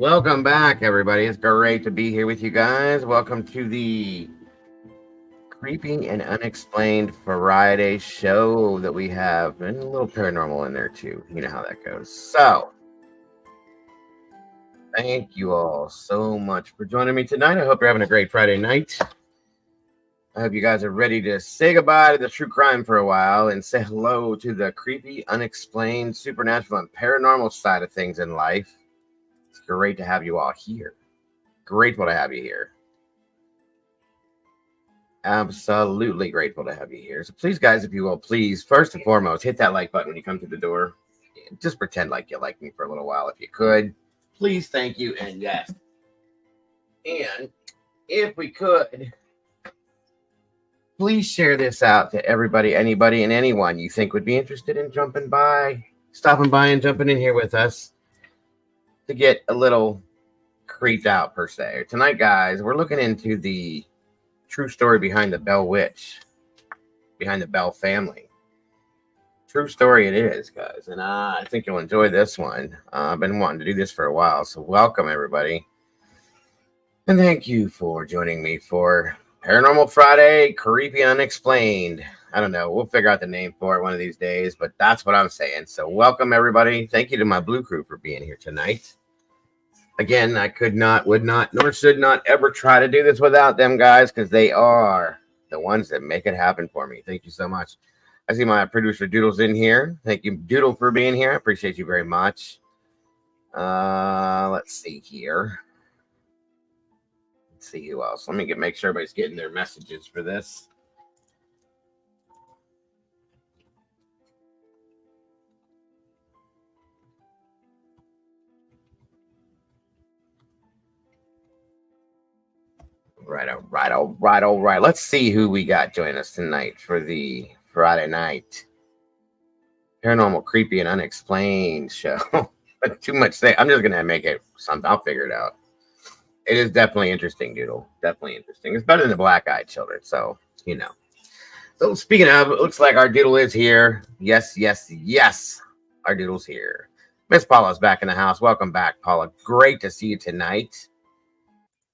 Welcome back, everybody. It's great to be here with you guys. Welcome to the Creeping and Unexplained Friday show that we have, and a little paranormal in there too. You know how that goes. So, thank you all so much for joining me tonight. I hope you're having a great Friday night. I hope you guys are ready to say goodbye to the true crime for a while and say hello to the creepy, unexplained, supernatural, and paranormal side of things in life. It's great to have you all here. Grateful to have you here. Absolutely grateful to have you here. So please, guys, if you will, please, first and foremost, hit that like button when you come through the door. Just pretend like you like me for a little while if you could. Please, thank you, and yes. And if we could, please share this out to everybody, anybody, and anyone you think would be interested in stopping by and jumping in here with us to get a little creeped out, per se. Tonight, guys, we're looking into the true story behind the Bell Witch, behind the Bell family. True story it is, guys, and I think you'll enjoy this one. I've been wanting to do this for a while, so welcome, everybody. And thank you for joining me for Paranormal Friday, Creepy Unexplained. I don't know. We'll figure out the name for it one of these days, but that's what I'm saying. So welcome, everybody. Thank you to my Blue Crew for being here tonight. Again, I could not, would not, nor should not ever try to do this without them, guys, because they are the ones that make it happen for me. Thank you so much. I see my producer Doodle's in here. Thank you, Doodle, for being here. I appreciate you very much. Let's see here. Let's see who else. Let me make sure everybody's getting their messages for this. All right. Let's see who we got join us tonight for the Friday night Paranormal, Creepy, and Unexplained show. Too much say. I'm just gonna make it something. I'll figure it out. It is definitely interesting, Doodle. Definitely interesting. It's better than the Black-Eyed Children, so you know. So speaking of, it looks like our Doodle is here. Yes. Our Doodle's here. Miss Paula's back in the house. Welcome back, Paula. Great to see you tonight.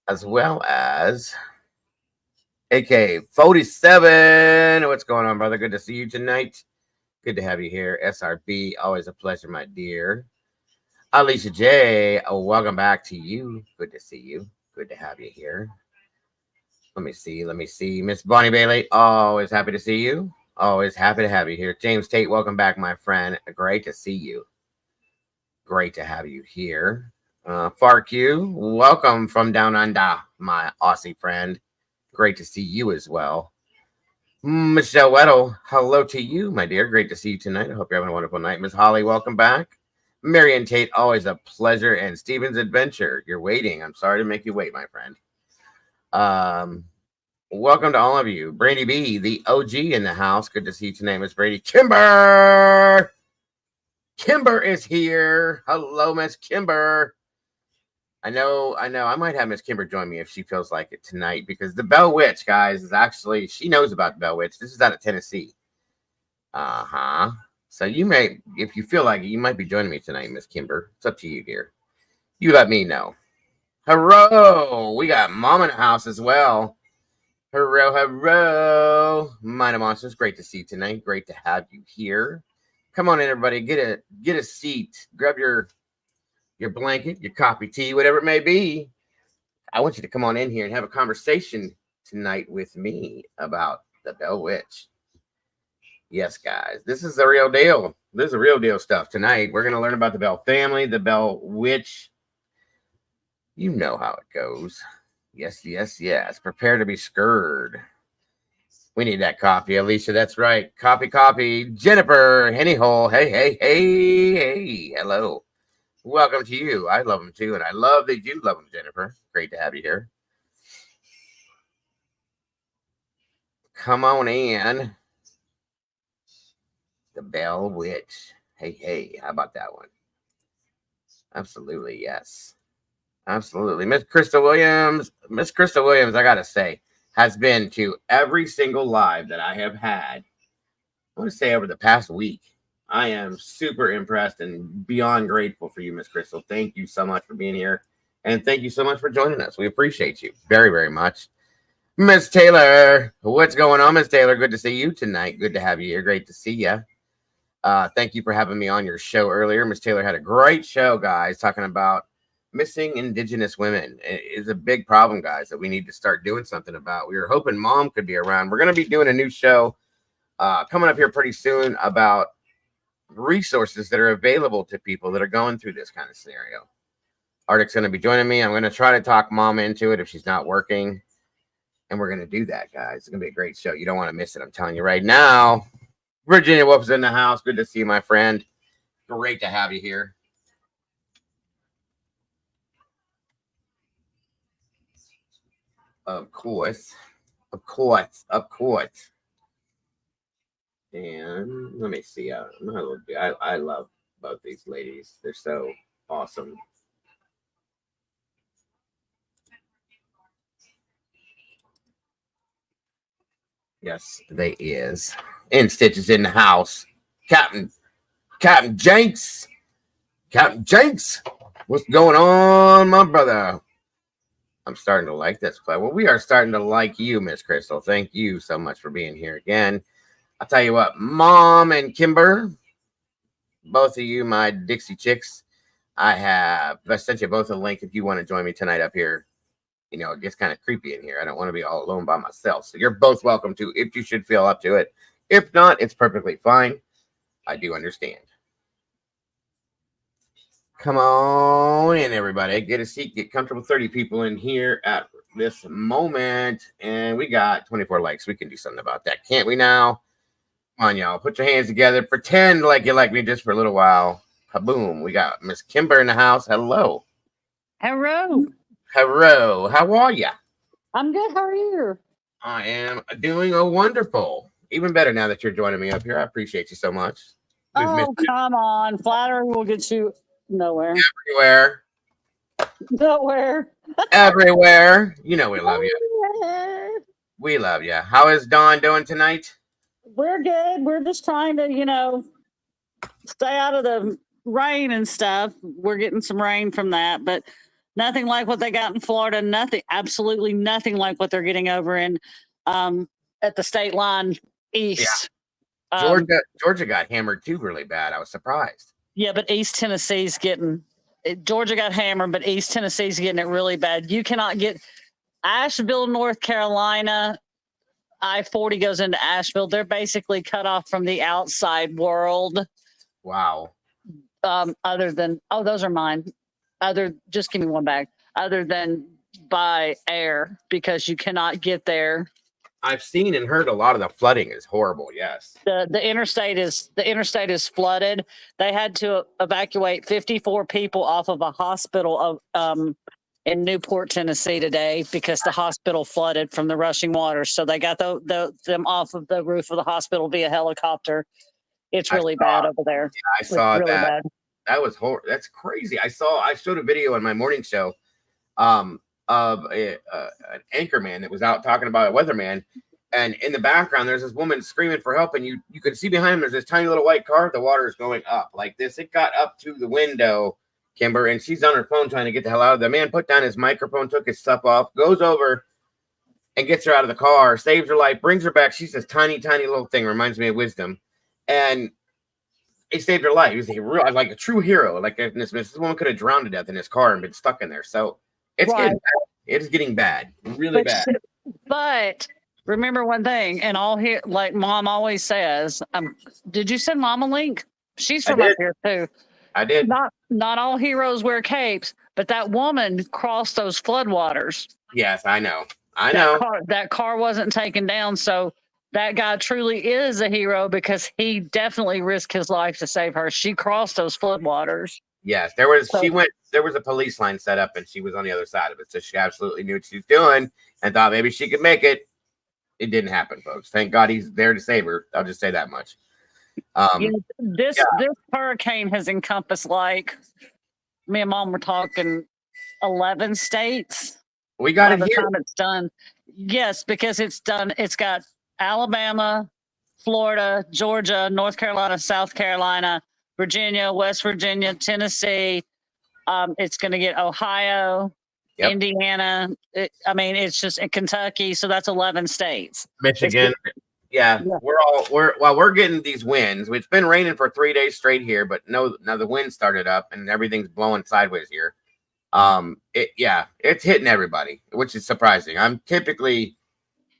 As well as AK-47. What's going on, brother? Good to see you tonight. Good to have you here. SRB, always a pleasure, my dear. Alicia J, welcome back to you. Good to see you. Good to have you here. Let me see. Miss Bonnie Bailey, always happy to see you. Always happy to have you here. James Tate, welcome back, my friend. Great to see you. Great to have you here. FarQ, welcome from down under, my Aussie friend. Great to see you as well. Michelle Weddle, hello to you, my dear. Great to see you tonight. I hope you're having a wonderful night. Miss Holly, welcome back. Marion Tate, always a pleasure. And Steven's Adventure, you're waiting. I'm sorry to make you wait, my friend. Welcome to all of you. Brady B, the OG in the house. Good to see you tonight, Miss Brady. Kimber is here. Hello, Miss Kimber. I know. I might have Miss Kimber join me if she feels like it tonight, because the Bell Witch, guys, is actually, she knows about the Bell Witch. This is out of Tennessee. So you may, if you feel like it, you might be joining me tonight, Miss Kimber. It's up to you, dear. You let me know. Hello. We got Mom in the house as well. Hello. Mind of Monsters, great to see you tonight. Great to have you here. Come on in, everybody. Get a seat. Grab your blanket, your coffee, tea, whatever it may be. I want you to come on in here and have a conversation tonight with me about the Bell Witch. Yes, guys, this is the real deal. This is the real deal stuff tonight. We're going to learn about the Bell family, the Bell Witch. You know how it goes. Yes. Prepare to be scared. We need that coffee, Alicia. That's right. Coffee. Jennifer, Hennyhole. Hey. Hello. Welcome to you. I love them too, and I love that you love them, Jennifer. Great to have you here. Come on in. The Bell Witch. Hey, how about that one? Absolutely, yes. Absolutely. Miss Crystal Williams, I gotta say, has been to every single live that I have had. I want to say over the past week. I am super impressed and beyond grateful for you, Miss Crystal. Thank you so much for being here. And thank you so much for joining us. We appreciate you very, very much. Miss Taylor, what's going on, Miss Taylor? Good to see you tonight. Good to have you here. Great to see you. Thank you for having me on your show earlier. Miss Taylor had a great show, guys, talking about missing Indigenous women. It is a big problem, guys, that we need to start doing something about. We were hoping Mom could be around. We're going to be doing a new show coming up here pretty soon about resources that are available to people that are going through this kind of scenario. Arctic's going to be joining me. I'm going to try to talk Mom into it if she's not working. And we're going to do that, guys. It's going to be a great show. You don't want to miss it. I'm telling you right now. Virginia Wolf's in the house. Good to see you, my friend. Great to have you here. Of course. Of course. Of course. And let me see. I love both these ladies. They're so awesome. Yes, they is. And Stitch is in the house. Captain Jenks. Captain Jenks. What's going on, my brother? I'm starting to like this play. Well, we are starting to like you, Miss Crystal. Thank you so much for being here again. I'll tell you what, Mom and Kimber, both of you, my Dixie chicks, I sent you both a link if you want to join me tonight up here. You know, it gets kind of creepy in here. I don't want to be all alone by myself. So you're both welcome to if you should feel up to it. If not, it's perfectly fine. I do understand. Come on in, everybody. Get a seat. Get comfortable. 30 people in here at this moment. And we got 24 likes. We can do something about that, can't we now? Come on, y'all. Put your hands together. Pretend like you like me just for a little while. Kaboom. We got Miss Kimber in the house. Hello. Hello. Hello. How are you? I'm good. How are you? I am doing a wonderful. Even better now that you're joining me up here. I appreciate you so much. Oh, come on. Flattery will get you nowhere. Everywhere. Nowhere. Everywhere. You know we love you. We love you. How is Dawn doing tonight? We're good. We're just trying to, stay out of the rain and stuff. We're getting some rain from that, but nothing like what they got in Florida. Nothing, absolutely nothing like what they're getting over in at the state line east. Yeah. Georgia got hammered too really bad. I was surprised. Yeah, but East Tennessee's getting Georgia got hammered, but East Tennessee's getting it really bad. You cannot get Asheville, North Carolina. I-40 goes into Asheville. They're basically cut off from the outside world. Wow. Other than those are mine. Just give me one bag. Other than by air, because you cannot get there. I've seen and heard a lot of the flooding is horrible. Yes. The interstate is flooded. They had to evacuate 54 people off of a hospital in Newport, Tennessee today because the hospital flooded from the rushing water. So they got them off of the roof of the hospital via helicopter. It's really bad over there. Yeah, I saw really that. Bad. That was horrible. That's crazy. I showed a video on my morning show of an anchor man that was out talking about a weatherman. And in the background, there's this woman screaming for help. And you can see behind him, there's this tiny little white car. The water is going up like this. It got up to the window, Kimber, and she's on her phone trying to get the hell out. The man put down his microphone, took his stuff off, goes over and gets her out of the car, saves her life, brings her back. She's this tiny, tiny little thing. Reminds me of Wisdom. And he saved her life. He was like a true hero. Like this woman could have drowned to death in his car and been stuck in there. So it's getting bad. It is getting bad, really bad. But remember one thing, and all here, like Mom always says. Did you send Mom a link? She's from up here too. I did. Not all heroes wear capes, but that woman crossed those floodwaters. Yes, I know. That car wasn't taken down, so. That guy truly is a hero because he definitely risked his life to save her. She crossed those floodwaters. Yes, there was a police line set up and she was on the other side of it. So she absolutely knew what she was doing and thought maybe she could make it. It didn't happen, folks. Thank God he's there to save her. I'll just say that much. This hurricane has encompassed, like, me and Mom were talking 11 states. We got it here. Time it's done. Yes, because it's done. It's got Alabama, Florida, Georgia, North Carolina, South Carolina, Virginia, West Virginia, Tennessee. It's going to get Ohio, Yep. Indiana. It's just in Kentucky, so that's 11 states. Michigan. Yeah, we're getting these winds. It's been raining for 3 days straight here, but no, now the wind started up and everything's blowing sideways here. It's hitting everybody, which is surprising. I'm typically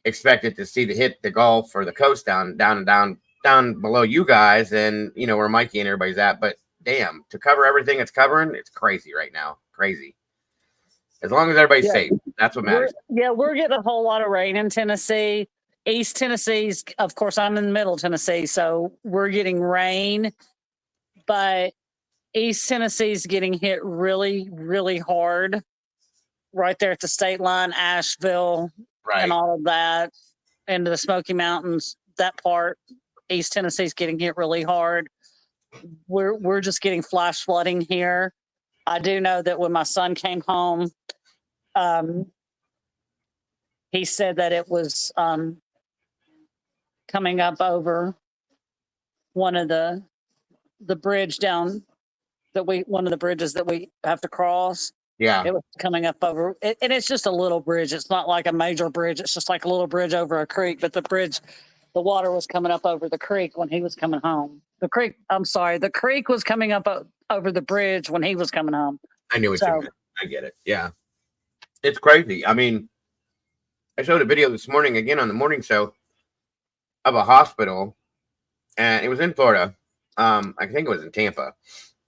expected to see the Gulf or the coast down below you guys, and where Mikey and everybody's at. But damn, to cover everything it's covering, it's crazy right now. Crazy. As long as everybody's safe, that's what matters. We're getting a whole lot of rain in Tennessee. East Tennessee's, of course, I'm in Middle Tennessee, so we're getting rain, but East Tennessee's getting hit really, really hard right there at the state line, Asheville, and all of that, into the Smoky Mountains. That part, East Tennessee's getting hit really hard. We're just getting flash flooding here. I do know that when my son came home, he said that it was coming up over one of the bridge down one of the bridges that we have to cross. Yeah. It was coming up over it, and it's just a little bridge. It's not like a major bridge. It's just like a little bridge over a creek, but the water was coming up over the creek when he was coming home. The creek was coming up over the bridge when he was coming home. I knew what you meant. I get it. Yeah. It's crazy. I mean, I showed a video this morning again on the morning show of a hospital, and it was in Florida. I think it was in Tampa,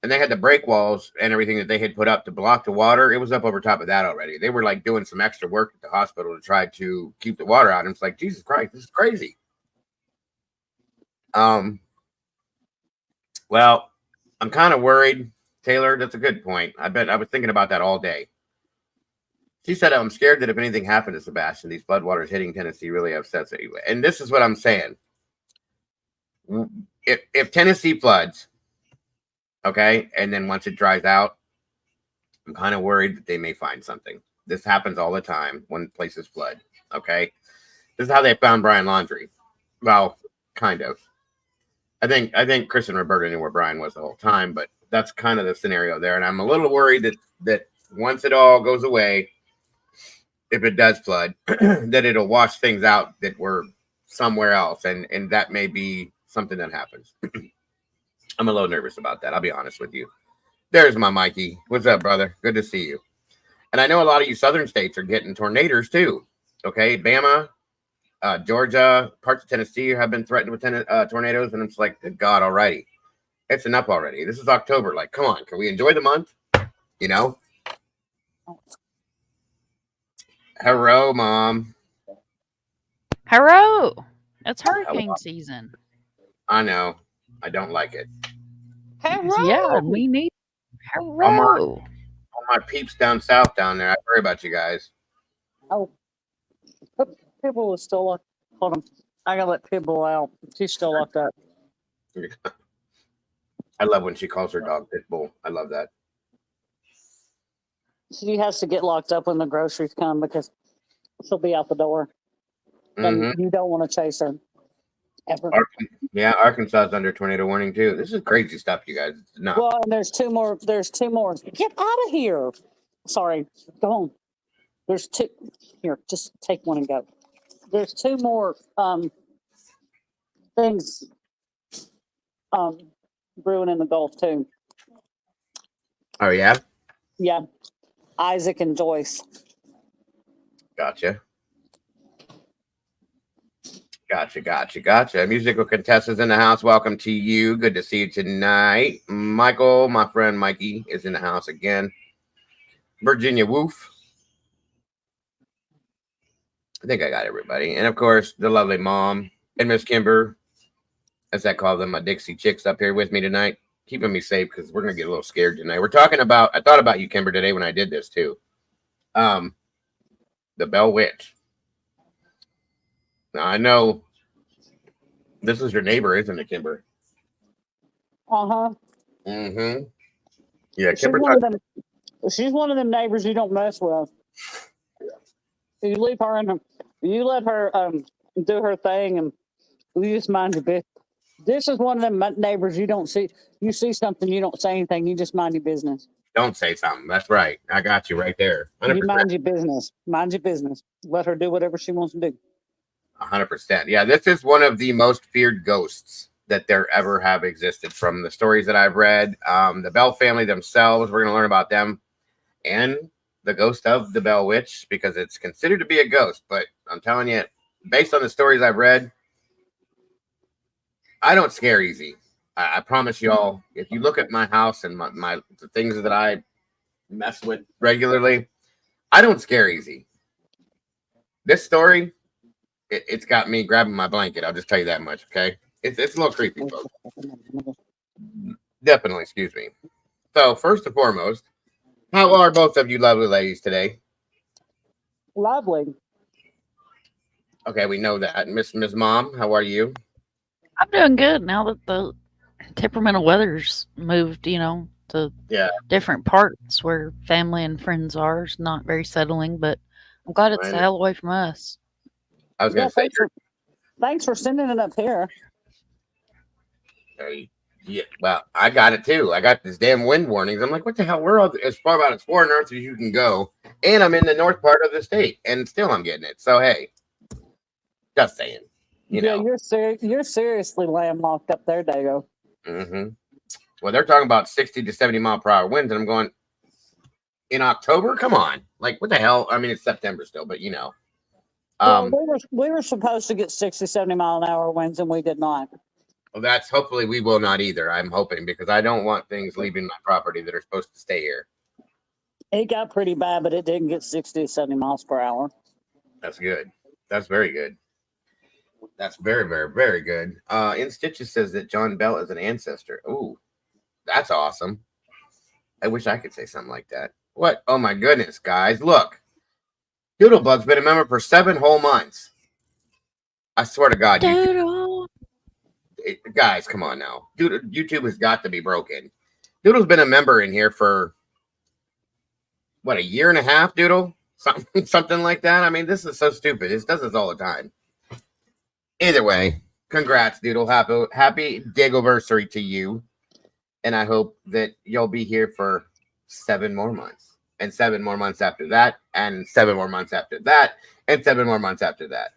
and they had the break walls and everything that they had put up to block the water. It was up over top of that already. They were like doing some extra work at the hospital to try to keep the water out. And it's like, Jesus Christ, this is crazy. Well, I'm kind of worried, Taylor. That's a good point. I was thinking about that all day. She said, I'm scared that if anything happened to Sebastian, these floodwaters hitting Tennessee really upsets it. And this is what I'm saying. If Tennessee floods, okay, and then once it dries out, I'm kind of worried that they may find something. This happens all the time when places flood, okay? This is how they found Brian Laundrie. Well, kind of. I think Chris and Roberta knew where Brian was the whole time, but that's kind of the scenario there. And I'm a little worried that once it all goes away, if it does flood, that it'll wash things out that were somewhere else. And that may be something that happens. I'm a little nervous about that. I'll be honest with you. There's my Mikey. What's up, brother? Good to see you. And I know a lot of you southern states are getting tornadoes too. Okay. Bama, Georgia, parts of Tennessee have been threatened with tornadoes. And it's like, good God, alrighty. It's enough already. This is October. Like, come on. Can we enjoy the month? Hello, Mom. Hello. It's hurricane season. I know. I don't like it. Hello. Yeah, we need. Hello. All my peeps down south down there. I worry about you guys. Oh, Pitbull is still locked. Hold on. I gotta let Pitbull out. She's still locked up. I love when she calls her dog Pitbull. I love that. She has to get locked up when the groceries come because she'll be out the door. And you don't want to chase her. Ever. Yeah, Arkansas is under tornado warning too. This is crazy stuff, you guys. No. Well, and there's two more. Get out of here. Sorry. Go on. There's two. Here, just take one and go. There's two more things brewing in the Gulf too. Oh yeah? Yeah. Isaac and Joyce. Gotcha. Musical contestants in the house. Welcome to you. Good to see you tonight. Michael, my friend Mikey, is in the house again. Virginia Woof. I think I got everybody. And of course, the lovely mom and Miss Kimber, as I call them, my Dixie chicks up here with me tonight, keeping me safe because we're going to get a little scared tonight. We're talking about, I thought about you, Kimber, today when I did this too. The Bell Witch. Now, I know this is your neighbor, isn't it, Kimber? Uh-huh. Mm-hmm. Yeah, Kimber. She's one of them neighbors you don't mess with. You leave her in her, you let her do her thing, and you just mind your business. This is one of them neighbors you don't see. You see something, you don't say anything. You just mind your business. Don't say something. That's right. I got you right there. 100%. You mind your business. Mind your business. Let her do whatever she wants to do. 100%. Yeah, this is one of the most feared ghosts that there ever have existed from the stories that I've read. The Bell family themselves, we're going to learn about them, and the ghost of the Bell Witch, because it's considered to be a ghost. But I'm telling you, based on the stories I've read, I don't scare easy. I promise y'all, if you look at my house and the things that I mess with regularly, I don't scare easy. This story, it's got me grabbing my blanket. I'll just tell you that much, okay? It's a little creepy, folks. Definitely, excuse me. So, first and foremost, how are both of you lovely ladies today? Lovely. Okay, we know that. Miss Mom, how are you? I'm doing good now that the temperamental weather's moved, to different parts where family and friends are. It's not very settling, but I'm glad it's the hell away from us. I was going to say, thanks for sending it up here. Yeah, well, I got it too. I got this damn wind warnings. I'm like, what the hell? We're all as far out as far north as you can go, and I'm in the north part of the state, and still I'm getting it. So hey, just saying, you know. You're seriously landlocked up there, Dago. Mm-hmm. Well, they're talking about 60 to 70 mile per hour winds, and I'm going in October. Come on, like what the hell? I mean, it's September still, but you know. Well, we were supposed to get 60, 70 mile an hour winds, and we did not. Well, that's hopefully we will not either. I'm hoping, because I don't want things leaving my property that are supposed to stay here. It got pretty bad, but it didn't get 60 to 70 miles per hour. That's good. That's very good. That's very, very, very good. In Stitches says that John Bell is an ancestor. Ooh, that's awesome. I wish I could say something like that. What? Oh my goodness, guys. Look. Doodlebug's been a member for 7 whole months. I swear to God, guys, come on now. YouTube has got to be broken. Doodle's been a member in here for what, a year and a half, Doodle? Something like that. I mean, this is so stupid. It does this all the time. Either way, congrats, Doodle. Happy Digiversary to you. And I hope that you'll be here for 7 more months. And 7 more months after that. And 7 more months after that. And 7 more months after that.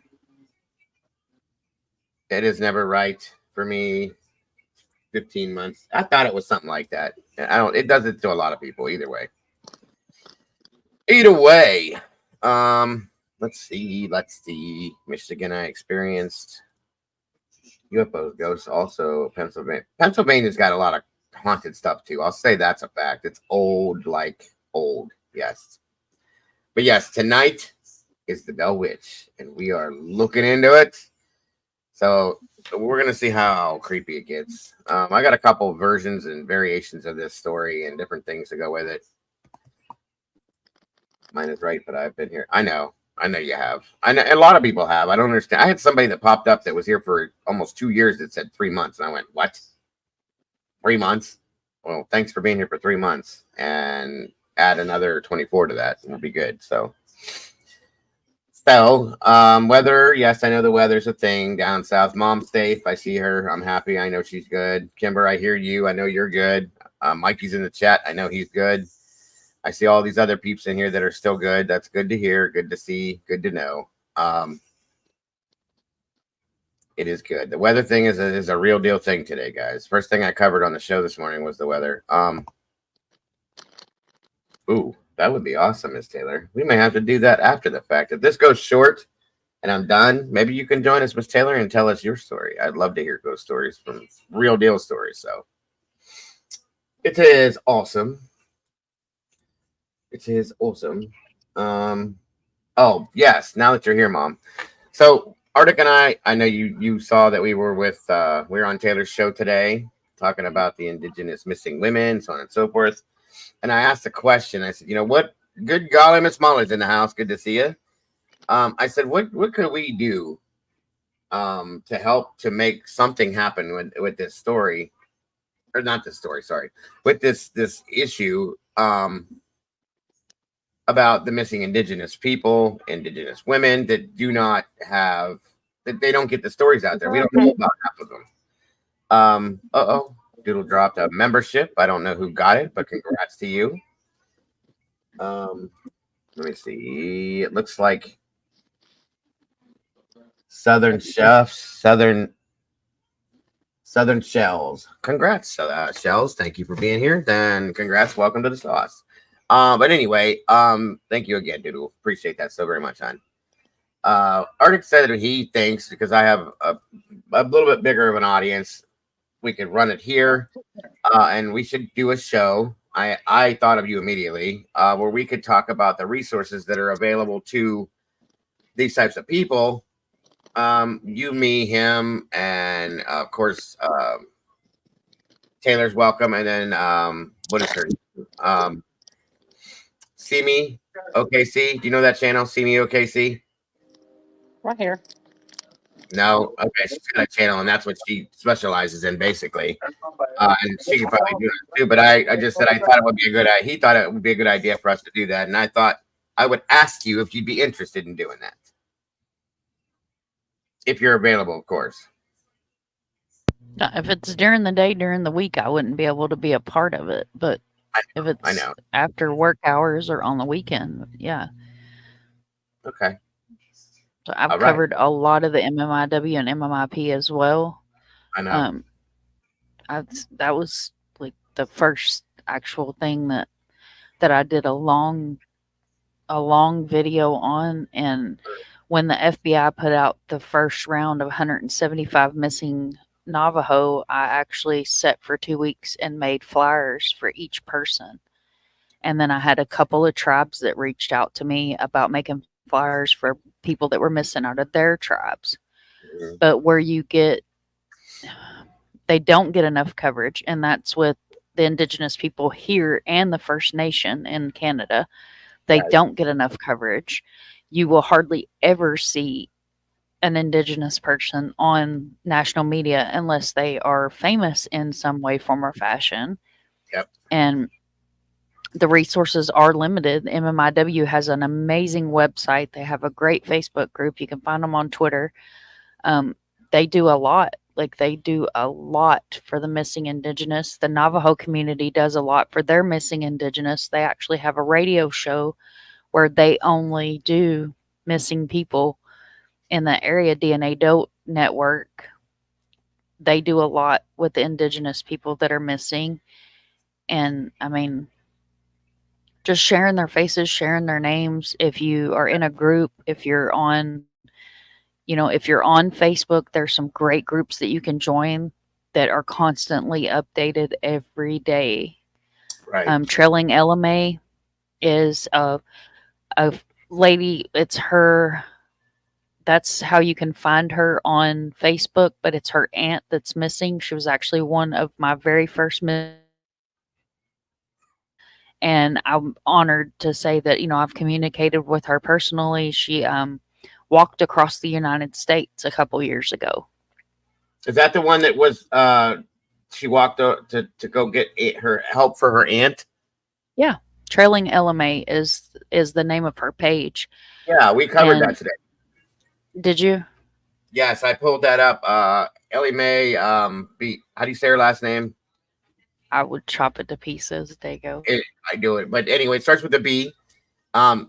It is never right for me. 15 months. I thought it was something like that. It does it to a lot of people either way. Either way. Let's see. Michigan, I experienced UFOs, ghosts, also Pennsylvania. Pennsylvania's got a lot of haunted stuff too. I'll say that's a fact. It's old, yes. But yes, tonight is the Bell Witch, and we are looking into it. So we're gonna see how creepy it gets. I got a couple versions and variations of this story and different things to go with it. Mine is right, but I've been here. I know you have. I know a lot of people have. I don't understand. I had somebody that popped up that was here for almost 2 years that said 3 months, and I went, "What? 3 months? Well, thanks for being here for 3 months, and add another 24 to that. It'll be good." So, weather. Yes, I know the weather's a thing down south. Mom's safe. I see her. I'm happy. I know she's good. Kimber, I hear you. I know you're good. Mikey's in the chat. I know he's good. I see all these other peeps in here that are still good. That's good to hear. Good to see. Good to know. It is good. The weather thing is a real deal thing today, guys. First thing I covered on the show this morning was the weather. Ooh, that would be awesome, Miss Taylor. We may have to do that after the fact. If this goes short and I'm done, maybe you can join us, Miss Taylor, and tell us your story. I'd love to hear ghost stories from real deal stories. So it is awesome. It is awesome. Oh, yes. Now that you're here, Mom. So Arctic and I know you saw that we were we were on Taylor's show today talking about the indigenous missing women, so on and so forth. And I asked a question. I said, what? Good golly, Miss Molly's in the house. Good to see you. I said, what could we do to help to make something happen with this story? Or not this story, sorry. With this issue about the missing indigenous people, indigenous women that do not have, that they don't get the stories out there. We don't know about half of them. Doodle dropped a membership. I don't know who got it, but congrats to you. Let me see. It looks like Southern Chefs, Southern Shells. Congrats, Shells. Thank you for being here. Then congrats. Welcome to the sauce. But anyway, thank you again, Doodle. Appreciate that so very much, hon. Arctic said that he thinks because I have a little bit bigger of an audience, we could run it here, and we should do a show. I thought of you immediately, where we could talk about the resources that are available to these types of people. You, me, him, and of course, Taylor's welcome, and then what is her? See Me OKC. Do you know that channel? See Me OKC. Right here. No, okay, she's got a channel, and that's what she specializes in, basically. And she could probably do it too. But I just said I thought it would be a good. He thought it would be a good idea for us to do that, and I thought I would ask you if you'd be interested in doing that, if you're available, of course. If it's during the day, during the week, I wouldn't be able to be a part of it. But if it's after work hours or on the weekend, yeah. Okay. So I've covered a lot of the MMIW and MMIP as well. I know. That was like the first actual thing that I did a long video on. And when the FBI put out the first round of 175 missing Navajo, I actually sat for 2 weeks and made flyers for each person. And then I had a couple of tribes that reached out to me about making flyers for people that were missing out of their tribes. Mm-hmm. But where they don't get enough coverage, and that's with the Indigenous people here and the First Nation in Canada. They don't get enough coverage. You will hardly ever see an Indigenous person on national media unless they are famous in some way, form, or fashion. Yep. And the resources are limited. MMIW has an amazing website. They have a great Facebook group. You can find them on Twitter. They do a lot. They do a lot for the missing Indigenous. The Navajo community does a lot for their missing Indigenous. They actually have a radio show where they only do missing people in the area. DNA Network. They do a lot with the Indigenous people that are missing. And I mean, just sharing their faces, sharing their names. If you are in a group, if you're on Facebook, there's some great groups that you can join that are constantly updated every day. Right. Trailing LMA is a lady. It's her. That's how you can find her on Facebook, but it's her aunt that's missing. She was actually one of my very first and I'm honored to say that, I've communicated with her personally. She walked across the United States a couple years ago. Is that the one that was she walked to go get her help for her aunt? Yeah. Trailing LMA is the name of her page. Yeah, we covered that today. Did you? Yes, I pulled that up. Ellie Mae, how do you say her last name? I would chop it to pieces. There you go. I do it. But anyway, it starts with a B. And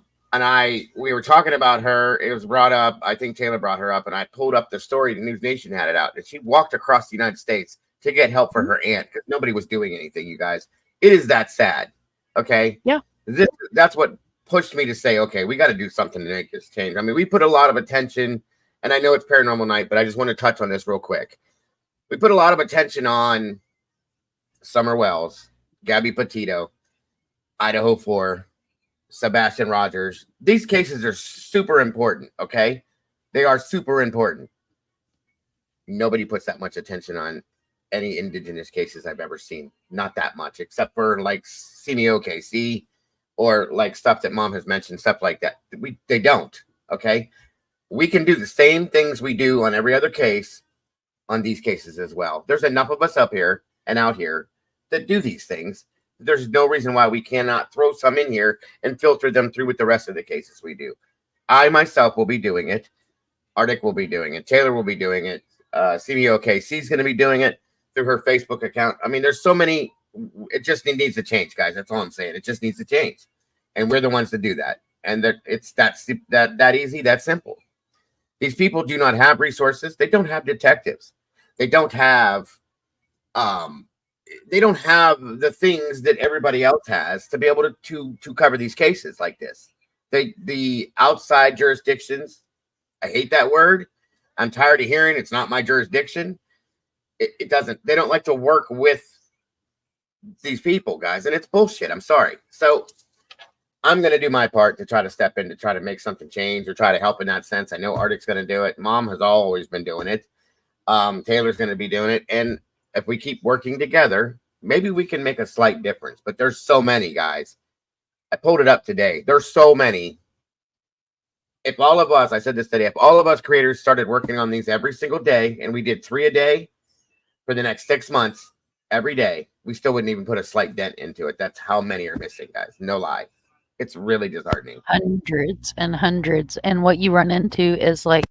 we were talking about her. It was brought up. I think Taylor brought her up, and I pulled up the story. The News Nation had it out. And she walked across the United States to get help for her aunt because nobody was doing anything, you guys. It is that sad. Okay? Yeah. That's what pushed me to say, okay, we got to do something to make this change. I mean, we put a lot of attention, and I know it's Paranormal Night, but I just want to touch on this real quick. We put a lot of attention on Summer Wells, Gabby Petito, Idaho 4, Sebastian Rogers. These cases are super important, okay? They are super important. Nobody puts that much attention on any Indigenous cases I've ever seen. Not that much, except for like CMOKC or like stuff that Mom has mentioned, stuff like that. They don't, okay? We can do the same things we do on every other case on these cases as well. There's enough of us up here and out here that do these things. There's no reason why we cannot throw some in here and filter them through with the rest of the cases we do. I myself will be doing it. Arctic will be doing it. Taylor will be doing it. CMOKC's going to be doing it through her Facebook account. I mean, there's so many. It just needs to change, guys. That's all I'm saying. It just needs to change. and we're the ones to do that. And that it's that easy, that simple. These people do not have resources. They don't have detectives. They don't have the things that everybody else has to be able to cover these cases like this. The outside jurisdictions, I hate that word. I'm tired of hearing it's not my jurisdiction. It doesn't, they don't like to work with these people, guys, and it's bullshit. I'm sorry. So I'm going to do my part to try to step in to try to make something change or try to help in that sense. I know Arctic's going to do it. Mom has always been doing it. Taylor's going to be doing it. And if we keep working together, maybe we can make a slight difference. But there's so many, guys. I pulled it up today. There's so many. If all of us, I said this today, if all of us creators started working on these every single day, and we did 3 a day for the next 6 months, every day, we still wouldn't even put a slight dent into it. That's how many are missing, guys. No lie. It's really disheartening. Hundreds and hundreds. And what you run into is like,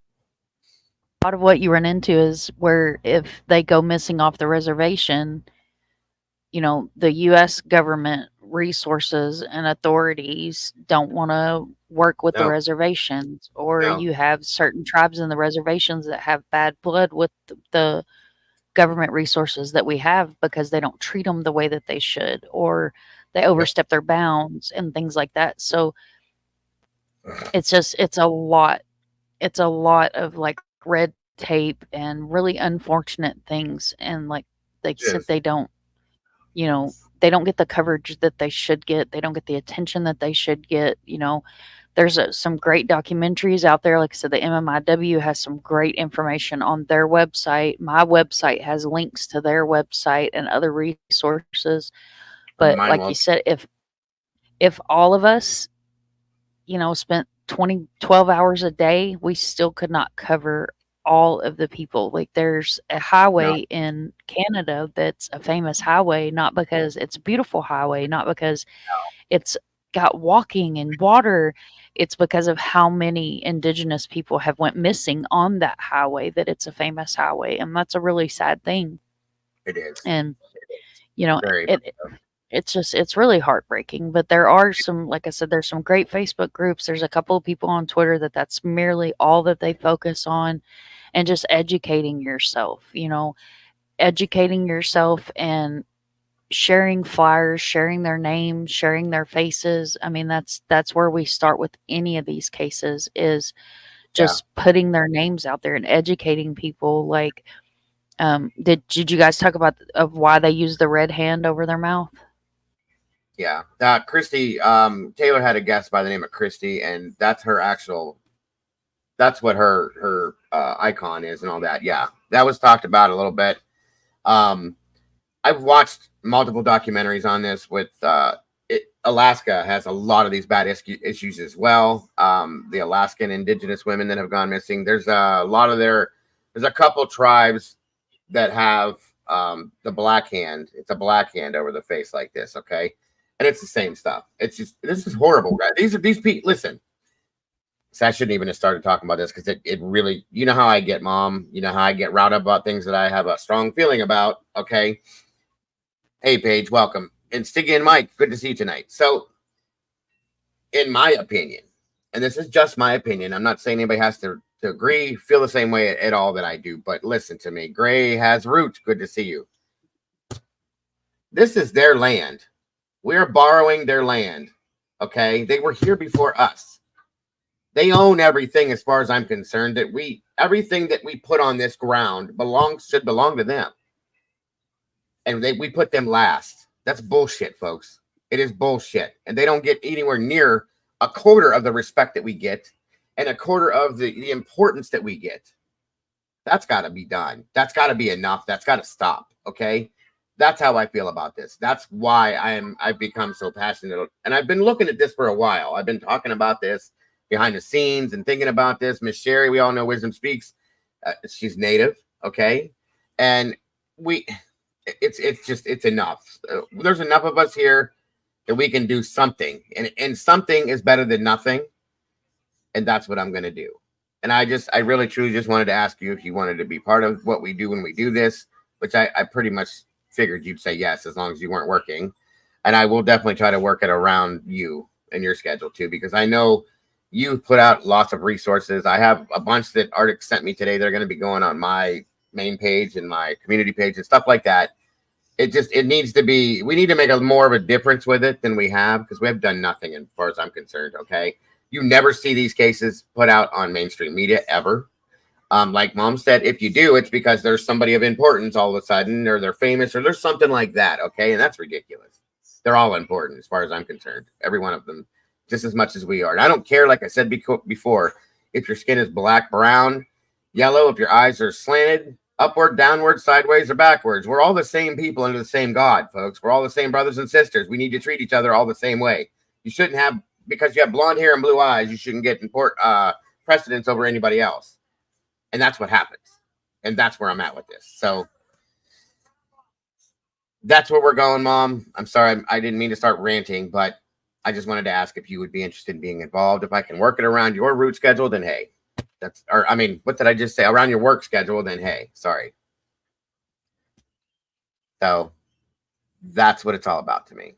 a lot of what you run into is where if they go missing off the reservation, you know, the U.S. government resources and authorities don't want to work with the reservations, or you have certain tribes in the reservations that have bad blood with the government resources that we have because they don't treat them the way that they should, or they overstep their bounds and things like that. So it's a lot of like red tape and really unfortunate things. And like they said, they don't, you know, they don't get the coverage that they should get. They don't get the attention that they should get. You know, there's some great documentaries out there. Like I said, the MMIW has some great information on their website. My website has links to their website and other resources. But like you said, if all of us, you know, spent 12 hours a day, we still could not cover all of the people. Like there's a highway in Canada that's a famous highway, not because it's a beautiful highway, not because it's got walking and water. It's because of how many indigenous people have went missing on that highway that it's a famous highway. And that's a really sad thing. It is. And, you know, it's really heartbreaking. But there are some, like I said, there's some great Facebook groups. There's a couple of people on Twitter that's merely all that they focus on, and just educating yourself, you know, educating yourself and sharing flyers, sharing their names, sharing their faces. I mean, that's where we start with any of these cases, is just putting their names out there and educating people. Like, did you guys talk about of why they use the red hand over their mouth? Yeah. Christy, Taylor had a guest by the name of Christy, and that's her actual, that's what her icon is and all that. Yeah. That was talked about a little bit. I've watched multiple documentaries on this with, Alaska has a lot of these bad issues as well. The Alaskan indigenous women that have gone missing. There's a lot of there's a couple tribes that have, the black hand. It's a black hand over the face like this. Okay. And it's the same stuff. It's just, this is horrible, guys. These people, listen. So I shouldn't even have started talking about this because it really, you know how I get, Mom. You know how I get riled up about things that I have a strong feeling about. Okay. Hey, Paige, welcome. And Stiggy and Mike, good to see you tonight. So, in my opinion, and this is just my opinion, I'm not saying anybody has to agree, feel the same way at all that I do, but listen to me. Gray has roots. Good to see you. This is their land. We're borrowing their land. Okay. They were here before us. They own everything as far as I'm concerned. Everything that we put on this ground should belong to them. And we put them last. That's bullshit, folks. It is bullshit. And they don't get anywhere near a quarter of the respect that we get and a quarter of the importance that we get. That's got to be done. That's got to be enough. That's got to stop. Okay. That's how I feel about this. That's why I've become so passionate. And I've been looking at this for a while. I've been talking about this behind the scenes and thinking about this. Miss Sherry, we all know Wisdom Speaks. She's Native. Okay. And it's enough. There's enough of us here that we can do something, and something is better than nothing. And that's what I'm going to do. And I really truly just wanted to ask you if you wanted to be part of what we do when we do this, which I pretty much figured you'd say yes, as long as you weren't working. And I will definitely try to work it around you. and your schedule too, because I know you put out lots of resources. I have a bunch that Arctic sent me today. They're going to be going on my main page and my community page and stuff like that. It needs to be, we need to make more of a difference with it than we have, because we have done nothing as far as I'm concerned. Okay. You never see these cases put out on mainstream media ever. Like Mom said, if you do, it's because there's somebody of importance all of a sudden, or they're famous, or there's something like that. Okay. And that's ridiculous. They're all important as far as I'm concerned. Every one of them, just as much as we are. And I don't care, like I said before, if your skin is black, brown, yellow, if your eyes are slanted, upward, downward, sideways, or backwards. We're all the same people under the same God, folks. We're all the same brothers and sisters. We need to treat each other all the same way. You shouldn't have, because you have blonde hair and blue eyes, you shouldn't get precedence over anybody else. And that's what happens. And that's where I'm at with this. So that's where we're going, Mom. I'm sorry, I didn't mean to start ranting, but I just wanted to ask if you would be interested in being involved. If I can work it around your route schedule, then hey. What did I just say? Around your work schedule, then hey, sorry. So that's what it's all about to me.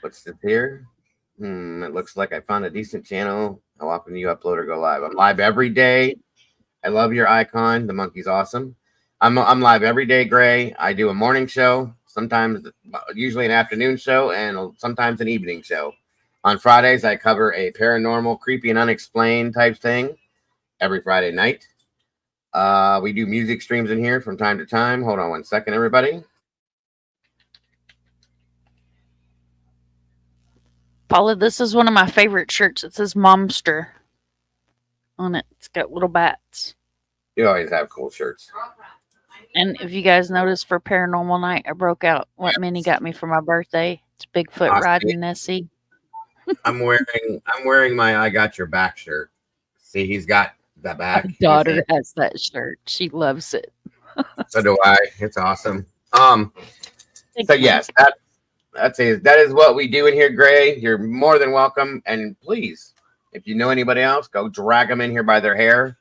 What's this here? It looks like I found a decent channel. How often do you upload or go live? I'm live every day. I love your icon. The monkey's awesome. I'm live every day, Gray. I do a morning show, sometimes, usually an afternoon show, and sometimes an evening show. On Fridays, I cover a paranormal, creepy, and unexplained type thing every Friday night. We do music streams in here from time to time. Hold on one second, everybody. Paula, this is one of my favorite shirts. It says Momster on it. It's got little bats. You always have cool shirts. And if you guys notice, for Paranormal Night, I broke out what Minnie got me for my birthday. It's Bigfoot riding Nessie. I'm wearing my I Got Your Back shirt. See, he's got the back. My daughter has that shirt. She loves it. So do I. It's awesome. So yes, that is what we do in here, Gray. You're more than welcome. And please, if you know anybody else, go drag them in here by their hair.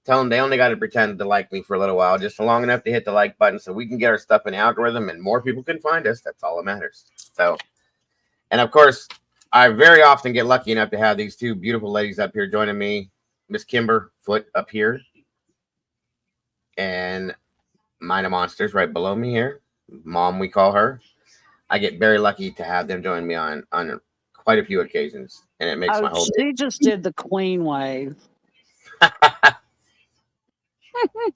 Tell them they only got to pretend to like me for a little while, just long enough to hit the like button so we can get our stuff in the algorithm and more people can find us. That's all that matters. So, and of course, I very often get lucky enough to have these two beautiful ladies up here joining me. Miss Kimber Foot up here. And Mina Monsters right below me here. Mom, we call her. I get very lucky to have them join me on quite a few occasions. And it makes my whole day. She just did the queen wave.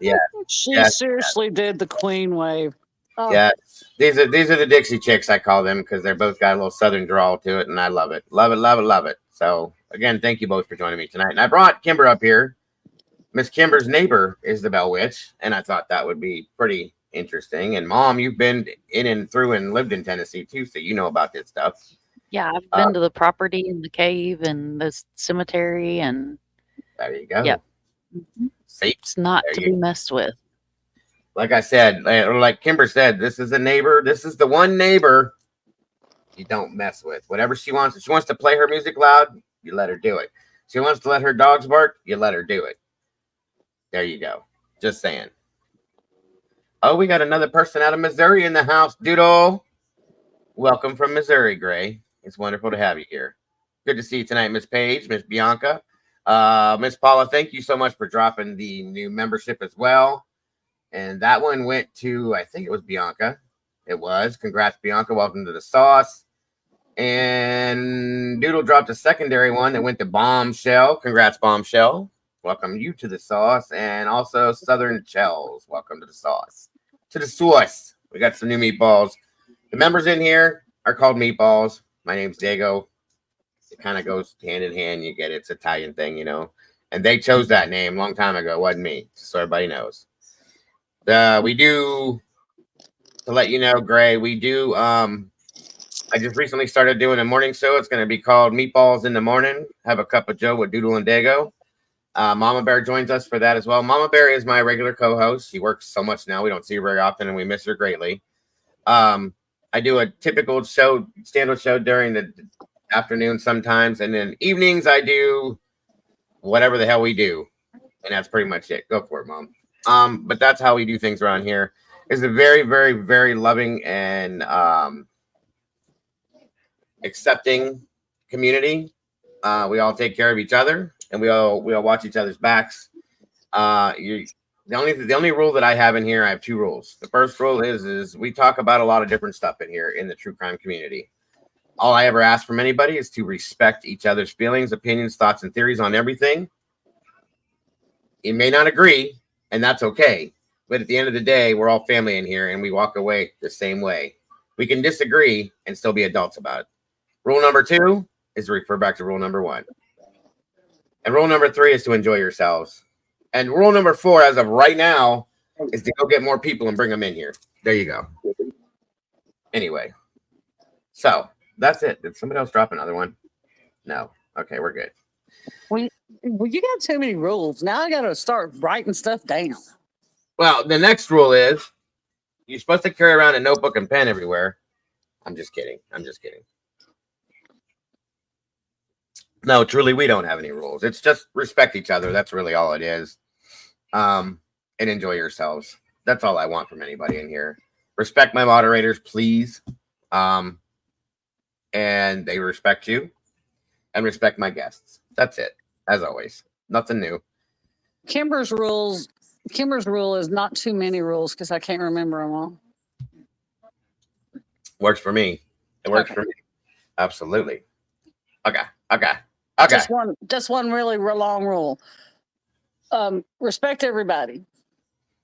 Yeah. She seriously did the queen wave. Oh. Yeah. These are the Dixie Chicks, I call them, because they're both got a little southern drawl to it, and I love it. Love it, love it, love it. So again, thank you both for joining me tonight. And I brought Kimber up here. Miss Kimber's neighbor is the Bell Witch, and I thought that would be pretty interesting. And Mom, you've been in and through and lived in Tennessee too, so you know about this stuff. Yeah, I've been to the property and the cave and the cemetery, and there you go. Yep. See, it's not to be messed with. Like I said, like Kimber said, this is a neighbor. This is the one neighbor you don't mess with. Whatever she wants. If she wants to play her music loud, you let her do it. She wants to let her dogs bark, you let her do it. There you go. Just saying. Oh, we got another person out of Missouri in the house. Doodle. Welcome from Missouri, Gray. It's wonderful to have you here. Good to see you tonight, Miss Paige, Miss Bianca. Miss Paula, thank you so much for dropping the new membership as well. And that one went to, I think it was Bianca. It was. Congrats, Bianca. Welcome to the sauce. And Doodle dropped a secondary one that went to Bombshell. Congrats, Bombshell. Welcome you to the sauce. And also Southern Shells. Welcome to the sauce. To the sauce. We got some new meatballs. The members in here are called meatballs. My name's Dago. It kind of goes hand in hand. You get it. It's an Italian thing, you know. And they chose that name a long time ago. It wasn't me. So everybody knows. We do, to let you know, Gray, we do, I just recently started doing a morning show. It's going to be called Meatballs in the Morning. Have a Cup of Joe with Doodle and Dago. Mama Bear joins us for that as well. Mama Bear is my regular co-host. She works so much now. We don't see her very often, and we miss her greatly. I do a typical show, stand-up show during the afternoon sometimes, and then evenings I do whatever the hell we do. And that's pretty much it. Go for it, Mom. But that's how we do things around here. It's a very, very, very loving and accepting community. We all take care of each other, and we all watch each other's backs. The only rule that I have in here, I have two rules. The first rule is we talk about a lot of different stuff in here in the true crime community. All I ever ask from anybody is to respect each other's feelings, opinions, thoughts, and theories on everything. You may not agree, and that's okay. But at the end of the day, we're all family in here, and we walk away the same way. We can disagree and still be adults about it. Rule number 2 is to refer back to rule number 1. And rule number 3 is to enjoy yourselves. And rule number 4, as of right now, is to go get more people and bring them in here. There you go. Anyway, so that's it. Did somebody else drop another one? No. Okay, we're good. Well, you got too many rules. Now I got to start writing stuff down. Well, the next rule is you're supposed to carry around a notebook and pen everywhere. I'm just kidding. No, truly, we don't have any rules. It's just respect each other. That's really all it is. And enjoy yourselves. That's all I want from anybody in here. Respect my moderators, please. And they respect you. And respect my guests. That's it. As always. Nothing new. Kimber's rule is not too many rules because I can't remember them all. Works for me. It works for me. Absolutely. Okay. Just one really long rule. Respect everybody.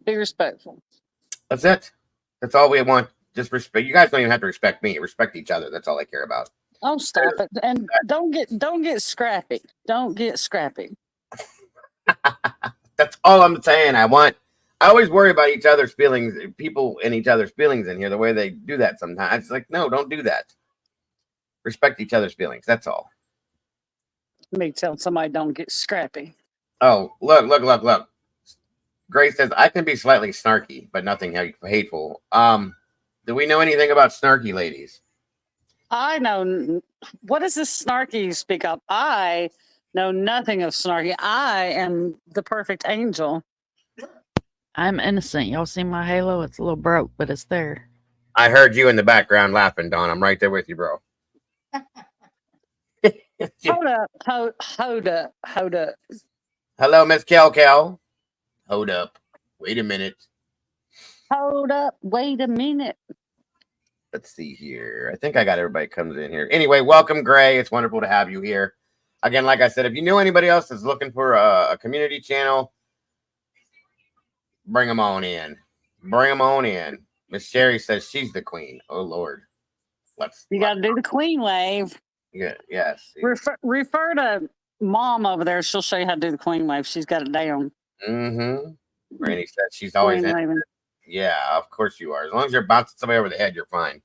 Be respectful. That's it. That's all we want. Just respect. You guys don't even have to respect me. Respect each other. That's all I care about. Oh, stop it. And don't get scrappy. Don't get scrappy. That's all I'm saying. I always worry about each other's feelings, people and each other's feelings in here, the way they do that sometimes. It's like, no, don't do that. Respect each other's feelings. That's all. Me tell somebody don't get scrappy. Oh, look. Grace says, I can be slightly snarky, but nothing hateful. Do we know anything about snarky ladies? I know. What is this snarky you speak of? I know nothing of snarky. I am the perfect angel. I'm innocent. Y'all see my halo? It's a little broke, but it's there. I heard you in the background laughing, Dawn. I'm right there with you, bro. Hold up. Hello, Miss Kel. Hold up. Wait a minute. Hold up. Wait a minute. Let's see here. I think I got everybody comes in here. Anyway, welcome, Gray. It's wonderful to have you here. Again, like I said, if you know anybody else that's looking for a community channel, bring them on in. Miss Sherry says she's the queen. Oh, Lord. You got to do the queen wave. Yeah, yes. Refer to Mom over there. She'll show you how to do the queen wave. She's got it down. Mm-hmm. Brandy said she's always in. Yeah, of course you are. As long as you're bouncing somebody over the head, you're fine.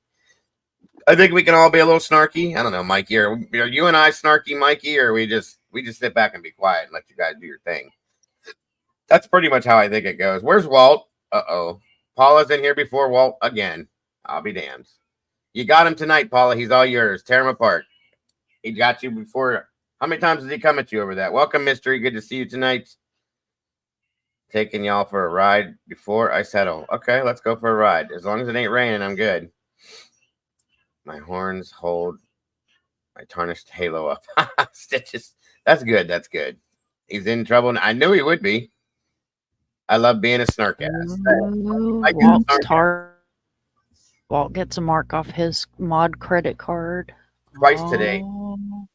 I think we can all be a little snarky. I don't know, Mikey. Are you and I snarky, Mikey, or we just sit back and be quiet and let you guys do your thing? That's pretty much how I think it goes. Where's Walt? Uh-oh. Paula's in here before Walt again. I'll be damned. You got him tonight, Paula. He's all yours. Tear him apart. He got you before. How many times has he come at you over that? Welcome, Mystery. Good to see you tonight. Taking y'all for a ride before I settle. Okay, let's go for a ride. As long as it ain't raining, I'm good. My horns hold my tarnished halo up. Stitches. That's good. He's in trouble. I knew he would be. I love being a snark ass. Walt gets a mark off his mod credit card. Twice today.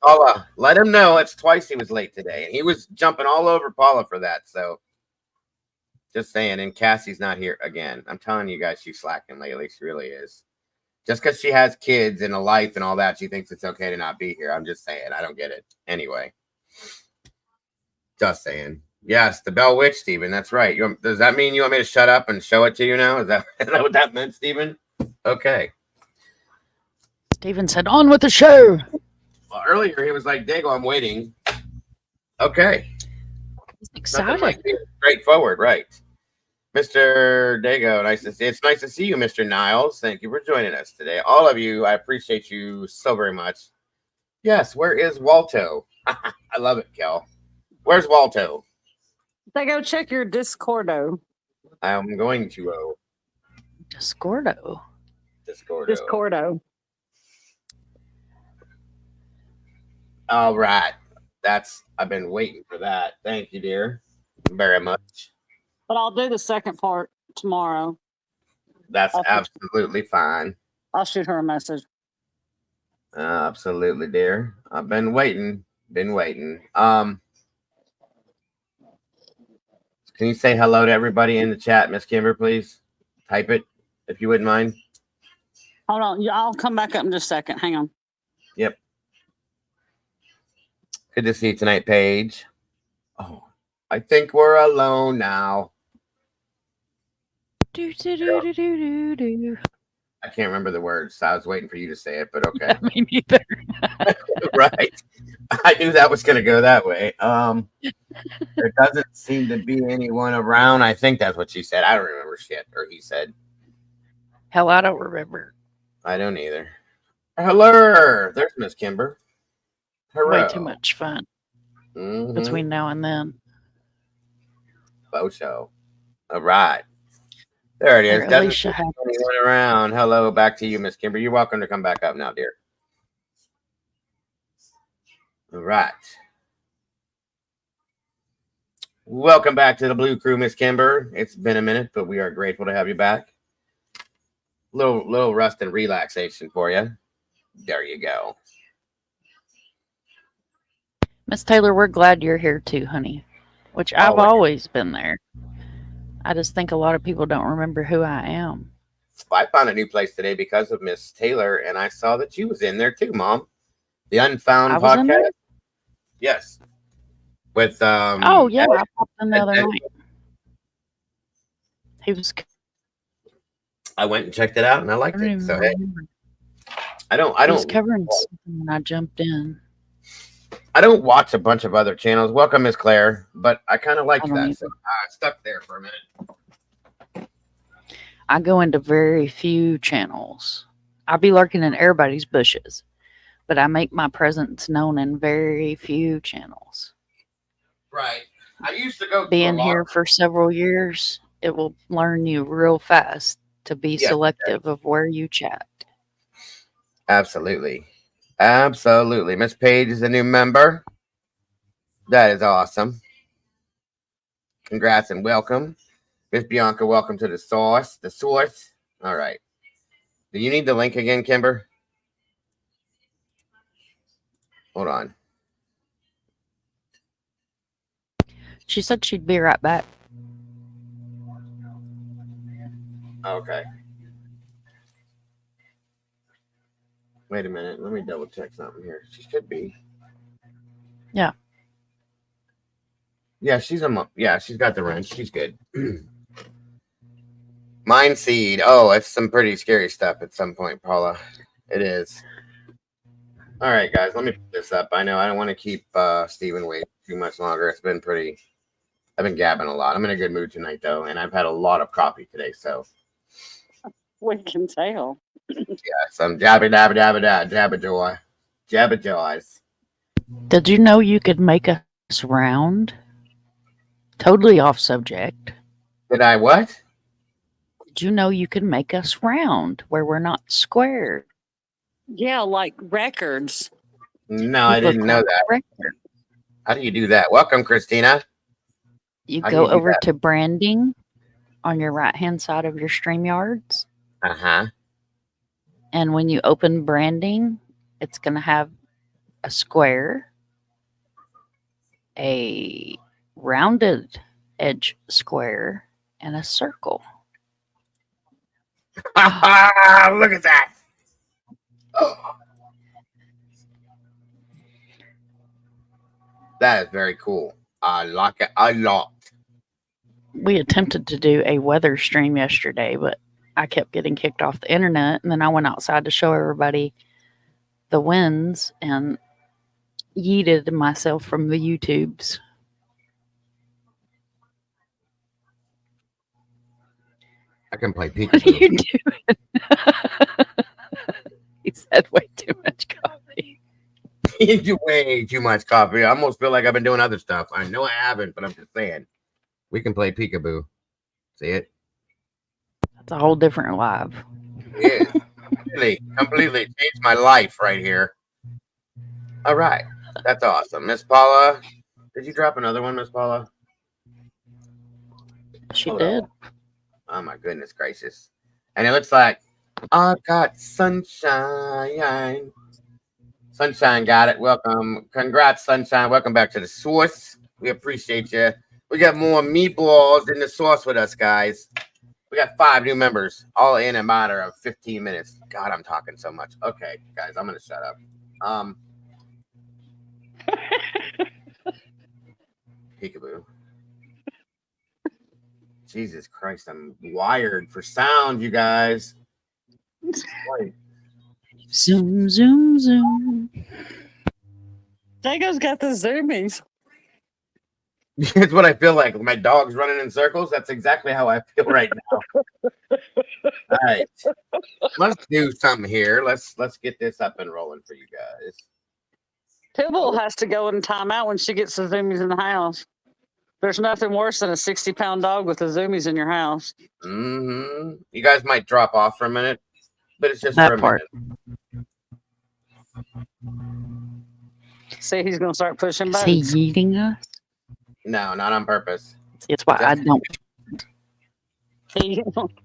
Paula, let him know it's twice he was late today. And he was jumping all over Paula for that. So just saying. And Cassie's not here again. I'm telling you guys, she's slacking lately. She really is. Just because she has kids and a life and all that, she thinks it's okay to not be here. I'm just saying. I don't get it. Anyway. Just saying. Yes, the Bell Witch, Stephen. That's right. Does that mean you want me to shut up and show it to you now? Is that what that meant, Stephen? Okay. Stephen said, on with the show. Well, earlier he was like, Dago, I'm waiting. Okay. He's excited. Like straightforward, right? Mr. Dago, it's nice to see you, Mr. Niles. Thank you for joining us today. All of you, I appreciate you so very much. Yes, where is Walto? I love it, Kel. Where's Walto? Go check your Discordo. I'm going to. Discordo. All right. I've been waiting for that. Thank you, dear. Very much. But I'll do the second part tomorrow. That's absolutely fine. I'll shoot her a message. Absolutely, dear. I've been waiting. Can you say hello to everybody in the chat, Miss Kimber, please? Type it if you wouldn't mind. Hold on. I'll come back up in just a second. Hang on. Yep. Good to see you tonight, Paige. Oh, I think we're alone now. Do, do, do, do, do, do, do. I can't remember the words, so I was waiting for you to say it, but okay. Yeah, me neither. Right. I knew that was going to go that way. There doesn't seem to be anyone around. I think that's what she said. I don't remember shit, or he said. Hell, I don't remember. I don't either. Hello. There's Miss Kimber. Hello. Way too much fun between now and then. Bo show. All right. There it is. Or Alicia has anyone around. Hello, back to you, Miss Kimber. You're welcome to come back up now, dear. All right. Welcome back to the Blue Crew, Miss Kimber. It's been a minute, but we are grateful to have you back. Little rest and relaxation for you. There you go. Miss Taylor, we're glad you're here too, honey. Which I've always been there. I just think a lot of people don't remember who I am. I found a new place today because of Miss Taylor, and I saw that you was in there too, Mom. The Unfound podcast. Yes. With oh yeah, I popped in the other night. He was. I went and checked it out, and I liked it. So hey, I don't. He was covering something when I jumped in. I don't watch a bunch of other channels. Welcome, Miss Claire, but I kind of liked that, so I stuck there for a minute. I go into very few channels. I'll be lurking in everybody's bushes, but I make my presence known in very few channels. Right. I used to go being here for several years. It will learn you real fast to be selective of where you chat. Absolutely. Absolutely. Miss Page is a new member. That is awesome. Congrats and welcome. Miss Bianca, welcome to the source. The source. All right. Do you need the link again, Kimber? Hold on. She said she'd be right back. Okay. Wait a minute. Let me double check something here. She should be. Yeah. Yeah, she's got the wrench. She's good. Mind Seed. Oh, it's some pretty scary stuff at some point, Paula. It is. All right, guys, let me put this up. I know I don't want to keep Steven waiting too much longer. It's been pretty. I've been gabbing a lot. I'm in a good mood tonight, though, and I've had a lot of coffee today, so. We can tell. Yeah, some jabba joys. Did you know you could make us round? Totally off subject. Did I what? Did you know you could make us round where we're not square? Yeah, like records. No, I didn't know that. Record. How do you do that? Welcome, Christina. You go over to branding on your right-hand side of your StreamYards. Uh-huh. And when you open branding, it's going to have a square, a rounded edge square, and a circle. Look at that. Oh. That is very cool. I like it a lot. We attempted to do a weather stream yesterday, but I kept getting kicked off the internet, and then I went outside to show everybody the winds and yeeted myself from the YouTubes. I can play peekaboo. What are you doing? He said way too much coffee. You do way too much coffee. I almost feel like I've been doing other stuff. I know I haven't, but I'm just saying. We can play peekaboo. See it? That's a whole different live. Yeah. Completely changed my life right here. All right. That's awesome. Miss Paula, did you drop another one, Miss Paula? She did. Oh, my goodness gracious. And it looks like, I got sunshine. Sunshine got it. Welcome. Congrats, Sunshine. Welcome back to the source. We appreciate you. We got more meatballs in the sauce with us, guys. We got 5 new members, all in a matter of 15 minutes. God, I'm talking so much. Okay, guys, I'm going to shut up. Peekaboo. Jesus Christ, I'm wired for sound, you guys. Wait. Zoom, zoom, zoom. Dago's got the zoomies. It's what I feel like. My dog's running in circles. That's exactly how I feel right now. All right. Let's do something here. Let's get this up and rolling for you guys. Pibble has to go in timeout when she gets the zoomies in the house. There's nothing worse than a 60-pound dog with the zoomies in your house. Mm-hmm. You guys might drop off for a minute, but it's just That for a part. minute. See, he's going to start pushing Is he buttons. eating us? No, not on purpose. It's why I don't.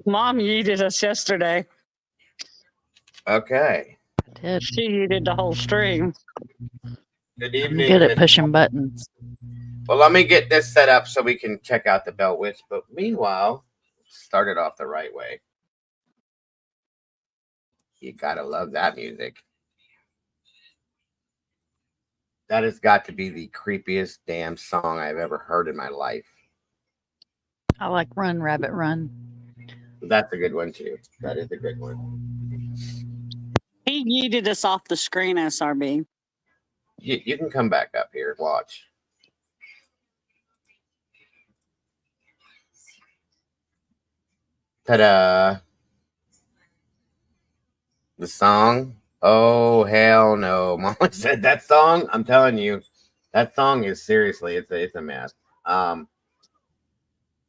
Mom yeeted us yesterday. Okay. I did. She yeeted the whole stream. Good I'm evening. good at pushing buttons. Well, let me get this set up so we can check out the Bell Witch. But meanwhile, start it off the right way. You gotta love that music. That has got to be the creepiest damn song I've ever heard in my life. I like Run, Rabbit, Run. That's a good one, too. That is a good one. He yeeted us off the screen, SRB. You can come back up here and watch. Ta-da. The song. Oh, hell no. Mama said that song. I'm telling you, that song is seriously, it's a mess. All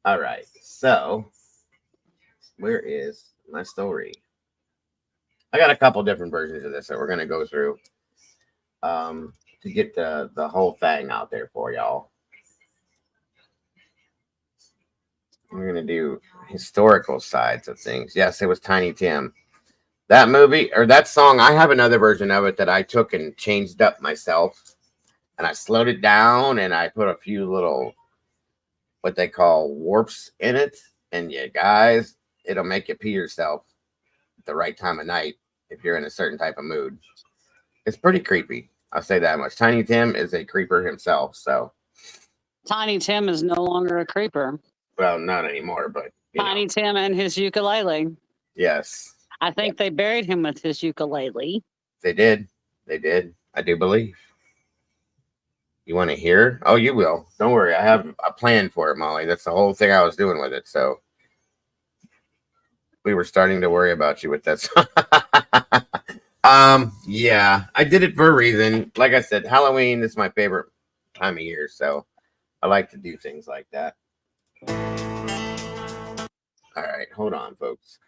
right. So, where is my story? I got a couple different versions of this that we're going to go through to get the whole thing out there for y'all. We're going to do historical sides of things. Yes, it was Tiny Tim. That movie or that song, I have another version of it that I took and changed up myself. And I slowed it down and I put a few little, what they call warps in it. And yeah, guys, it'll make you pee yourself at the right time of night if you're in a certain type of mood. It's pretty creepy. I'll say that much. Tiny Tim is a creeper himself. So Tiny Tim is no longer a creeper. Well, not anymore, but Tiny Tim and his ukulele. Yes. I think they buried him with his ukulele. They did. They did. I do believe. You want to hear? Oh, you will. Don't worry. I have a plan for it, Molly. That's the whole thing I was doing with it. So we were starting to worry about you with that song. Yeah, I did it for a reason. Like I said, Halloween is my favorite time of year. So I like to do things like that. All right. Hold on, folks.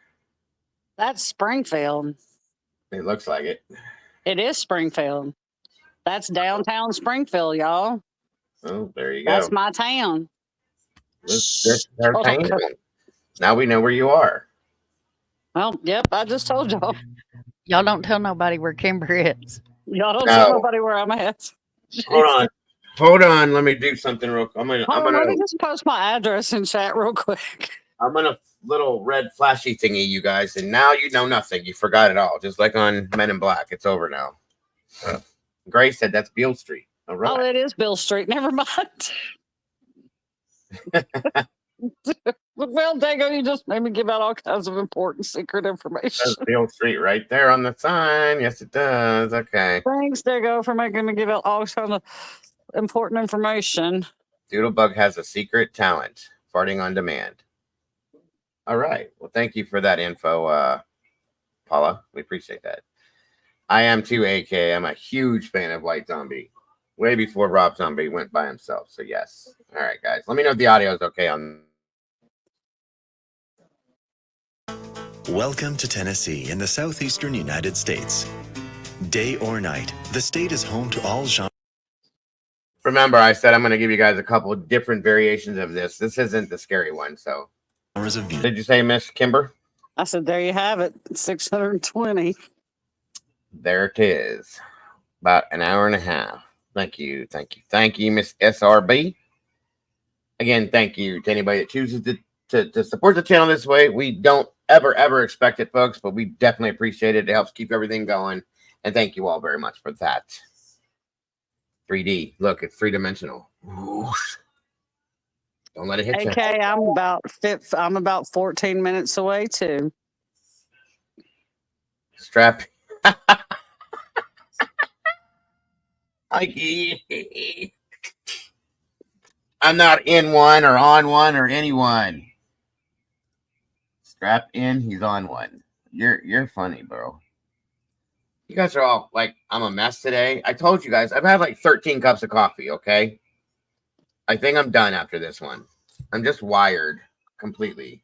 That's Springfield. It looks like it. It is Springfield. That's downtown Springfield, y'all. Oh, there you go. That's my town. This our town. Now we know where you are. Well, yep, I just told y'all. Y'all don't tell nobody where Kimber is. Y'all don't tell nobody where I'm at. Hold on. Let me do something real quick. Let me just post my address in chat real quick. I'm gonna little red flashy thingy, you guys, and now you know nothing. You forgot it all, just like on Men in Black. It's over now. Grace said that's Beale Street. All right. Oh, it is Beale Street. Never mind. Well, Dago, you just made me give out all kinds of important secret information. That's Beale Street right there on the sign. Yes, it does. Okay. Thanks, Dago, for making me give out all kinds of important information. Doodlebug has a secret talent, farting on demand. All right. Well, thank you for that info, Paula. We appreciate that. I am too, AK. I'm a huge fan of White Zombie. Way before Rob Zombie went by himself. So, yes. All right, guys. Let me know if the audio is okay on. Welcome to Tennessee in the southeastern United States. Day or night, the state is home to all genres. Remember, I said I'm going to give you guys a couple of different variations of this. This isn't the scary one. So, did you say, Miss Kimber? I said, there you have it, 620. There it is. About an hour and a half. Thank you, Miss SRB. Again, thank you to anybody that chooses to support the channel this way. We don't ever expect it, folks, but we definitely appreciate it. It helps keep everything going. And thank you all very much for that. 3D. Look, it's three-dimensional. Whoosh. Don't let it hit you. Okay, I'm about 14 minutes away too. Strap. I'm not in one or on one or anyone. Strap in, he's on one. You're funny, bro. You guys are all like, I'm a mess today. I told you guys, I've had like 13 cups of coffee, okay? I think I'm done after this one. I'm just wired completely.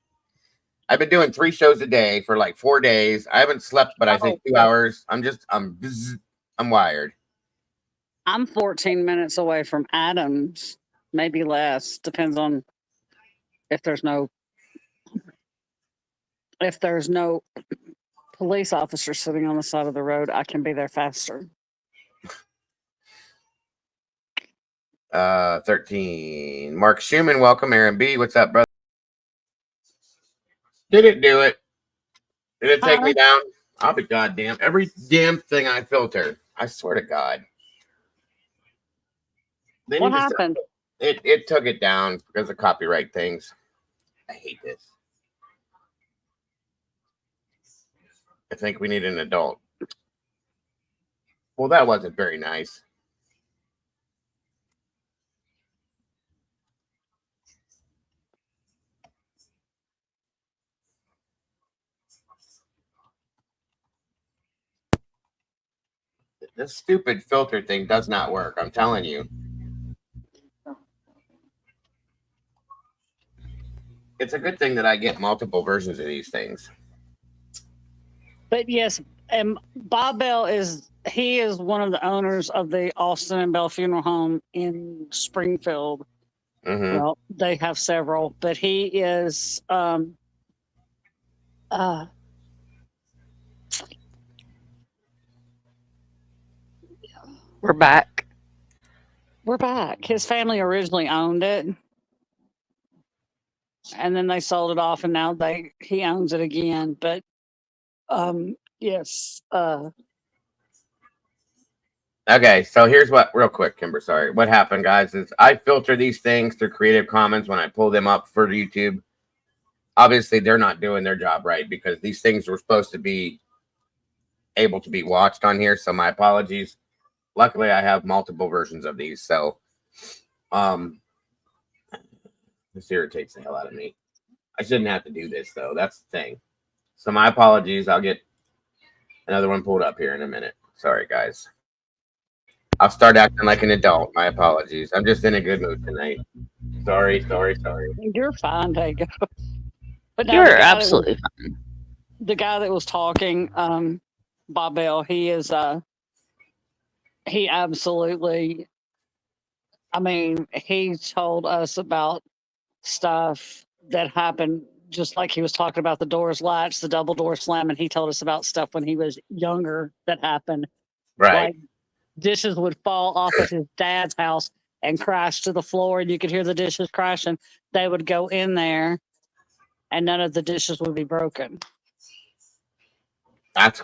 I've been doing 3 shows a day for like 4 days. I haven't slept, but I think 2 hours. I'm wired. I'm 14 minutes away from Adams, maybe less. Depends on if there's no police officer sitting on the side of the road. I can be there faster. 13. Mark Schumann, welcome. Aaron B, what's up, brother? Did it do it? Did it take me down? I'll be goddamn. Every damn thing I filter. I swear to God. What happened? It took it down because of copyright things. I hate this. I think we need an adult. Well, that wasn't very nice. This stupid filter thing does not work. I'm telling you. It's a good thing that I get multiple versions of these things. But yes, and Bob Bell is one of the owners of the Austin and Bell Funeral Home in Springfield. Mm-hmm. Well, they have several, but he is We're back. We're back. His family originally owned it, and then they sold it off, and now he owns it again. But yes. Okay, so here's what, real quick, Kimber, sorry. What happened, guys, is I filter these things through Creative Commons when I pull them up for YouTube. Obviously, they're not doing their job right because these things were supposed to be able to be watched on here, so my apologies. Luckily, I have multiple versions of these, so this irritates the hell out of me. I shouldn't have to do this, though. That's the thing. So my apologies. I'll get another one pulled up here in a minute. Sorry, guys. I'll start acting like an adult. My apologies. I'm just in a good mood tonight. Sorry. You're fine, Dago. But no, You're absolutely fine. The guy that was talking, Bob Bell, he absolutely, I mean, he told us about stuff that happened, just like he was talking about the doors latch, the double door slam, and he told us about stuff when he was younger that happened. Right. Like dishes would fall off at his dad's house and crash to the floor, and you could hear the dishes crashing. They would go in there, and none of the dishes would be broken. That's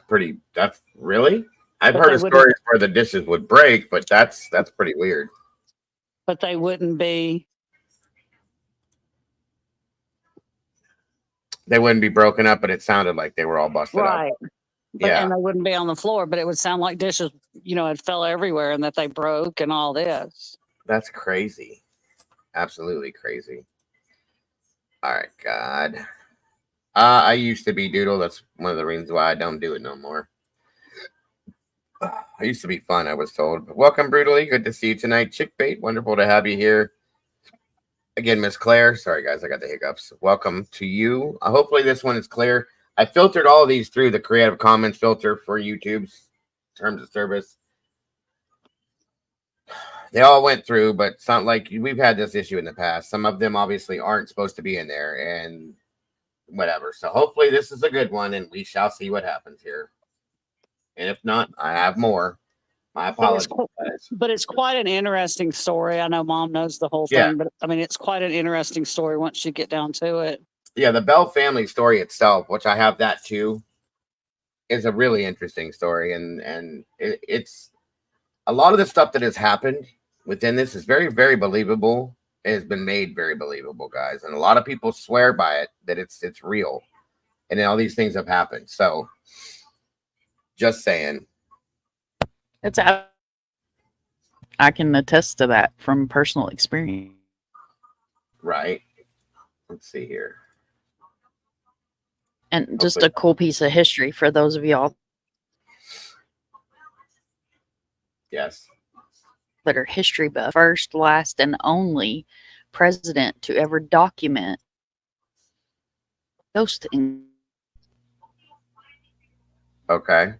really? I've heard of stories where the dishes would break, but that's pretty weird. But they wouldn't be. They wouldn't be broken up, but it sounded like they were all busted right. up. But, and they wouldn't be on the floor, but it would sound like dishes, it fell everywhere and that they broke and all this. That's crazy. Absolutely crazy. All right, God. I used to be Doodle. That's one of the reasons why I don't do it no more. I used to be fun, I was told. Welcome, Brutally. Good to see you tonight. Chickbait, wonderful to have you here. Again, Miss Claire. Sorry, guys, I got the hiccups. Welcome to you. Hopefully this one is clear. I filtered all of these through the Creative Commons filter for YouTube's terms of service. they all went through, but some, like we've had this issue in the past. Some of them obviously aren't supposed to be in there, and whatever. So hopefully this is a good one, and we shall see what happens here. And if not, I have more. My apologies. But it's quite an interesting story. I know Mom knows the whole thing, but I mean, it's quite an interesting story once you get down to it. Yeah, the Bell family story itself, which I have that too, is a really interesting story, and it's a lot of the stuff that has happened within this is very, very believable. It has been made very believable, guys, and a lot of people swear by it that it's real, and all these things have happened. So, just saying, it's out. I can attest to that from personal experience. Right. Let's see here. And just a cool piece of history for those of y'all. Yes. That are history buff. First, last, and only president to ever document ghosting. Okay.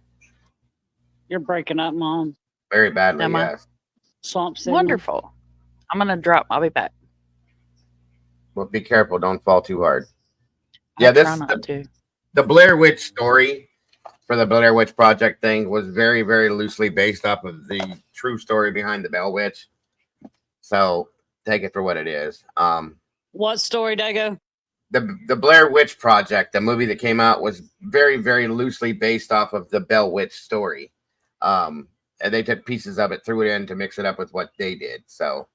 You're breaking up, Mom. Very badly, yes. Swamp signal. Wonderful. I'm going to drop. I'll be back. Well, be careful. Don't fall too hard. Yeah, the Blair Witch story for the Blair Witch Project thing was very, very loosely based off of the true story behind the Bell Witch. So take it for what it is. What story, Dago? The Blair Witch Project, the movie that came out, was very, very loosely based off of the Bell Witch story. And they took pieces of it, threw it in to mix it up with what they did. So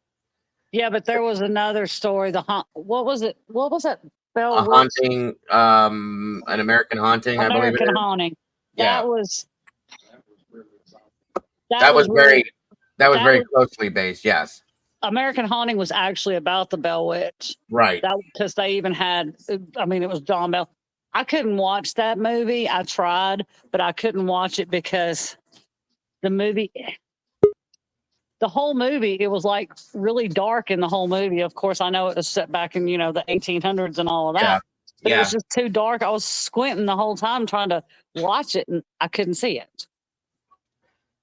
yeah, but there was another story. What was it? What was that? A haunting, an American haunting, I believe. American Haunting. Yeah. That was very closely based. Yes. American Haunting was actually about the Bell Witch. Right. Because they even had, I mean, it was John Bell. I couldn't watch that movie. I tried, but I couldn't watch it because the whole movie, it was like really dark in the whole movie. Of course, I know it was set back in, the 1800s and all of that. Yeah. But it was just too dark. I was squinting the whole time trying to watch it, and I couldn't see it.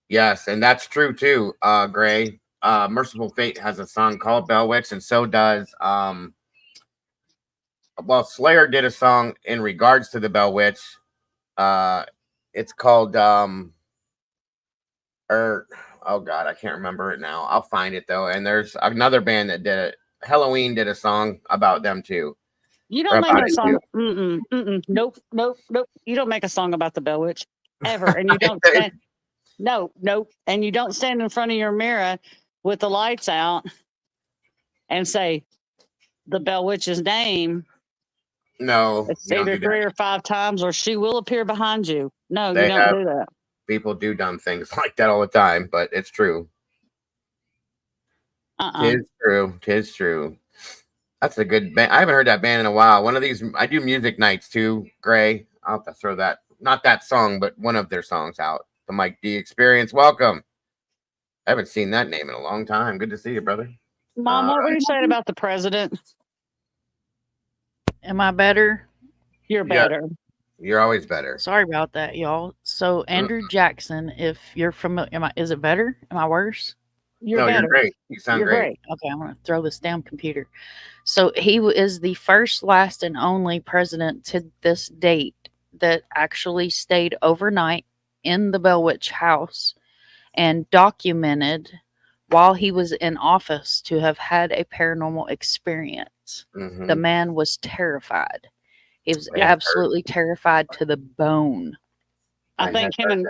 Yes, and that's true too, Gray. Merciful Fate has a song called Bell Witch, and so does Slayer did a song in regards to the Bell Witch. It's called oh God, I can't remember it now. I'll find it though. And there's another band that did it. Halloween did a song about them too. You don't make a song. Nope. You don't make a song about the Bell Witch ever, and you don't. And you don't stand in front of your mirror with the lights out and say the Bell Witch's name. No, it's either 3 or 5 times, or she will appear behind you. No, you don't do that. People do dumb things like that all the time, but it's true. Tis true. That's a good band. I haven't heard that band in a while. One of these, I do music nights too, Gray. I'll have to throw that, not that song, but one of their songs out. The Mike D Experience. Welcome. I haven't seen that name in a long time. Good to see you, brother. Mom, what were you saying about the president? Am I better? You're better. You're always better. Sorry about that, y'all. So Andrew Jackson, if you're familiar, is it better? Am I worse? You're great. You sound great. Okay, I'm going to throw this damn computer. So he is the first, last, and only president to this date that actually stayed overnight in the Bell Witch house and documented while he was in office to have had a paranormal experience. Mm-hmm. The man was terrified. He was absolutely terrified to the bone. I think him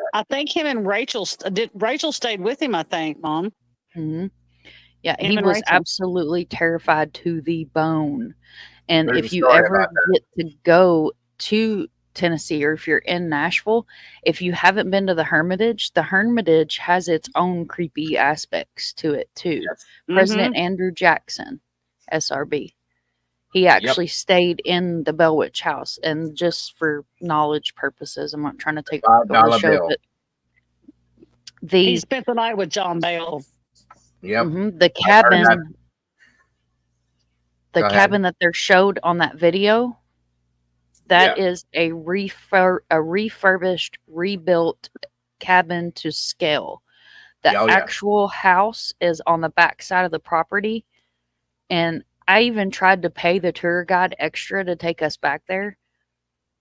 and Rachel stayed with him, I think, Mom. Mm-hmm. Yeah, he was absolutely terrified to the bone. And if you ever get to go to Tennessee, or if you're in Nashville, if you haven't been to the Hermitage has its own creepy aspects to it too. Yes. President Andrew Jackson, SRB. He actually stayed in the Bell Witch house, and just for knowledge purposes, I'm not trying to take over the show, but he spent the night with John Bell. Yep. Mm-hmm, the cabin that they're showed on that video, that is a refurbished, rebuilt cabin to scale. The actual house is on the back side of the property. And I even tried to pay the tour guide extra to take us back there,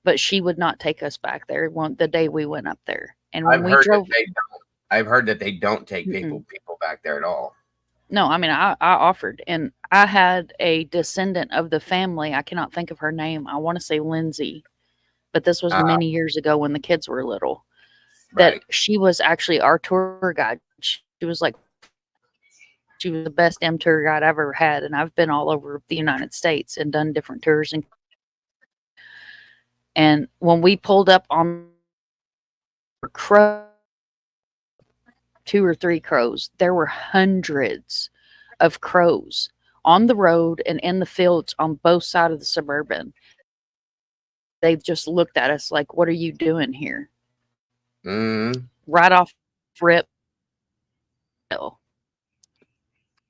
but she would not take us back there the day we went up there. And when we drove, I've heard that they don't take people back there at all. No, I mean, I offered, and I had a descendant of the family. I cannot think of her name. I want to say Lindsay, but this was many years ago when the kids were little. That she was actually our tour guide. She was the best tour guide I've ever had, and I've been all over the United States and done different tours. And when we pulled up on crow, 2 or 3 crows, there were hundreds of crows on the road and in the fields on both sides of the Suburban. They just looked at us like, "What are you doing here?" Right off rip.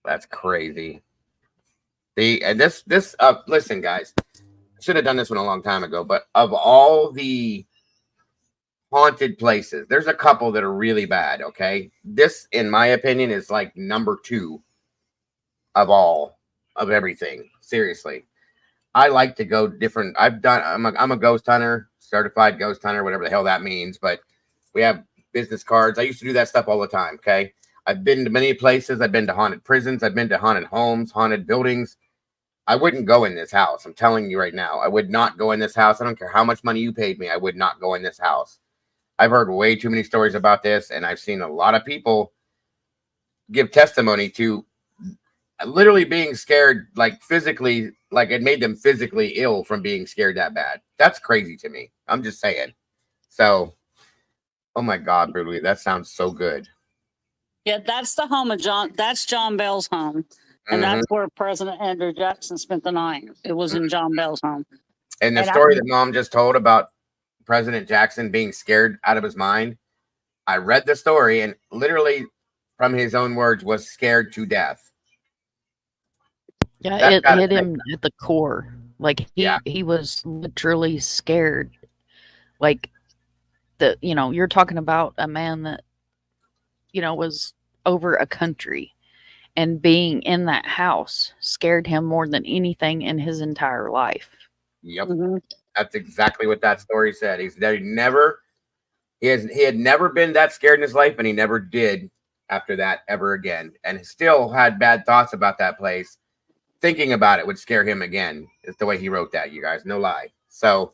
That's crazy. Listen, guys, I should have done this one a long time ago, but of all the haunted places, there's a couple that are really bad. Okay, this, in my opinion, is like number 2 of everything. Seriously, I like to go different. I'm a ghost hunter, certified ghost hunter, whatever the hell that means. But we have business cards. I used to do that stuff all the time. Okay, I've been to many places. I've been to haunted prisons. I've been to haunted homes, haunted buildings. I wouldn't go in this house. I'm telling you right now, I would not go in this house. I don't care how much money you paid me. I would not go in this house. I've heard way too many stories about this, and I've seen a lot of people give testimony to literally being scared, like physically, like it made them physically ill from being scared that bad. That's crazy to me. I'm just saying. So, oh my God, brutally, that sounds so good. Yeah, that's the home of John. That's John Bell's home. And that's where President Andrew Jackson spent the night. It was in John Bell's home. And the story that Mom just told about President Jackson being scared out of his mind, I read the story, and literally from his own words, was scared to death. Yeah, it hit him at the core. Like he was literally scared. Like you're talking about a man that was over a country, and being in that house scared him more than anything in his entire life. Yep. That's exactly what that story said. He said he had never been that scared in his life, and he never did after that ever again. And still had bad thoughts about that place. Thinking about it would scare him again. Is the way he wrote that, you guys. No lie. So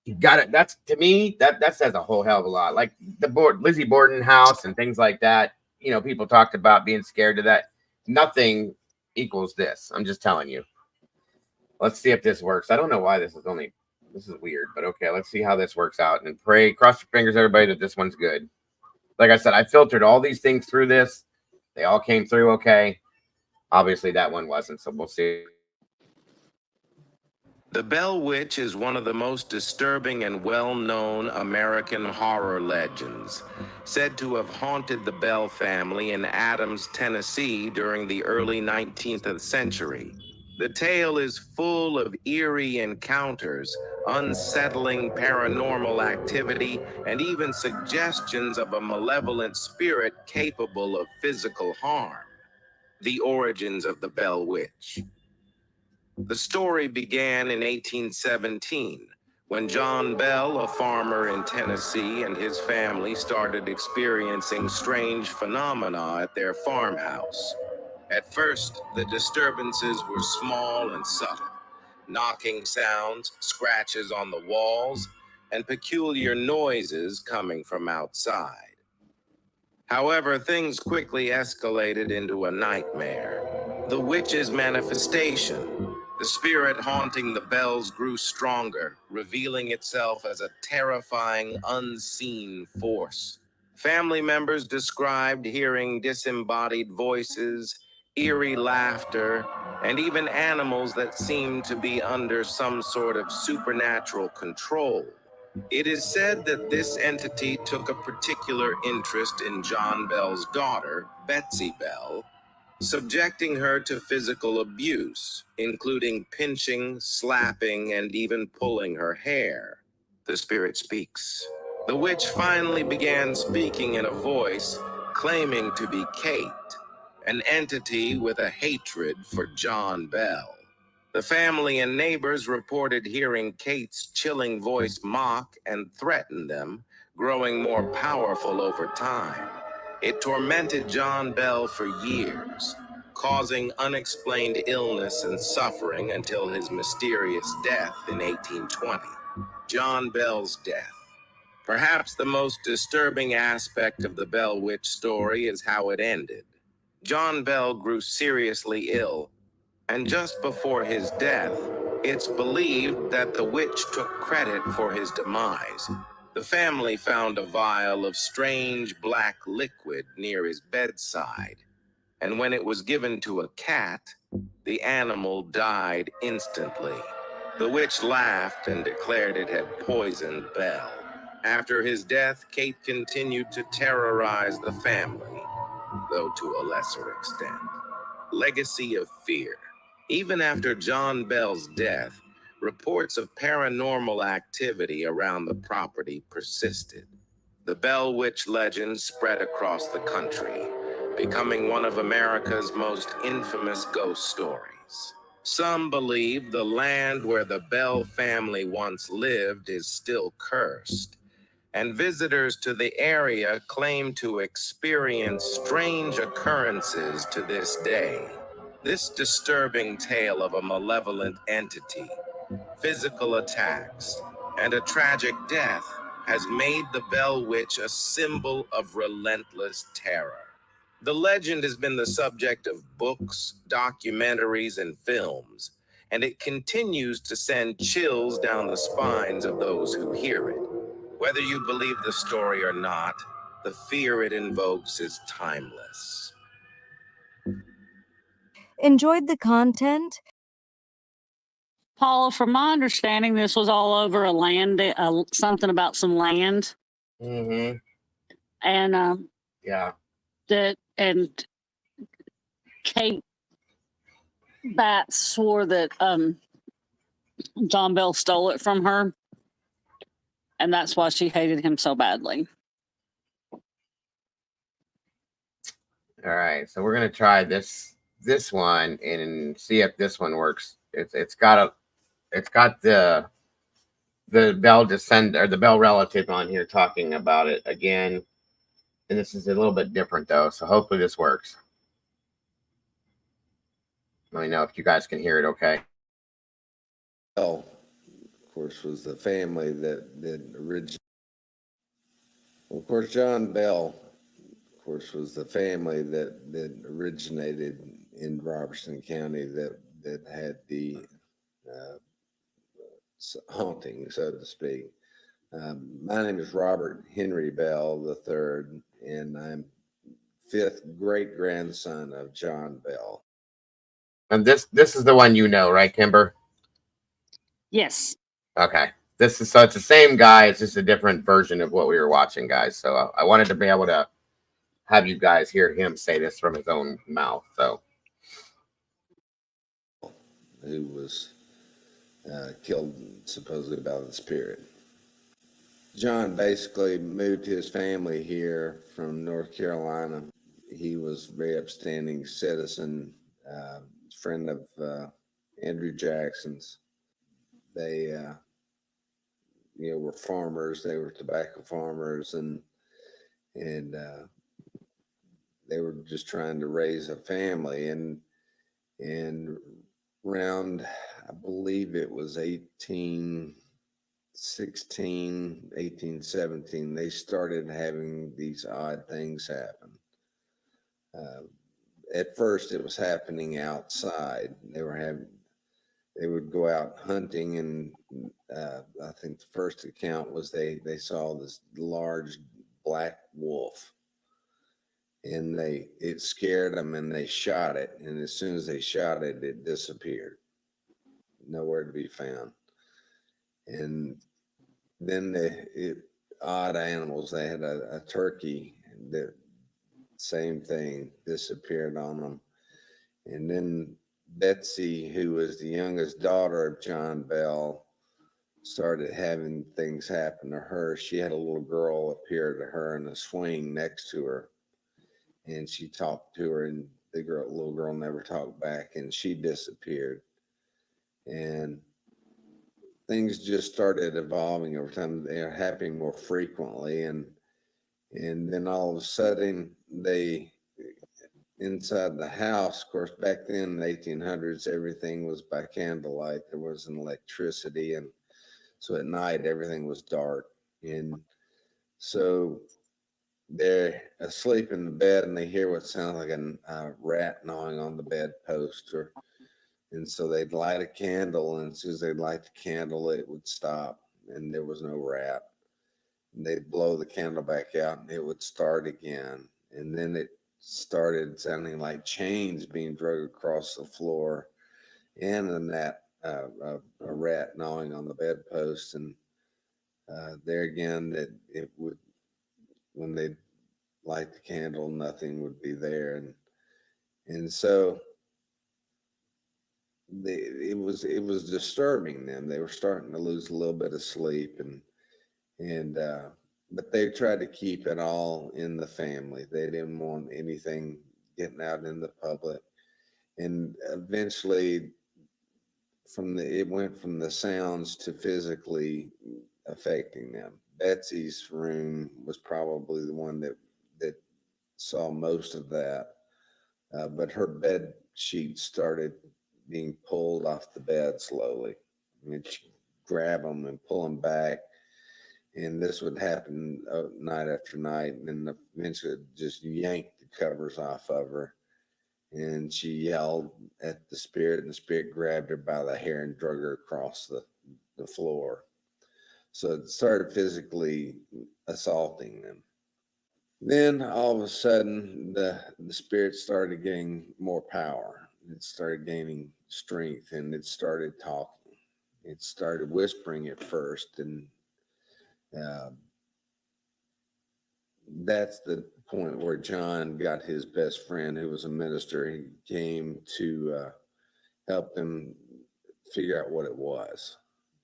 you got it. That's, to me, that says a whole hell of a lot. Like the Lizzie Borden house and things like that. People talked about being scared of that. Nothing equals this. I'm just telling you. Let's see if this works. I don't know why this is weird, but okay, let's see how this works out, and pray, cross your fingers, everybody, that this one's good. Like I said, I filtered all these things through this. They all came through okay. Obviously, that one wasn't, so we'll see. The Bell Witch is one of the most disturbing and well-known American horror legends, said to have haunted the Bell family in Adams, Tennessee during the early 19th century. The tale is full of eerie encounters, unsettling paranormal activity, and even suggestions of a malevolent spirit capable of physical harm. The origins of the Bell Witch. The story began in 1817, when John Bell, a farmer in Tennessee, and his family started experiencing strange phenomena at their farmhouse. At first, the disturbances were small and subtle, knocking sounds, scratches on the walls, and peculiar noises coming from outside. However, things quickly escalated into a nightmare. The witch's manifestation. The spirit haunting the Bells grew stronger, revealing itself as a terrifying, unseen force. Family members described hearing disembodied voices, eerie laughter, and even animals that seemed to be under some sort of supernatural control. It is said that this entity took a particular interest in John Bell's daughter, Betsy Bell, subjecting her to physical abuse, including pinching, slapping, and even pulling her hair. The spirit speaks. The witch finally began speaking in a voice claiming to be Kate, an entity with a hatred for John Bell. The family and neighbors reported hearing Kate's chilling voice mock and threaten them, growing more powerful over time. It tormented John Bell for years, causing unexplained illness and suffering until his mysterious death in 1820. John Bell's death. Perhaps the most disturbing aspect of the Bell Witch story is how it ended. John Bell grew seriously ill, and just before his death, it's believed that the witch took credit for his demise. The family found a vial of strange black liquid near his bedside, and when it was given to a cat, the animal died instantly. The witch laughed and declared it had poisoned Bell. After his death, Kate continued to terrorize the family, though to a lesser extent. Legacy of fear. Even after John Bell's death, reports of paranormal activity around the property persisted. The Bell Witch legend spread across the country, becoming one of America's most infamous ghost stories. Some believe the land where the Bell family once lived is still cursed, and visitors to the area claim to experience strange occurrences to this day. This disturbing tale of a malevolent entity, physical attacks, and a tragic death has made the Bell Witch a symbol of relentless terror. The legend has been the subject of books, documentaries, and films, and it continues to send chills down the spines of those who hear it. Whether you believe the story or not, the fear it invokes is timeless. Enjoyed the content? Paula, from my understanding, this was all over a land, something about some land. Mm-hmm. And Yeah. And Kate Batts swore that John Bell stole it from her, and that's why she hated him so badly. All right, so we're gonna try this one and see if this one works. It's got the Bell descend or the Bell relative on here talking about it again, and this is a little bit different though. So hopefully this works. Let me know if you guys can hear it. Okay. Bell, of course, was the family that originated. Of course, John Bell, of course, was the family that originated in Robertson County that had the haunting, so to speak. My name is Robert Henry Bell III, and I'm fifth great grandson of John Bell. And this is the one, right, Kimber? Yes. Okay. It's the same guy. It's just a different version of what we were watching, guys. So I wanted to be able to have you guys hear him say this from his own mouth. So, who was killed supposedly by the spirit. John basically moved his family here from North Carolina. He was a very upstanding citizen, friend of Andrew Jackson's. They were farmers. They were tobacco farmers, and they were just trying to raise a family. And around, I believe it was 1816, 1817, they started having these odd things happen. At first, it was happening outside. They would go out hunting, and I think the first account was they saw this large black wolf, and it scared them, and they shot it. And as soon as they shot it, it disappeared, nowhere to be found. And then odd animals. They had a turkey that same thing, disappeared on them. And then Betsy, who was the youngest daughter of John Bell, started having things happen to her. She had a little girl appear to her in a swing next to her. and she talked to her, and the little girl never talked back, and she disappeared. And things just started evolving over time. They're happening more frequently, and then all of a sudden, they inside the house. Of course, back then in the 1800s, everything was by candlelight. There wasn't electricity, and so at night everything was dark. And so they're asleep in the bed, and they hear what sounds like a rat gnawing on the bedpost, and so they'd light a candle, and as soon as they'd light the candle, it would stop, and there was no rat. And they'd blow the candle back out, and it would start again. And then it started sounding like chains being dragged across the floor, and a rat gnawing on the bedpost. And there again, that it would, when they light the candle, nothing would be there. And so it was disturbing them. They were starting to lose a little bit of sleep, but they tried to keep it all in the family. They didn't want anything getting out in the public. And eventually it went from the sounds to physically affecting them. Betsy's room was probably the one that saw most of that. But her bed sheets started being pulled off the bed slowly. I mean, she'd grab them and pull them back. And this would happen night after night. And then eventually just yanked the covers off of her. And she yelled at the spirit, and the spirit grabbed her by the hair and drug her across the floor. So it started physically assaulting them. Then all of a sudden, the spirit started getting more power. It started gaining strength, and it started talking. It started whispering at first, and that's the point where John got his best friend, who was a minister. He came to help them figure out what it was.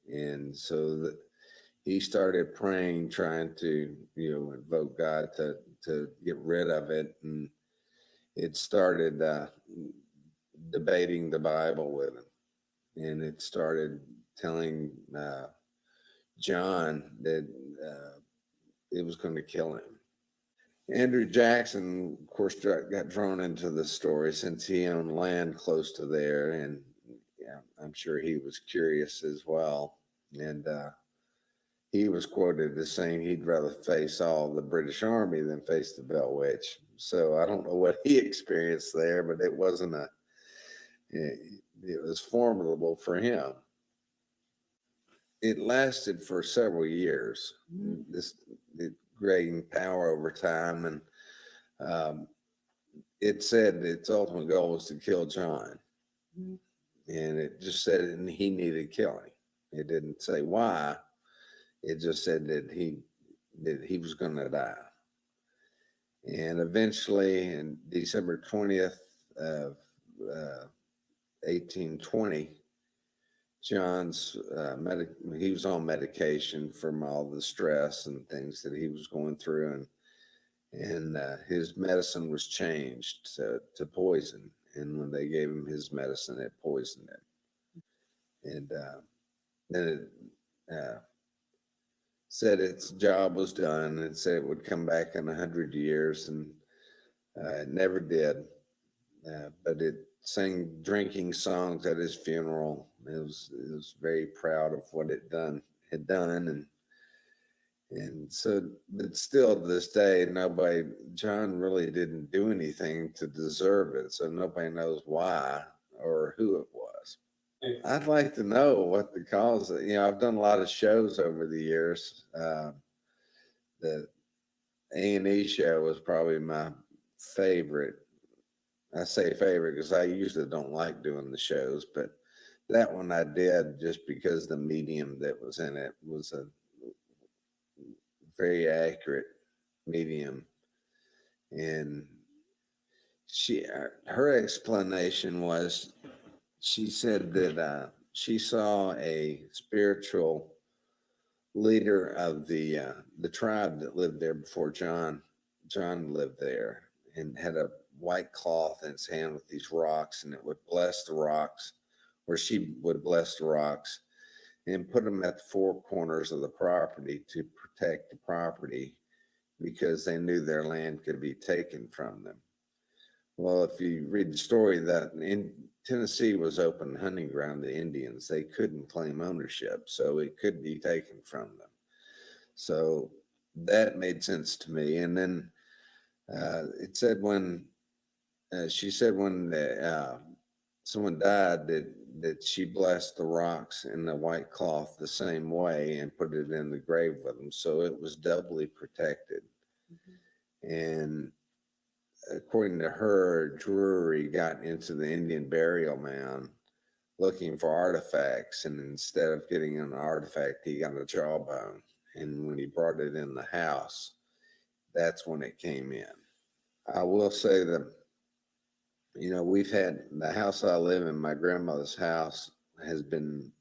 And so he started praying, trying to, invoke God to get rid of it. And it started debating the Bible with him. And it started telling John that it was going to kill him. Andrew Jackson, of course, got drawn into the story since he owned land close to there, and I'm sure he was curious as well. And he was quoted as saying he'd rather face all the British Army than face the Bell Witch. So I don't know what he experienced there, but it wasn't it was formidable for him. It lasted for several years. It gained power over time, and it said its ultimate goal was to kill John. And it just said he needed killing. It didn't say why. It just said that he was going to die. And eventually, in December 20th of 1820, John's he was on medication from all the stress and things that he was going through, and his medicine was changed to poison. And when they gave him his medicine, it poisoned him. And then it said its job was done. It said it would come back in 100 years, and it never did. But it sang drinking songs at his funeral. It was very proud of what it had done, and so, but still to this day, John really didn't do anything to deserve it. So nobody knows why or who it was. I'd like to know what the cause. I've done a lot of shows over the years. The A&E show was probably my favorite. I say favorite because I usually don't like doing the shows, but that one I did just because the medium that was in it was a very accurate medium. And her explanation was, she said that she saw a spiritual leader of the tribe that lived there before John lived there. and had a white cloth in its hand with these rocks, and it would bless the rocks, or she would bless the rocks and put them at the four corners of the property to protect the property because they knew their land could be taken from them. Well, if you read the story, that in Tennessee was open hunting ground to Indians, they couldn't claim ownership, so it could be taken from them. So that made sense to me. And then it said when she said when someone died that she blessed the rocks in the white cloth the same way and put it in the grave with them, so it was doubly protected. And according to her, Drury got into the Indian burial mound looking for artifacts, and instead of getting an artifact, he got a jawbone. And when he brought it in the house, that's when it came in. I will say that, you know, we've had the house I live in, my grandmother's house, has been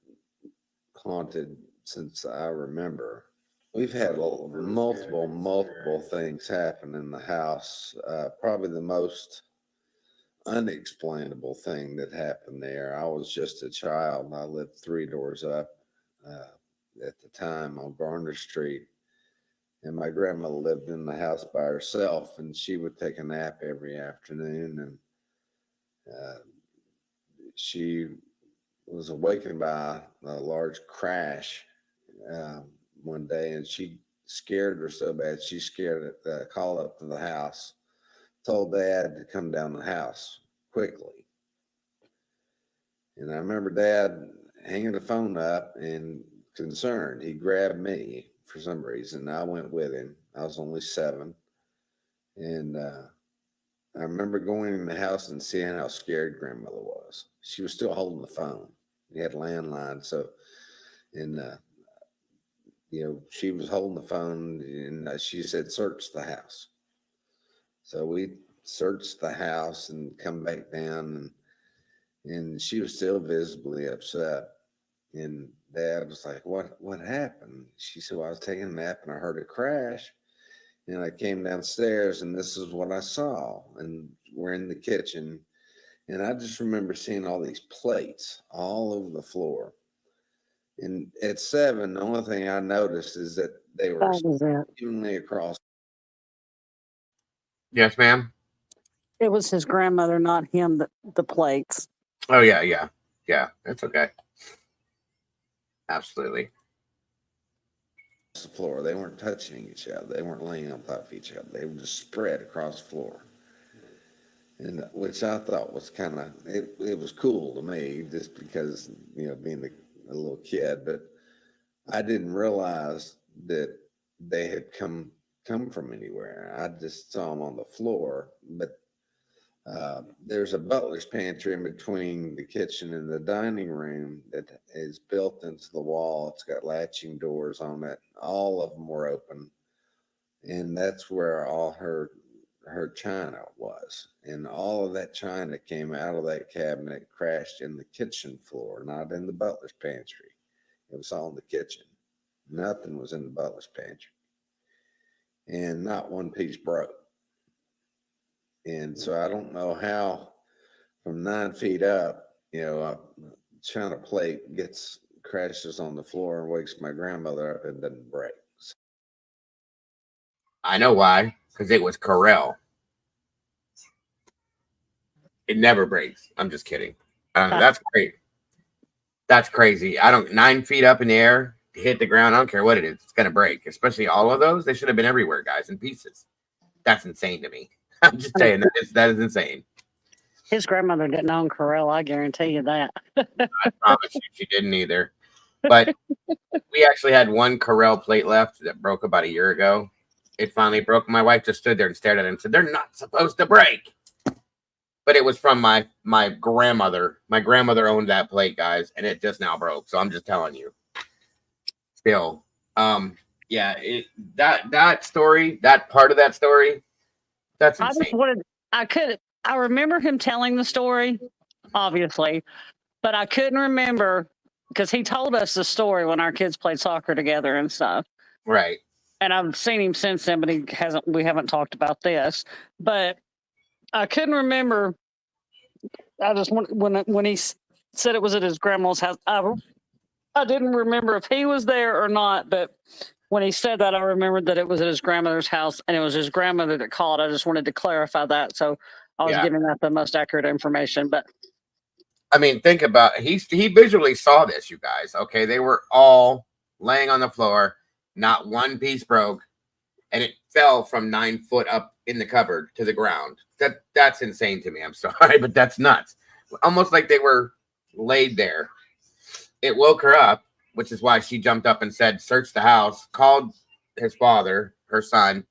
haunted since I remember. We've had multiple things happen in the house. Probably the most unexplainable thing that happened there. I was just a child. I lived 3 doors up at the time on Garner Street. And my grandmother lived in the house by herself, and she would take a nap every afternoon. And she was awakened by a large crash one day, and she scared her so bad, she scared it, called up to the house, told Dad to come down the house quickly. And I remember Dad hanging the phone up and concerned. He grabbed me for some reason. I went with him. I was only 7. And I remember going in the house and seeing how scared grandmother was. She was still holding the phone. He had a landline. So, and, you know, she was holding the phone, and she said, search the house. So we searched the house and come back down, and she was still visibly upset. And Dad was like, what happened? She said, well, I was taking a nap and I heard a crash. And I came downstairs and this is what I saw. And we're in the kitchen. And I just remember seeing all these plates all over the floor. And at 7, the only thing I noticed is that they were evenly across. Yes, ma'am. It was his grandmother, not him, the plates. Oh, yeah. That's okay. Absolutely. The floor. They weren't touching each other. They weren't laying on top of each other. They were just spread across the floor. And which I thought was kind of, it was cool to me just because, you know, being a little kid, but I didn't realize that they had come from anywhere. I just saw them on the floor, but there's a butler's pantry in between the kitchen and the dining room that is built into the wall. It's got latching doors on it. All of them were open. And that's where all her china was. And all of that china came out of that cabinet, crashed in the kitchen floor, not in the butler's pantry. It was all in the kitchen. Nothing was in the butler's pantry. And not one piece broke. And so I don't know how from 9 feet up, you know, a china plate crashes on the floor and wakes my grandmother up and doesn't break. I know why, because it was Corel. It never breaks. I'm just kidding. That's great. That's crazy. 9 feet up in the air, hit the ground. I don't care what it is. It's going to break, especially all of those. They should have been everywhere, guys, in pieces. That's insane to me. I'm just saying that is insane. His grandmother didn't own Corel. I guarantee you that. I promise you, she didn't either. But we actually had one Corel plate left that broke about a year ago. It finally broke. My wife just stood there and stared at it and said, "They're not supposed to break." But it was from my grandmother. My grandmother owned that plate, guys, and it just now broke. So I'm just telling you. Still, yeah, that story, that part of that story, that's insane. I remember him telling the story, obviously, but I couldn't remember because he told us the story when our kids played soccer together and stuff. Right. And I've seen him since then, but we haven't talked about this. But I couldn't remember. I just when he said it was at his grandma's house. I didn't remember if he was there or not, but when he said that, I remembered that it was at his grandmother's house, and it was his grandmother that called. I just wanted to clarify that, so I was giving that the most accurate information. But I mean, think about he visually saw this, you guys. Okay, they were all laying on the floor, not one piece broke, and it fell from 9 foot up in the cupboard to the ground. That's insane to me. I'm sorry, but that's nuts. Almost like they were laid there. It woke her up, which is why she jumped up and said, "Search the house." Called his father, her son.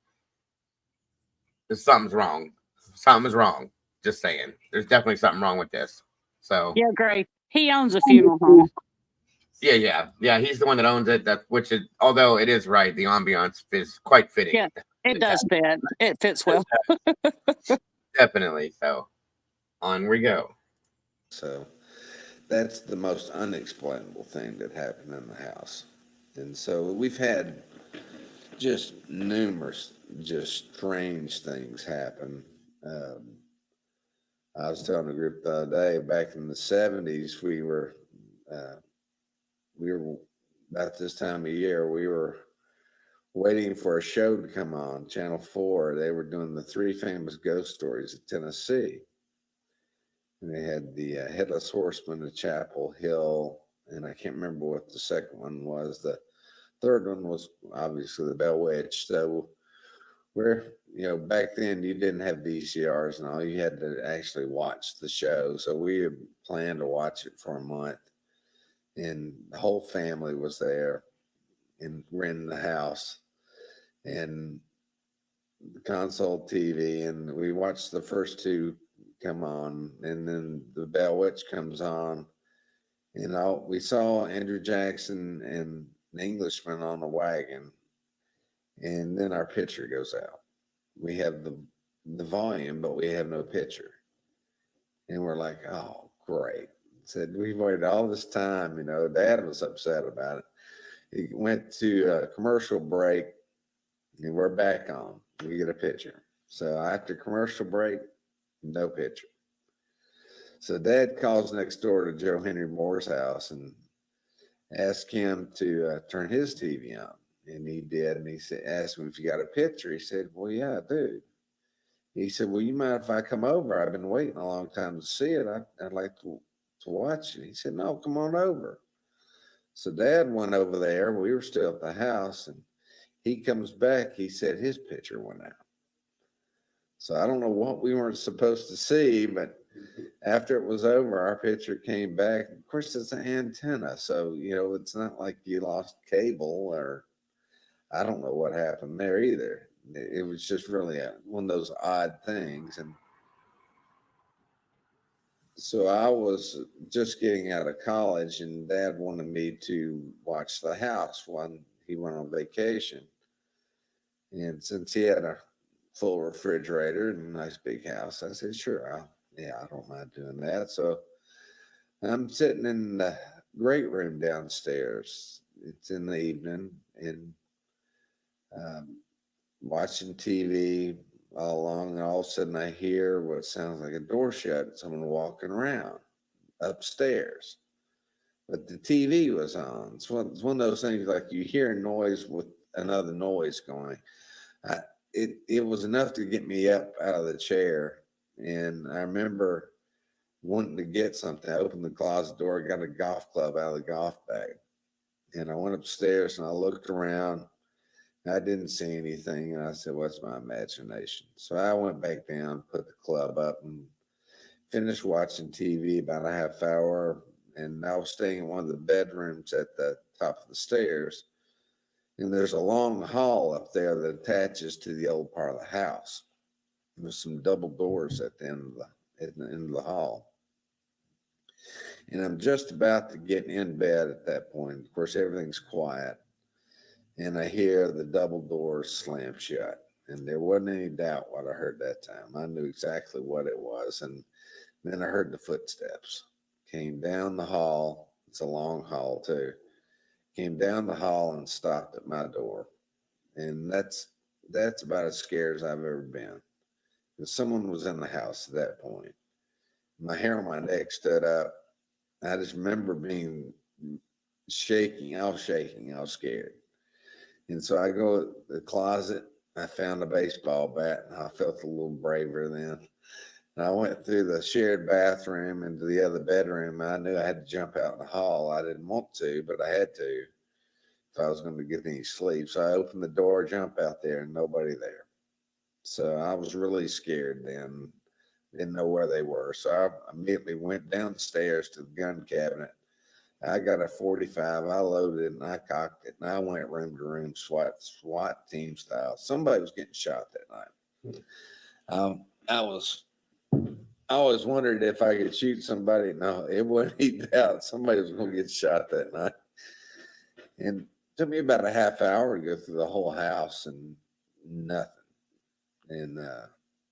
Something's wrong. Something's wrong. Just saying. There's definitely something wrong with this. So yeah, great. He owns a funeral home. Yeah. He's the one that owns it. Which is, although it is right, the ambiance is quite fitting. Yeah, it does fit. It fits well. Definitely. So on we go. So that's the most unexplainable thing that happened in the house. And so we've had just numerous, just strange things happen. I was telling a group the other day, back in the 70s, we were about this time of year, we were waiting for a show to come on Channel 4. They were doing the 3 famous ghost stories of Tennessee. And they had the Headless Horseman of Chapel Hill, and I can't remember what the second one was. The third one was obviously the Bell Witch. So back then you didn't have VCRs and all. You had to actually watch the show. So we had planned to watch it for a month, and the whole family was there, and we're in the house, and the console TV, and we watched the first 2 come on, and then the Bell Witch comes on, and we saw Andrew Jackson and an Englishman on a wagon, and then our picture goes out. We have the volume, but we have no picture, and we're like, oh, great. Said, we've waited all this time. Dad was upset about it. He went to a commercial break, and we're back on. We get a picture. So after commercial break, no picture. So Dad calls next door to Joe Henry Moore's house and asked him to turn his TV on. And he did. And he asked him if you got a picture. He said, well, yeah, I do. He said, well, you mind if I come over? I've been waiting a long time to see it. I'd like to watch it. He said, no, come on over. So Dad went over there. We were still at the house, and he comes back. He said his picture went out. So I don't know what we weren't supposed to see, but after it was over, our picture came back. Of course, it's an antenna, so it's not like you lost cable, or I don't know what happened there either. It was just really one of those odd things. And so I was just getting out of college, and Dad wanted me to watch the house when he went on vacation. And since he had a full refrigerator and a nice big house, I said, sure, I don't mind doing that. So I'm sitting in the great room downstairs. It's in the evening, and watching TV all along, and all of a sudden I hear what sounds like a door shut, someone walking around upstairs. But the TV was on. It's one of those things, like you hear a noise with another noise going. It was enough to get me up out of the chair. And I remember wanting to get something. I opened the closet door, got a golf club out of the golf bag. And I went upstairs and I looked around. I didn't see anything. And I said, what's my imagination? So I went back down, put the club up, and finished watching TV about a half hour. And I was staying in one of the bedrooms at the top of the stairs. And there's a long hall up there that attaches to the old part of the house. There's some double doors at the end of the hall. And I'm just about to get in bed at that point. Of course, everything's quiet. And I hear the double doors slam shut. And there wasn't any doubt what I heard that time. I knew exactly what it was. And then I heard the footsteps. Came down the hall. It's a long hall, too. Came down the hall and stopped at my door. And that's about as scared as I've ever been. because someone was in the house at that point. My hair on my neck stood up. I just remember being shaking. I was shaking. I was scared. And so I go to the closet. I found a baseball bat, and I felt a little braver then. And I went through the shared bathroom into the other bedroom. And I knew I had to jump out in the hall. I didn't want to, but I had to if I was going to get any sleep. So I opened the door, jump out there, and nobody there. So I was really scared then. Didn't know where they were. So I immediately went downstairs to the gun cabinet. I got a 45. I loaded it and I cocked it, and I went room to room, SWAT team style. Somebody was getting shot that night. I always wondered if I could shoot somebody. No, it wasn't even doubt. Somebody was going to get shot that night. And it took me about a half hour to go through the whole house and nothing. And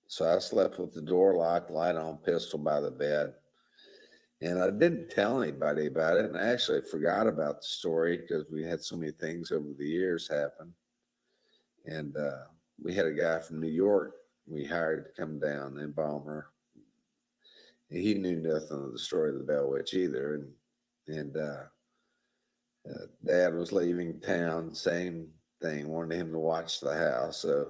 so I slept with the door locked, light on, pistol by the bed. And I didn't tell anybody about it. And I actually forgot about the story because we had so many things over the years happen. And we had a guy from New York we hired to come down, an embalmer. He knew nothing of the story of the Bell Witch either. And Dad was leaving town, same thing, wanted him to watch the house. So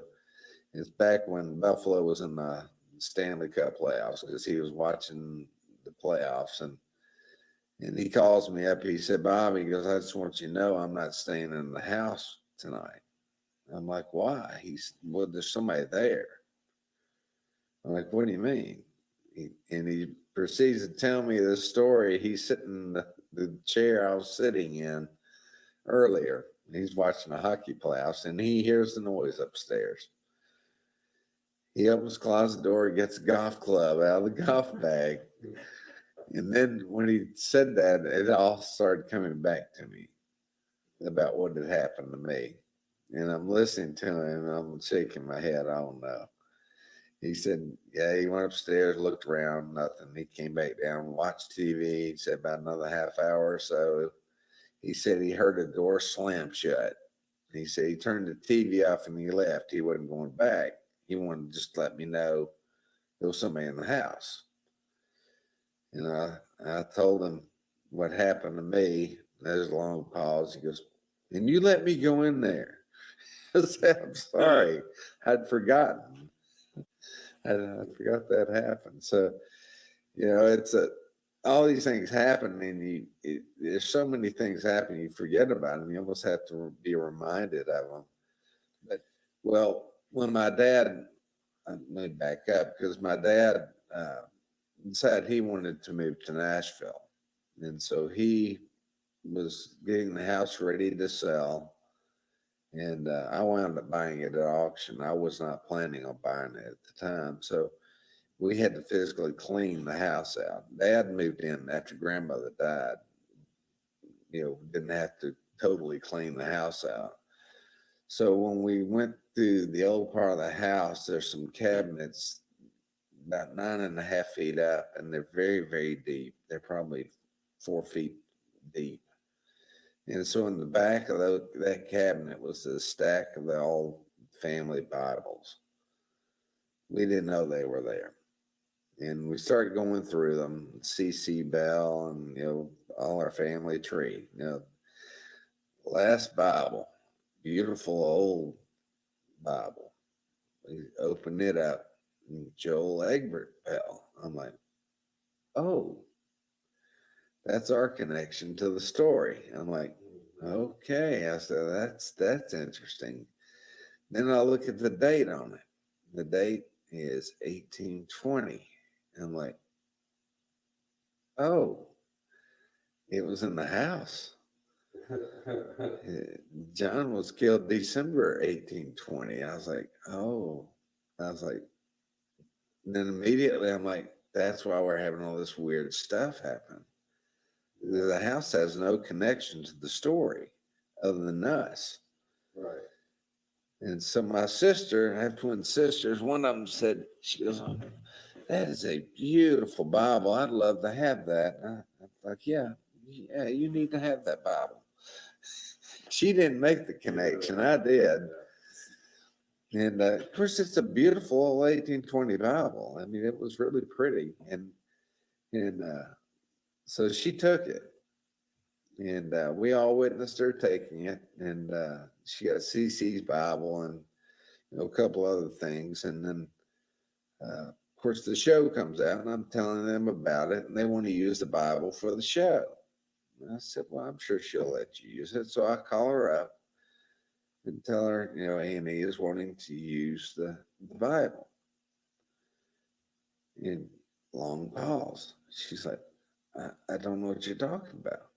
it's back when Buffalo was in the Stanley Cup playoffs, because he was watching the playoffs. And he calls me up. He said, Bob, he goes, I just want you to know I'm not staying in the house tonight. I'm like, why? He's, well, there's somebody there. I'm like, what do you mean? And he proceeds to tell me this story. He's sitting in the chair I was sitting in earlier. He's watching a hockey playoffs, and he hears the noise upstairs. He opens the closet door, gets a golf club out of the golf bag. And then when he said that, it all started coming back to me about what had happened to me. And I'm listening to him, and I'm shaking my head. I don't know. He said, yeah, he went upstairs, looked around, nothing. He came back down, watched TV. He said about another half hour or so, he said he heard a door slam shut. He said he turned the TV off and he left. He wasn't going back. He wanted to just let me know there was somebody in the house. And I told him what happened to me. There's a long pause. He goes, and you let me go in there. I said, I'm sorry. I'd forgotten. I forgot that happened. So, you know, it's all these things happen, and there's so many things happen, you forget about them. You almost have to be reminded of them. But, well, when my dad, let me back up, because my dad decided he wanted to move to Nashville. And so he was getting the house ready to sell. And I wound up buying it at auction. I was not planning on buying it at the time. So we had to physically clean the house out. Dad moved in after grandmother died. You know, didn't have to totally clean the house out. So when we went through the old part of the house, there's some cabinets about 9.5 feet up, and they're very, very deep. They're probably 4 feet deep. And so in the back of that cabinet was a stack of the old family Bibles. We didn't know they were there. And we started going through them, C.C. Bell and, you know, all our family tree. You know, last Bible, beautiful old Bible. We opened it up, and Joel Egbert Bell. I'm like, oh, that's our connection to the story. I'm like, okay. I said, that's interesting. Then I look at the date on it. The date is 1820. I'm like, oh, it was in the house. John was killed December 1820. I was like, oh. I was like, then immediately I'm like, that's why we're having all this weird stuff happen. The house has no connection to the story other than us. Right. And so my sister, I have twin sisters, one of them said, she goes, oh, that is a beautiful Bible. I'd love to have that. I'm like, yeah, you need to have that Bible. She didn't make the connection. I did. And of course, it's a beautiful 1820 Bible. I mean, it was really pretty. And so she took it. And we all witnessed her taking it. And she got CC's Bible and a couple other things. And then, of course, the show comes out, and I'm telling them about it, and they want to use the Bible for the show. And I said, well, I'm sure she'll let you use it. So I call her up and tell her, Annie is wanting to use the Bible. And long pause. She's like, I don't know what you're talking about.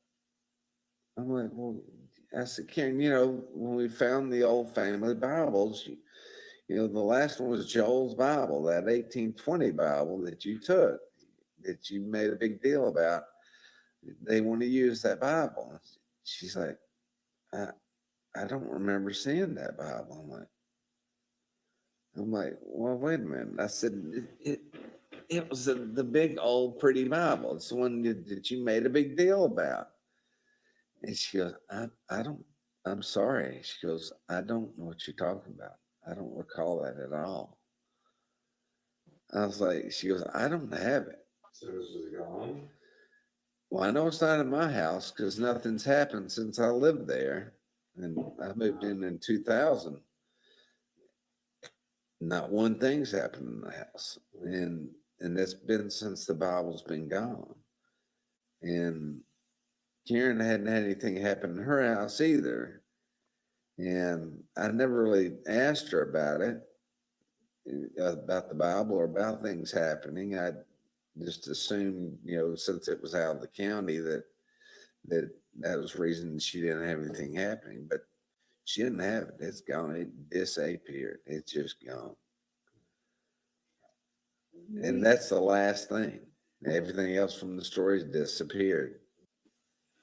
I'm like, well, I said, Karen, when we found the old family Bibles, the last one was Joel's Bible, that 1820 Bible that you took, that you made a big deal about. They want to use that Bible. She's like, I don't remember seeing that Bible. I'm like, well, wait a minute. I said, it was the big old pretty Bible. It's the one that you made a big deal about. And she goes, I'm sorry. She goes, I don't know what you're talking about. I don't recall that at all. I was like, she goes, I don't have it. So is it gone? Well, I know it's not in my house because nothing's happened since I lived there. And I moved in 2000. Not one thing's happened in the house. And that's been since the Bible's been gone. And Karen hadn't had anything happen in her house either. And I never really asked her about it, about the Bible or about things happening. I just assumed, since it was out of the county that was the reason she didn't have anything happening. But she didn't have it. It's gone. It disappeared. It's just gone. And that's the last thing. Everything else from the stories disappeared.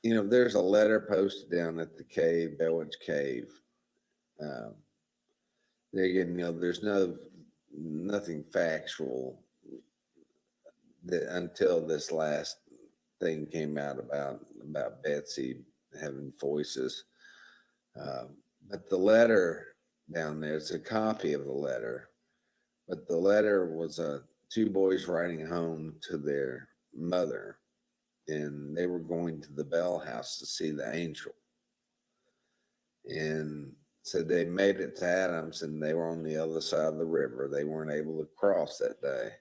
There's a letter posted down at the cave, Bellwitch Cave. There again, there's nothing factual until this last thing came out about Betsy having voices. But the letter down there, it's a copy of the letter. But the letter was two boys writing home to their mother, and they were going to the Bell House to see the angel. And said they made it to Adams, and they were on the other side of the river. They weren't able to cross that day.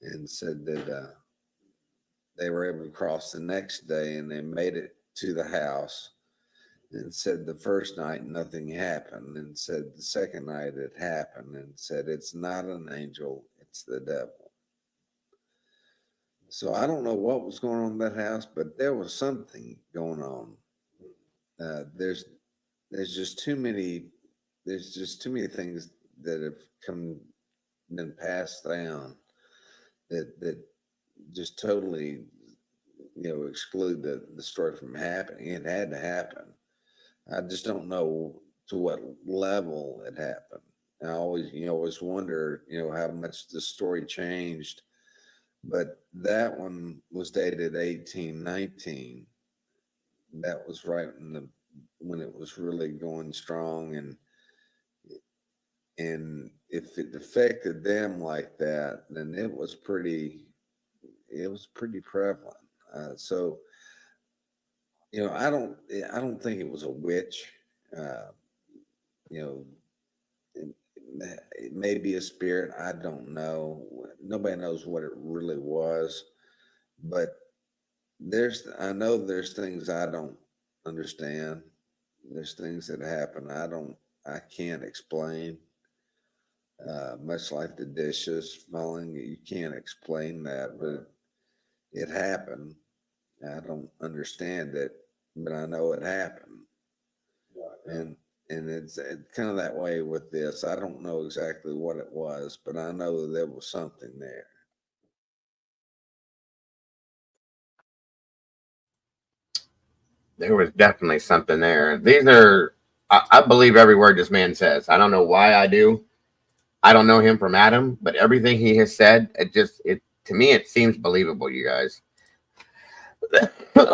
And said that they were able to cross the next day, and they made it to the house. And said the first night nothing happened, and said the second night it happened, and said it's not an angel, it's the devil. So I don't know what was going on in that house, but there was something going on. There's just too many things that have been passed down that just totally exclude the story from happening. It had to happen. I just don't know to what level it happened. I always wonder, how much the story changed. But that one was dated 1819. That was right when it was really going strong, and if it affected them like that, then it was pretty prevalent. So I don't think it was a witch. It may be a spirit. I don't know. Nobody knows what it really was, but I know there's things I don't understand. There's things that happen I can't explain. Much like the dishes falling, you can't explain that, but it happened. I don't understand it, but I know it happened. And it's kind of that way with this. I don't know exactly what it was, but I know there was something there. There was definitely something there. I believe every word this man says. I don't know why I do. I don't know him from Adam, but everything he has said, to me, it seems believable, you guys.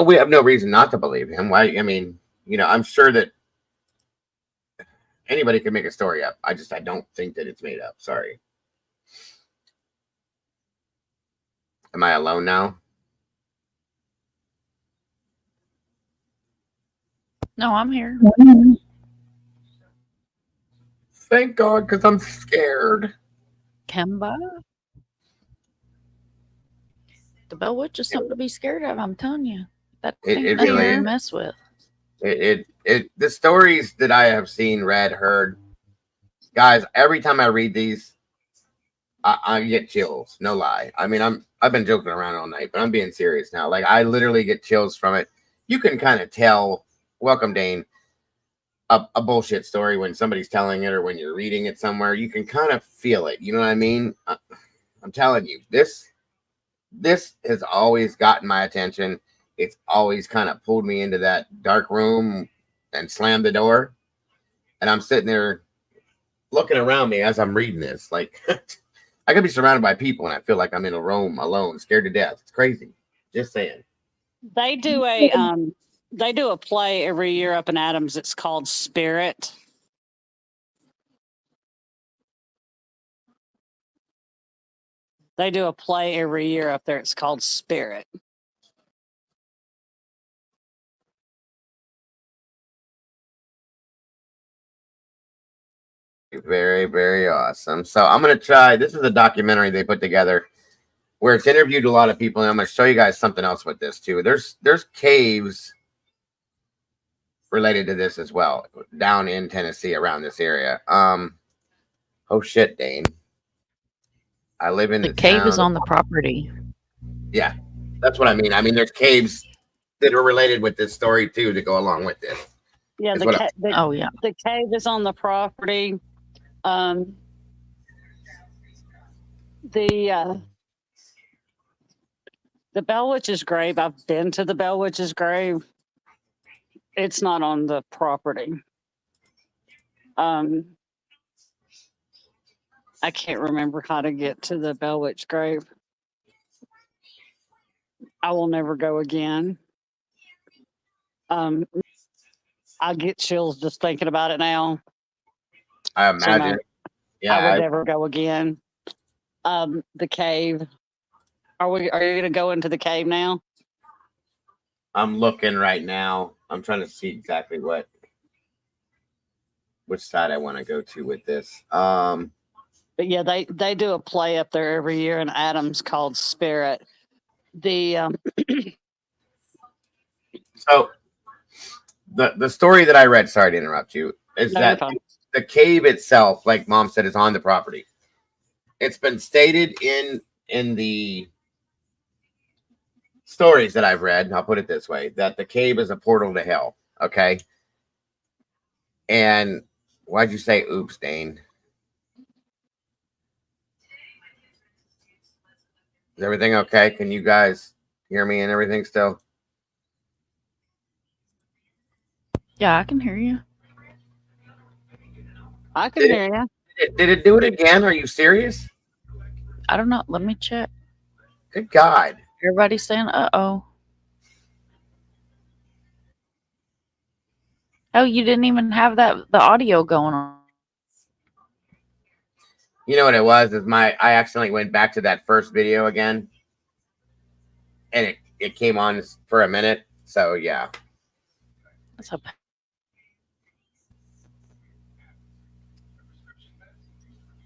We have no reason not to believe him. Why? I mean, I'm sure that Anybody can make a story up. I don't think that it's made up. Sorry. Am I alone now? No, I'm here. Thank God, because I'm scared. Kemba? The Bell Witch is something to be scared of, I'm telling you. That thing It really really to is. mess with. The stories that I have seen, read, heard, guys, every time I read these, I get chills. No lie. I mean, I've been joking around all night, but I'm being serious now. Like, I literally get chills from it. You can kind of tell, welcome Dane, a bullshit story when somebody's telling it or when you're reading it somewhere. You can kind of feel it. You know what I mean? I'm telling you, this has always gotten my attention. It's always kind of pulled me into that dark room and slammed the door. And I'm sitting there looking around me as I'm reading this. Like, I could be surrounded by people and I feel like I'm in a room alone, scared to death. It's crazy. Just saying. They do a play every year up in Adams. It's called Spirit. They do a play every year up there. It's called Spirit. Very, very awesome. So I'm going to try. This is a documentary they put together where it's interviewed a lot of people. And I'm going to show you guys something else with this too. There's caves related to this as well down in Tennessee around this area. Oh shit, Dane. I live in the cave is on the property. Yeah, that's what I mean. I mean, there's caves that are related with this story too to go along with this. Yeah, the cave is on the property. The Bell Witch's grave. I've been to the Bell Witch's grave. It's not on the property. I can't remember how to get to the Bell Witch grave. I will never go again. I get chills just thinking about it now. I imagine. I would never go again. The cave. Are you going to go into the cave now? I'm looking right now. I'm trying to see exactly which side I want to go to with this. But yeah, they do a play up there every year in Adams called Spirit. So the story that I read, sorry to interrupt you, is that the cave itself, like Mom said, is on the property. It's been stated in the stories that I've read, I'll put it this way, that the cave is a portal to hell. Okay. And why'd you say oops, Dane? Is everything okay? Can you guys hear me and everything still? Yeah, I can hear you. I can hear you. Did it do it again? Are you serious? I don't know. Let me check. Good God. Everybody's saying, uh-oh. Oh, you didn't even have the audio going on. You know what it was? I accidentally went back to that first video again. And it came on for a minute. So yeah. That's okay.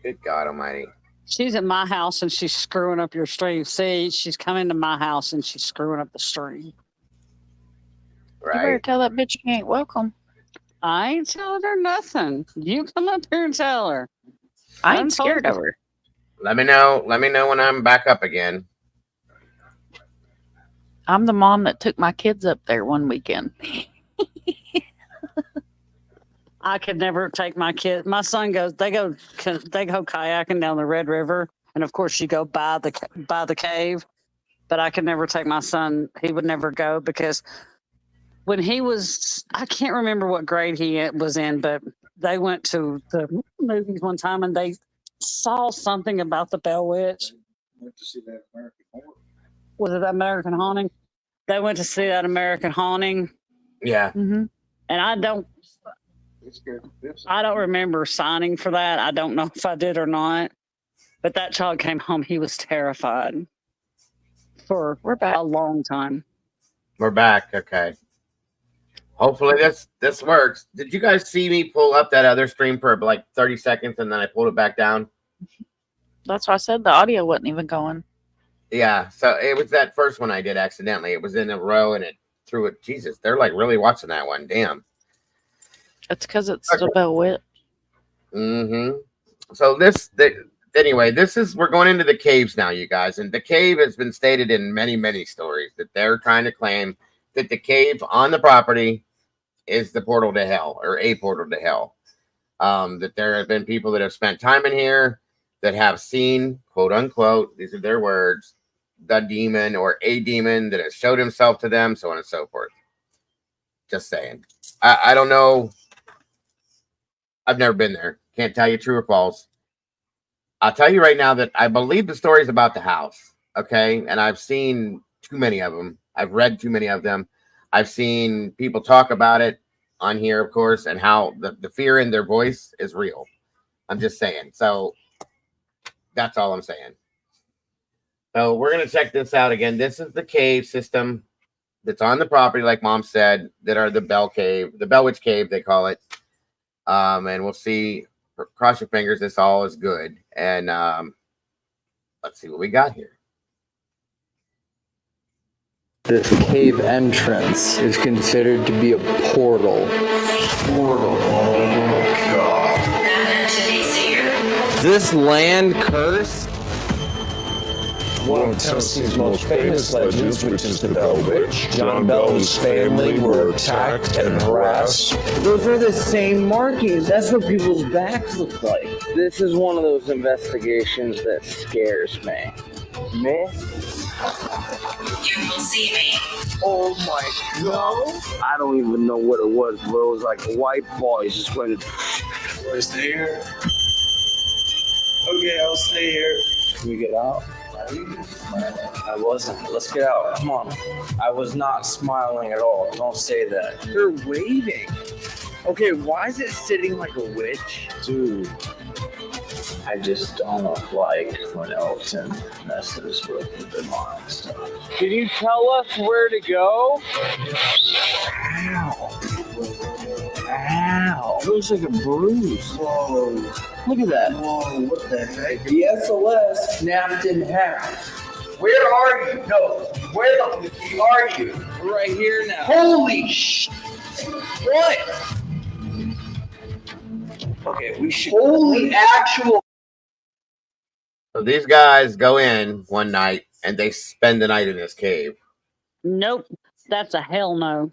Good God Almighty. She's at my house and she's screwing up your stream. See, she's coming to my house and she's screwing up the stream. Right. You better tell that bitch you ain't welcome. I ain't telling her nothing. You come up here and tell her. I ain't scared of her. Let me know when I'm back up again. I'm the mom that took my kids up there one weekend. I could never take my kid. My son goes. They go kayaking down the Red River, and of course you go by the cave. But I could never take my son. He would never go because when he was, I can't remember what grade he was in, but they went to the movies one time and they saw something about the Bell Witch. Went to see that American Horror. Was it American Haunting? They went to see that American Haunting. Yeah. Mm-hmm. And I don't remember signing for that. I don't know if I did or not. But that child came home. He was terrified for a long time. We're back. Okay. Hopefully this works. Did you guys see me pull up that other stream for like 30 seconds and then I pulled it back down? That's why I said the audio wasn't even going. Yeah. So it was that first one I did accidentally. It was in a row and it threw it. Jesus, they're like really watching that one. Damn. It's because it's the Bell Witch. Mm-hmm. So anyway, we're going into the caves now, you guys. And the cave has been stated in many, many stories that they're trying to claim that the cave on the property is the portal to hell, or a portal to hell. That there have been people that have spent time in here that have seen, quote unquote, these are their words, the demon or a demon that has showed himself to them, so on and so forth. Just saying. I don't know. I've never been there. Can't tell you true or false. I'll tell you right now that I believe the stories about the house. Okay. And I've seen too many of them. I've read too many of them. I've seen people talk about it on here, of course, and how the fear in their voice is real. I'm just saying. So that's all I'm saying. So we're going to check this out again. This is the cave system that's on the property, like Mom said, that are the Bell Cave, the Bell Witch Cave, they call it. And we'll see. Cross your fingers, this all is good. And let's see what we got here. This cave entrance is considered to be a portal. Oh God. This land curse? One of Tennessee's most famous legends, which is the Bell Witch. John Bell and his family were attacked and harassed. Those are the same markings. That's what people's backs look like. This is one of those investigations that scares me. Me? You will see me. Oh my God. I don't even know what it was, but it was like a white ball. It just went. Do I stay here? Okay, I'll stay here. Can we get out? I wasn't. Let's get out. Come on. I was not smiling at all. Don't say that. They're waving. Okay, why is it sitting like a witch? Dude. I just don't like when Elton messes with the demonic stuff. Can you tell us where to go? Ow. Ow. It looks like a bruise. Whoa. Look at that. Whoa, what the heck? The SOS snapped in half. Where are you? No. Where the are you? Right here now. Holy sh! What? Okay, we should. Holy actual. So these guys go in one night and they spend the night in this cave. Nope. That's a hell no.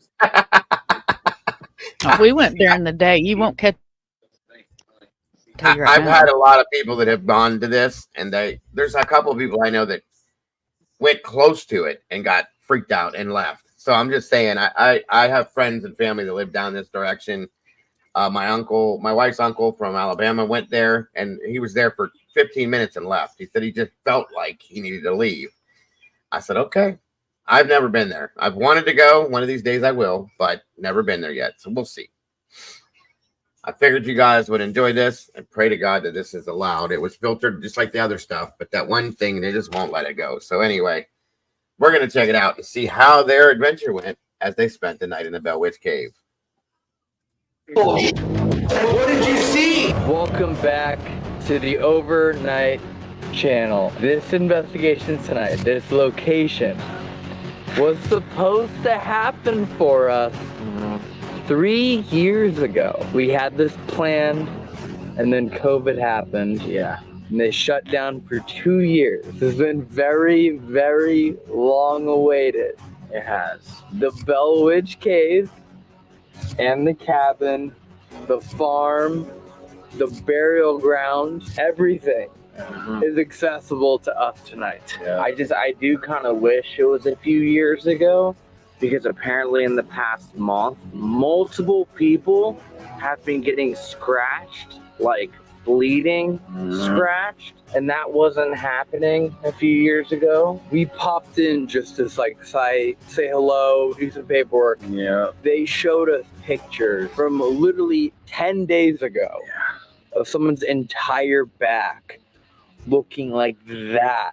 We went during the day. You won't catch. I've had a lot of people that have gone to this, and there's a couple of people I know that went close to it and got freaked out and left. So I'm just saying, I have friends and family that live down this direction. My wife's uncle from Alabama went there, and he was there for 15 minutes and left. He said he just felt like he needed to leave. I said, okay. I've never been there. I've wanted to go. One of these days I will, but never been there yet. So we'll see. I figured you guys would enjoy this. I pray to God that this is allowed. It was filtered just like the other stuff, but that one thing, they just won't let it go. So anyway, we're going to check it out and see how their adventure went as they spent the night in the Bell Witch Cave. What did you see? Welcome back to the Overnight Channel. This investigation tonight, this location, was supposed to happen for us 3 years ago. We had this planned, and then COVID happened. Yeah. And they shut down for 2 years. This has been very, very long awaited. It has. The Bell Witch Cave and the cabin, the farm, the burial ground, everything is accessible to us tonight. Yeah. I do kind of wish it was a few years ago, because apparently in the past month, multiple people have been getting scratched like bleeding, scratched, and that wasn't happening a few years ago. We popped in just to like say hello, do some paperwork. Yeah. They showed us pictures from literally 10 days ago of someone's entire back looking like that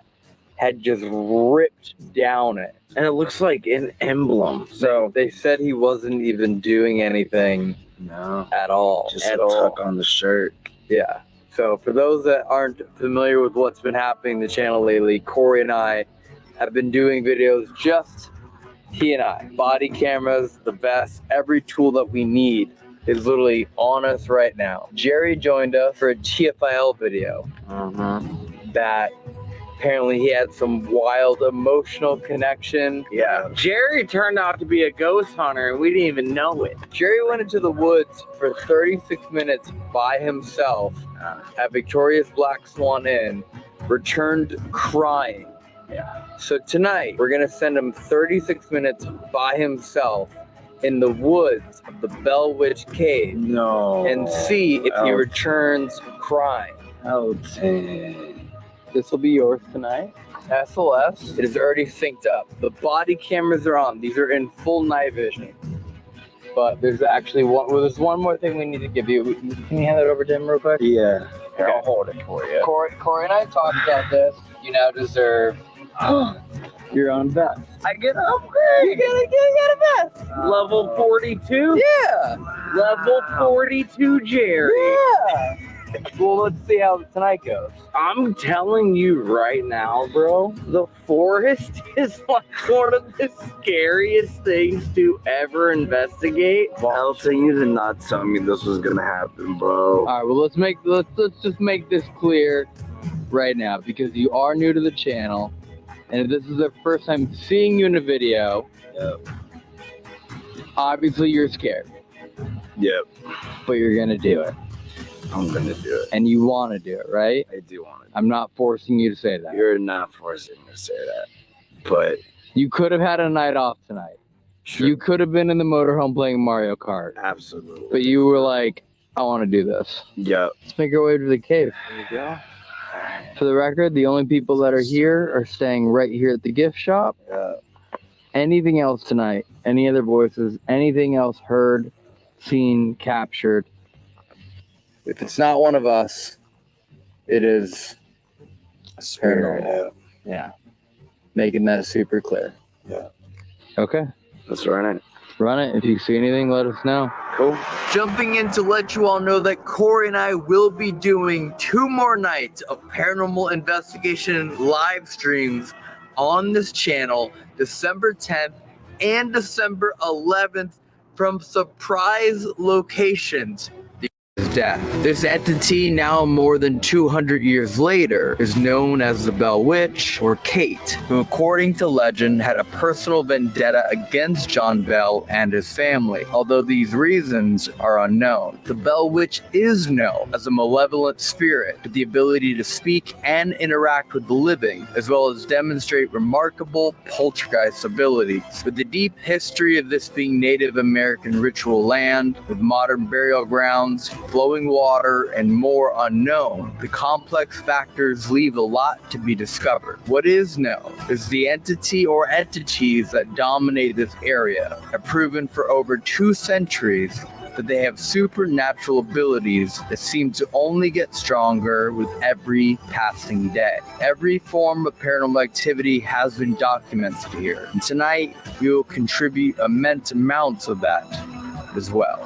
had just ripped down it. And it looks like an emblem. So they said he wasn't even doing anything at all. Just a tuck on the shirt. Yeah. So for those that aren't familiar with what's been happening in the channel lately, Corey and I have been doing videos, just he and I. Body cameras, the vest, every tool that we need is literally on us right now. Jerry joined us for a TFIL video that apparently he had some wild emotional connection. Yeah. Jerry turned out to be a ghost hunter and we didn't even know it. Jerry went into the woods for 36 minutes by himself at Victoria's Black Swan Inn, returned crying. Yeah. So tonight we're gonna send him 36 minutes by himself in the woods of the Bell Witch Cave. No. And see if he returns crying. Oh, dang. This will be yours tonight. SLS. It is already synced up. The body cameras are on. These are in full night vision. But there's actually there's one more thing we need to give you. Can you hand that over to him real quick? Yeah. Here, I'll hold it for you. Corey and I talked about this. You now deserve your own vest. I get an upgrade. You get a vest. Level 42? Yeah. Level 42, Jerry. Yeah. Well, let's see how tonight goes. I'm telling you right now, bro, the forest is like one of the scariest things to ever investigate. I'll tell you to not tell me this was gonna happen, bro. All right, well, let's just make this clear right now, because you are new to the channel, and if this is the first time seeing you in a video, obviously you're scared. Yep. But you're gonna do it. I'm gonna do it. And you want to do it, right? I do want to. I'm not forcing you to say that. You're not forcing me to say that. But you could have had a night off tonight. sure. You could have been in the motorhome playing Mario Kart. Absolutely. But you were like, I want to do this. Yep. Let's make our way to the cave. There you go. For the record, the only people that are here are staying right here at the gift shop. Yeah. Anything else tonight? Any other voices? Anything else heard, seen, captured? If it's not one of us, it is paranormal. Yeah. Making that super clear. Yeah. Okay. Let's run it. Run it. If you see anything, let us know. Cool. Jumping in to let you all know that Corey and I will be doing 2 more nights of paranormal investigation live streams on this channel, December 10th and December 11th, from surprise locations. Death. This entity, now more than 200 years later, is known as the Bell Witch, or Kate, who according to legend had a personal vendetta against John Bell and his family, although these reasons are unknown. The Bell Witch is known as a malevolent spirit with the ability to speak and interact with the living, as well as demonstrate remarkable poltergeist abilities. With the deep history of this being Native American ritual land, with modern burial grounds, flowing water, and more unknown, the complex factors leave a lot to be discovered. What is known is the entity or entities that dominate this area have proven for over 2 centuries that they have supernatural abilities that seem to only get stronger with every passing day. Every form of paranormal activity has been documented here, and tonight we will contribute immense amounts of that as well.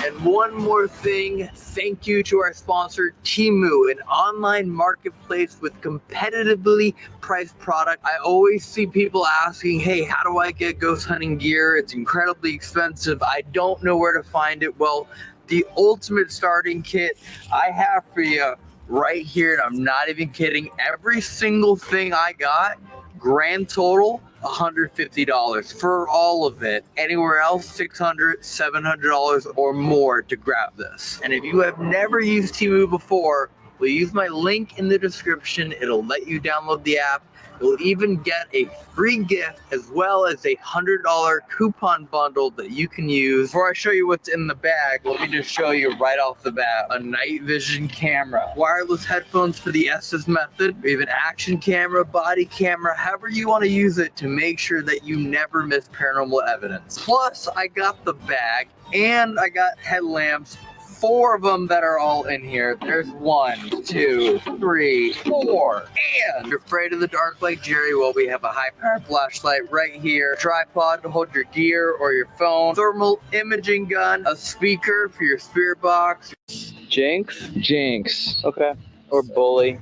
And one more thing, thank you to our sponsor, Temu, an online marketplace with competitively priced product. I always see people asking, hey, how do I get ghost hunting gear? It's incredibly expensive. I don't know where to find it. Well, the ultimate starting kit I have for you right here, and I'm not even kidding, every single thing I got, grand total, $150 for all of it. Anywhere else, $600, $700 or more to grab this. And if you have never used Temu before, We'll use my link in the description. It'll let you download the app. You'll even get a free gift as well as a $100 coupon bundle that you can use. Before I show you what's in the bag, let me just show you right off the bat. A night vision camera, wireless headphones for the Estes method. We have an action camera, body camera, however you want to use it to make sure that you never miss paranormal evidence. Plus, I got the bag and I got headlamps. 4 of them that are all in here. There's 1, 2, 3, 4. And if you're afraid of the dark like Jerry, well, we have a high-powered flashlight right here, tripod to hold your gear or your phone, thermal imaging gun, a speaker for your spirit box. Jinx? Jinx. Okay. Or Bully.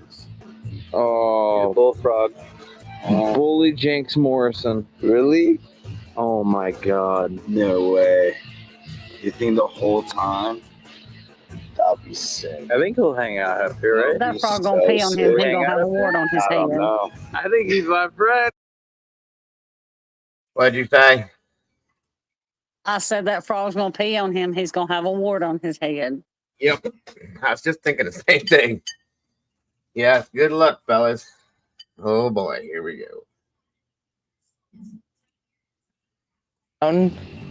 Oh. Yeah, Bullfrog. Bully Jinx Morrison. Really? Oh my God. No way. You think the whole time? That'd be sick. I think he'll hang out up here, right? That frog gonna pee on him. He gonna have a wart on his I don't head. know. I think he's my friend. What'd you say? I said that frog's gonna pee on him. He's gonna have a wart on his head. Yep. I was just thinking the same thing. Yeah, good luck, fellas. Oh boy, here we go.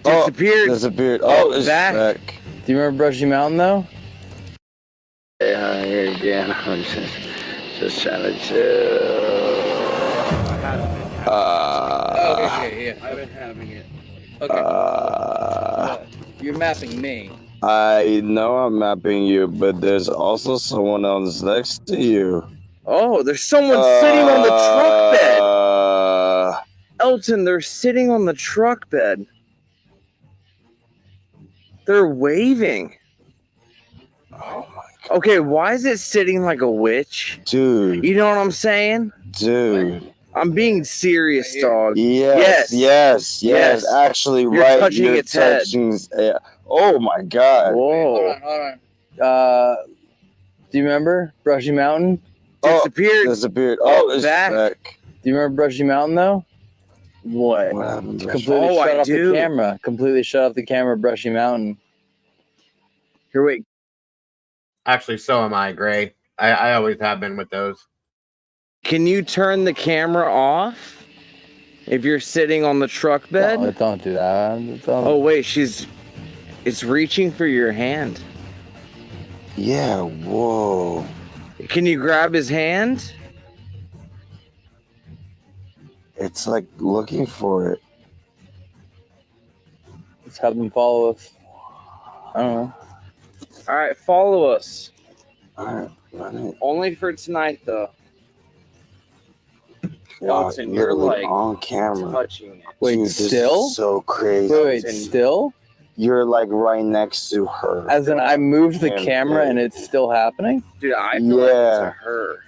Disappeared. Oh, it's back. back. Do you remember Brushy Mountain though? Yeah, here again. I'm just trying to chill. Okay, yeah. I've been having it. Okay. You're mapping me. I know I'm mapping you, but there's also someone else next to you. Oh, there's someone sitting on the truck bed. Elton, they're sitting on the truck bed. They're waving. Oh my God. Okay, why is it sitting like a witch? Dude. You know what I'm saying? Dude. I'm being serious, dog. Yes. Actually, You're right. touching You're its head. touching. Oh my God. Whoa. Hold on. Do you remember Brushy Mountain? Disappeared. Oh, it's back. back. Do you remember Brushy Mountain though? What? What happened to Completely shut off the camera. Completely shut off the camera, Brushy Mountain. Here, wait. Actually, so am I, Gray. I always have been with those. Can you turn the camera off if you're sitting on the truck bed? No, don't do that. Oh, wait, it's reaching for your hand. Yeah, whoa. Can you grab his hand? It's like looking for it. Let's have them follow us. I don't know. All right, follow us. All right, run it. Only for tonight, though. Wow, Watson, you're like on camera. touching it. Wait, Dude, this still? is so crazy. Wait, still? You're like right next to her. As in, I moved the And camera and it's still happening? Dude, I feel like it's Yeah. a her.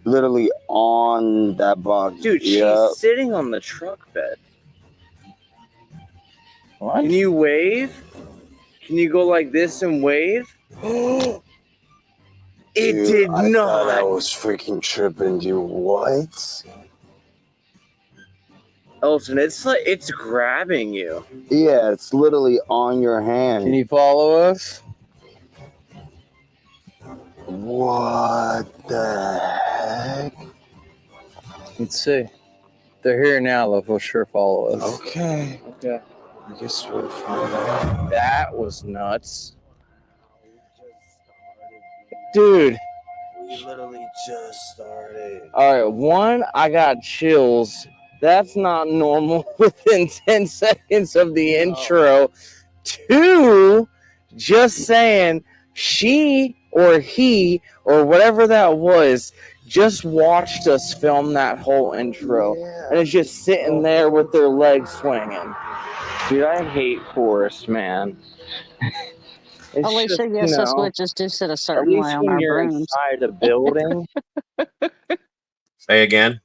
Literally on that box. Dude, she's sitting on the truck bed. What? Can you wave? Can you go like this and wave? It Dude, did I thought I not. was freaking tripping, dude. What? Elton, it's like it's grabbing you. Yeah, it's literally on your hand. Can you follow us? What the heck? Let's see. They're here now. They'll for sure follow us. Okay. Okay. I guess we'll find out. That was nuts. Dude. We literally just started. All right, one, I got chills. That's not normal within 10 seconds of the intro. Two, just saying, she or he or whatever that was just watched us film that whole intro. Yeah. And it's just sitting there with their legs swinging. Dude, I hate Forrest, man. It's Alicia, just, yes, you those know, witches do sit a at certain least way on when our you're brooms. inside a building. Say again.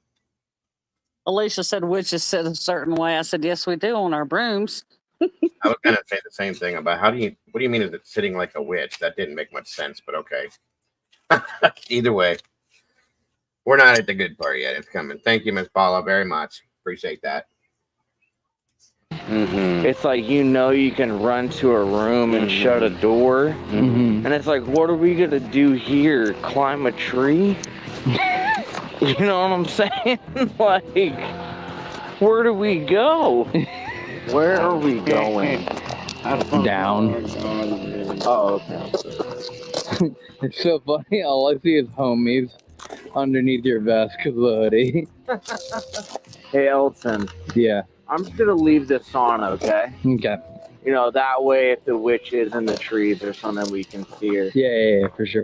Alicia said witches sit a certain way. I said, yes, we do on our brooms. I was gonna say the same thing about what do you mean is it sitting like a witch? That didn't make much sense, but okay. Either way. We're not at the good part yet. It's coming. Thank you, Miss Paula, very much. Appreciate that. It's like, you know, you can run to a room and shut a door. And it's like, what are we going to do here? Climb a tree? You know what I'm saying? Like, where do we go? Where are we going? Down. Oh, okay. It's so funny. All I see is homies underneath your vest because of the hoodie. Hey, Elton. Yeah. I'm just going to leave this on, okay? Okay. You know, that way if the witch is in the trees or something, we can see her. Yeah, for sure.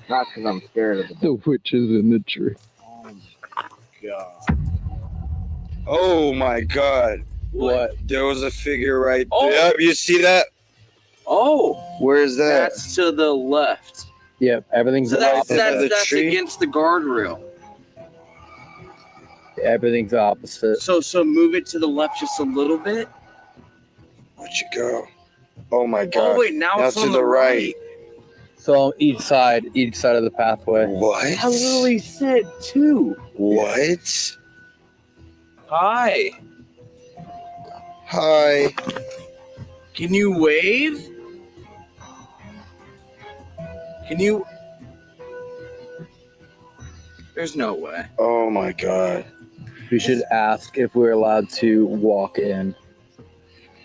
Not because I'm scared of The witch is in the tree. Oh my God. What? There was a figure right there. Yep, you see that? Oh, Where's that? that's to the left. Yep, everything's That's tree? against the guardrail. Everything's opposite. So move it to the left just a little bit. Where'd you go? Oh my God. Oh wait, now it's to on the right. So each side of the pathway. What? I literally said 2. What? Hi. Hi. Can you wave? Can you? There's no way. Oh my God. We should ask if we're allowed to walk in.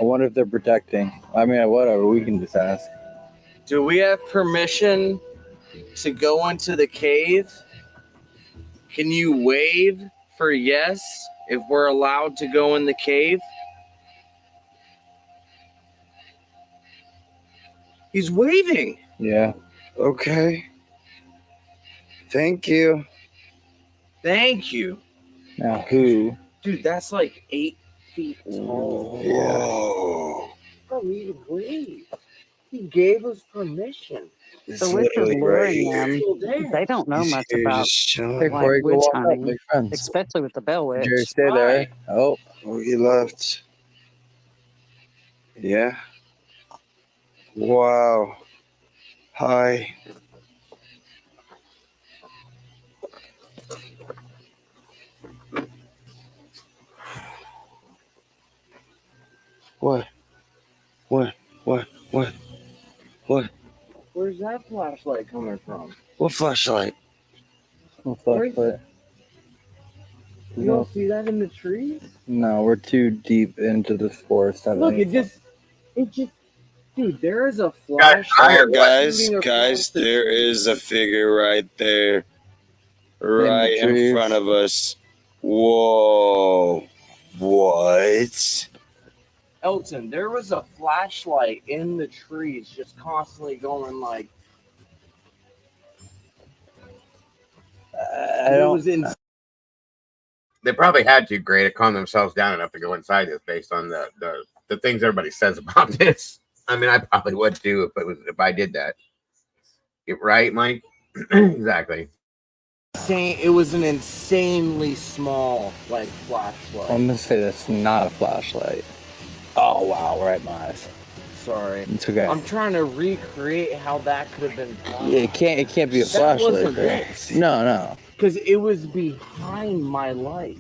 I wonder if they're protecting. I mean, whatever. We can just ask. Do we have permission to go into the cave? Can you wave for yes if we're allowed to go in the cave? He's waving. Yeah. Okay. Thank you. Thank you. Now who? Dude, that's like 8 feet tall. Whoa. Bro, he agreed. He gave us permission. It's The witch is literally luring right here. them. They don't know He's much here about just chilling. Hey, Corey, go witch walk up. hunting, Make friends. especially with the Bell Witch. Jerry, stay there. Oh. Oh, he left. Yeah. Wow. Hi. What? What? Where's that flashlight coming from? What flashlight? No flashlight. You don't see that in the trees? No, we're too deep into this forest. Look, it just, dude, there is a flashlight. Guys, there is a figure right there. Right in front of us. Whoa. What? Elton, there was a flashlight in the trees just constantly going like. It was in. They probably had to grade to calm themselves down enough to go inside this based on the things everybody says about this. I mean, I probably would too if I did that. Right, Mike? Exactly. It was an insanely small like flashlight. I'm gonna say that's not a flashlight. Oh wow, right in my eyes. Sorry. It's okay. I'm trying to recreate how that could have been done. Yeah, it can't be a flashlight. Wasn't this. No. Because it was behind my light.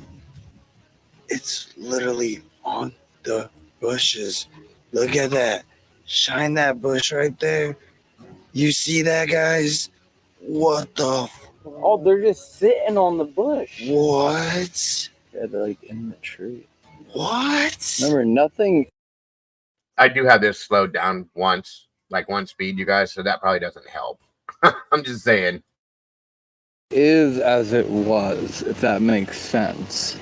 It's literally on the bushes. Look at that. Shine that bush right there. You see that, guys? What the? Oh, they're just sitting on the bush. What? Yeah, they're like in the tree. What? Remember, nothing. I do have this slowed down once, like one speed, you guys, so that probably doesn't help. I'm just saying. Is as it was, if that makes sense.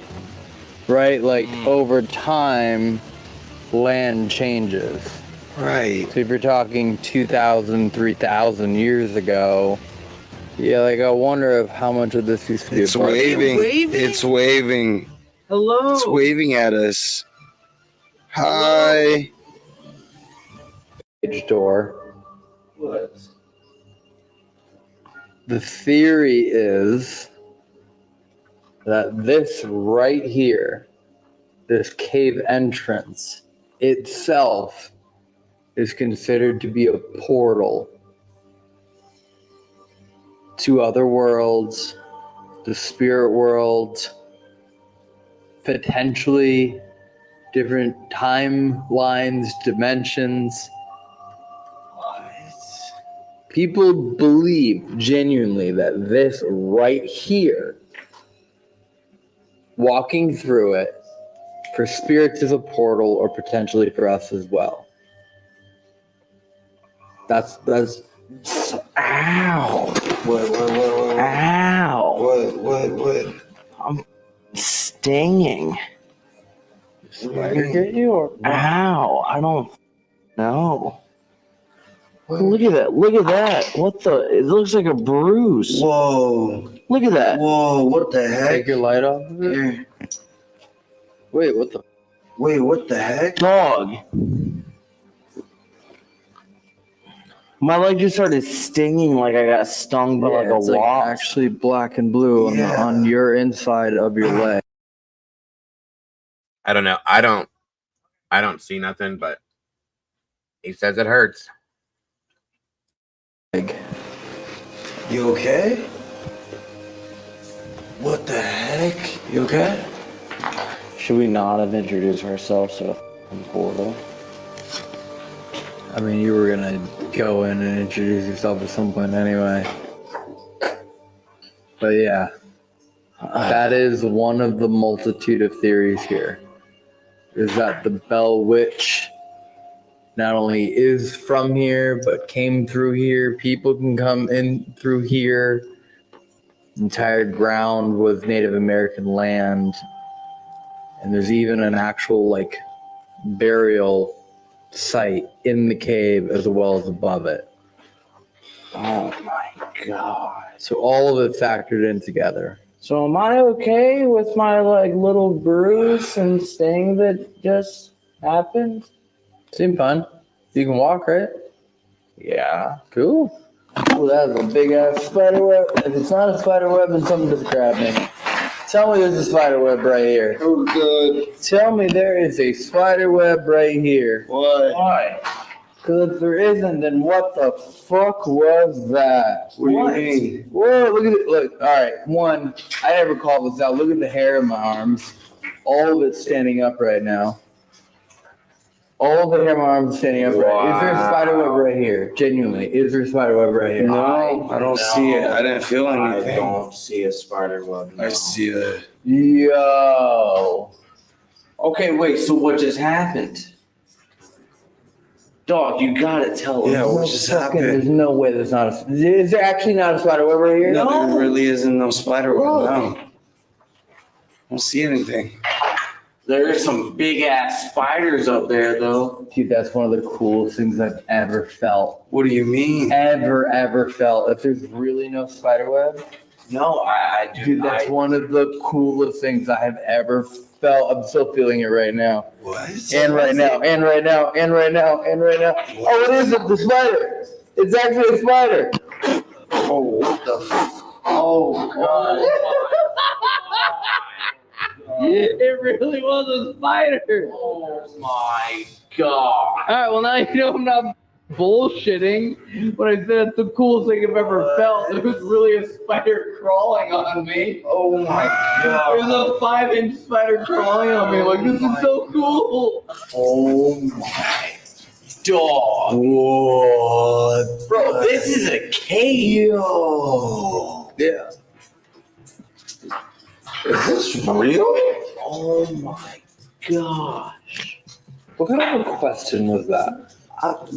Right? Like, over time, land changes. Right. So if you're talking 2,000, 3,000 years ago, yeah, like, I wonder if how much of this used to be It's waving. It's waving. Hello. It's waving at us. Hi. Door. What? The theory is that this right here, this cave entrance itself is considered to be a portal to other worlds, the spirit world, potentially different timelines, dimensions. People believe genuinely that this right here, walking through it, for spirits is a portal, or potentially for us as well. That's ow. What? Ow. What? I'm stinging. Spider get you or what? Ow, I don't know. Look at that. Look at that. What the? It looks like a bruise. Whoa. Look at that. Whoa, what the heck? Take your light off of it? Here. Wait, what the? Wait, what the heck? Dog. My leg just started stinging like I got stung by like a it's wasp. like actually black and blue on your inside of your leg. I don't know. I don't see nothing, but he says it hurts. You okay? What the heck? You okay? Should we not have introduced ourselves to a portal? I mean, you were gonna go in and introduce yourself at some point anyway. But yeah, that is one of the multitude of theories here. Is that the Bell Witch not only is from here, but came through here. People can come in through here. Entire ground was Native American land. And there's even an actual like burial site in the cave as well as above it. Oh my god. So all of it factored in together. So am I okay with my like little bruise and sting that just happened? Seemed fun. You can walk, right? Yeah. Cool. Oh, that is a big ass spider web. If it's not a spider web, then something just grabbed me. Tell me there's a spider web right here. Oh, good. Tell me there is a spider web right here. What? Why? Because if there isn't, then what the fuck was that? What do you mean? Whoa, look at it. Look, all right. One, I never called this out. Look at the hair in my arms. All of it's standing up right now. All of the hair in my arms is standing up right. Is there a spider web right here? Genuinely, is there a spider web right here? No, I don't see it. I didn't feel anything. I don't see a spider web. No. I see it. Yo. Okay, wait, so what just happened? Dog, you gotta tell us. Yeah, what just happened? There's no way there's not a... Is there actually not a spider web right here? No, there really isn't no spider web. No. I don't see anything. There's some big ass spiders up there though. Dude, that's one of the coolest things I've ever felt. What do you mean? Ever felt. If there's really no spider web, No, I do. dude, that's one of the coolest things I have ever felt. I'm still feeling it right now. What? And right now. Oh, what is it? The spider. It's actually a spider. Oh, what the Oh god. It really was a spider. Oh my god. All right, well now you know I'm not bullshitting when I said it's the coolest thing I've ever felt. There was really a spider crawling on me. Oh my god. There's a 5-inch spider crawling on me. Like, this is so cool. Oh my dog. What? Bro, this is a cave. Yo. Yeah. Is this real? Oh my gosh. What kind of a question was that?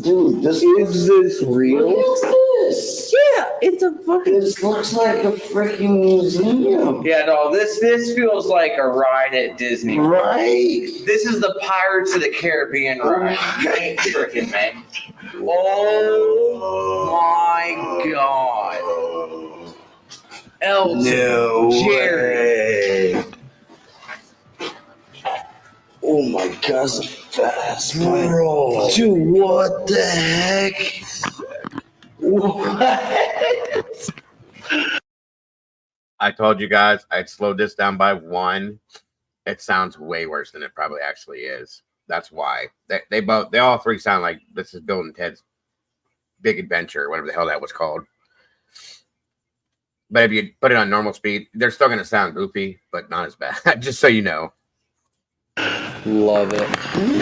Dude, this Is this real? Look at this. Yeah, it's a fucking... This looks like a freaking museum. Yeah, no, this feels like a ride at Disney. Right? This is the Pirates of the Caribbean ride. You ain't tricking, man. Oh my god. Elton No Jerry. way. Oh my god, that's a fat ass spider. Dude, what the heck? What? I told you guys I'd slowed this down by 1. It sounds way worse than it probably actually is. That's why they all three sound like this is Bill and Ted's Big Adventure, whatever the hell that was called. But if you put it on normal speed, they're still going to sound goofy, but not as bad. Just so you know. Love it.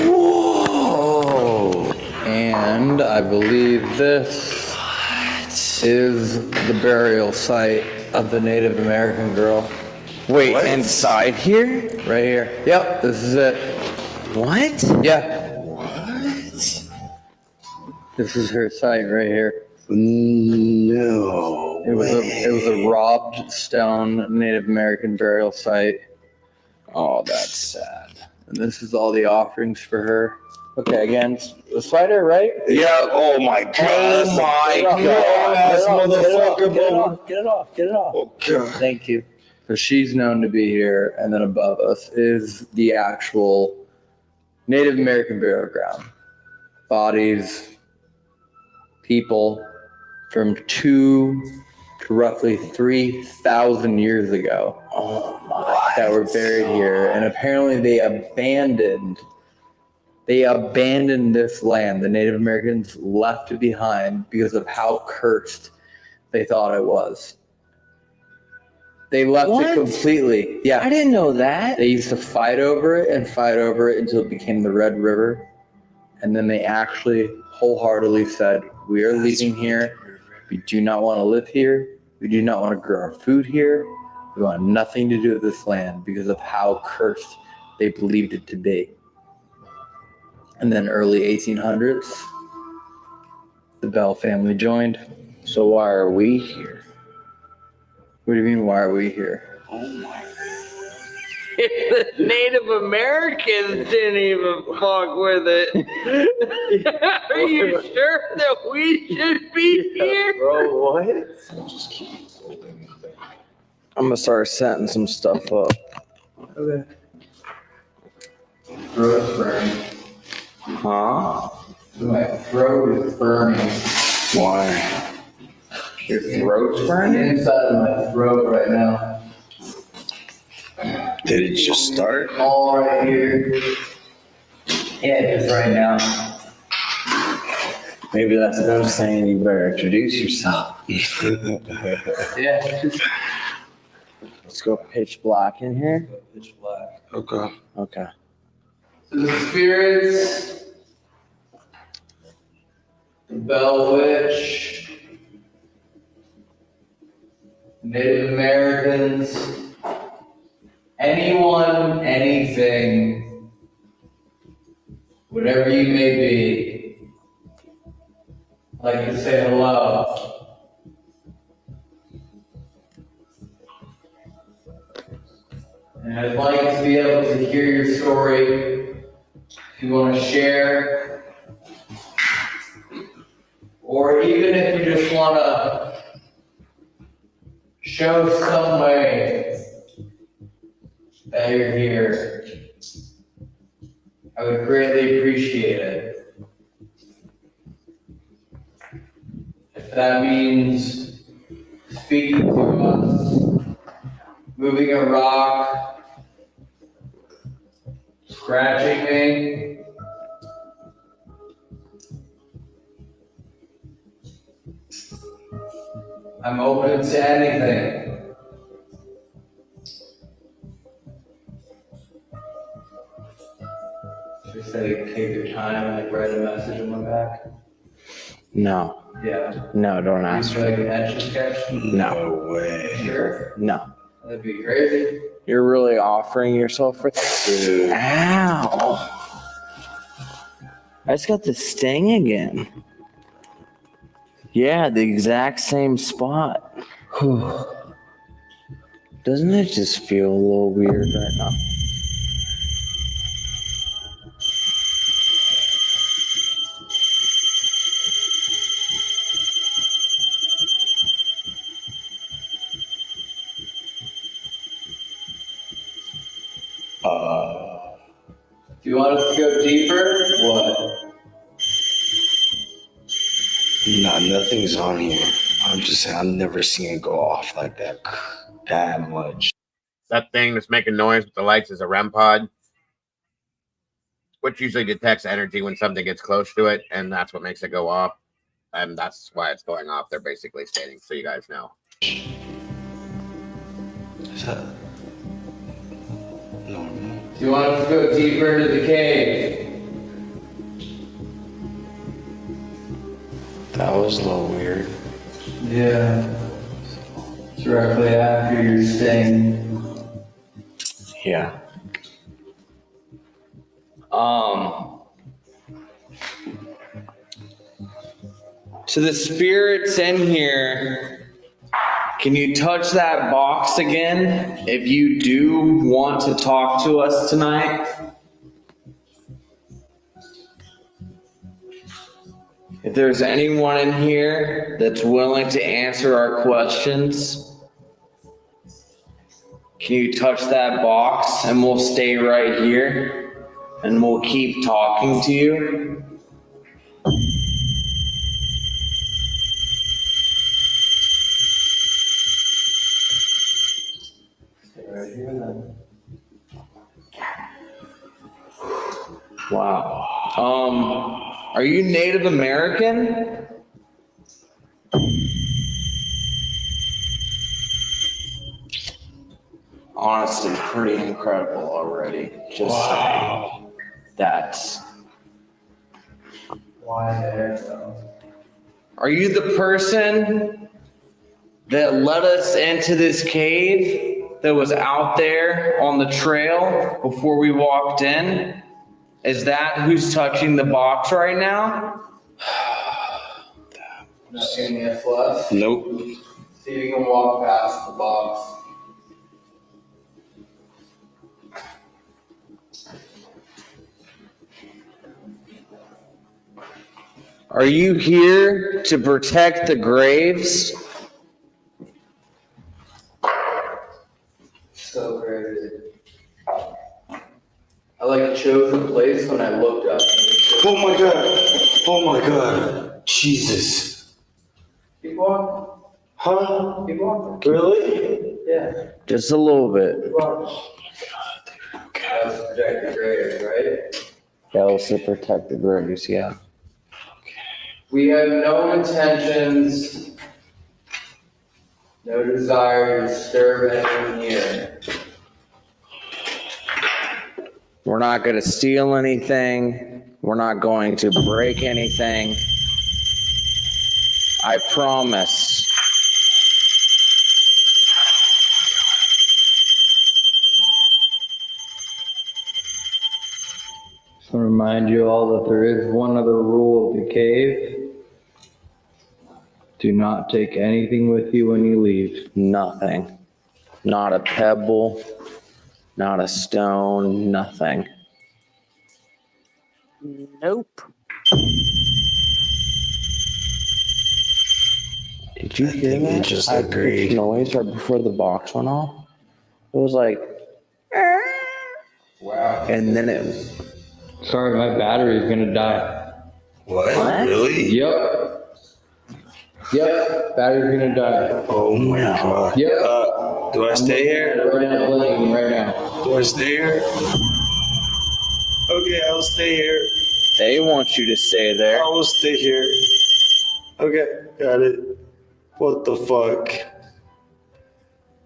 Whoa! And I believe this is the burial site of the Native American girl. Wait, inside here? Right here. Yep, this is it. What? Yeah. What? This is her site right here. No. It was a robbed stone Native American burial site. Oh, that's sad. And this is all the offerings for her. Okay, again, the spider, right? Yeah, oh my god. Oh my god. Get it off. Okay. Thank you. So she's known to be here, and then above us is the actual Native American burial ground. Bodies, people from 2 to roughly 3,000 years ago that were buried here. And apparently they abandoned this land. The Native Americans left it behind because of how cursed they thought it was. They left it completely. Yeah. I didn't know that. They used to fight over it until it became the Red River. And then they actually wholeheartedly said, we are leaving here. We do not want to live here. We do not want to grow our food here. We want nothing to do with this land because of how cursed they believed it to be. And then early 1800s, the Bell family joined. So why are we here? What do you mean, why are we here? Oh my. The Native Americans didn't even fuck with it. Are you sure that we should be here? Bro, what? I'm gonna start setting some stuff up. Okay. Throat's burning. Huh? My throat is burning. Why? Your throat's burning? Inside of my throat right now. Did it just start? All right here. Yeah, just right now. Maybe that's them saying you better introduce yourself. Yeah. Let's go pitch black in here. Pitch black. Okay. Okay. The spirits, the Bell Witch, Native Americans, anyone, anything, whatever you may be, I'd like to say hello. And I'd like to be able to hear your story. If you want to share, or even if you just want to show some way that you're here, I would greatly appreciate it. If that means speaking to us, moving a rock, scratching me, I'm open to anything. Should we say take your time and like write a message on my back? No. Yeah. No, don't ask Like an etch and sketch? No way. Sure. No. That'd be crazy. You're really offering yourself for. Dude. Ow. I just got the sting again. Yeah, the exact same spot. Doesn't it just feel a little weird right now? Do you want us to go deeper? What? Nah, nothing's on here. I'm just saying, I've never seen it go off like that much. That thing that's making noise with the lights is a REM pod, which usually detects energy when something gets close to it, and that's what makes it go off. And that's why it's going off. They're basically stating, so you guys know. Is that normal? Do you want us to go deeper into the cave? That was a little weird. Yeah. Directly after your sting. Yeah. To the spirits in here, can you touch that box again if you do want to talk to us tonight? If there's anyone in here that's willing to answer our questions, can you touch that box and we'll stay right here and we'll keep talking to you? Wow. Are you Native American? Honestly, pretty incredible already. Just saying. That's why there though. Are you the person that led us into this cave that was out there on the trail before we walked in? Is that who's touching the box right now? Not getting us left? Nope. See if you can walk past the box. Are you here to protect the graves? So crazy. I like chose a place when I looked up. Oh my god. Oh my god. Jesus. Keep walking. Huh? Keep walking. Really? Yeah. Just a little bit. Oh my god. That was to protect the graves, right? That was to protect the graves, yeah. We have no intentions, no desire to disturb anyone here. We're not going to steal anything. We're not going to break anything. I promise. Just want to remind you all that there is one other rule of the cave. Do not take anything with you when you leave. Nothing. Not a pebble, not a stone, nothing. Nope. Did you hear think that? we just high-pitched agreed. noise right before the box went off? It was like, wow. And then it. Sorry, my battery is gonna die. What? Really? Yep. Yep. Battery's gonna die. Oh my god. Yep. Do I stay here? Right now. Do I stay here? Okay, I'll stay here. They want you to stay there. I will stay here. Okay, got it. What the fuck?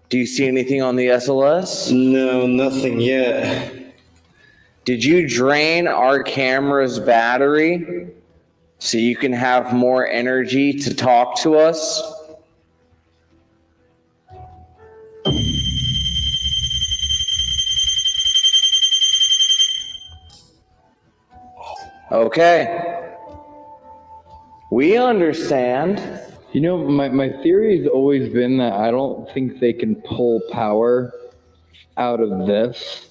Do you see anything on the SLS? No, nothing yet. Did you drain our camera's battery so you can have more energy to talk to us? Okay. We understand. You know, my theory has always been that I don't think they can pull power out of this.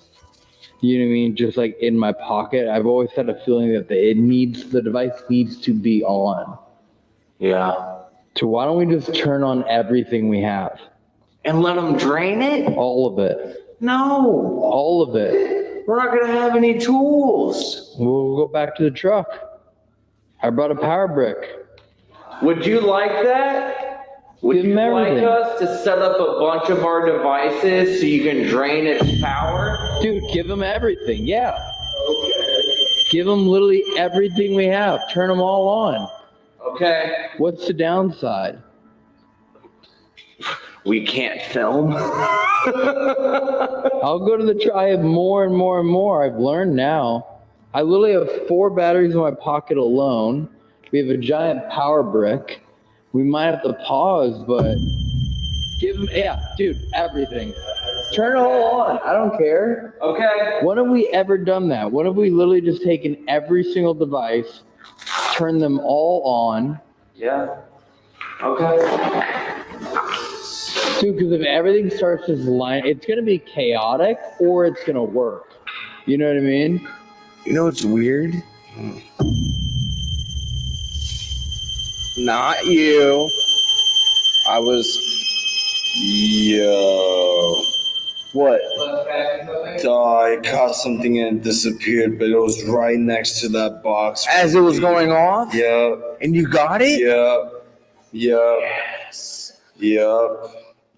You know what I mean? Just like in my pocket. I've always had a feeling that the device needs to be on. Yeah. So why don't we just turn on everything we have? And let them drain it? All of it. No. All of it. We're not going to have any tools. We'll go back to the truck. I brought a power brick. Would you like that? Would you like us to set up a bunch of our devices so you can drain its power? Dude, give them everything, yeah. Okay. Give them literally everything we have. Turn them all on. Okay. What's the downside? We can't film. I'll go to the I have more and more and more. I've learned now. I literally have 4 batteries in my pocket alone. We have a giant power brick. We might have to pause, but give them, yeah, dude, everything. Turn it all on. I don't care. Okay. When have we ever done that? When have we literally just taken every single device, turned them all on? Yeah. Okay. Dude, because if everything starts just line, it's going to be chaotic or it's going to work. You know what I mean? You know what's weird? Not you. I was. Yo. What? I caught something and it disappeared, but it was right next to that box. As it was going off? Yeah. And you got it? Yeah. Yeah. Yes. Yeah.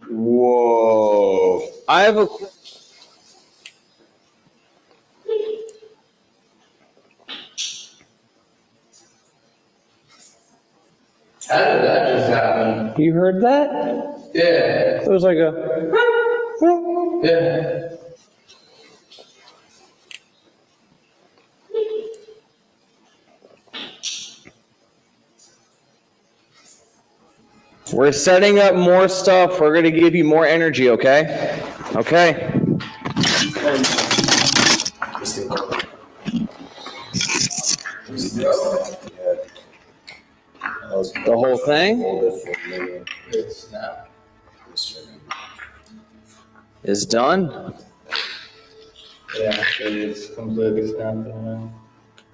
Whoa. I have a. How did that just happen? You heard that? Yeah. It was like a. Yeah. We're setting up more stuff. We're going to give you more energy, okay? Okay. The whole thing is done. Yeah, it's completely snapped now.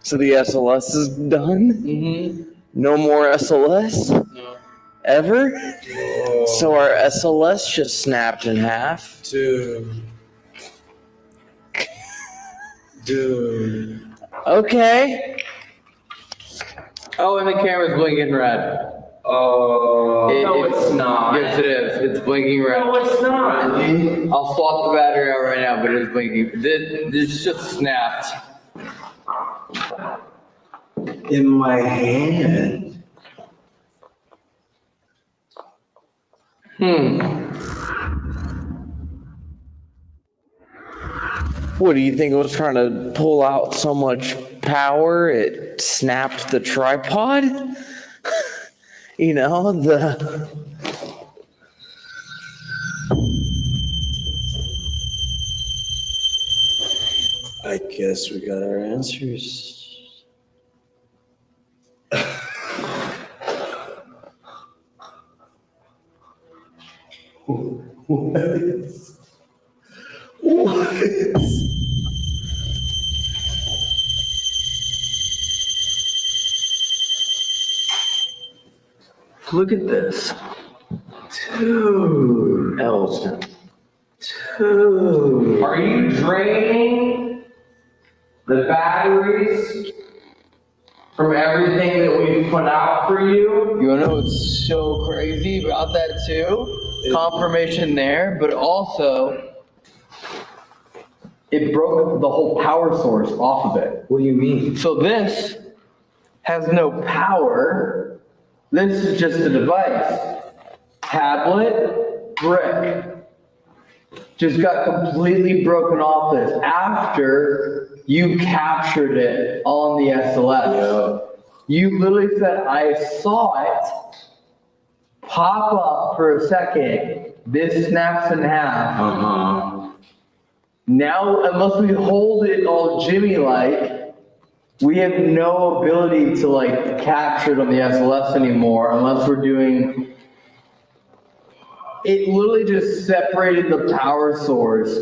So the SLS is done? Mm-hmm. No more SLS? No. Ever? So our SLS just snapped in half. Dude. Okay. Oh, and the camera's blinking red. Oh. No, it's not. Yes, it is. It's blinking red. No, it's not. I'll swap the battery out right now, but it's blinking. This just snapped. In my hand. What do you think it was trying to pull out so much power? It snapped the tripod? You know, the. I guess we got our answers. Look at this. Dude. Elton. Dude. Are you draining the batteries from everything that we've put out for you? You wanna know what's so crazy about that too? Confirmation there, but also it broke the whole power source off of it. What do you mean? So this has no power. This is just a device. Tablet, brick. Just got completely broken off this after you captured it on the SLS. Yeah. You literally said, I saw it pop up for a second. This snaps in half. Uh-huh. Now, unless we hold it all Jimmy-like, we have no ability to like capture it on the SLS anymore unless we're doing. It literally just separated the power source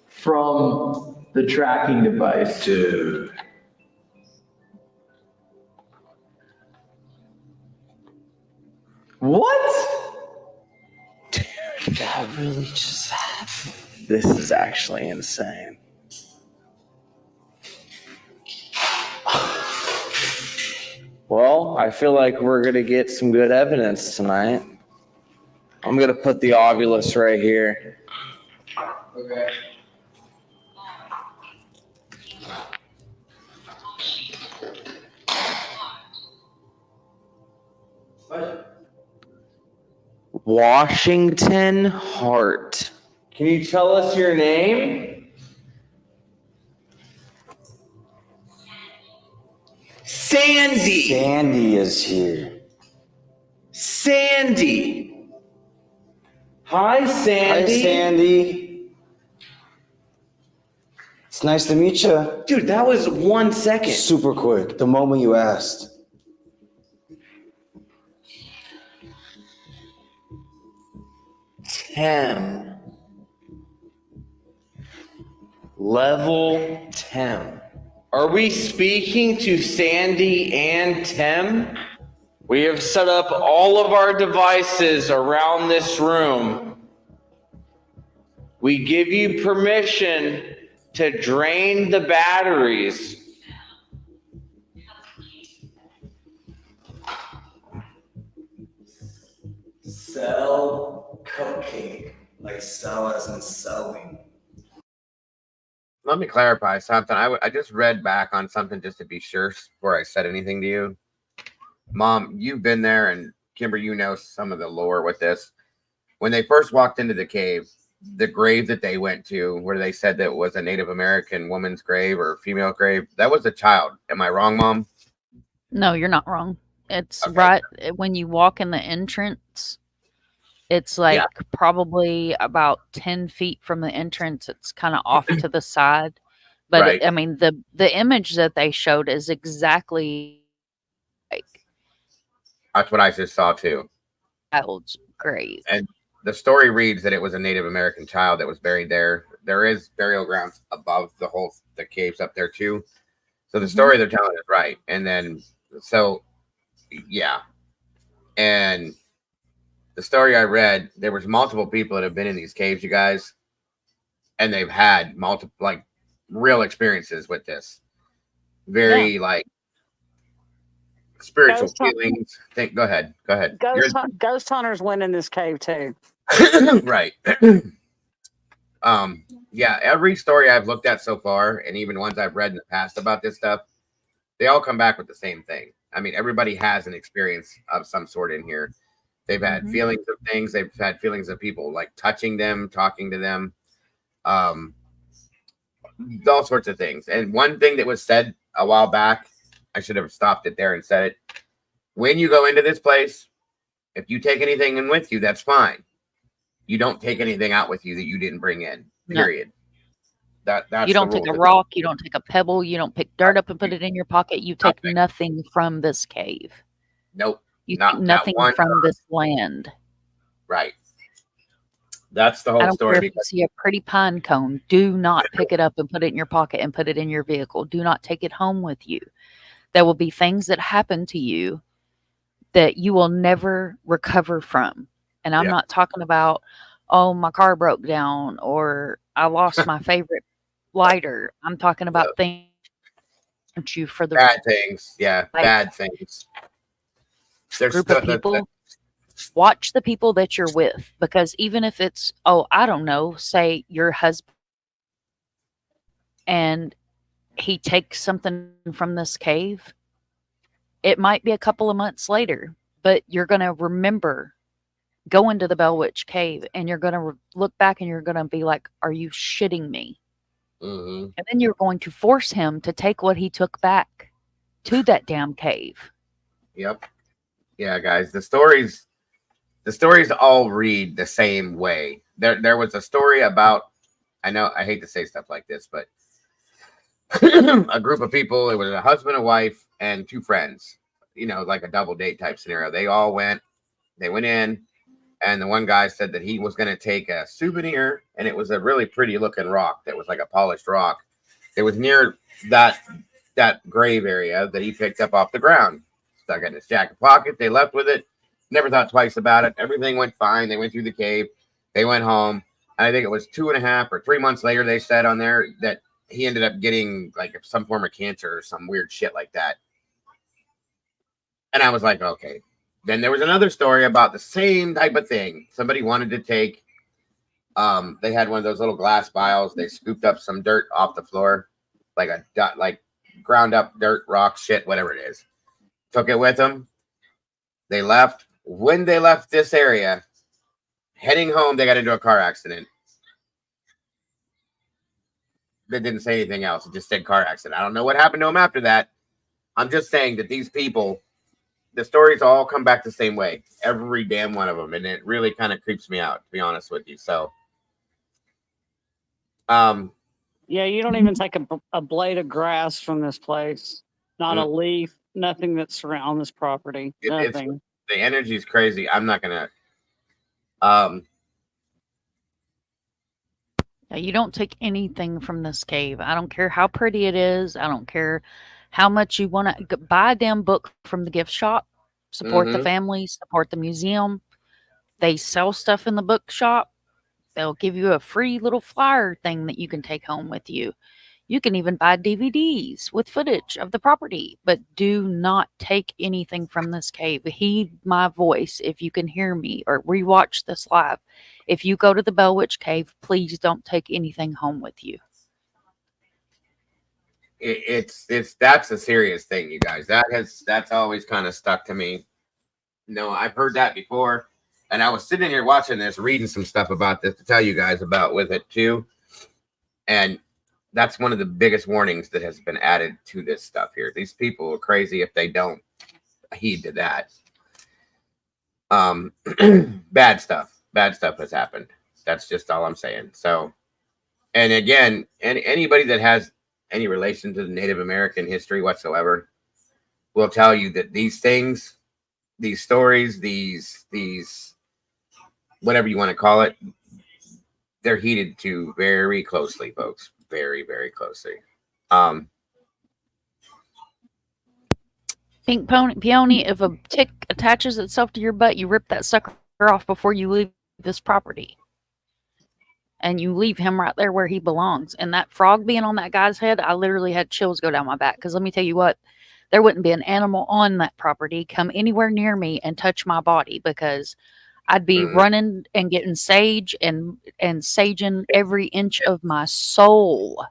from the tracking device. Dude. What? Dude, that really just happened. This is actually insane. Well, I feel like we're going to get some good evidence tonight. I'm going to put the ovulus right here. Okay. Washington Hart. Can you tell us your name? Sandy. Sandy is here. Sandy. Hi, Sandy. Hi, Sandy. It's nice to meet you. Dude, that was 1 second. Super quick, the moment you asked. Tem. Level 10. Are we speaking to Sandy and Tem? We have set up all of our devices around this room. We give you permission to drain the batteries. Sell cupcake. Like sell as in selling. Let me clarify something. I just read back on something just to be sure before I said anything to you. Mom, you've been there, and Kimber, you know some of the lore with this. When they first walked into the cave, the grave that they went to, where they said that was a Native American woman's grave or female grave, that was a child. Am I wrong, Mom? No, you're not wrong. It's Okay. right when you walk in the entrance. It's like probably about 10 feet from the entrance. It's kind of off to the side. But Right. I mean, the image that they showed is exactly like That's what I just saw too. child's grave. And the story reads that it was a Native American child that was buried there. There is burial grounds above the caves up there too. So the story they're telling is right. And then, so yeah. And the story I read, there was multiple people that have been in these caves, you guys, and they've had multiple, like, real experiences with this. Very like spiritual feelings. Go ahead. Ghost hunters went in this cave too. Right. Yeah, every story I've looked at so far, and even ones I've read in the past about this stuff, they all come back with the same thing. I mean, everybody has an experience of some sort in here. They've had feelings of things. They've had feelings of people like touching them, talking to them, all sorts of things. And one thing that was said a while back, I should have stopped it there and said it. When you go into this place, if you take anything in with you, that's fine. You don't take anything out with you that you didn't bring in. Period. That's you don't take a rock, you don't take a pebble, you don't pick dirt up and put it in your pocket. You take nothing from this cave. Nope. You take nothing from this land. Right. That's the whole story. If you see a pretty pine cone, do not pick it up and put it in your pocket and put it in your vehicle. Do not take it home with you. There will be things that happen to you that you will never recover from. And I'm not talking about, oh, my car broke down or I lost my favorite lighter. I'm talking about things you for the bad things. Yeah, bad things. There's group of people. Watch the people that you're with, because even if it's, oh, I don't know, say your husband and he takes something from this cave, it might be a couple of months later, but you're going to remember going to the Bell Witch Cave and you're going to look back and you're going to be like, are you shitting me? And then you're going to force him to take what he took back to that damn cave. Yep. Yeah, guys, the stories all read the same way. There was a story about, I know I hate to say stuff like this, but a group of people, it was a husband, a wife, and two friends, you know, like a double date type scenario. They went in, and the one guy said that he was going to take a souvenir, and it was a really pretty looking rock that was like a polished rock. It was near that grave area that he picked up off the ground. Stuck it in his jacket pocket. They left with it. Never thought twice about it. Everything went fine. They went through the cave. They went home. And I think it was 2.5 or 3 months later, they said on there that he ended up getting like some form of cancer or some weird shit like that. And I was like, okay. Then there was another story about the same type of thing. Somebody wanted to take, they had one of those little glass vials. They scooped up some dirt off the floor, like ground up dirt, rock, shit, whatever it is. Took it with them. They left. When they left this area, heading home, they got into a car accident. They didn't say anything else. It just said car accident. I don't know what happened to them after that. I'm just saying that these people, the stories all come back the same way. Every damn one of them. And it really kind of creeps me out, to be honest with you. So, yeah, you don't even take a blade of grass from this place. Not a leaf, nothing that's around this property. Nothing. The energy is crazy. I'm not going to. Yeah, you don't take anything from this cave. I don't care how pretty it is. I don't care how much you want to buy a damn book from the gift shop. Support the family, support the museum. They sell stuff in the bookshop. They'll give you a free little flyer thing that you can take home with you. You can even buy DVDs with footage of the property, but do not take anything from this cave. Heed my voice if you can hear me, or rewatch this live. If you go to the Bell Witch Cave, please don't take anything home with you. That's a serious thing, you guys. That's always kind of stuck to me. No, I've heard that before. And I was sitting here watching this, reading some stuff about this to tell you guys about with it too. And that's one of the biggest warnings that has been added to this stuff here. These people are crazy if they don't heed to that. Bad stuff has happened. That's just all I'm saying. So, and again, anybody that has any relation to the Native American history whatsoever will tell you that these things, these stories, these whatever you want to call it, they're heeded to very closely, folks. Very, very closely. Pink Peony, if a tick attaches itself to your butt, you rip that sucker off before you leave this property. And you leave him right there where he belongs. And that frog being on that guy's head, I literally had chills go down my back. Because let me tell you what, there wouldn't be an animal on that property come anywhere near me and touch my body, because I'd be running and getting sage and saging every inch of my soul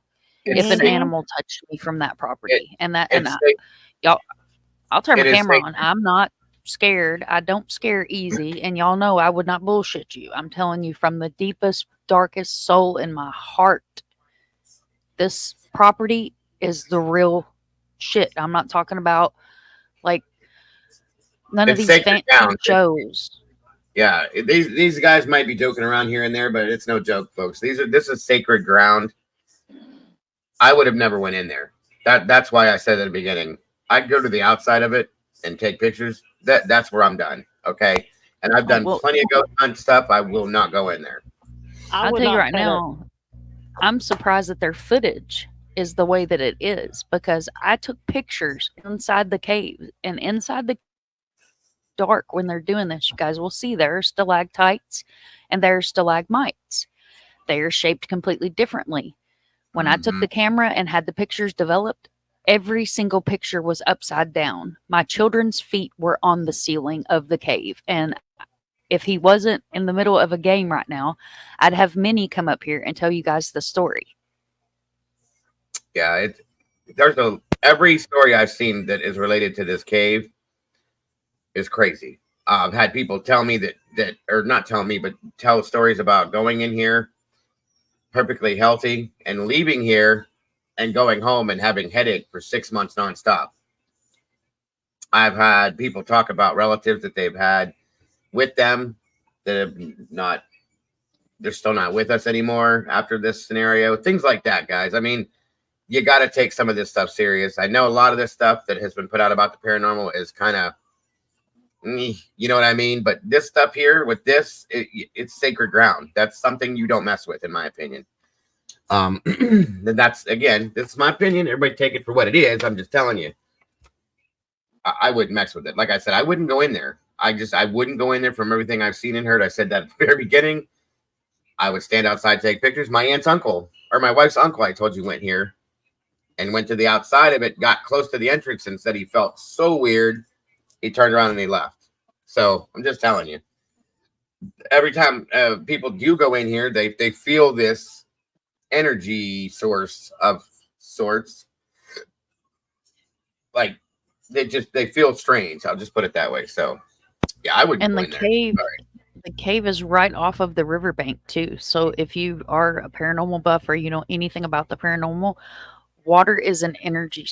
if an animal touched me from that property. Y'all, I'll turn my camera on. I'm not scared. I don't scare easy, and y'all know I would not bullshit you. I'm telling you from the deepest, darkest soul in my heart. This property is the real shit. I'm not talking about like none of these fancy shows. Yeah, these guys might be joking around here and there, but it's no joke, folks. This is sacred ground. I would have never went in there. That's why I said at the beginning, I'd go to the outside of it and take pictures. That's where I'm done. Okay, and I've done plenty of ghost hunt stuff. I will not go in there. I'll tell you right now, I'm surprised that their footage is the way that it is, because I took pictures inside the cave, and inside the dark when they're doing this, you guys will see there are stalactites and there are stalagmites. They are shaped completely differently. When I took the camera and had the pictures developed, every single picture was upside down. My children's feet were on the ceiling of the cave, and if he wasn't in the middle of a game right now, I'd have Minnie come up here and tell you guys the story. Yeah, every story I've seen that is related to this cave is crazy. I've had people tell me that or not tell me, but tell stories about going in here perfectly healthy and leaving here and going home and having headache for 6 months nonstop. I've had people talk about relatives that they've had with them that have they're still not with us anymore after this scenario. Things like that, guys. I mean, you got to take some of this stuff serious. I know a lot of this stuff that has been put out about the paranormal is kind of, you know what I mean? But this stuff here with this, it's sacred ground. That's something you don't mess with, in my opinion. That's, again, this is my opinion. Everybody take it for what it is. I'm just telling you. I wouldn't mess with it. Like I said, I wouldn't go in there. I wouldn't go in there from everything I've seen and heard. I said that at the very beginning. I would stand outside, take pictures. My aunt's uncle, or my wife's uncle, I told you, went here and went to the outside of it, got close to the entrance and said he felt so weird. He turned around and he left. So I'm just telling you, every time people do go in here, they feel this energy source of sorts. Like they feel strange. I'll just put it that way. So yeah, I wouldn't. And the cave, The cave is right off of the riverbank too. So if you are a paranormal buff or you know anything about the paranormal, water is an energy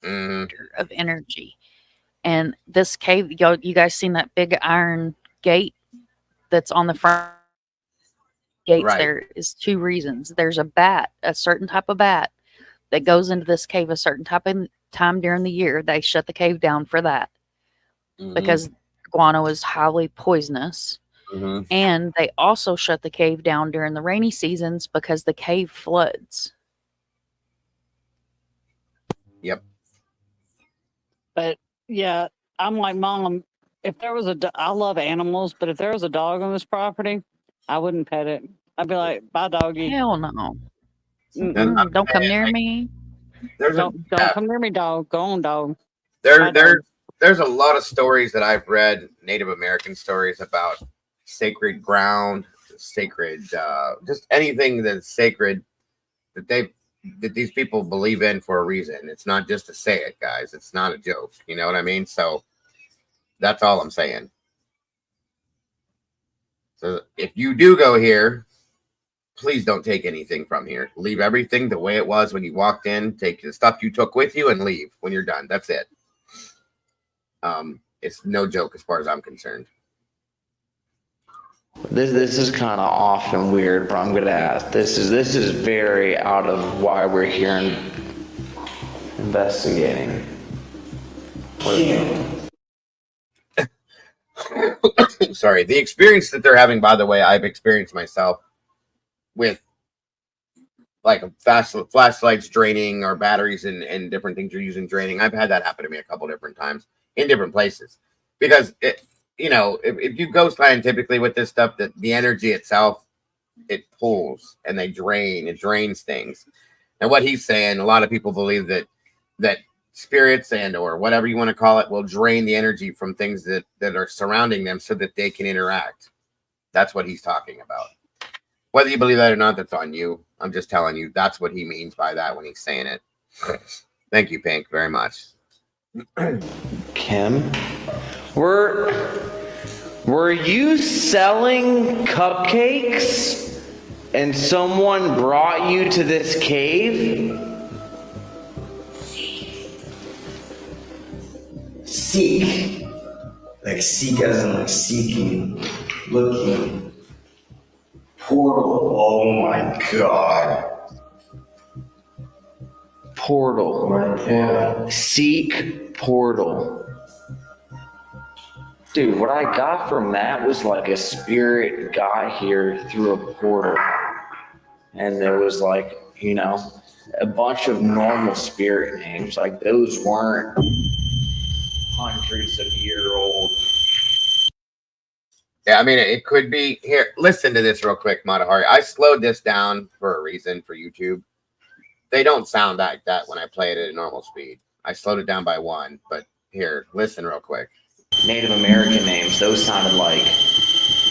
of energy. And this cave, you guys seen that big iron gate that's on the front gates? Right. There is two reasons. There's a bat, a certain type of bat that goes into this cave a certain type of time during the year. They shut the cave down for that because guano is highly poisonous. And they also shut the cave down during the rainy seasons because the cave floods. Yep. But yeah, I'm like, Mom, if there was I love animals, but if there was a dog on this property, I wouldn't pet it. I'd be like, bye, doggy. Hell no. Don't come near me. Don't come near me, dog. Go on, dog. There's a lot of stories that I've read, Native American stories about sacred ground, sacred, just anything that's sacred that these people believe in for a reason. It's not just to say it, guys. It's not a joke. You know what I mean? So that's all I'm saying. So if you do go here, please don't take anything from here. Leave everything the way it was when you walked in. Take the stuff you took with you and leave when you're done. That's it. It's no joke as far as I'm concerned. This is kind of off and weird, but I'm gonna ask. This is very out of why we're here and investigating. Sorry, the experience that they're having, by the way, I've experienced myself with like flashlights draining or batteries and different things you're using draining. I've had that happen to me a couple different times in different places because if you ghost hunt typically with this stuff, that the energy itself, it pulls and it drains things. And what he's saying, a lot of people believe that spirits and or whatever you want to call it will drain the energy from things that are surrounding them so that they can interact. That's what he's talking about. Whether you believe that or not, that's on you. I'm just telling you that's what he means by that when he's saying it. Thank you, Pink, very much. Kim, were you selling cupcakes and someone brought you to this cave? Seek. Like seek as in like seeking, looking. Portal. Oh my god. Portal. Yeah. Seek portal. Dude, what I got from that was like a spirit got here through a portal. And there was like, a bunch of normal spirit names. Like those weren't hundreds of year old. Yeah, I mean, it could be. Here, listen to this real quick, Matahari. I slowed this down for a reason for YouTube. They don't sound like that when I play it at a normal speed. I slowed it down by 1, but here, listen real quick. Native American names, those sounded like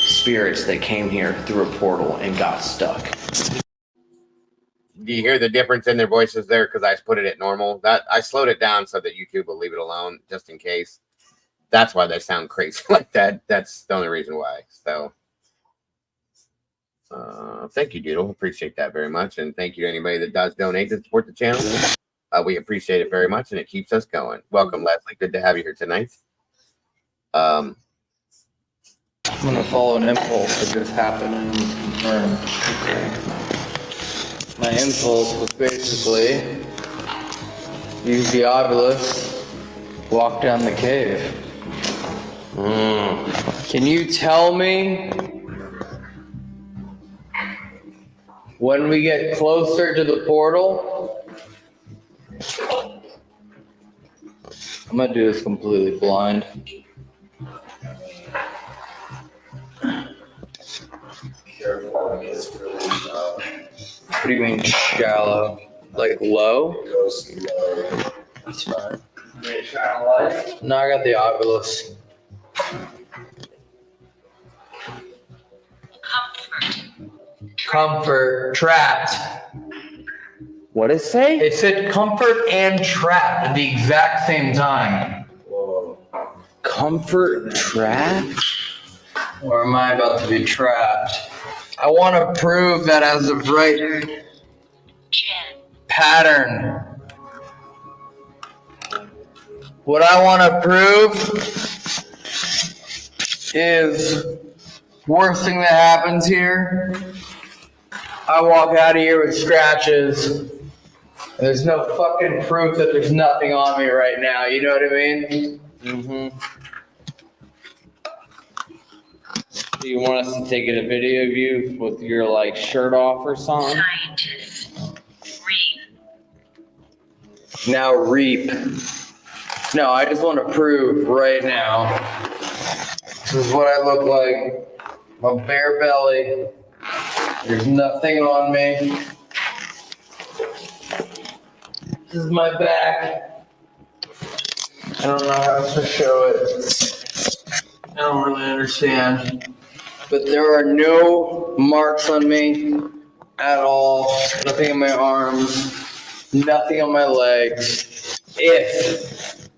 spirits that came here through a portal and got stuck. Do you hear the difference in their voices there? Because I put it at normal. That I slowed it down so that YouTube will leave it alone just in case. That's why they sound crazy like that. That's the only reason why. So, thank you, Doodle. Appreciate that very much. And thank you to anybody that does donate to support the channel. We appreciate it very much, and it keeps us going. Welcome, Leslie. Good to have you here tonight. I'm going to follow an impulse that just happened and confirm. My impulse was basically use the obelisk, walk down the cave. Can you tell me when we get closer to the portal? I'm gonna do this completely blind. Careful, it's really shallow. What do you mean shallow? Like low? It goes low. That's fine. No, I got the obelisk. Comfort trapped. What did it say? It said comfort and trapped at the exact same time. Whoa. Comfort trapped? Or am I about to be trapped? I want to prove that as of right pattern. What I want to prove is worst thing that happens here. I walk out of here with scratches. There's no fucking proof that there's nothing on me right now. You know what I mean? Mm-hmm. Do you want us to take a video of you with your like shirt off or something? Now reap. No, I just want to prove right now. This is what I look like. My bare belly. There's nothing on me. This is my back. I don't know how else to show it. I don't really understand. But there are no marks on me at all. Nothing on my arms. Nothing on my legs. If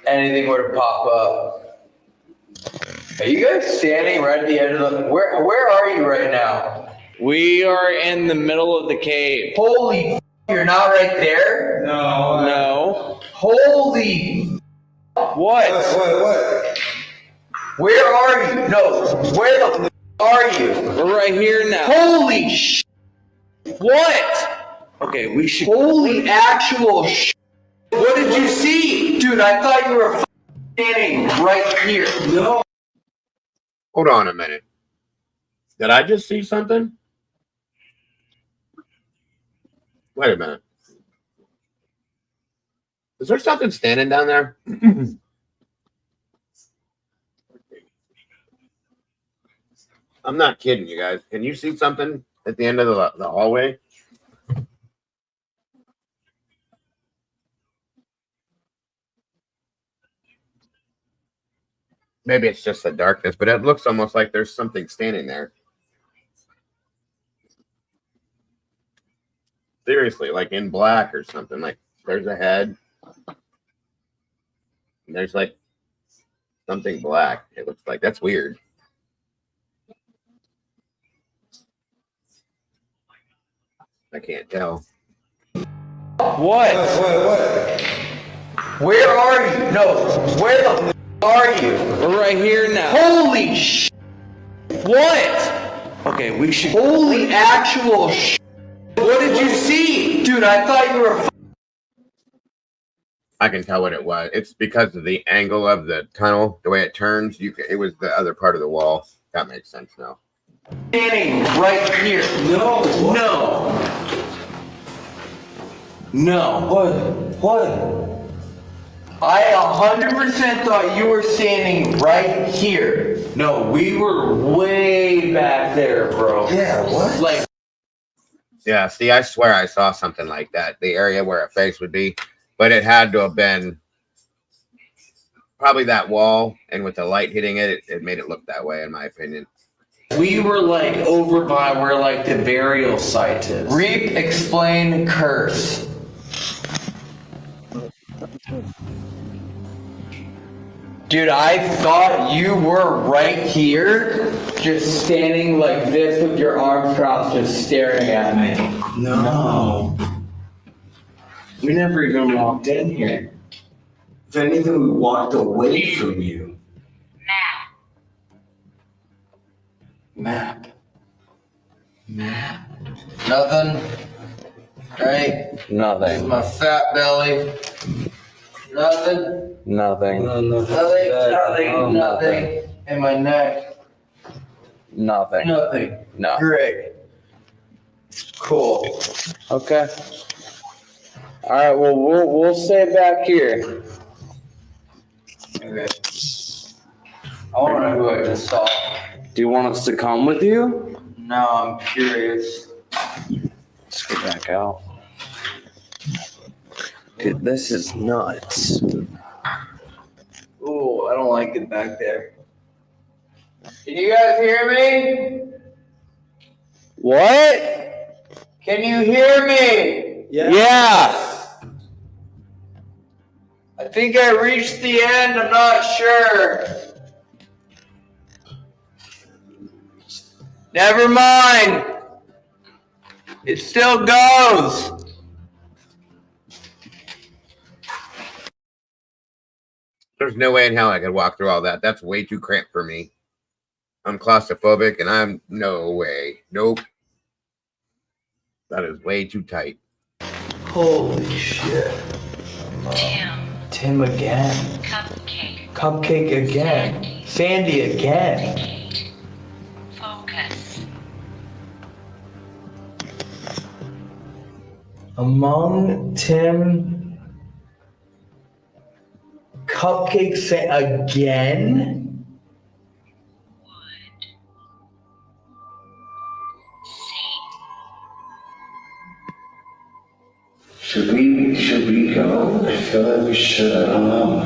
anything were to pop up. Are you guys standing right at the edge of the... Where are you right now? We are in the middle of the cave. Holy you're not right there? No. No. Holy What? What? Where are you? No, where the are you? We're right here now. Holy What? Okay, we should... Holy actual What did you see? Dude, I thought you were standing right here. No. Hold on a minute. Did I just see something? Wait a minute. Is there something standing down there? I'm not kidding you guys. Can you see something at the end of the hallway? Maybe it's just the darkness, but it looks almost like there's something standing there. Seriously, like in black or something. Like there's a head. And there's like something black. It looks like that's weird. I can't tell. What? Where are you? No, where the are you? We're right here now. Holy What? Okay, we should... Holy actual What did you see? Dude, I thought you were... I can tell what it was. It's because of the angle of the tunnel, the way it turns. It was the other part of the wall. That makes sense now. Standing right here. No. What? I 100% thought you were standing right here. No, we were way back there, bro. Yeah, what? Like... Yeah, see, I swear I saw something like that. The area where a face would be. But it had to have been probably that wall. And with the light hitting it, it made it look that way, in my opinion. We were like over by where like the burial site is. Reap, explain, curse. Dude, I thought you were right here, just standing like this with your arms crossed, just staring at me. No. We never even walked in here. If anything, we walked away from you. Map. Nothing. Right? Nothing. My fat belly. Nothing. Nothing. Nothing. In my neck. Nothing. Nothing. No. Great. Cool. Okay. All right. Well, we'll stay back here. Okay. I want to know who I just saw. Do you want us to come with you? No, I'm curious. Let's get back out. Dude, this is nuts. Ooh, I don't like it back there. Can you guys hear me? What? Can you hear me? Yeah. I think I reached the end. I'm not sure. Never mind. It still goes. There's no way in hell I could walk through all that. That's way too cramped for me. I'm claustrophobic, and I'm no way. Nope. That is way too tight. Holy shit. Tim again. Cupcake again. Sandy again. Focus. Among Tim. Cupcake again? Should we go? I feel like we should. I don't know.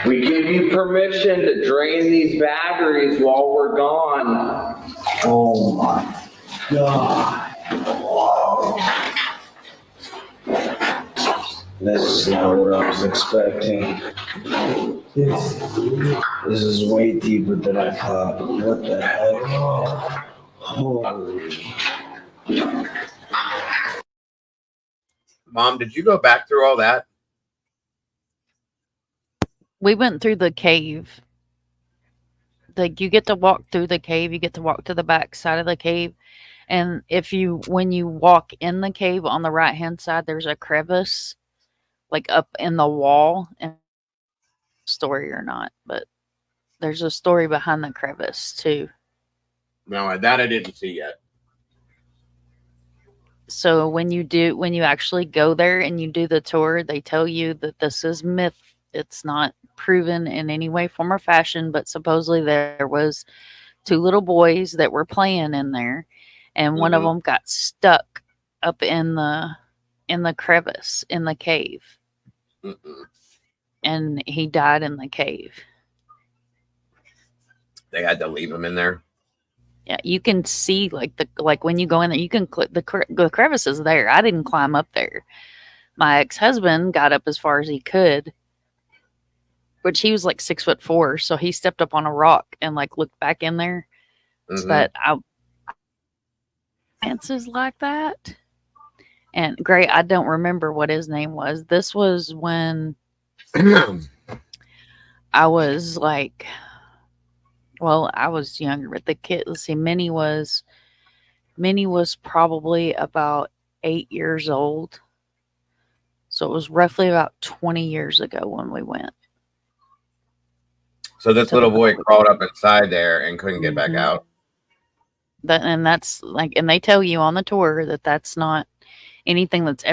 We give you permission to drain these batteries while we're gone. Oh my God. This is not what I was expecting. This is way deeper than I thought. What the heck? Holy. Mom, did you go back through all that? We went through the cave. Like, you get to walk through the cave, you get to walk to the back side of the cave. And when you walk in the cave on the right hand side, there's a crevice like up in the wall. And story or not, but there's a story behind the crevice too. No, that I didn't see yet. So when you actually go there and you do the tour, they tell you that this is myth. It's not proven in any way, form, or fashion, but supposedly there was 2 little boys that were playing in there, and one of them got stuck up in the crevice in the cave. And he died in the cave. They had to leave him in there. Yeah, you can see like when you go in there, you can click the crevice is there. I didn't climb up there. My ex-husband got up as far as he could, which he was like 6'4", so he stepped up on a rock and like looked back in there. But chances like that. And great, I don't remember what his name was. This was when I was like, well, I was younger, but the kid, let's see, Minnie was probably about 8 years old. So it was roughly about 20 years ago when we went. So this little boy crawled up inside there and couldn't get back out. That's like, and they tell you on the tour that that's not anything that's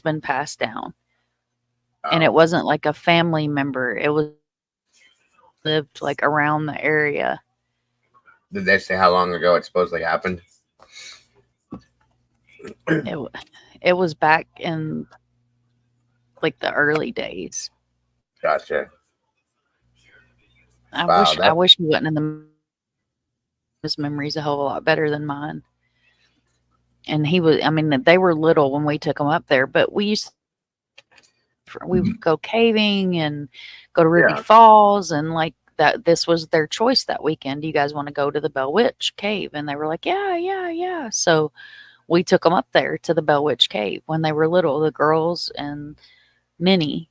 been passed down. And it wasn't like a family member. It was lived like around the area. Did they say how long ago it supposedly happened? It was back in like the early days. Gotcha. I wish he wasn't in his memories a hell of a lot better than mine. And he was, I mean, they were little when we took him up there, but we would go caving and go to Ruby Falls, and like that, this was their choice that weekend. Do you guys want to go to the Bell Witch Cave? And they were like, yeah. So we took them up there to the Bell Witch Cave when they were little, the girls and Minnie.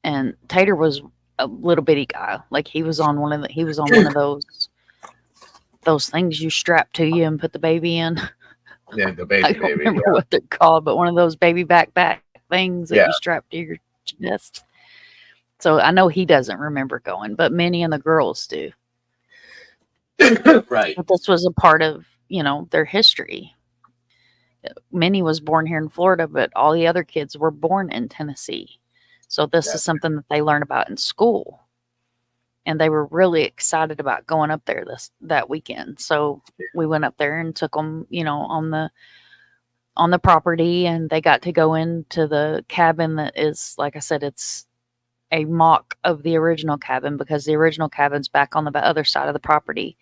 And Tater was a little bitty guy. Like he was on one of those things you strap to you and put the baby in. Yeah, the baby. I don't remember what they're called, but one of those baby backpack things that you strap to your chest. So I know he doesn't remember going, but Minnie and the girls do. Right. But this was a part of, their history. Minnie was born here in Florida, but all the other kids were born in Tennessee. So this is something that they learn about in school. And they were really excited about going up there that weekend. So we went up there and took them, on the property, and they got to go into the cabin that is, like I said, it's a mock of the original cabin because the original cabin's back on the other side of the property.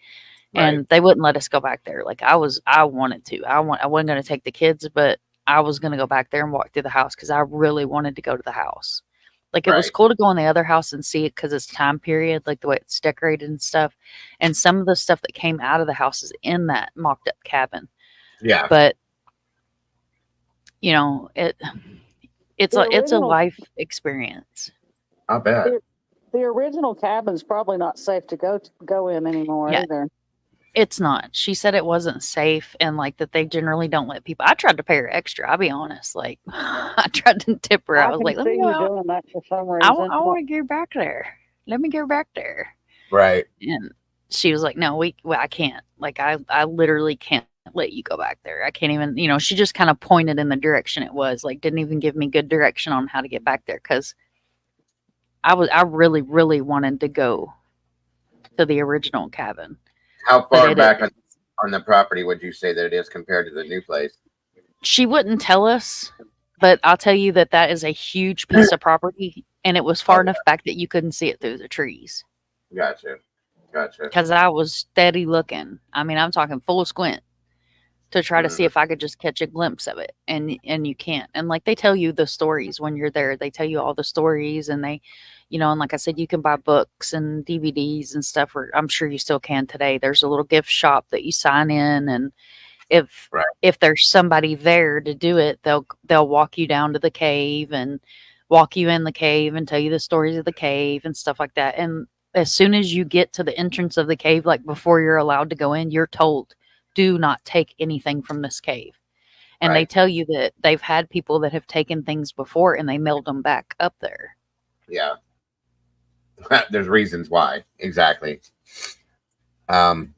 Right. And they wouldn't let us go back there. Like I wanted to. I wasn't going to take the kids, but I was going to go back there and walk through the house because I really wanted to go to the house. Like, it was cool to go in the other house and see it because it's time period, like the way it's decorated and stuff. And some of the stuff that came out of the house is in that mocked up cabin. Yeah. But, you know, it's a life experience. I bet. The original cabin's probably not safe to go in anymore either. It's not. She said it wasn't safe and like that they generally don't let people. I tried to pay her extra. I'll be honest. Like, I tried to tip her. I was like, let me go. Doing that for some reason. I want to get her back there. Let me get her back there. Right. And she was like, no, I can't. Like, I literally can't let you go back there. I can't even, she just kind of pointed in the direction it was. Like, didn't even give me good direction on how to get back there because I really, really wanted to go to the original cabin. How far back on the property would you say that it is compared to the new place? She wouldn't tell us, but I'll tell you that is a huge piece of property, and it was far enough back that you couldn't see it through the trees. Gotcha. Because I was steady looking. I mean, I'm talking full squint to try to see if I could just catch a glimpse of it, and you can't. And like they tell you the stories when you're there, they tell you all the stories, and they, and like I said, you can buy books and DVDs and stuff. Or I'm sure you still can today. There's a little gift shop that you sign in, and if there's somebody there to do it, they'll walk you down to the cave and walk you in the cave and tell you the stories of the cave and stuff like that. And as soon as you get to the entrance of the cave, like before you're allowed to go in, you're told, do not take anything from this cave. And they tell you that they've had people that have taken things before and they mailed them back up there. Yeah. There's reasons why. Exactly. Thank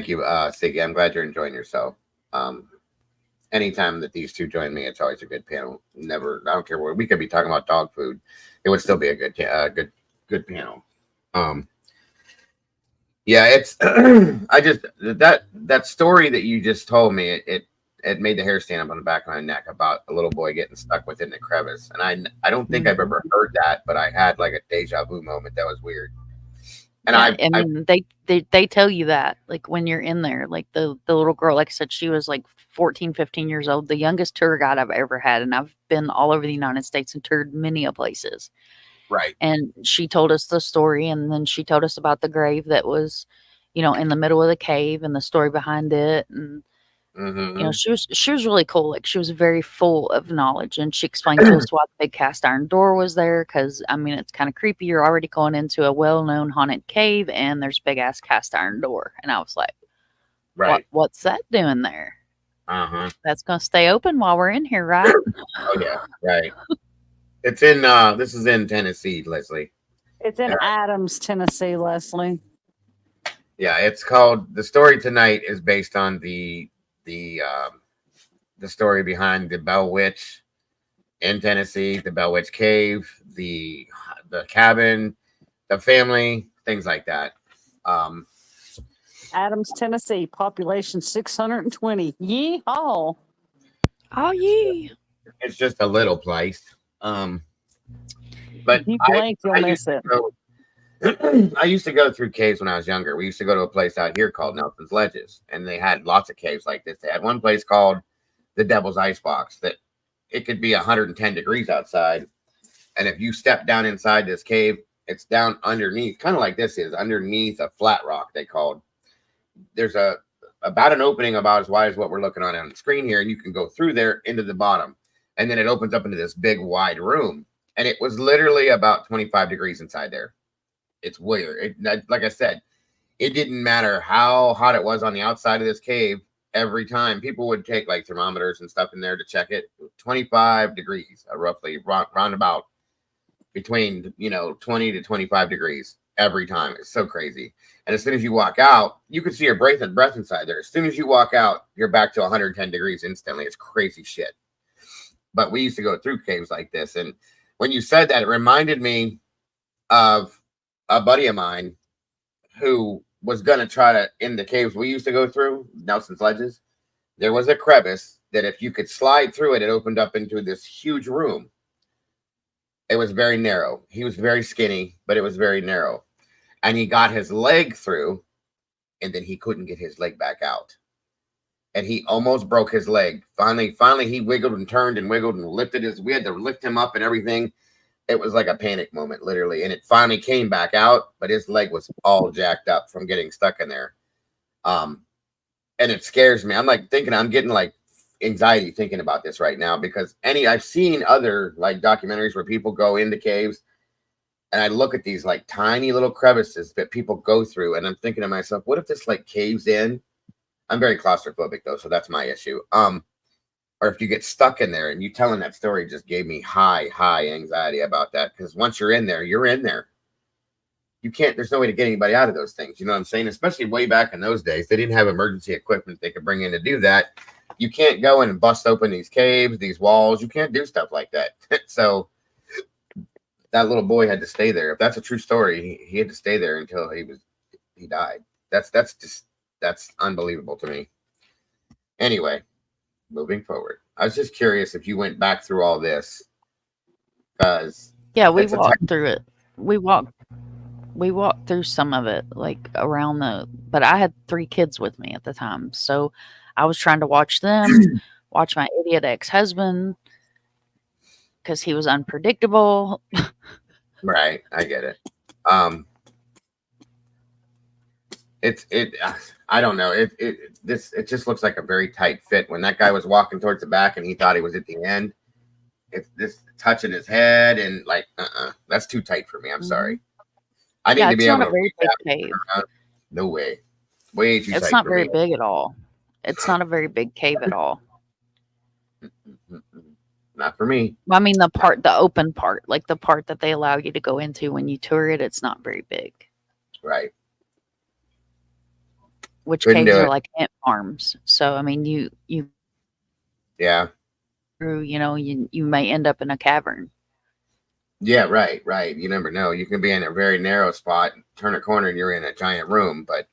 you, Siggy. I'm glad you're enjoying yourself. Anytime that these two join me, it's always a good panel. I don't care what we could be talking about dog food. It would still be a good panel. Yeah, it's I just that story that you just told me, it made the hair stand up on the back of my neck about a little boy getting stuck within the crevice. And I don't think I've ever heard that, but I had like a deja vu moment. That was weird. And I mean, they tell you that, like, when you're in there, like the little girl, like I said, she was like 14, 15 years old, the youngest tour guide I've ever had. And I've been all over the United States and toured many places. Right. And she told us the story, and then she told us about the grave that was, in the middle of the cave and the story behind it. And, she was really cool. Like, she was very full of knowledge, and she explained to us why the big cast iron door was there. Cause I mean, it's kind of creepy. You're already going into a well-known haunted cave and there's big ass cast iron door. And I was like, what's that doing there? That's going to stay open while we're in here, right? Oh yeah. Right. It's in, this is in Tennessee, Leslie. It's in Adams, Tennessee, Leslie. Yeah. It's called, the story tonight is based on the story behind the Bell Witch in Tennessee, the Bell Witch Cave, the cabin, the family, things like that. Adams, Tennessee, population 620. Yee-haw. Oh, yee. It's just a little place. But if you blink, you'll miss it. I used to go through caves when I was younger. We used to go to a place out here called Nelson's Ledges, and they had lots of caves like this. They had one place called the Devil's Icebox that it could be 110 degrees outside. And if you step down inside this cave, it's down underneath, kind of like this is, underneath a flat rock, they called. There's about an opening about as wide as what we're looking on the screen here, and you can go through there into the bottom. And then it opens up into this big wide room. And it was literally about 25 degrees inside there. It's weird. Like I said, it didn't matter how hot it was on the outside of this cave. Every time people would take like thermometers and stuff in there to check it, 25 degrees, roughly roundabout between 20 to 25 degrees every time. It's so crazy. And as soon as you walk out, you can see your breath inside there. As soon as you walk out, you're back to 110 degrees instantly. It's crazy shit. But we used to go through caves like this, and when you said that, it reminded me of a buddy of mine who was going to try to, in the caves we used to go through, Nelson's Ledges, there was a crevice that if you could slide through it, it opened up into this huge room. It was very narrow. He was very skinny, but it was very narrow. And he got his leg through, and then he couldn't get his leg back out. and he almost broke his leg. Finally, he wiggled and turned and wiggled and lifted his. We had to lift him up and everything. It was like a panic moment, literally. And it finally came back out, but his leg was all jacked up from getting stuck in there. And it scares me. I'm like thinking, I'm getting like anxiety thinking about this right now because I've seen other like documentaries where people go into caves, and I look at these like tiny little crevices that people go through, and I'm thinking to myself, what if this like caves in? I'm very claustrophobic though, so that's my issue. Or if you get stuck in there, and you telling that story just gave me high anxiety about that, because once you're in there, you're in there. You can't, there's no way to get anybody out of those things. You know what I'm saying? Especially way back in those days, they didn't have emergency equipment they could bring in to do that. You can't go in and bust open these caves, these walls. You can't do stuff like that. So that little boy had to stay there. If that's a true story, he had to stay there until he died. That's unbelievable to me. Anyway, moving forward, I was just curious if you went back through all this, because yeah, we walked through it. We walked through some of it, like around but I had 3 kids with me at the time, so I was trying to watch them, watch my idiot ex-husband, because he was unpredictable. Right, I get it. I don't know. It just looks like a very tight fit. When that guy was walking towards the back and he thought he was at the end, it's just touching his head and like, that's too tight for me. I'm sorry. I need to be able to. Very big cave. No way. Way too tight. It's not very big at all. It's not a very big cave at all. Not for me. I mean, the open part, like the part that they allow you to go into when you tour it, it's not very big. Right. Which caves are like ant farms. So, I mean, you yeah. You may end up in a cavern. Yeah, right. You never know. You can be in a very narrow spot, turn a corner, and you're in a giant room, but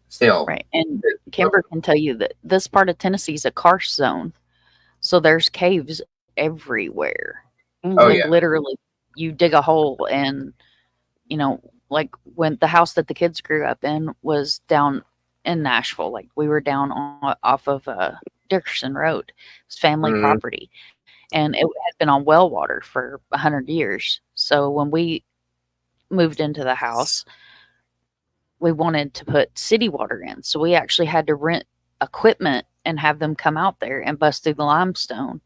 still. Right. And Kimber can tell you that this part of Tennessee is a karst zone. So there's caves everywhere. Oh, yeah. Literally, you dig a hole and, like when the house that the kids grew up in was down in Nashville, like we were down off of Dickerson Road. It's family property. And it had been on well water for 100 years. So when we moved into the house, we wanted to put city water in. So we actually had to rent equipment and have them come out there and bust through the limestone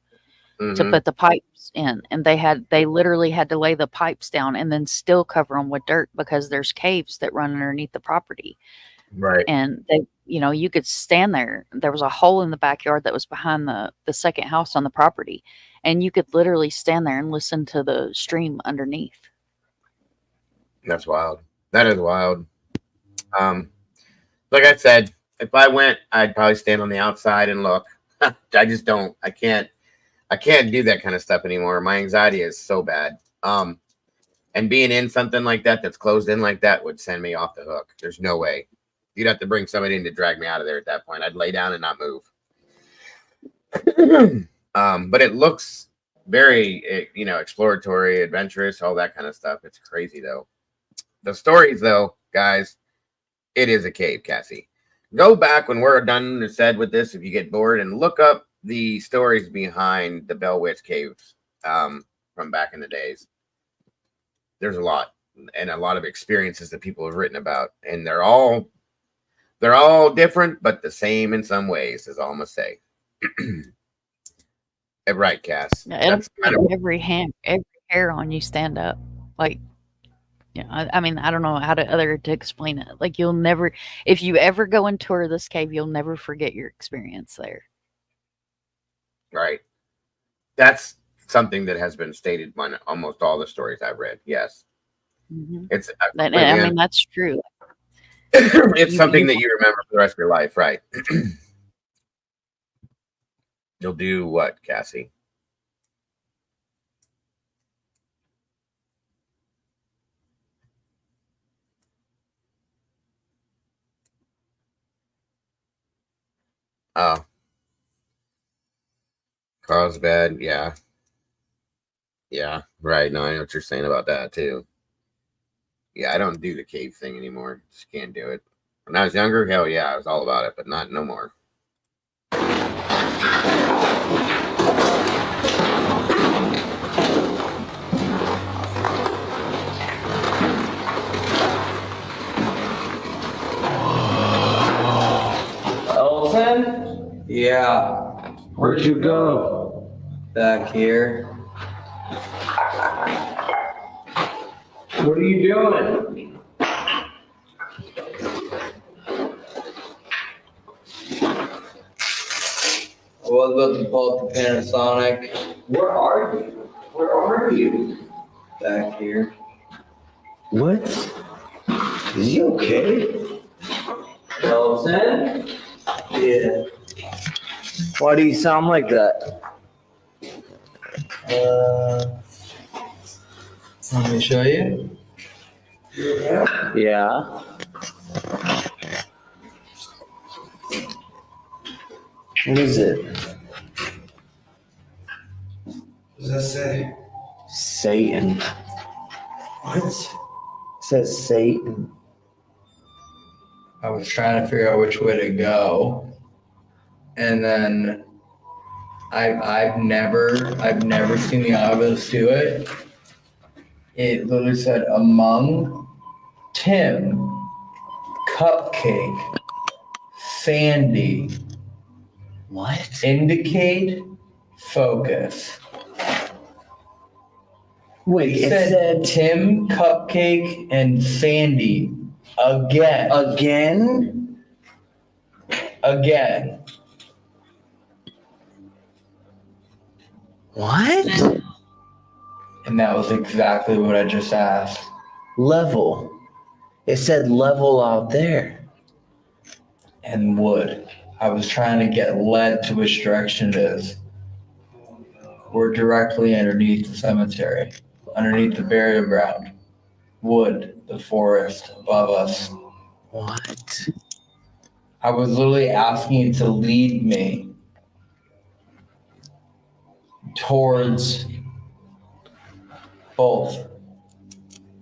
to put the pipes in. And they literally had to lay the pipes down and then still cover them with dirt because there's caves that run underneath the property. Right. And they, you could stand there. There was a hole in the backyard that was behind the second house on the property. And you could literally stand there and listen to the stream underneath. That's wild. That is wild. Like I said, if I went, I'd probably stand on the outside and look. I just don't. I can't do that kind of stuff anymore. My anxiety is so bad. And being in something like that that's closed in like that would send me off the hook. There's no way. You'd have to bring somebody in to drag me out of there at that point. I'd lay down and not move. But it looks very, exploratory, adventurous, all that kind of stuff. It's crazy though. The stories though, guys, it is a cave, Cassie. Go back when we're done and said with this, if you get bored, and look up the stories behind the Bell Witch caves from back in the days. There's a lot, and a lot of experiences that people have written about, and they're all different, but the same in some ways, is all I'm gonna say. Right, Cass. Yeah, it'll make every hair on you stand up. Like, I mean, I don't know how to explain it. Like, you'll never, if you ever go and tour this cave, you'll never forget your experience there. Right. That's something that has been stated on almost all the stories I've read. Yes. It's. I mean, that's true. It's something that you remember for the rest of your life, right? You'll do what, Cassie? Oh. Carlsbad, yeah. Yeah, right. No, I know what you're saying about that too. Yeah, I don't do the cave thing anymore. Just can't do it. When I was younger, hell yeah, I was all about it, but not no more. Elton? Yeah. Where'd you go? Back here. What are you doing? I was about to pull up the Panasonic. Where are you? Where are you? Back here. What? Is he okay? Elton? Yeah. Why do you sound like that? Let me show you. Yeah. What is it? What does that say? Satan. What? It says Satan. I was trying to figure out which way to go. And then I've never seen the others do it. It literally said among Tim, Cupcake, Sandy. What? Indicate focus. Wait, It said Tim, Cupcake, and Sandy again. Again? Again. What? And that was exactly what I just asked. Level. It said level out there. And wood. I was trying to get led to which direction it is. We're directly underneath the cemetery, underneath the burial ground. Wood, the forest above us. What? I was literally asking you to lead me towards both.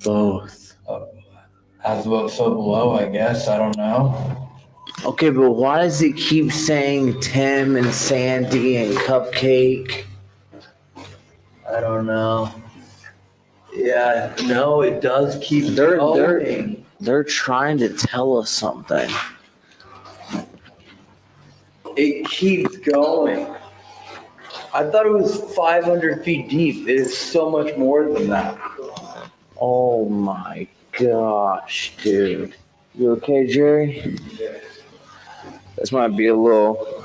Both. As above, so below, I guess. I don't know. Okay, but why does it keep saying Tim and Sandy and Cupcake? I don't know. Yeah, no, it does keep going. They're trying to tell us something. It keeps going. I thought it was 500 feet deep. It is so much more than that. Oh my gosh, dude. You okay, Jerry? This might be a little...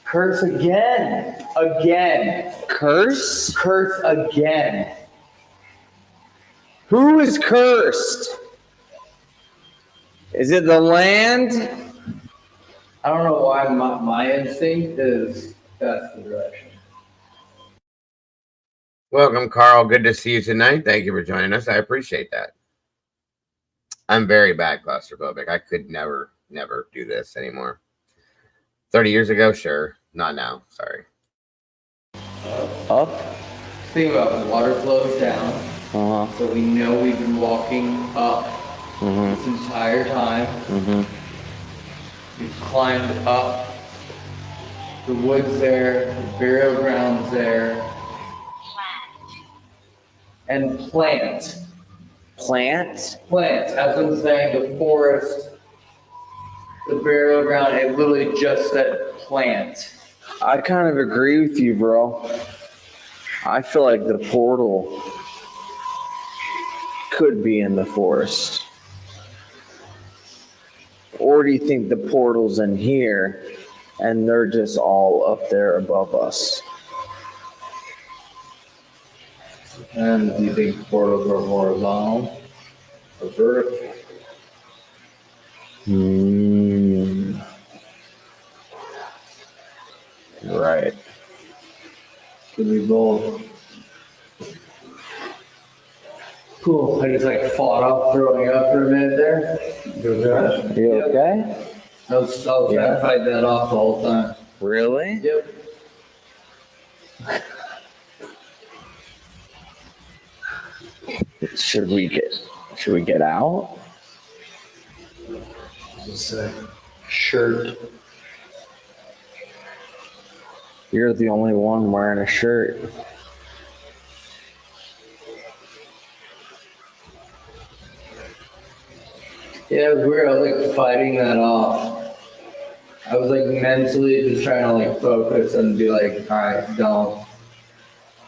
Curse again. Again. Curse? Curse again. Who is cursed? Is it the land? I don't know why my instinct is that's the direction. Welcome, Carl. Good to see you tonight. Thank you for joining us. I appreciate that. I'm very bad claustrophobic. I could never do this anymore. 30 years ago, sure. Not now. Sorry. Up? Think about it. Water flows down. Uh-huh. So we know we've been walking up this entire time. We've climbed up. The woods there, the burial ground's there. And plant. Plant? Plant. As I'm saying, the forest, the burial ground, it literally just said plant. I kind of agree with you, bro. I feel like the portal could be in the forest. Or do you think the portal's in here and they're just all up there above us? And do you think portals are horizontal or vertical? Right. Could be both. Cool. I just fought off throwing up for a minute there. You okay? I was trying to fight that off the whole time. Really? Yep. Should we get out? Just a shirt. You're the only one wearing a shirt. Yeah, it was weird. I was like fighting that off. I was like mentally just trying to like focus and be like, all right,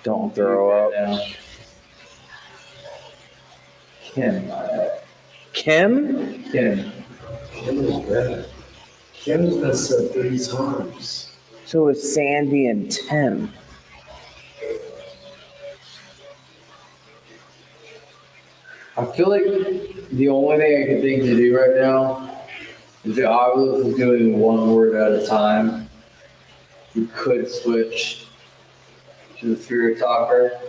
don't throw up. Kim. Kim? Kim. Kim is bad. Kim's been said 3 times. So it's Sandy and Tim. I feel like the only thing I can think to do right now is the Oculus is doing one word at a time. You could switch to the Spirit Talker,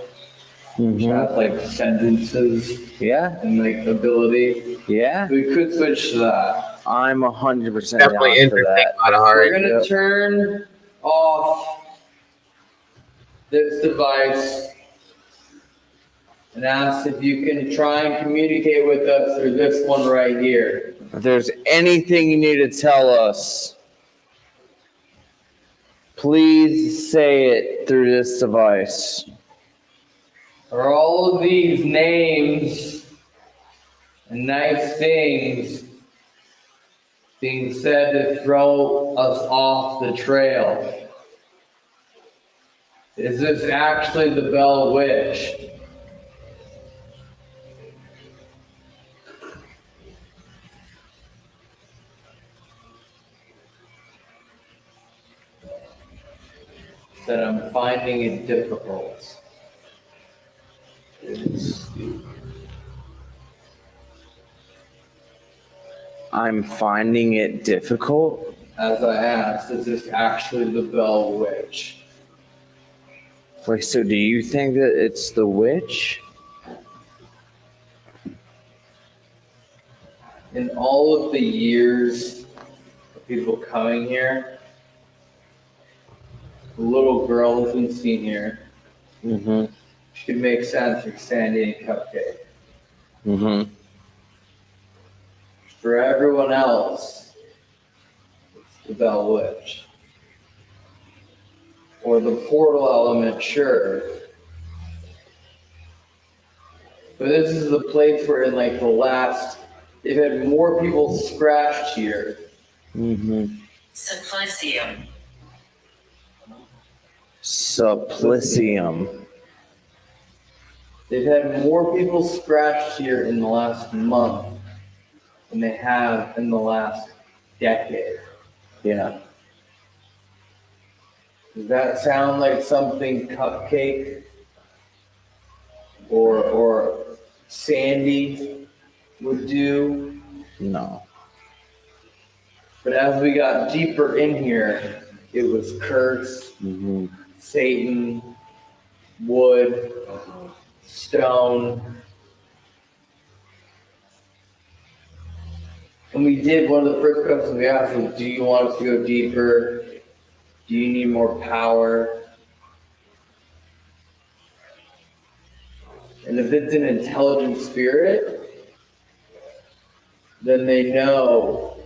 which has like sentences, and like ability. Yeah, we could switch to that. I'm 100% Definitely down for interesting. that. Not hard. We're gonna turn off this device and ask if you can try and communicate with us through this one right here. If there's anything you need to tell us, please say it through this device. Are all of these names and nice things being said to throw us off the trail? Is this actually the Bell Witch? That I'm finding it difficult. I'm finding it difficult? As I asked, is this actually the Bell Witch? Wait, so do you think that it's the witch? In all of the years of people coming here, the little girl has been seen here. Mm-hmm. She could make sense for Sandy and Cupcake. Mm-hmm. For everyone else, it's the Bell Witch. Or the portal element, sure. But this is the place where in like the last, they've had more people scratched here. Mm-hmm. Simplicium. Supplicium. They've had more people scratched here in the last month than they have in the last decade. Yeah. Does that sound like something Cupcake or Sandy would do? No. But as we got deeper in here, it was curse, Satan, wood, stone. And we did, one of the first questions we asked was, do you want us to go deeper? Do you need more power? And if it's an intelligent spirit, then they know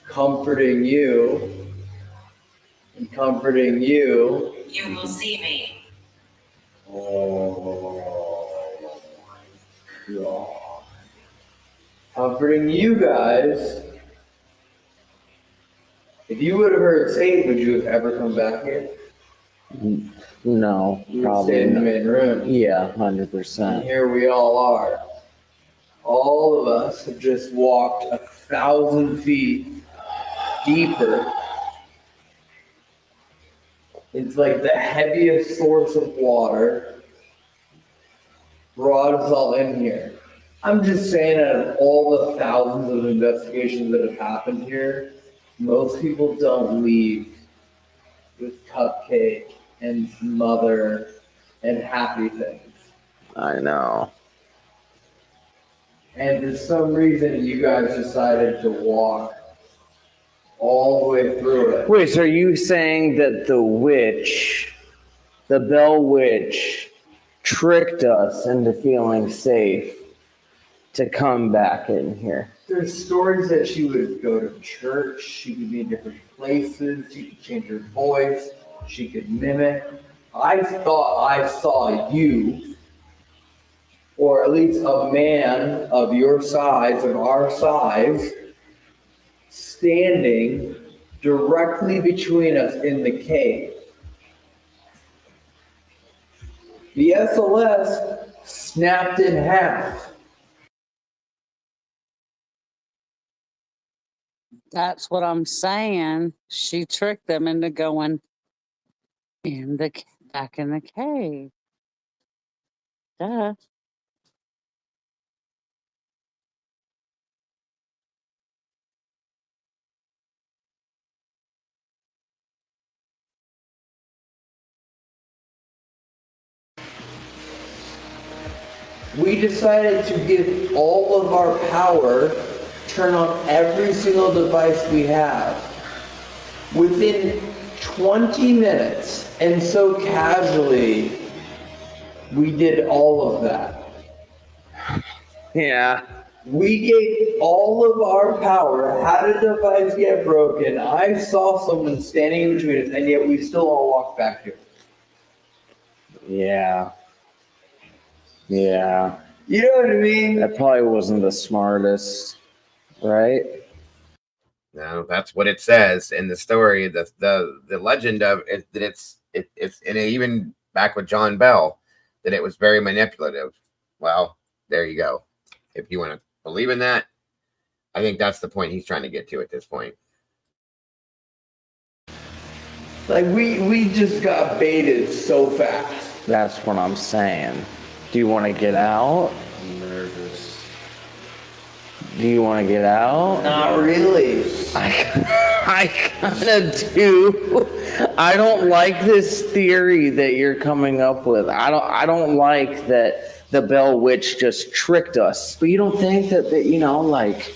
comforting you and comforting you. You will see me. Oh, God. Comforting you guys. If you would have heard Satan, would you have ever come back here? No, you probably stay in the main room. Yeah, 100%. And here we all are. All of us have just walked 1,000 feet deeper. It's like the heaviest source of water brought us all in here. I'm just saying, out of all the thousands of investigations that have happened here, most people don't leave with Cupcake and Mother and happy things. I know. And for some reason, you guys decided to walk all the way through it. Wait, so are you saying that the witch, the Bell Witch, tricked us into feeling safe to come back in here. There's stories that she would go to church, she could be in different places, she could change her voice, she could mimic. I thought I saw you, or at least a man of your size, of our size, standing directly between us in the cave. The SLS snapped in half. That's what I'm saying. She tricked them into going back in the cave. Duh. We decided to give all of our power, turn on every single device we have. Within 20 minutes, and so casually, we did all of that. Yeah. We gave all of our power. How did the device get broken? I saw someone standing in between us, and yet we still all walked back here. Yeah. Yeah. You know what I mean? That probably wasn't the smartest, right? No, that's what it says in the story. The legend of it that it's and even back with John Bell, that it was very manipulative. Well, there you go. If you want to believe in that, I think that's the point he's trying to get to at this point. Like we just got baited so fast. That's what I'm saying. Do you want to get out? I'm nervous. Do you want to get out? Not really. I kind of do. I don't like this theory that you're coming up with. I don't like that the Bell Witch just tricked us. But you don't think that you know, like,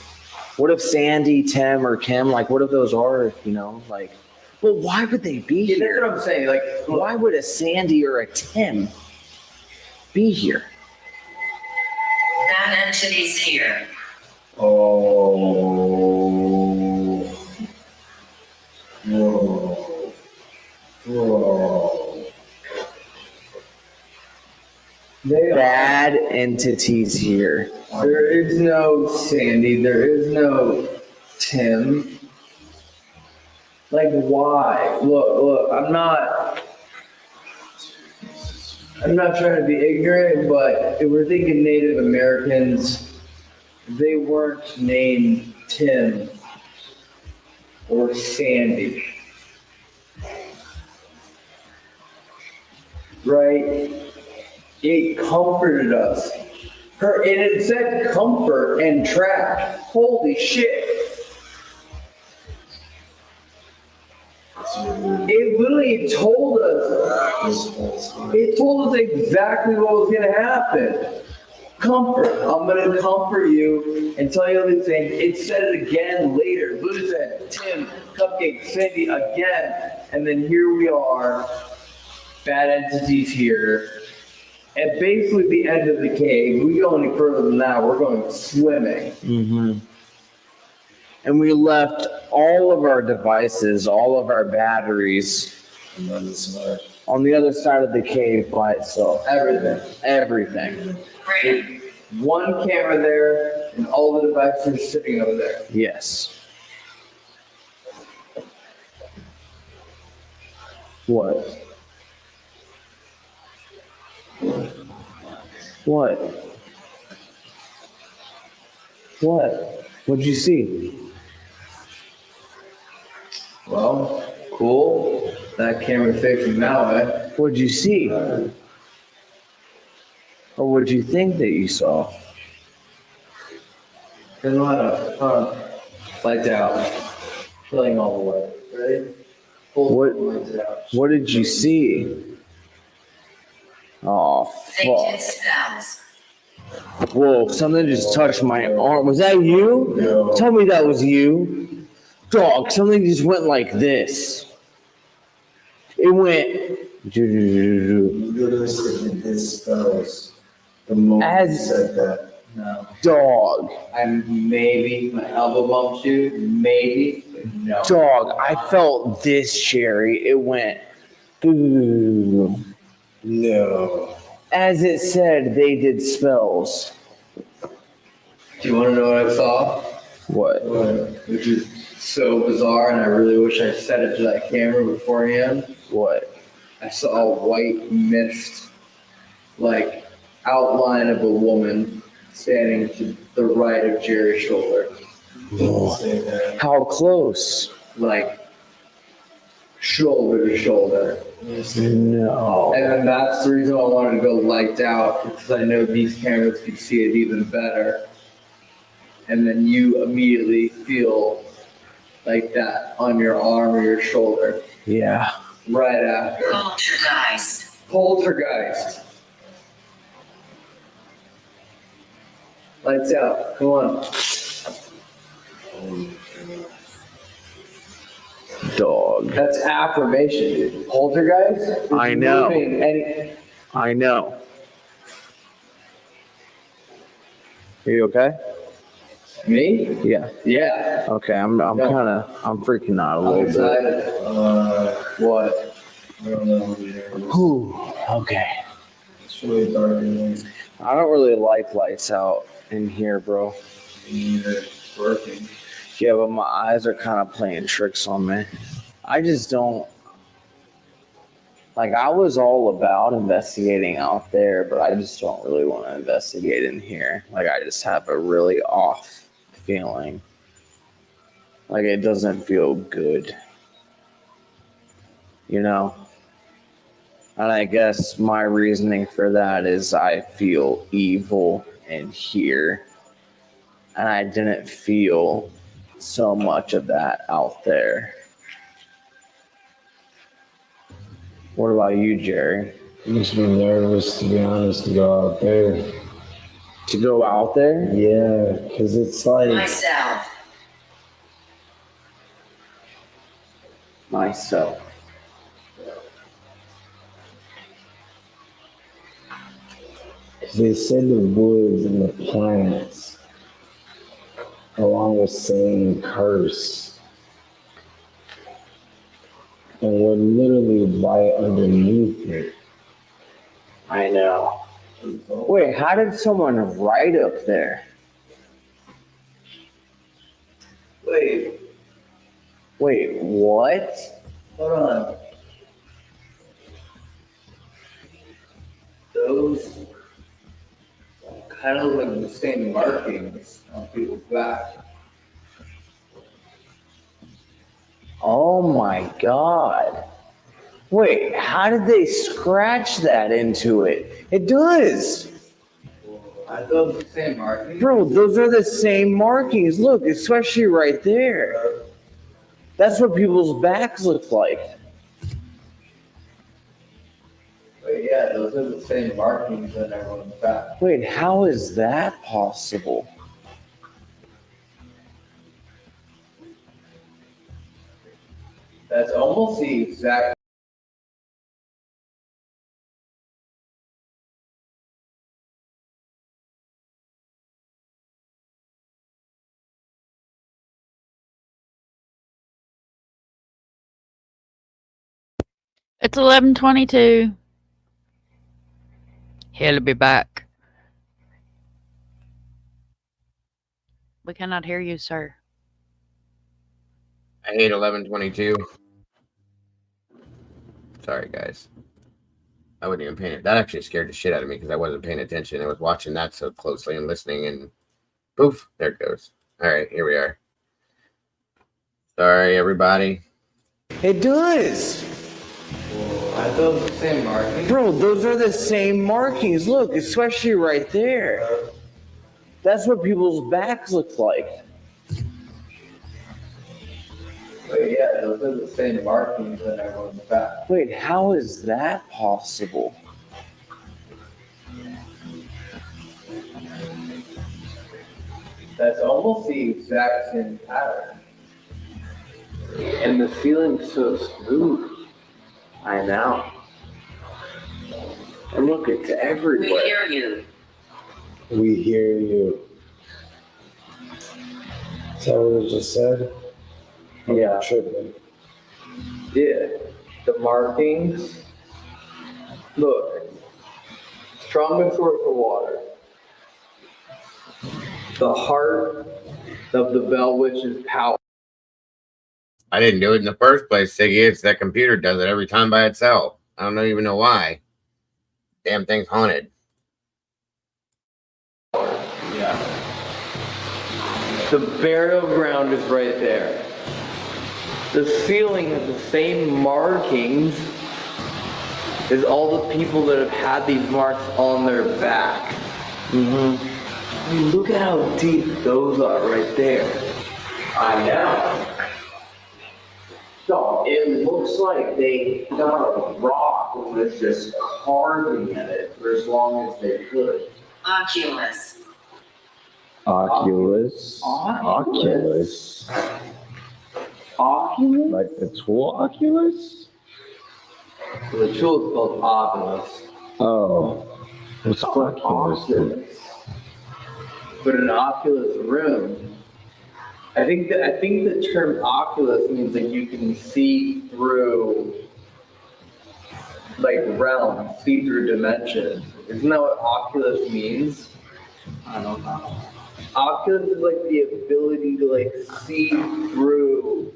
what if Sandy, Tim, or Kim, like, what if those are, you know, like, well, why would they be here? That's what I'm saying. Like, why would a Sandy or a Tim be here? That entity's here. Oh. Whoa. Whoa. Bad entities here. There is no Sandy. There is no Tim. Like, why? Look, I'm not trying to be ignorant, but if we're thinking Native Americans, they weren't named Tim or Sandy. Right? It comforted us. And it said comfort and track. Holy shit. It literally told us exactly what was going to happen. Comfort. I'm going to comfort you and tell you all these things. It said it again later. It literally said Tim, Cupcake, Cindy again. And then here we are, bad entities here. At basically the end of the cave, we go any further than that, we're going swimming. Mm-hmm. And we left all of our devices, all of our batteries on the other side of the cave by itself. Everything. Great. One camera there, and all the devices sitting over there. Yes. What? What? What? What'd you see? Well, cool. That camera facing that way. What'd you see? Or what'd you think that you saw? There's a lot of lights out, filling all the way. Ready? What did you see? Oh, Fated fuck. spells. Whoa, something just touched my arm. Was that you? No. Tell me that was you. Dog, something just went like this. It went. His spells. The moment he said that. No. Dog. Maybe my elbow bumped you. Maybe. But no. Dog. I felt this, Jerry. It went. Boom. No. As it said, they did spells. Do you want to know what I saw? What? Which is so bizarre, and I really wish I said it to that camera beforehand. What? I saw a white mist, like outline of a woman standing to the right of Jerry's shoulder. Oh. How close? Like shoulder to shoulder. No. And then that's the reason I wanted to go lights out, because I know these cameras can see it even better. And then you immediately feel like that on your arm or your shoulder. Yeah. Right after. Poltergeist. Poltergeist. Lights out. Come on. Dog. That's affirmation, dude. Poltergeist? I know. I know. Are you okay? Me? Yeah. Yeah. Okay, I'm freaking out a I'm little bit. excited. What? I don't know. Whew. Okay. It's really dark in here. I don't really like lights out in here, bro. It's working. Yeah, but my eyes are kind of playing tricks on me. I just don't. Like, I was all about investigating out there, but I just don't really want to investigate in here. Like, I just have a really off feeling. Like, it doesn't feel good. You know? And I guess my reasoning for that is I feel evil in here. And I didn't feel so much of that out there. What about you, Jerry? It makes me nervous, to be honest, to go out there. To go out there? Yeah, because it's like... Myself. They said the woods and the plants, along with saying curse, and we're literally right underneath it. I know. Wait, how did someone write up there? Wait, what? hold on. Those kind of look like the same markings on people's back. Oh my God. Wait, how did they scratch that into it? It does. Are those the same markings? Bro, those are the same markings. Look, especially right there. That's what people's backs look like. But yeah, those are the same markings on everyone's back. Wait, how is that possible? That's almost the exact. It's 11:22. He'll be back. We cannot hear you, sir. I hate 11:22. Sorry, guys. I wasn't even paying it. That actually scared the shit out of me because I wasn't paying attention. I was watching that so closely and listening, and poof, there it goes. All right, here we are. Sorry, everybody. It does. Are those the same markings? Bro, those are the same markings. Look, especially right there. That's what people's backs look like. But yeah, those are the same markings on everyone's back. Wait, how is that possible? That's almost the exact same pattern. And the feeling's so smooth. I know. And look, it's everywhere. We hear you. We hear you. Is that what it just said? Yeah. Tripping. Yeah. The markings. Look. Strongest source of water. The heart of the Bell Witch's power. I didn't do it in the first place, Siggy. It's that computer does it every time by itself. I don't even know why. Damn thing's haunted. Yeah. The burial ground is right there. The ceiling has the same markings as all the people that have had these marks on their back. I mean, look at how deep those are right there. I know. So it looks like they got a rock and was just carving at it for as long as they could. Oculus. Oculus. Oculus. Oculus? Like the tool Oculus? The tool is called Oculus. Oh. What's Oculus then? But an Oculus room. I think the term Oculus means that you can see through like realms, see through dimensions. Isn't that what Oculus means? I don't know. Oculus is like the ability to like see through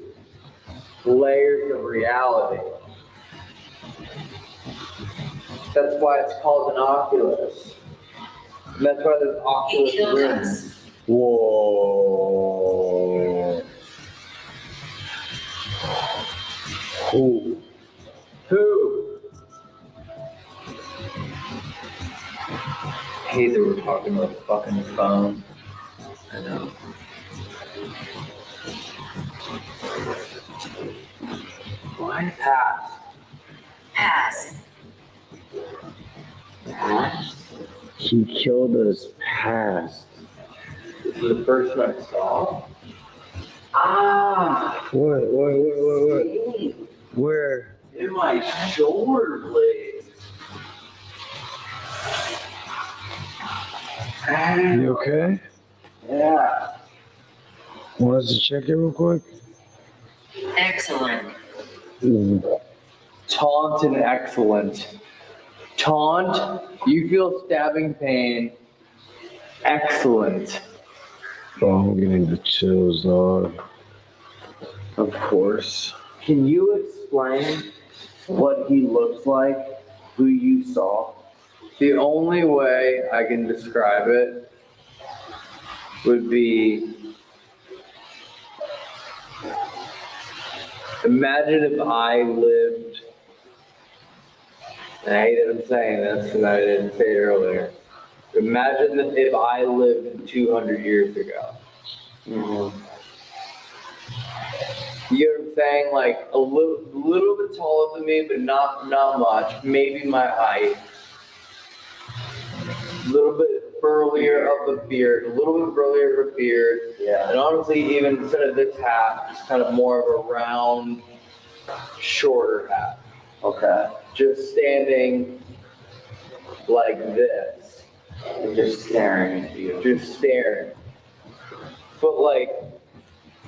layers of reality. That's why it's called an Oculus. And that's why there's Oculus rooms. Whoa. Who? Hey, they were talking about the fucking phone. I know. Why pass? Pass. He killed us past. This is the person I saw. What? Where? In my shoulder blade. You okay? Yeah. Want us to check it real quick? Excellent. Taunt and excellent. Taunt, you feel stabbing pain. Excellent. Oh, I'm getting the chills, dog. Of course. Can you explain what he looks like, who you saw? The only way I can describe it would be, imagine if I lived, and I hate that I'm saying this because I didn't say it earlier. Imagine that if I lived 200 years ago. You know what I'm saying? Like a little bit taller than me, but not much. Maybe my height. A little bit burlier of a beard. Yeah. And honestly, even instead of this hat, it's kind of more of a round, shorter hat. Okay. Just standing like this. And just staring at you. Just staring. But like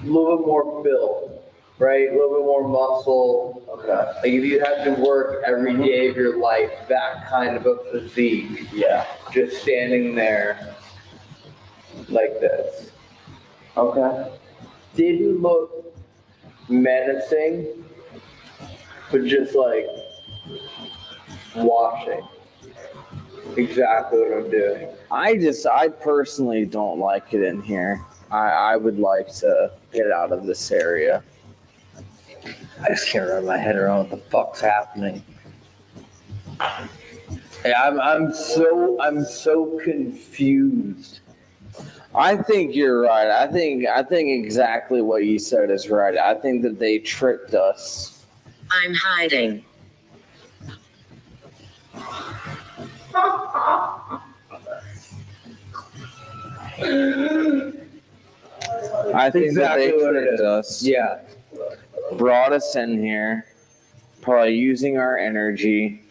a little bit more build, right? A little bit more muscle. Okay. Like if you had to work every day of your life, that kind of a physique. Yeah. Just standing there like this. Okay. Didn't look menacing, but just like watching exactly what I'm doing. I personally don't like it in here. I would like to get out of this area. I just can't wrap my head around what the fuck's happening. Yeah, I'm so confused. I think you're right. I think exactly what you said is right. I think that they tricked us. I'm hiding. I think exactly that they what it tricked is. us. Yeah. Brought us in here, probably using our energy,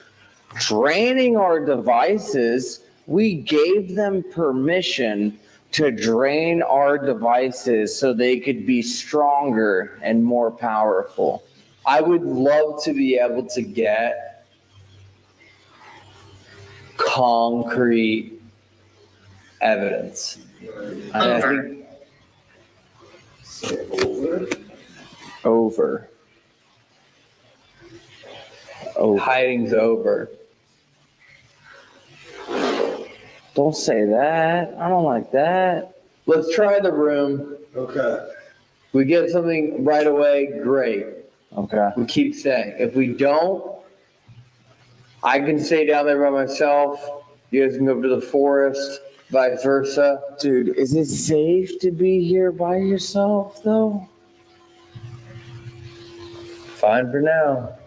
draining our devices, We gave them permission to drain our devices so they could be stronger and more powerful. I would love to be able to get concrete evidence. I think over. Hiding's over. Don't say that. I don't like that. Let's try the room. Okay. We get something right away, great. Okay. We keep saying. If we don't, I can stay down there by myself. You guys can go up to the forest, vice versa. Dude, is it safe to be here by yourself, though? Fine for now.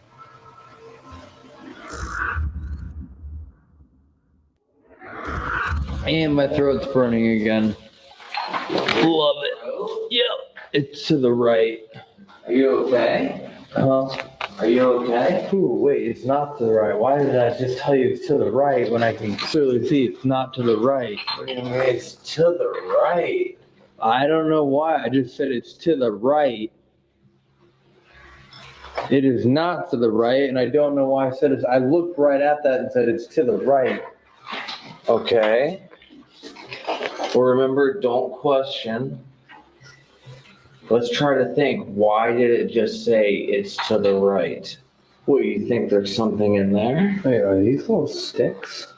And my throat's burning again. Love it. Yep. It's to the right. Are you okay? Huh? Are you okay? Ooh, wait, it's not to the right. Why did I just tell you it's to the right when I can clearly see it's not to the right? What do you mean it's to the right? I don't know why. I just said it's to the right. It is not to the right, and I don't know why I said it. I looked right at that and said it's to the right. Okay. Well, remember, don't question. Let's try to think. Why did it just say it's to the right? What, you think there's something in there? Wait, are these little sticks?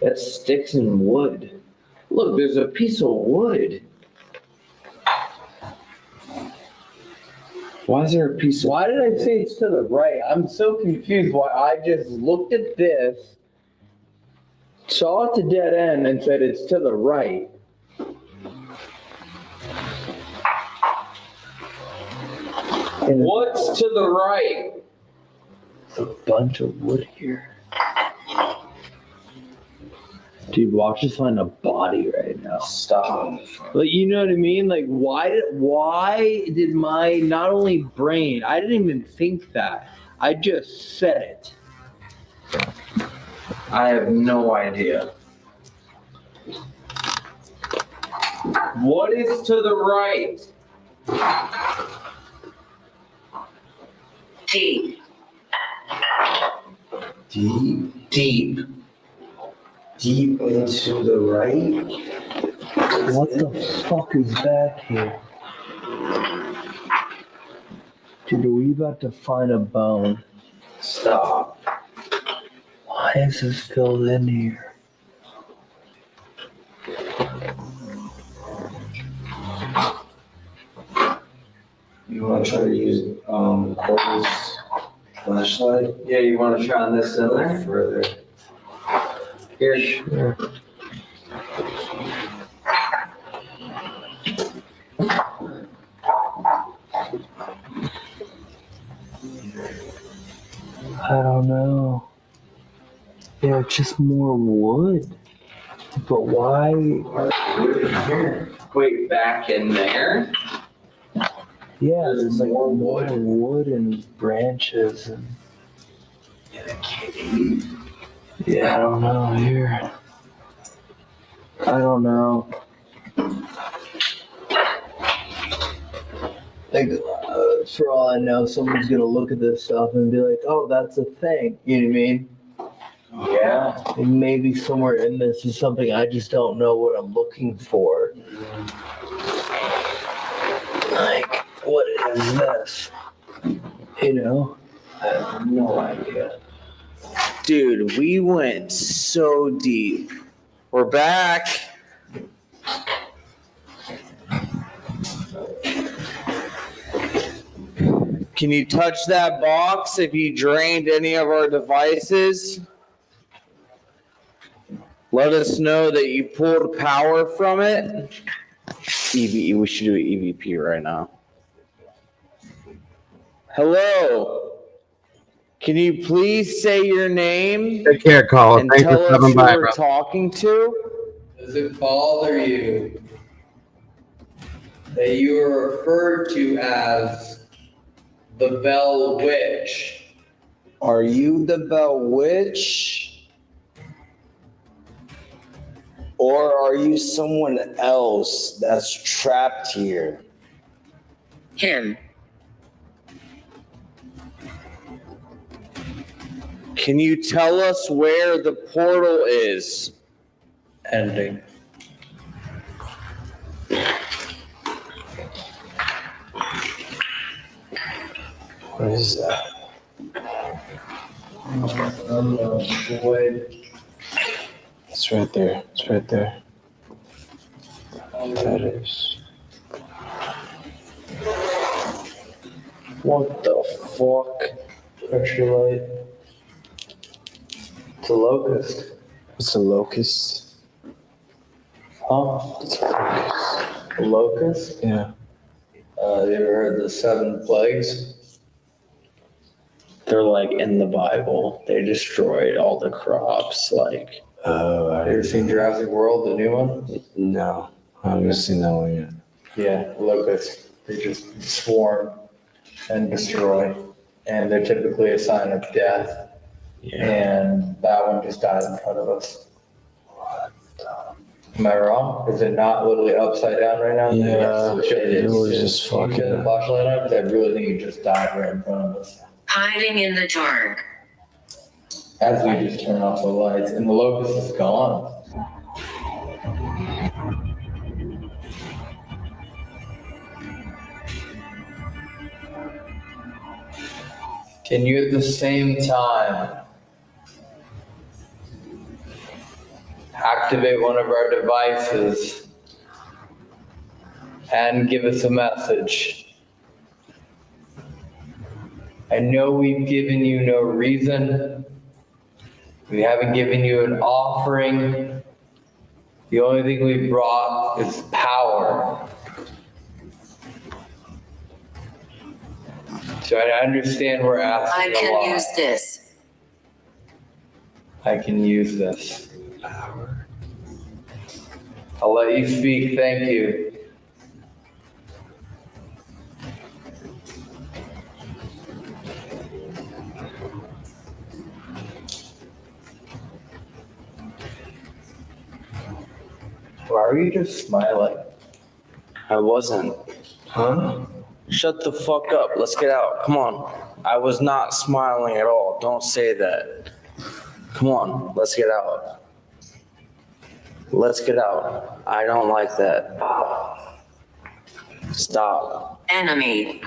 That's sticks and wood. Look, there's a piece of wood. Why is there a piece of... Why did I say it's to the right? I'm so confused why I just looked at this, saw it's a dead end, and said it's to the right. And what's to the right? It's a bunch of wood here. Dude, watch us find a body right now. Stop. Like, you know what I mean? Like, why did my not only brain, I didn't even think that. I just said it. I have no idea. What is to the right? Deep. Deep into the right. What the fuck is back here? Dude, are we about to find a bone? Stop. Why is this filled in here? You want to try to use Corey's flashlight? Yeah, you want to try on this in there? Further. Here. Sure. I don't know. Yeah, it's just more wood. But why? Wait, back in there? Yeah, there's like more wood and branches and. Yeah, I don't know here. I don't know. Like, for all I know, someone's gonna look at this stuff and be like, "Oh, that's a thing." You know what I mean? Yeah. And maybe somewhere in this is something I just don't know what I'm looking for. Like, what is this? You know? I have no idea. Dude, we went so deep. We're back. Can you touch that box if you drained any of our devices? Let us know that you pulled power from it. We should do an EVP right now. Hello. Can you please say your name? Take care, caller. And Thanks for tell us stopping who by, we're bro. talking to? Does it bother you that you are referred to as the Bell Witch? Are you the Bell Witch? Or are you someone else that's trapped here? Him. Can you tell us where the portal is? Ending. What is that? It's right there. It's right there. That is. What the fuck? Pressure light. It's a locust. It's a locust. Huh? It's a locust. A locust? Yeah. You ever heard the 7 plagues? They're like in the Bible. They destroyed all the crops. Like, Oh, Have you ever seen Jurassic World, the new one? No, I haven't seen that one yet. Yeah, locusts. They just swarm and destroy. And they're typically a sign of death. yeah. And that one just died in front of us. Am I wrong? Is it not literally upside down right now? Yeah, it it was is. just You fucking. turn the flashlight on, because I really think it just died right in front of us. Hiding in the dark. As we just turn off the lights, and the locust is gone. Can you at the same time activate one of our devices and give us a message? I know we've given you no reason. We haven't given you an offering. The only thing we brought is power. So I understand we're asking I a can lot. use this. I can use this. I'll let you speak, thank you. Why are you just smiling? I wasn't. Huh? Shut the fuck up. Let's get out. Come on. I was not smiling at all. Don't say that. Come on. Let's get out. Let's get out. I don't like that. Stop. Enemy.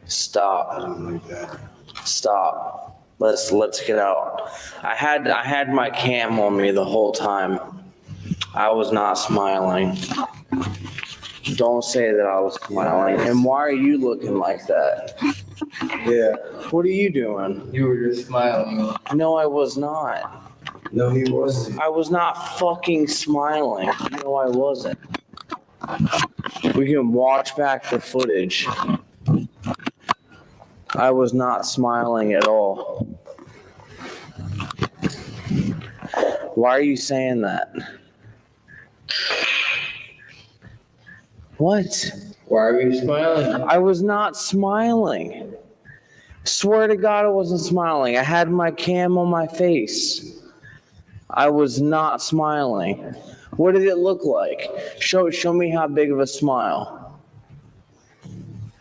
Stop. I don't like that. Stop. Let's get out. I had my cam on me the whole time. I was not smiling. Don't say that I was smiling. And why are you looking like that? Yeah. What are you doing? You were just smiling. No, I was not. No, he wasn't. I was not fucking smiling. No, I wasn't. We can watch back the footage. I was not smiling at all. Why are you saying that? What? Why are you smiling? I was not smiling. Swear to God, I wasn't smiling. I had my cam on my face. I was not smiling. What did it look like? Show me how big of a smile.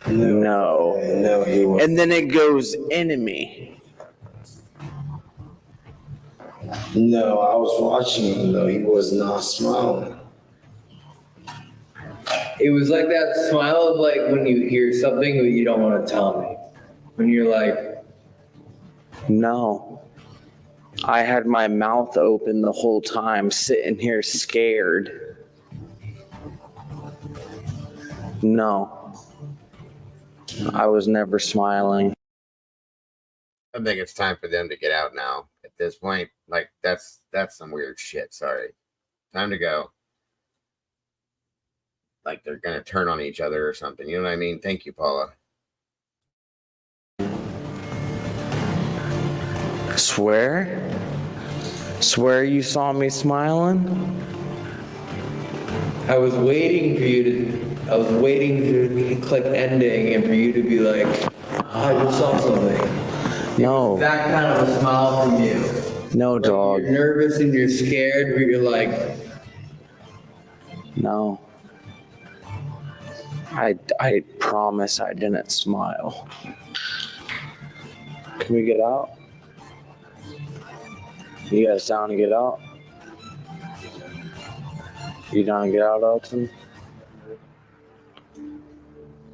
No. No, he wasn't. And then it goes enemy. No, I was watching him though. He was not smiling. It was like that smile of like when you hear something but you don't want to tell me. When you're like, No. I had my mouth open the whole time, sitting here scared. No. I was never smiling. I think it's time for them to get out now. At this point, like that's some weird shit. Sorry, time to go. Like they're gonna turn on each other or something. You know what I mean? Thank you, Paula. Swear? Swear you saw me smiling? I was waiting to click ending and for you to be like, I just saw something. No. That kind of a smile from you. No, dog. You're nervous and you're scared, but you're like, no. I promise I didn't smile. Can we get out? You guys down to get out? You down to get out, Elton?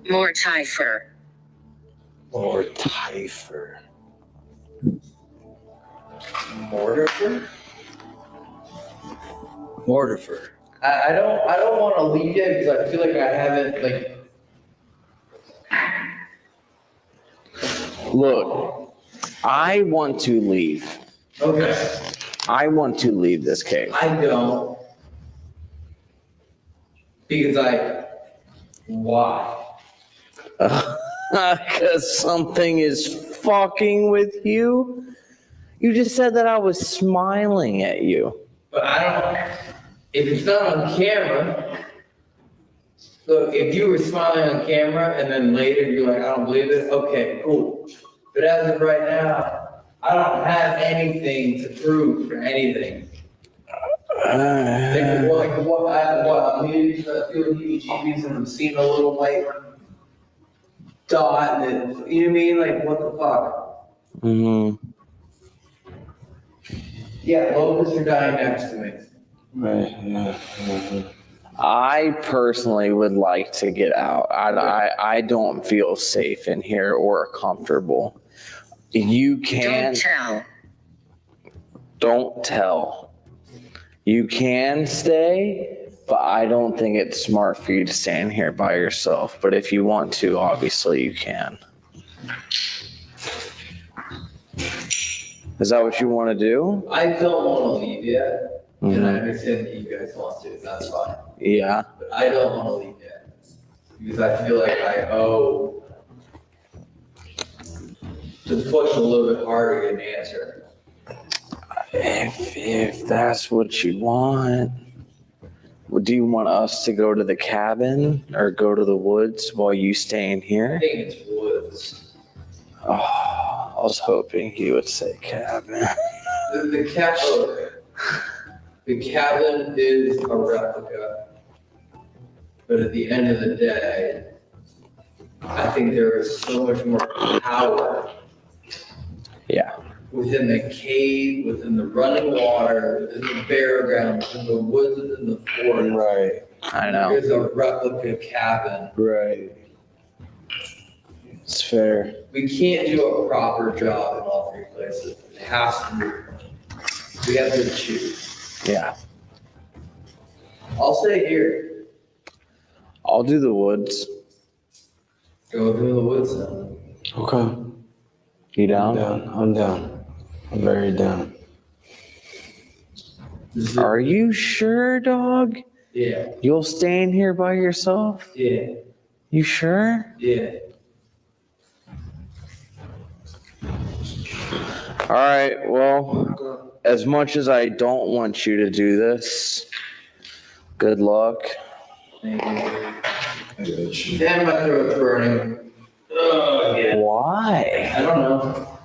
More Typher. Or Typher. Mortifer? Mortifer. I don't want to leave yet because I feel like I haven't Look, I want to leave. Okay. I want to leave this cave. I don't. Because why? Because something is fucking with you. You just said that I was smiling at you. But I don't, if it's not on camera, look, if you were smiling on camera and then later you're like, I don't believe it, okay, cool. But as of right now, I don't have anything to prove for anything. I'm feeling heebie-jeebies and I'm seeing a little white dot and then, you know what I mean? Like, what the fuck? Mm-hmm. Yeah, locusts are dying next to me. Right, yeah. I personally would like to get out. I don't feel safe in here or comfortable. You can. Don't tell. Don't tell. You can stay, but I don't think it's smart for you to stand here by yourself. But if you want to, obviously you can. Is that what you want to do? I don't want to leave yet, and I understand that you guys want to. That's fine. Yeah. But I don't want to leave yet because I feel like I owe to push a little bit harder to get an answer. If that's what you want, do you want us to go to the cabin or go to the woods while you stay in I here? think it's woods. Oh, I was hoping he would say cabin. The cabin is a replica, but at the end of the day, I think there is so much more power. Yeah. Within the cave, within the running water, within the bare ground, within the woods, within the forest. Right. I know. There's a replica cabin. Right. It's fair. We can't do a proper job in all three places. It has to be. We have to choose. Yeah. I'll stay here. I'll do the woods. Go through the woods then. Okay. You down? I'm down. I'm very down. Are you sure, dog? Yeah. You'll stay in here by yourself? Yeah. You sure? Yeah. All right, well, as much as I don't want you to do this, good luck. Damn, my throat's burning. Yeah. Why? I don't know.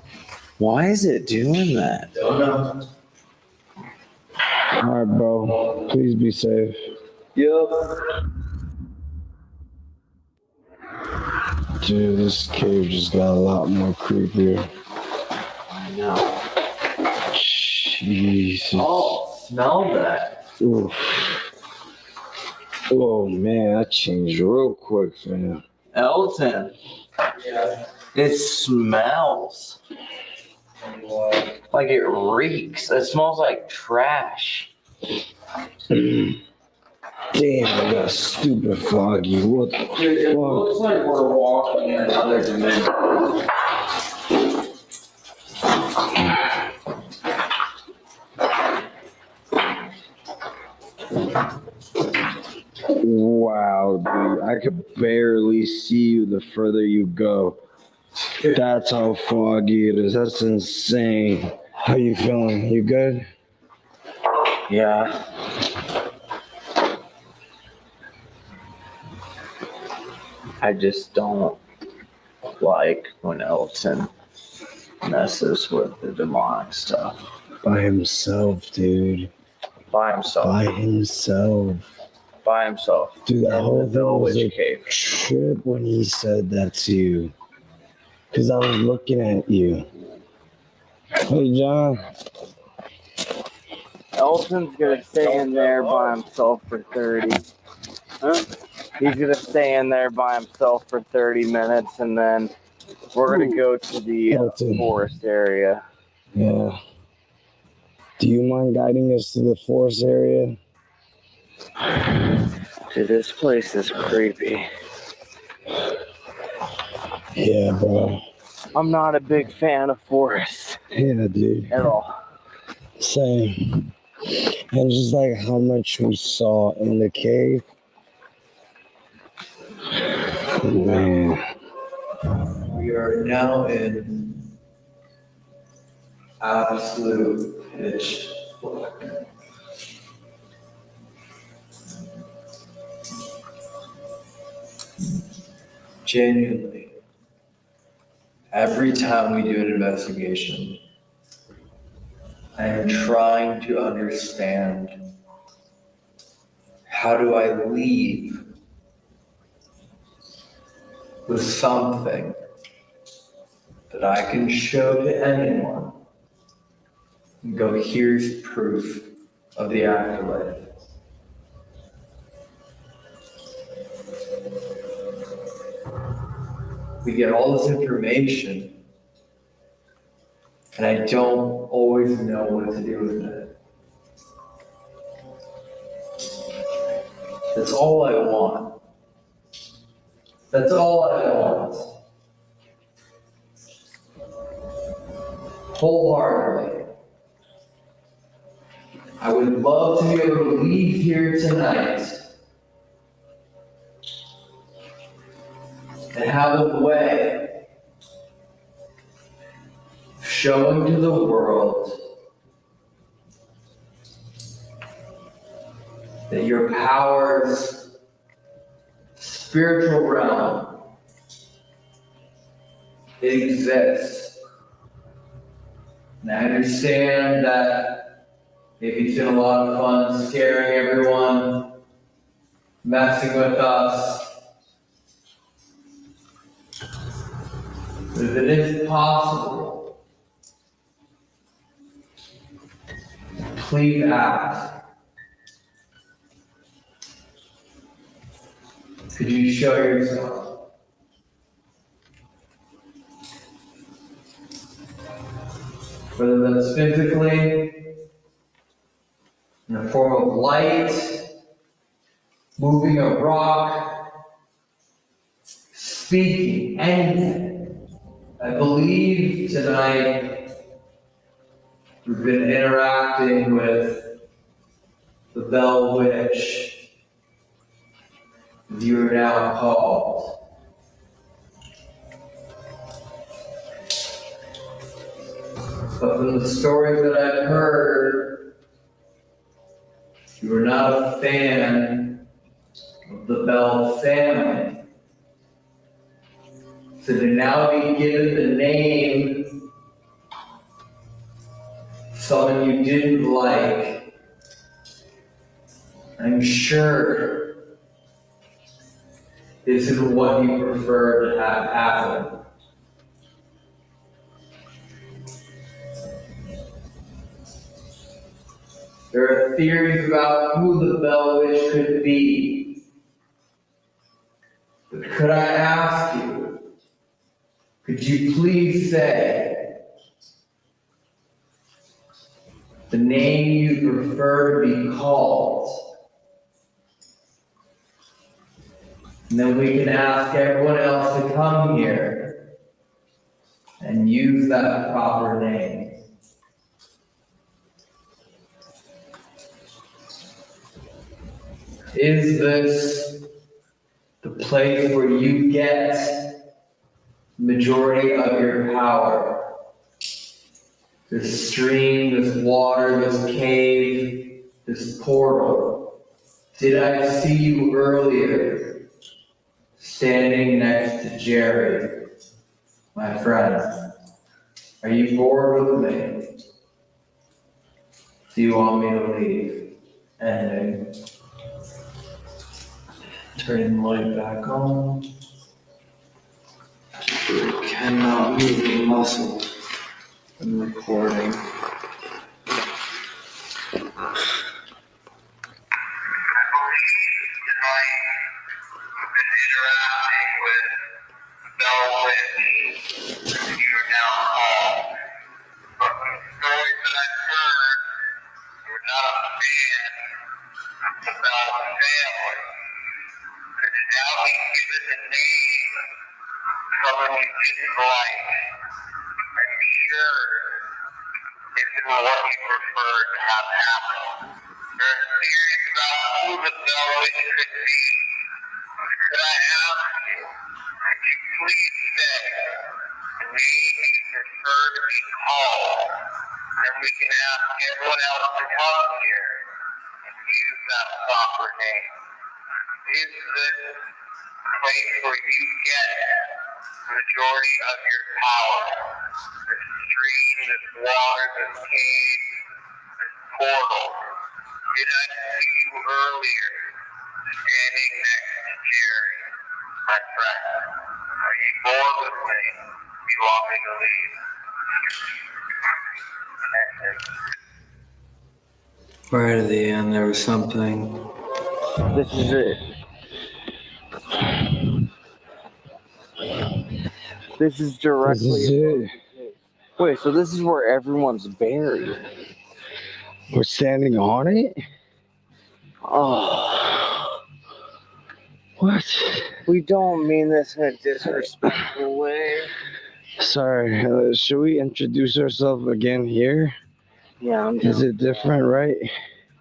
Why is it doing that? Don't know. All right, bro. Please be safe. Yep. Dude, this cave just got a lot more creepier. I know. Jesus. Oh, smell that. Oof. Oh, man, that changed real quick, fam. Elton. Yeah. It smells. Like it reeks. It smells like trash. Damn, I got stupid foggy. What the fuck? It looks like we're walking in another dimension. Wow, dude. I could barely see you the further you go. That's how foggy it is. That's insane. How you feeling? You good? Yeah. I just don't like when Elton messes with the demonic stuff. By himself, dude. By himself. By himself. By himself. Dude, the whole thing was a cave. trip when he said that to you. Because I was looking at you. Hey, John. Elton's gonna stay in there by himself for 30. Huh? He's gonna stay in there by himself for 30 minutes, and then we're gonna go to the forest area. Yeah. Do you mind guiding us to the forest area? Dude, this place is creepy. Yeah, bro. I'm not a big fan of forests. Yeah, dude. At all. Same. And just like how much we saw in the cave. Man. We are now in absolute pitch black. Genuinely, every time we do an investigation, I am trying to understand, how do I leave with something that I can show to anyone and go, here's proof of the afterlife. We get all this information, and I don't always know what to do with it. That's all I want. That's all I want. Wholeheartedly. I would love to be able to leave here tonight and have a way of showing to the world that your power's spiritual realm, it exists. And I understand that maybe it's been a lot of fun scaring everyone, messing with us. But if it is possible, please ask. Could you show yourself? Whether that's physically, in the form of light, moving a rock, speaking, anything. I believe tonight we've been interacting with the Bell Witch, as you are now called. But from the stories that I've heard, you are not a fan of the Bell family. So to now be given the name of someone you didn't like, I'm sure this is what you prefer to have happen. There are theories about who the Bell Witch could be. But could I ask you, could you please say the name you prefer to be called? And then we can ask everyone else to come here and use that proper name. Is this the place where you get the majority of your power? This stream, this water, this cave, this portal. Did I see you earlier standing next to Jerry, my friend? Are you bored with me? Do you want me to leave? And turn the light back on. You cannot move a muscle. I'm recording. Right at the end, there was something. This is it. This is directly. This is it. Wait, so this is where everyone's buried? We're standing on it? Oh. What? We don't mean this in a disrespectful way. Sorry, should we introduce ourselves again here? Yeah, I'm down. Is it different, right?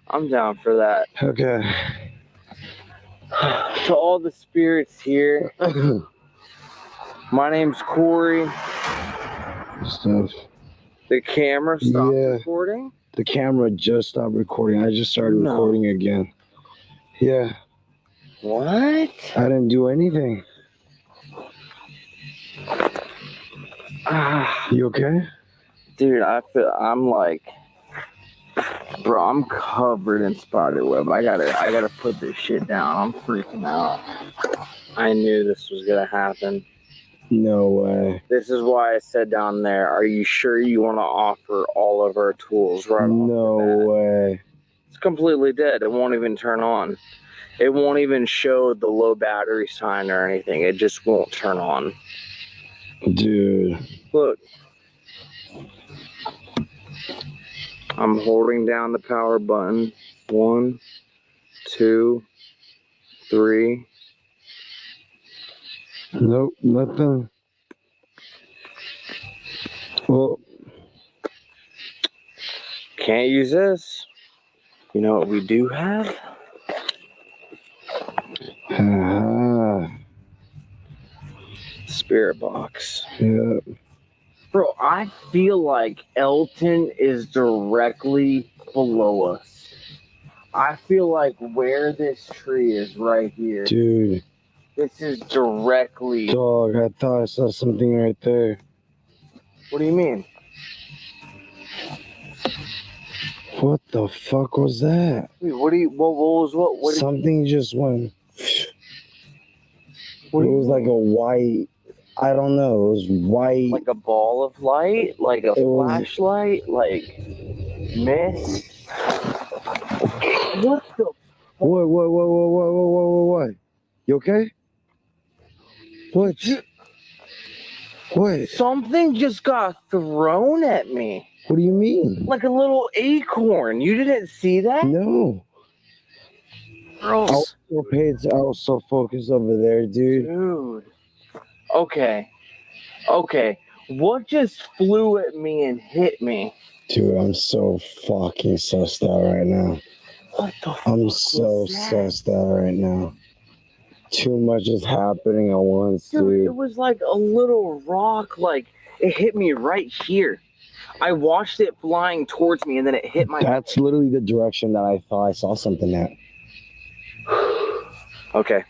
I'm down for that. Okay. To all the spirits here, my name's Corey. Stuff. The camera stopped recording? The camera just stopped recording. I just started recording again. Yeah. What? I didn't do anything. You okay? Dude, I'm like, bro, I'm covered in spider web. I gotta put this shit down. I'm freaking out. I knew this was gonna happen. No way. This is why I said down there, are you sure you want to offer all of our tools right off No way. It's completely dead. It won't even turn on. It won't even show the low battery sign or anything. It just won't turn on. Dude. Look. I'm holding down the power button. 1, 2, 3. Nope, nothing. Well, can't use this. You know what we do have? Spirit box. Yeah. Bro, I feel like Elton is directly below us. I feel like where this tree is right here. Dude. This is directly. Dog, I thought I saw something right there. What do you mean? What the fuck was that? Wait, what was what? Something just went. It was like a white, I don't know, it was white. Like a ball of light? Like a flashlight? Like mist? What the? What? You okay? What? What? Something just got thrown at me. What do you mean? Like a little acorn. You didn't see that? No. Gross. I was so focused over there, dude. Dude. Okay. What just flew at me and hit me? Dude, I'm so fucking sussed out right now. What the fuck? I'm so sussed out right now. Too much is happening at once, dude. It was like a little rock, like it hit me right here. I watched it flying towards me and then it hit my. That's literally the direction that I thought I saw something at. Okay.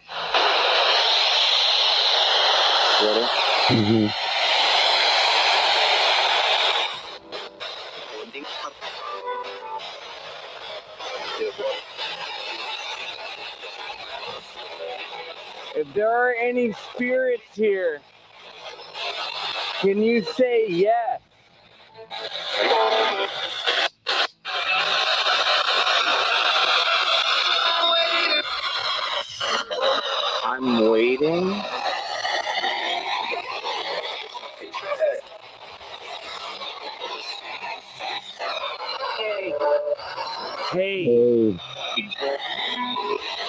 Ready? Mm-hmm. If there are any spirits here, can you say yes? I'm waiting. Hey.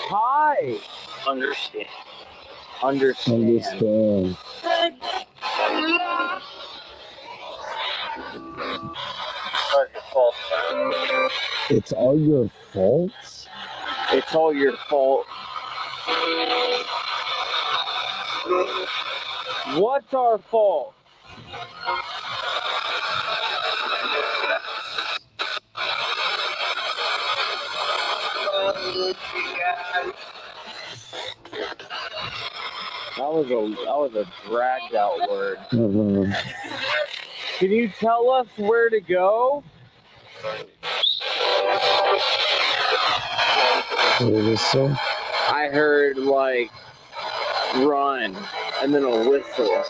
Hi. Understand. It's all your fault? It's all your fault. What's our fault? That was a dragged out word. Can you tell us where to go? What did it say? I heard like run and then a whistle.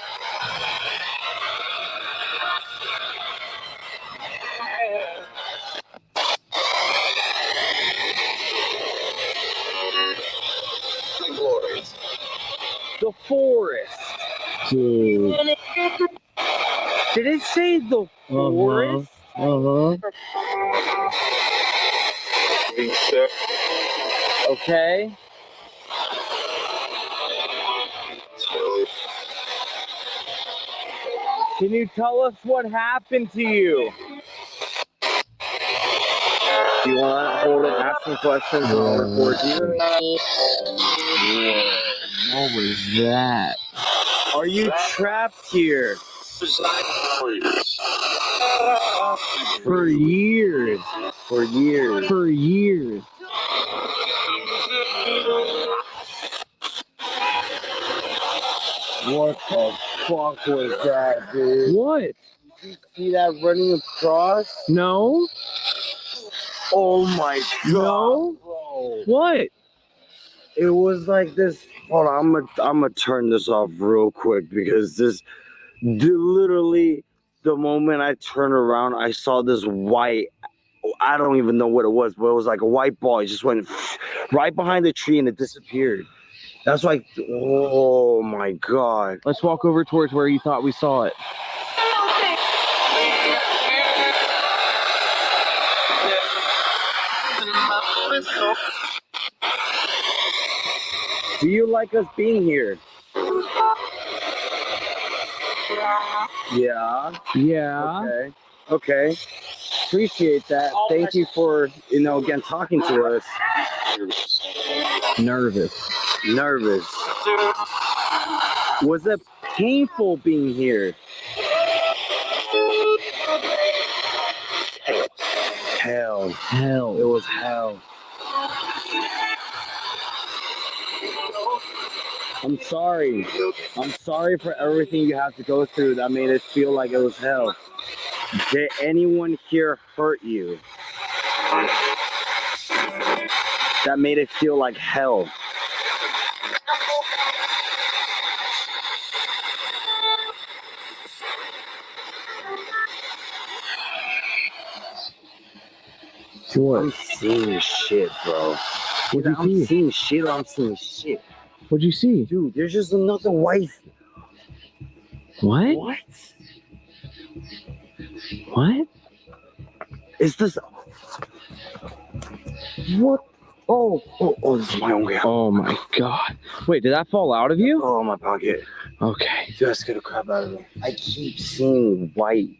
The forest. Dude. Did it say the forest? Okay. Can you tell us what happened to you? Do you want to hold it, ask some questions, and I'll record you? What was that? Are you trapped here? For years. For years. For years. What the fuck was that, dude? What? Did you see that running across? No? Oh my god. No? Bro. What? It was like this. Hold on, I'm gonna turn this off real quick because literally the moment I turned around, I saw this white. I don't even know what it was, but it was like a white ball. It just went right behind the tree and it disappeared. That's like, oh my god. Let's walk over towards where you thought we saw it. Do you like us being here? Yeah. Yeah. Okay. Appreciate that. Thank you for, again, talking to us. Nervous. Was it painful being here? Hell. It was hell. I'm sorry. I'm sorry for everything you have to go through that made it feel like it was hell. Did anyone here hurt you? That made it feel like hell. What? I'm seeing shit, bro. What'd you I'm see? seeing shit. I'm seeing shit. What'd you see? Dude, there's just another white. What? What? What? Is this? What? Oh, this is my own way. Oh my god. Wait, did that fall out of you? Oh, my pocket. Okay. Dude, that scared the crap out of me. I keep seeing white.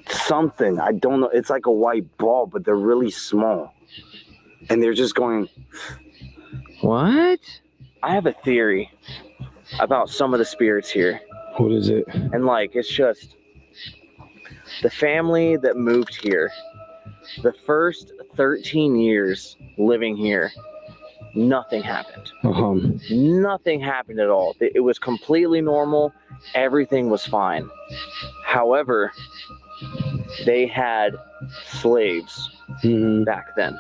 Something. I don't know. It's like a white ball, but they're really small. And they're just going. What? I have a theory about some of the spirits here. What is it? And it's just the family that moved here, the first 13 years living here, nothing happened. Nothing happened at all. It was completely normal. Everything was fine. However, they had slaves back then.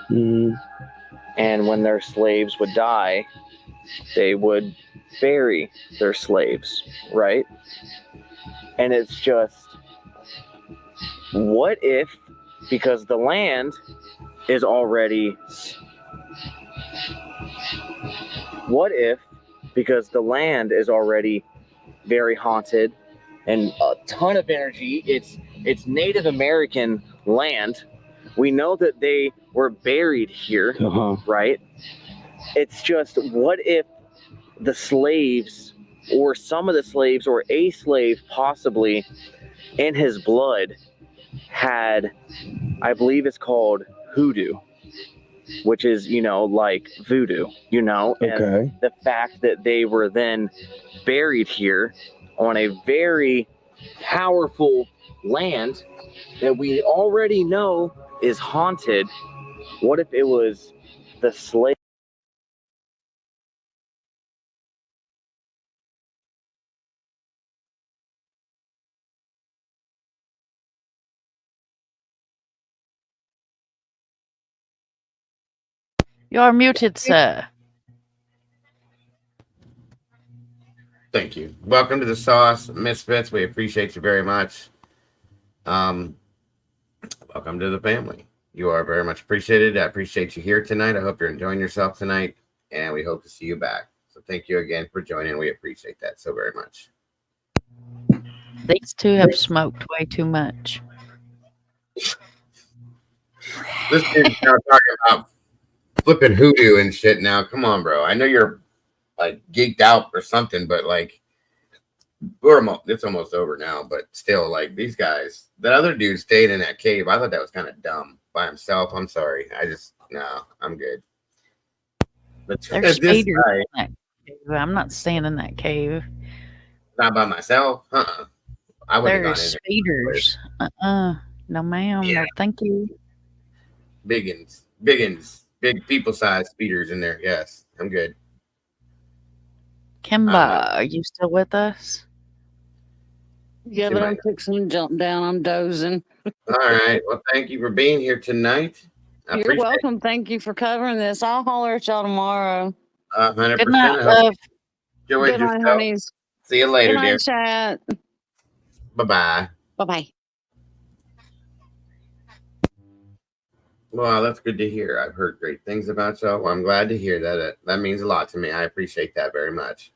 And when their slaves would die, they would bury their slaves, right? And it's just, what if, because the land is already, very haunted and a ton of energy, it's Native American land. We know that they were buried here, right? It's just, what if the slaves, or some of the slaves, or a slave possibly in his blood had, I believe it's called hoodoo, which is, like voodoo, and the fact that they were then buried here on a very powerful land that we already know is haunted. What if it was the slave? You are muted, sir. Thank you. Welcome to the Sauce Misfits. We appreciate you very much. Welcome to the family. You are very much appreciated. I appreciate you here tonight. I hope you're enjoying yourself tonight, and we hope to see you back. So thank you again for joining. We appreciate that so very much. These two have smoked way too much. This dude's now talking about flipping hoodoo and shit now. Come on, bro. I know you're like geeked out or something, but like it's almost over now, but still, like, these guys, that other dude stayed in that cave. I thought that was kind of dumb by himself. I'm sorry. I'm good. But There's spiders in that cave. I'm not staying in that cave. Not by myself. I wouldn't have gone in there. There's spiders. No, ma'am. Yeah. No, thank you. Biggins, big people-sized speeders in there. Yes, I'm good. Kimba, are you still with us? Yeah, but I'm fixing to jump down. I'm dozing. All right. Well, thank you for being here tonight. You're welcome. Thank you for covering this. I'll holler at y'all tomorrow. 100%. Good night, love. Good night, honeys. See you later, Good dear. night, chat. Bye-bye. Bye-bye. Well, that's good to hear. I've heard great things about y'all. Well, I'm glad to hear that. That means a lot to me. I appreciate that very much.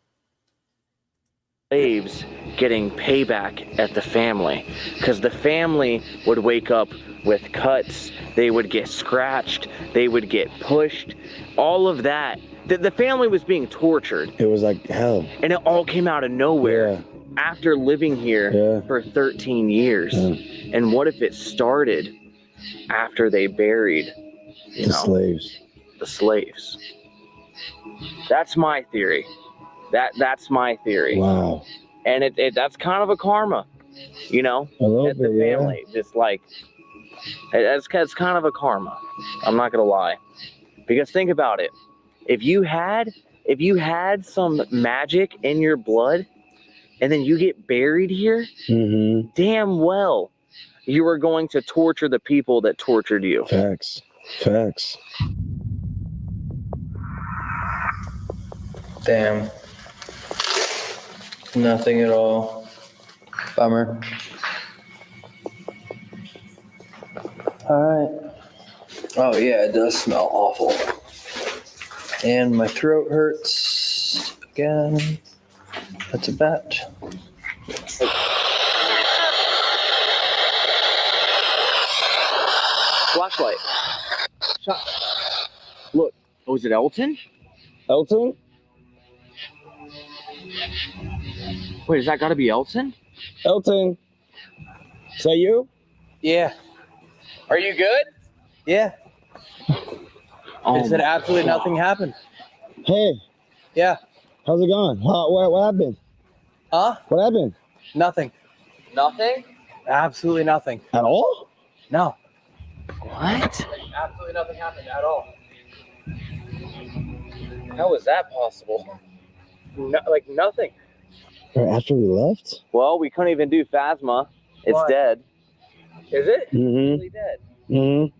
Slaves getting payback at the family, because the family would wake up with cuts, they would get scratched, they would get pushed, all of that. The family was being tortured. It was like hell. And it all came out of nowhere after living here for 13 years. And what if it started after they buried the slaves? That's my theory. That's my theory. Wow. And that's kind of a karma, A little at the family. Just like, it's kind of a karma. I'm not gonna lie, because think about it. If you had some magic in your blood, and then you get buried here, damn well you were going to torture the people that tortured you. Facts. Damn. Nothing at all. Bummer. Alright. Oh yeah, it does smell awful. And my throat hurts again. That's a bet. Flashlight. Look. Oh, is it Elton? Elton? Wait, is that gotta be Elton? Elton. Is that you? Yeah. Are you good? Yeah. It said absolutely nothing happened. Hey. Yeah. How's it going? What happened? Huh? What happened? Nothing. Nothing? Absolutely nothing. At all? No. What? Absolutely nothing happened at all. How is that possible? Like nothing. Right after we left? Well, we couldn't even do Phasma. It's dead. Is it? Mm-hmm. It's really dead. Mm-hmm.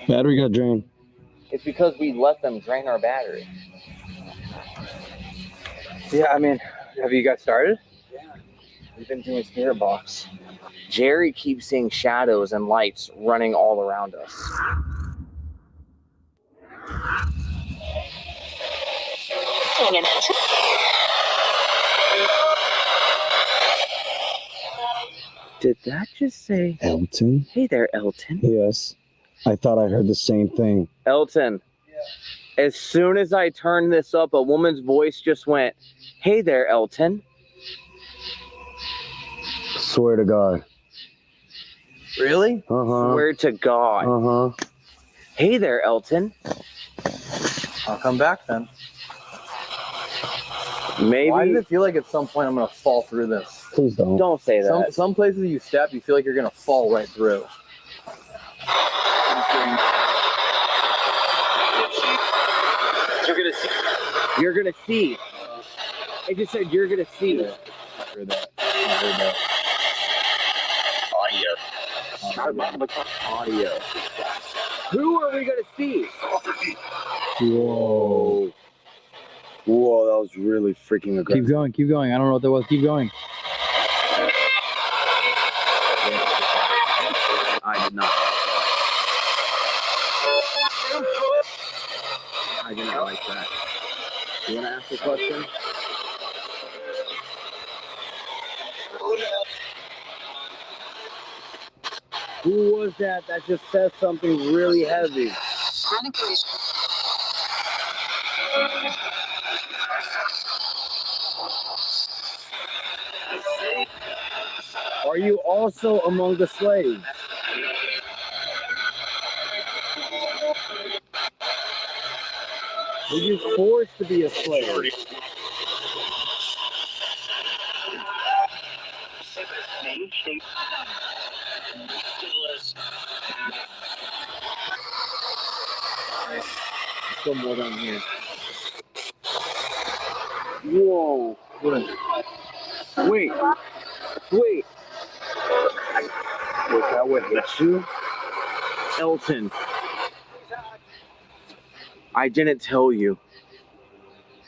Battery got drained. It's because we let them drain our battery. Yeah, I mean, have you guys started? Yeah, we've been doing spirit box. Jerry keeps seeing shadows and lights running all around us. Did that just say Elton? Hey there, Elton? Yes. I thought I heard the same thing. Elton, as soon as I turned this up, a woman's voice just went, Hey there, Elton. Swear to God. Really? Uh-huh. Swear to God. Uh-huh. Hey there, Elton. I'll come back then. Maybe. Why does it feel like at some point I'm gonna fall through this? Please don't. Don't say that. Some places you step, you feel like you're gonna fall right through. You're gonna see. I just said you're gonna see. I heard that. I heard that. Audio. Who are we gonna see? Whoa. Whoa, that was really freaking aggressive. Keep going. I don't know what that was. Keep going. I did not. I did not like that. You wanna ask a question? Who was that just said something really heavy? Are you also among the slaves? Were you forced to be a slave? Still more down here. Whoa. Wait. Was that what hit you? Elton. I didn't tell you.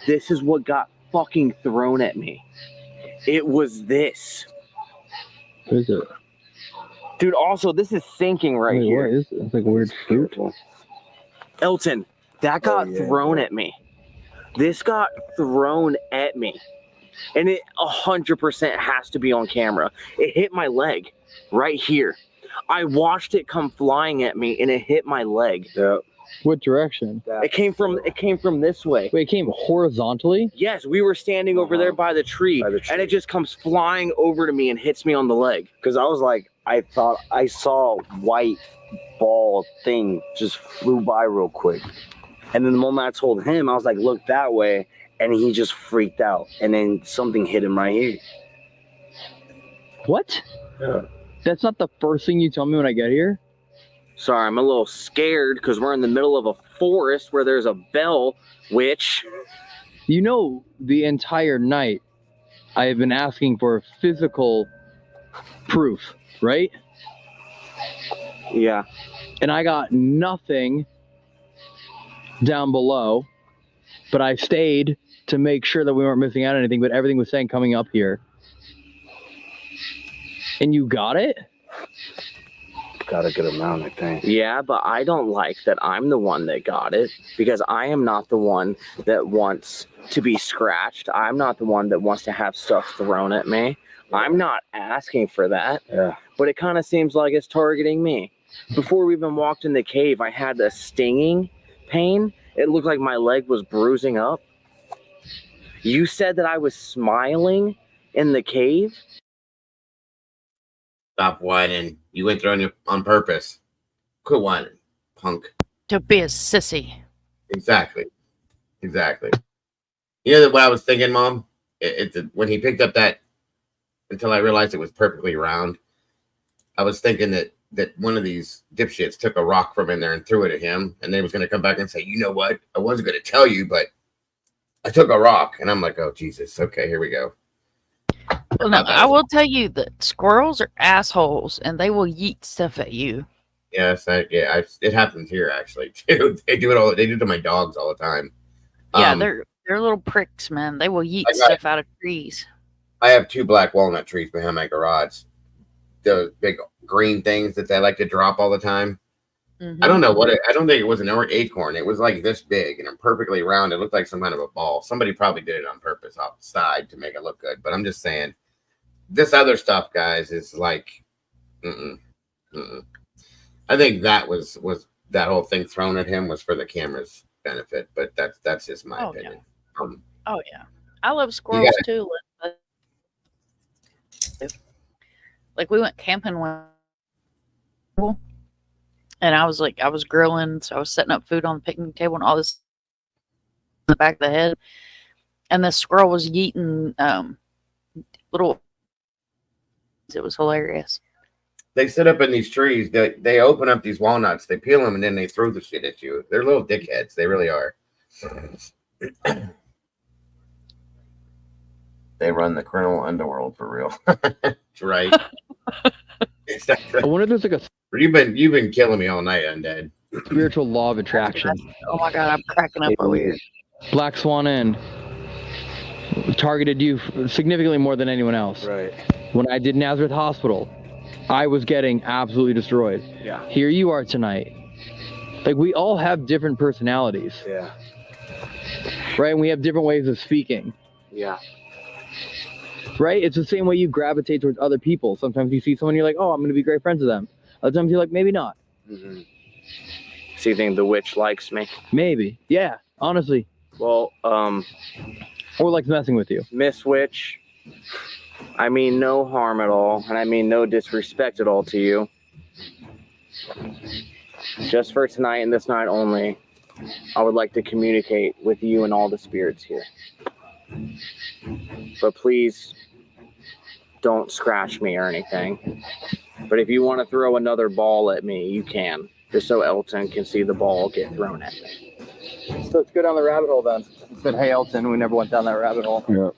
This is what got fucking thrown at me. It was this. What is it? Dude, also, this is sinking right here. What is it? It's like weird fruit. Elton, that got thrown at me. This got thrown at me. And it 100% has to be on camera. It hit my leg right here. I watched it come flying at me and it hit my leg. Yeah. What direction? It came from this way. Wait, it came horizontally? Yes, we were standing over there by the tree, and it just comes flying over to me and hits me on the leg. Because I was like, I thought I saw a white ball thing just flew by real quick. And then the moment I told him, I was like, look that way. And he just freaked out. And then something hit him right here. What? Yeah. That's not the first thing you tell me when I get here? Sorry, I'm a little scared because we're in the middle of a forest where there's a bell witch. You know, the entire night I have been asking for physical proof, right? Yeah. And I got nothing down below, but I stayed to make sure that we weren't missing out on anything, but everything was saying coming up here. And you got it? Got a good amount, I think. Yeah, but I don't like that I'm the one that got it because I am not the one that wants to be scratched. I'm not the one that wants to have stuff thrown at me. I'm not asking for that. Yeah. But it kind of seems like it's targeting me. Before we even walked in the cave, I had a stinging pain. It looked like my leg was bruising up. You said that I was smiling in the cave. Stop whining. You went through on purpose. Quit whining, punk. To be a sissy. Exactly. You know what I was thinking, Mom? When he picked up that, until I realized it was perfectly round, I was thinking that one of these dipshits took a rock from in there and threw it at him, and then he was going to come back and say, you know what? I wasn't going to tell you, but I took a rock. And I'm like, oh, Jesus. Okay, here we go. Well, no, I will tell you that squirrels are assholes, and they will yeet stuff at you. Yes, it happens here actually too. They do it to my dogs all the time. Yeah, they're little pricks, man. They will yeet stuff out of trees. I have 2 black walnut trees behind my garage. Those big green things that they like to drop all the time. I don't know I don't think it was an acorn. It was like this big and perfectly round. It looked like some kind of a ball. Somebody probably did it on purpose outside to make it look good. But I'm just saying, this other stuff, guys, is like, I think that was that whole thing thrown at him was for the camera's benefit. But that's just my opinion. Yeah. I love squirrels too. Like we went camping one, and I was grilling, so I was setting up food on the picnic table and all this in the back of the head, and the squirrel was yeeting little. It was hilarious. They sit up in these trees. They open up these walnuts. They peel them and then they throw the shit at you. They're little dickheads. They really are. They run the criminal underworld for real. Right. I wonder if there's like a you've been killing me all night, Undead. Spiritual law of attraction. Oh my god, I'm cracking up over here. Black Swan Inn targeted you significantly more than anyone else. Right. When I did Nazareth Hospital, I was getting absolutely destroyed. Yeah. Here you are tonight. Like, we all have different personalities. Yeah. Right? And we have different ways of speaking. Yeah. Right? It's the same way you gravitate towards other people. Sometimes you see someone, you're like, oh, I'm going to be great friends with them. Other times you're like, maybe not. Mm-hmm. So you think the witch likes me? Maybe. Yeah, honestly. Well, or likes messing with you. Miss Witch, I mean no harm at all, and I mean no disrespect at all to you. Just for tonight and this night only, I would like to communicate with you and all the spirits here. But please don't scratch me or anything. But if you want to throw another ball at me, you can. Just so Elton can see the ball get thrown at me. So let's go down the rabbit hole then. It said, hey, Elton, we never went down that rabbit hole. Yeah.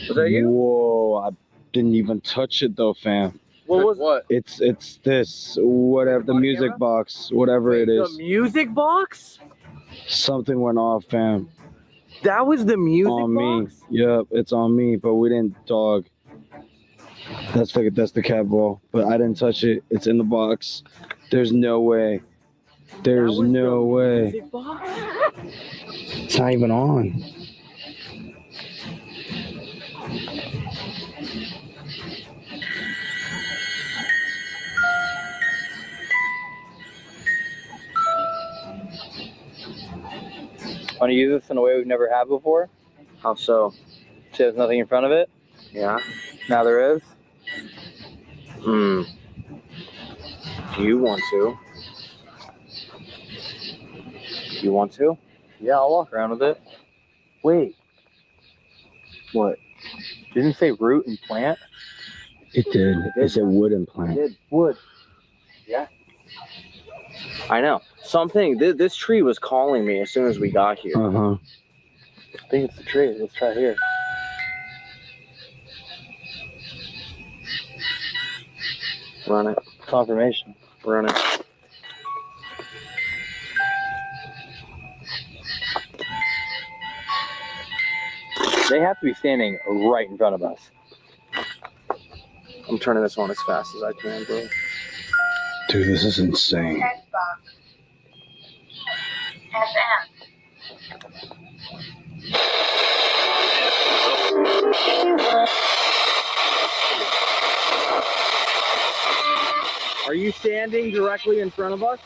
Was that you? Whoa, I didn't even touch it though, fam. What was what? It's this, whatever, the music box, whatever it is. The music box? Something went off, fam. That was the music on box? Me. Yep, it's on me, but we didn't dog. That's the cat ball, but I didn't touch it. It's in the box. There's no way. There's no way. It's not even on. Want to use this in a way we've never had before? How so? There's nothing in front of it? Yeah. Now there is? Do you want to? You want to? Yeah, I'll walk around with it. Wait. What? Didn't it say root and plant? It did. It said wood and plant. It did. Wood. Yeah. I know. Something, this tree was calling me as soon as we got here. Uh-huh. I think it's the tree. Let's try here. Run it. Confirmation. Run it. They have to be standing right in front of us. I'm turning this on as fast as I can, bro. Dude, this is insane. Are you standing directly in front of us?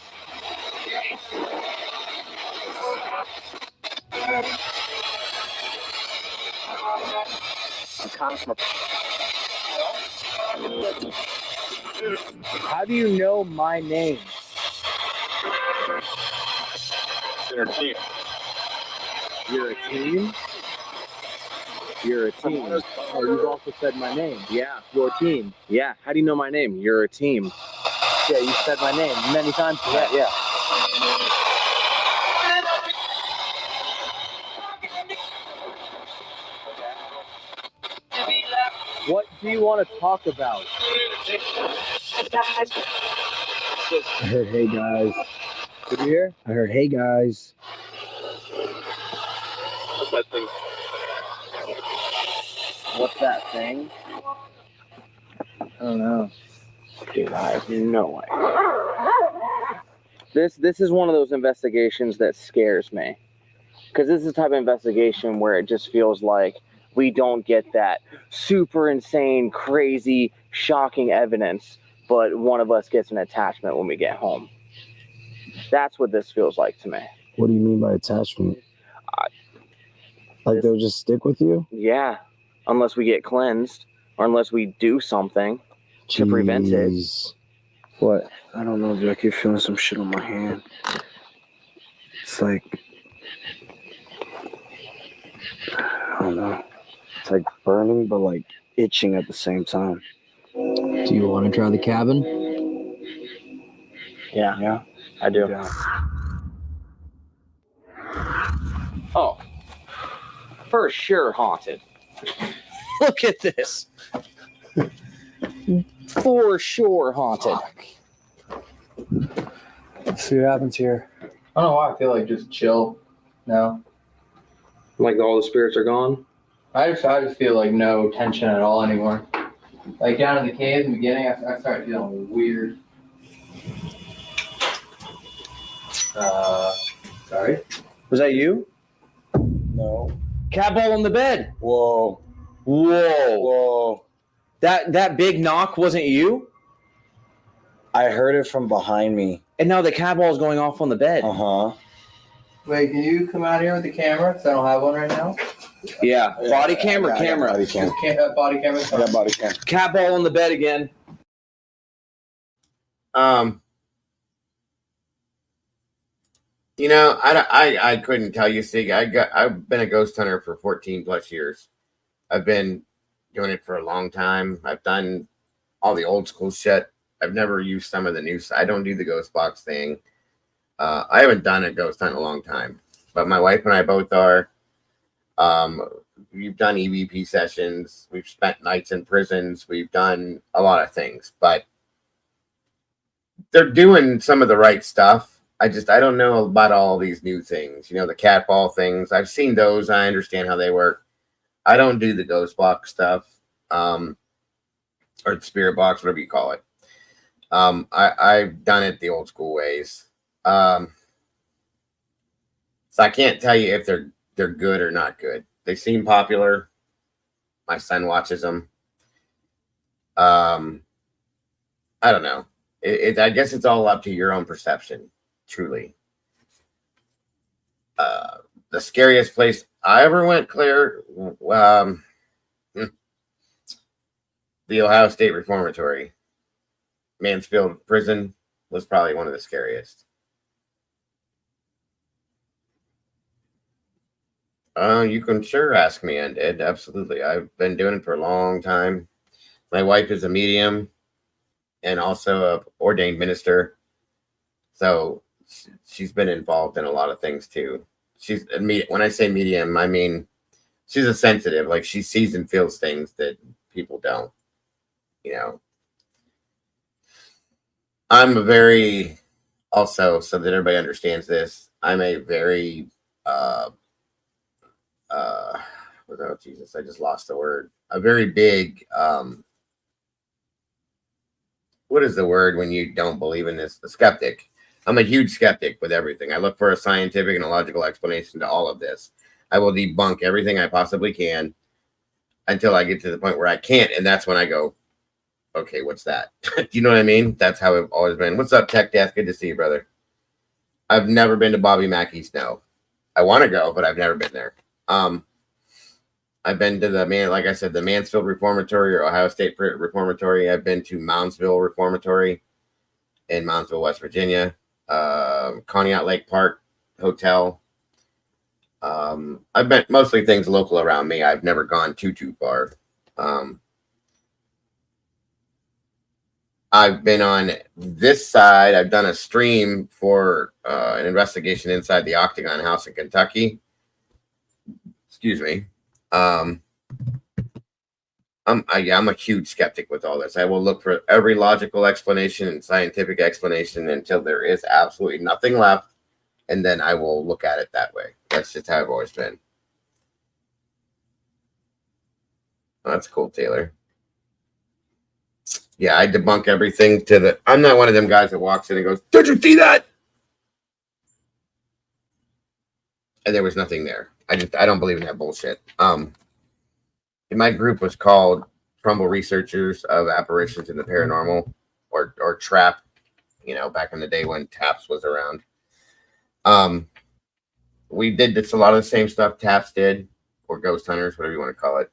How do you know my name? You're a team. You're a team? You're a team. Oh, you've also said my name. Yeah. Your team. Yeah. How do you know my name? You're a team. Yeah, you said my name many times today. Yeah. What do you want to talk about? I heard, hey guys. Did you hear? I heard, hey guys. What's that thing? What's that thing? I don't know. Dude, I have no idea. This is one of those investigations that scares me. Because this is the type of investigation where it just feels like we don't get that super insane, crazy, shocking evidence, but one of us gets an attachment when we get home. That's what this feels like to me. What do you mean by attachment? Like they'll just stick with you? Yeah, unless we get cleansed or unless we do something to prevent it. What? I don't know, dude. I keep feeling some shit on my hand. It's like, I don't know. It's like burning, but like itching at the same time. Do you want to try the cabin? Yeah, I do. Yeah. Oh, for sure haunted. Look at this. For sure haunted. Let's see what happens here. I don't know why I feel like just chill now. Like all the spirits are gone? I just feel like no tension at all anymore. Like down in the cave in the beginning, I started feeling weird. Sorry. Was that you? No. Cat ball on the bed. Whoa. Whoa. Whoa. That big knock wasn't you? I heard it from behind me. And now the cat ball is going off on the bed. Uh-huh. Wait, can you come out here with the camera? Because I don't have one right now. Yeah. Body cam or camera? Body cam. Body camera. Yeah, body cam. Cat ball on the bed again. You know, I couldn't tell you, Sig. I've been a ghost hunter for 14 plus years. I've been doing it for a long time. I've done all the old school shit. I've never used some of the new. I don't do the ghost box thing. I haven't done a ghost hunt in a long time, but my wife and I both are. We've done EVP sessions. We've spent nights in prisons. We've done a lot of things, but they're doing some of the right stuff. I don't know about all these new things. You know, the cat ball things. I've seen those. I understand how they work. I don't do the ghost box stuff, or the spirit box, whatever you call it. I've done it the old school ways. So I can't tell you if they're good or not good. They seem popular. My son watches them. I don't know. I guess it's all up to your own perception, truly. The scariest place I ever went, Claire, the Ohio State Reformatory. Mansfield Prison was probably one of the scariest. You can sure ask me, Ed. Absolutely. I've been doing it for a long time. My wife is a medium and also an ordained minister. So she's been involved in a lot of things too. When I say medium, I mean she's a sensitive. Like she sees and feels things that people don't. You know. I'm a very, also, so that everybody understands this, I'm a very, oh Jesus, I just lost the word. A very big, what is the word when you don't believe in this? A skeptic. I'm a huge skeptic with everything. I look for a scientific and a logical explanation to all of this. I will debunk everything I possibly can until I get to the point where I can't. And that's when I go, okay, what's that? Do you know what I mean? That's how I've always been. What's up, Tech Death? Good to see you, brother. I've never been to Bobby Mackey's. No, I want to go, but I've never been there. I've been to like I said, the Mansfield Reformatory or Ohio State Reformatory. I've been to Moundsville Reformatory in Moundsville, West Virginia. Conneaut Lake Park Hotel. I've been mostly things local around me. I've never gone too far. I've been on this side. I've done a stream for an investigation inside the Octagon House in Kentucky. Excuse me. I'm I'm a huge skeptic with all this. I will look for every logical explanation and scientific explanation until there is absolutely nothing left, and then I will look at it that way. That's just how I've always been. Oh, that's cool, Taylor. Yeah, I debunk everything to the. I'm not one of them guys that walks in and goes, "Did you see that?" And there was nothing there. I don't believe in that bullshit. And my group was called Trumbull Researchers of Apparitions in the Paranormal, or TRAP. You know, back in the day when TAPS was around. We did a lot of the same stuff TAPS did, or Ghost Hunters, whatever you want to call it.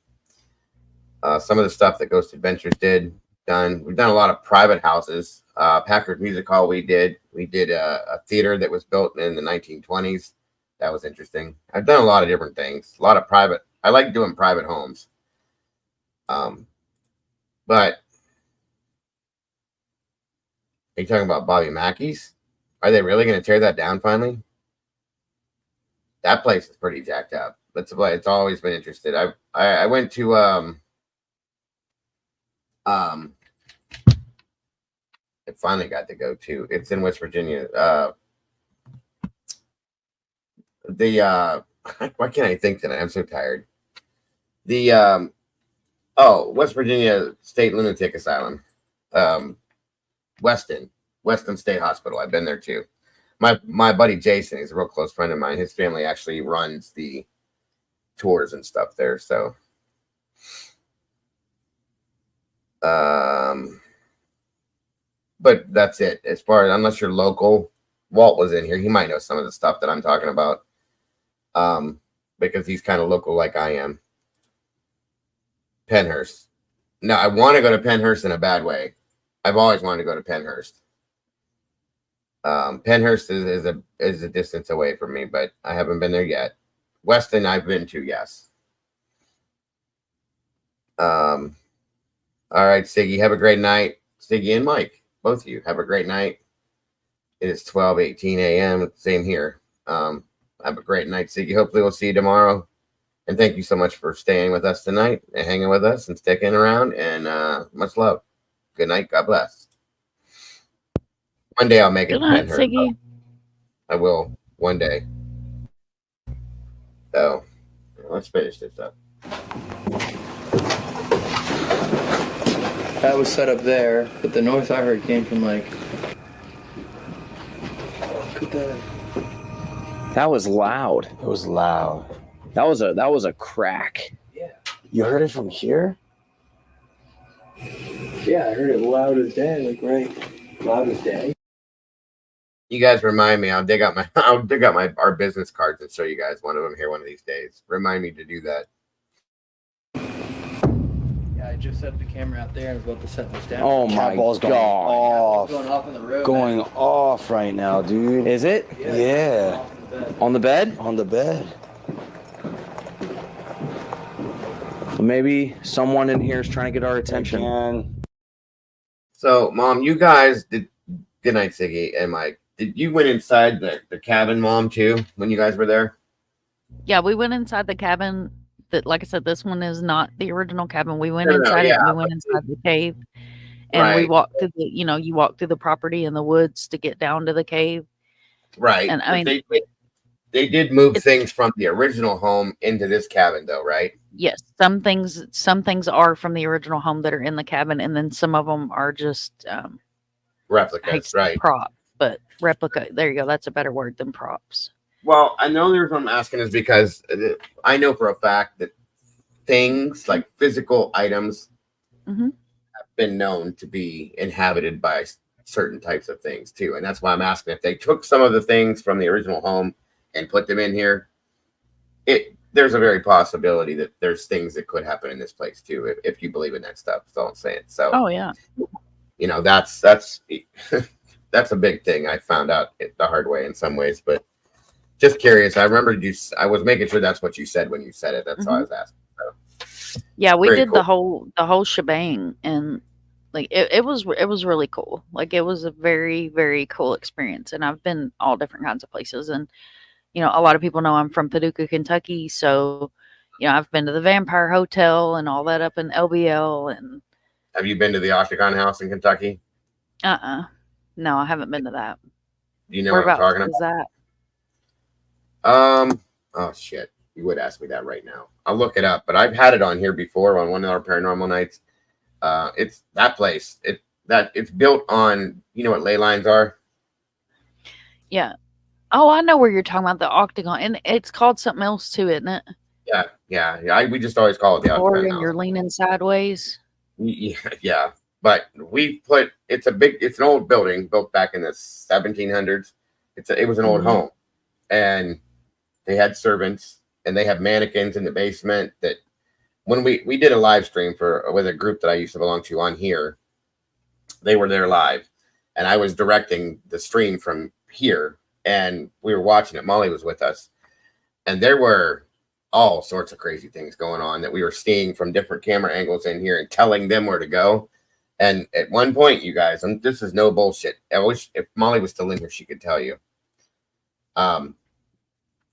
Some of the stuff that Ghost Adventures we've done a lot of private houses. Packard Music Hall we did a theater that was built in the 1920s. That was interesting. I've done a lot of different things, a lot of private. I like doing private homes. But are you talking about Bobby Mackey's? Are they really going to tear that down finally? That place is pretty jacked up. It's always been interested. I went to I finally got to go to. It's in West Virginia. Why can't I think tonight? I'm so tired. The West Virginia State Lunatic Asylum. Weston State Hospital. I've been there too. My buddy Jason is a real close friend of mine. His family actually runs the tours and stuff there. So, but that's it. As far as, unless you're local, Walt was in here. He might know some of the stuff that I'm talking about. Because he's kind of local like I am. Pennhurst. No, I want to go to Pennhurst in a bad way. I've always wanted to go to Pennhurst. Pennhurst is a distance away from me, but I haven't been there yet. Weston, I've been to, yes. All right, Siggy, have a great night. Siggy and Mike, both of you, have a great night. It is 12:18 a.m. Same here. Have a great night, Siggy. Hopefully we'll see you tomorrow. And thank you so much for staying with us tonight and hanging with us and sticking around. And much love. Good night. God bless. One day I'll make it. Good night, Siggy. I will one day. So let's finish this up. That was set up there, but the noise I heard came from like. Look at that. That was loud. It was loud. That was a crack. Yeah. You heard it from here? Yeah, I heard it loud as day, like right, loud as day. You guys remind me. I'll dig out our business cards and show you guys one of them here one of these days. Remind me to do that. Yeah, I just set the camera out there and was about to set this down. Oh my Catball's god. going off in the road. Going off right now, dude. Is it? Yeah. On the bed? On the bed. Maybe someone in here is trying to get our attention. So, Mom, you guys did. Good night, Siggy and Mike. Did you went inside the cabin, Mom, too, when you guys were there? Yeah, we went inside the cabin. That, like I said, this one is not the original cabin. We went inside it. And we went inside the cave, and we walked through the. You walk through the property in the woods to get down to the cave. Right. And I mean, they did move things from the original home into this cabin, though, right? Yes, some things are from the original home that are in the cabin, and then some of them are just replicas, right? Prop, but replica. There you go. That's a better word than props. Well, I know the reason I'm asking is because I know for a fact that things like physical items have been known to be inhabited by certain types of things too, and that's why I'm asking if they took some of the things from the original home and put them in here. There's a very possibility that there's things that could happen in this place too, if you believe in that stuff. That's all I'm saying. So, oh yeah, that's that's a big thing. I found out the hard way in some ways, but just curious. I remember I was making sure that's what you said when you said it. That's why I was asking. So, yeah, we did cool. the whole shebang, and like it was really cool. Like it was a very, very cool experience, and I've been all different kinds of places, and a lot of people know I'm from Paducah, Kentucky, so I've been to the Vampire Hotel and all that up in LBL. And have you been to the Octagon House in Kentucky? No, I haven't been to that. Do you know what I'm talking about? Is that? Oh shit, you would ask me that right now. I'll look it up, but I've had it on here before on one of our paranormal nights. It's that place. It's built on, you know what ley lines are? Yeah. Oh, I know where you're talking about, the Octagon, and it's called something else too, isn't it? Yeah. We just always call it the Or Octagon when House. You're leaning sideways. Yeah. But it's an old building built back in the 1700s. It was an old home, and they had servants, and they have mannequins in the basement. That when we did a live stream with a group that I used to belong to on here, they were there live, and I was directing the stream from here, and we were watching it. Molly was with us, and there were all sorts of crazy things going on that we were seeing from different camera angles in here and telling them where to go. And at one point, you guys, and this is no bullshit. I wish if Molly was still in here, she could tell you.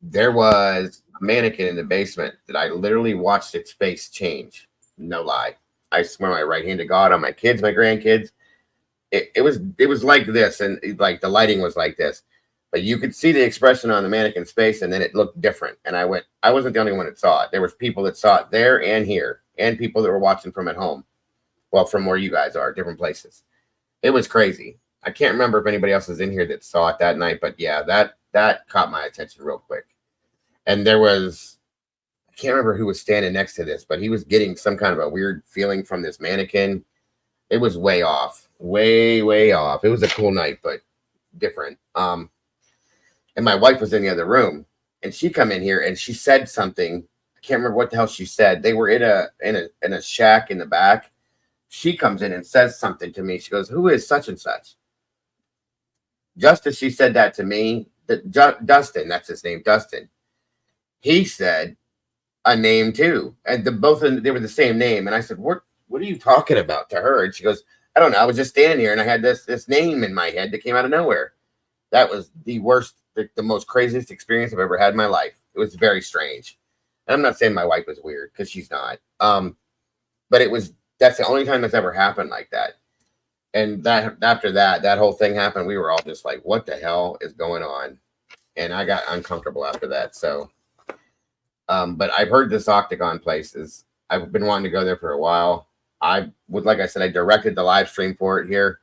There was a mannequin in the basement that I literally watched its face change. No lie. I swear my right hand to God on my kids, my grandkids. It was like this, and like the lighting was like this. But you could see the expression on the mannequin's face, and then it looked different. And I wasn't the only one that saw it. There was people that saw it there and here, and people that were watching from at home. Well, from where you guys are, different places. It was crazy. I can't remember if anybody else was in here that saw it that night, but yeah, that caught my attention real quick. And I can't remember who was standing next to this, but he was getting some kind of a weird feeling from this mannequin. It was way off, way off. It was a cool night, but different. And my wife was in the other room, and she come in here and she said something. I can't remember what the hell she said. They were in a shack in the back. She comes in and says something to me. She goes, "Who is such and such?" Just as she said that to me, Dustin, that's his name, Dustin. He said a name too, and both of them, they were the same name. And I said, "What are you talking about?" to her, and she goes, "I don't know. I was just standing here, and I had this name in my head that came out of nowhere." That was the worst, the most craziest experience I've ever had in my life. It was very strange. And I'm not saying my wife was weird, because she's not. But that's the only time that's ever happened like that. And after that whole thing happened, we were all just like, what the hell is going on? And I got uncomfortable after that. So, but I've heard this Octagon place I've been wanting to go there for a while. Like I said, I directed the live stream for it here.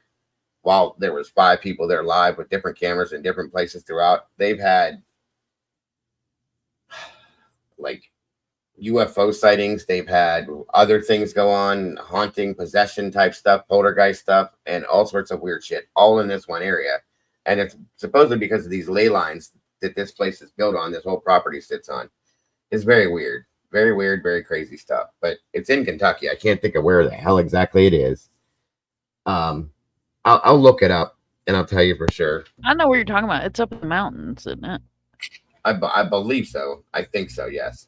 While there was 5 people there live with different cameras in different places throughout. They've had like UFO sightings. They've had other things go on, haunting, possession type stuff, poltergeist stuff, and all sorts of weird shit, all in this one area. And it's supposedly because of these ley lines that this place is built on, this whole property sits on. It's very weird, very crazy stuff. But it's in Kentucky. I can't think of where the hell exactly it is. I'll look it up and I'll tell you for sure. I know where you're talking about. It's up in the mountains, isn't it? I believe so. I think so. Yes.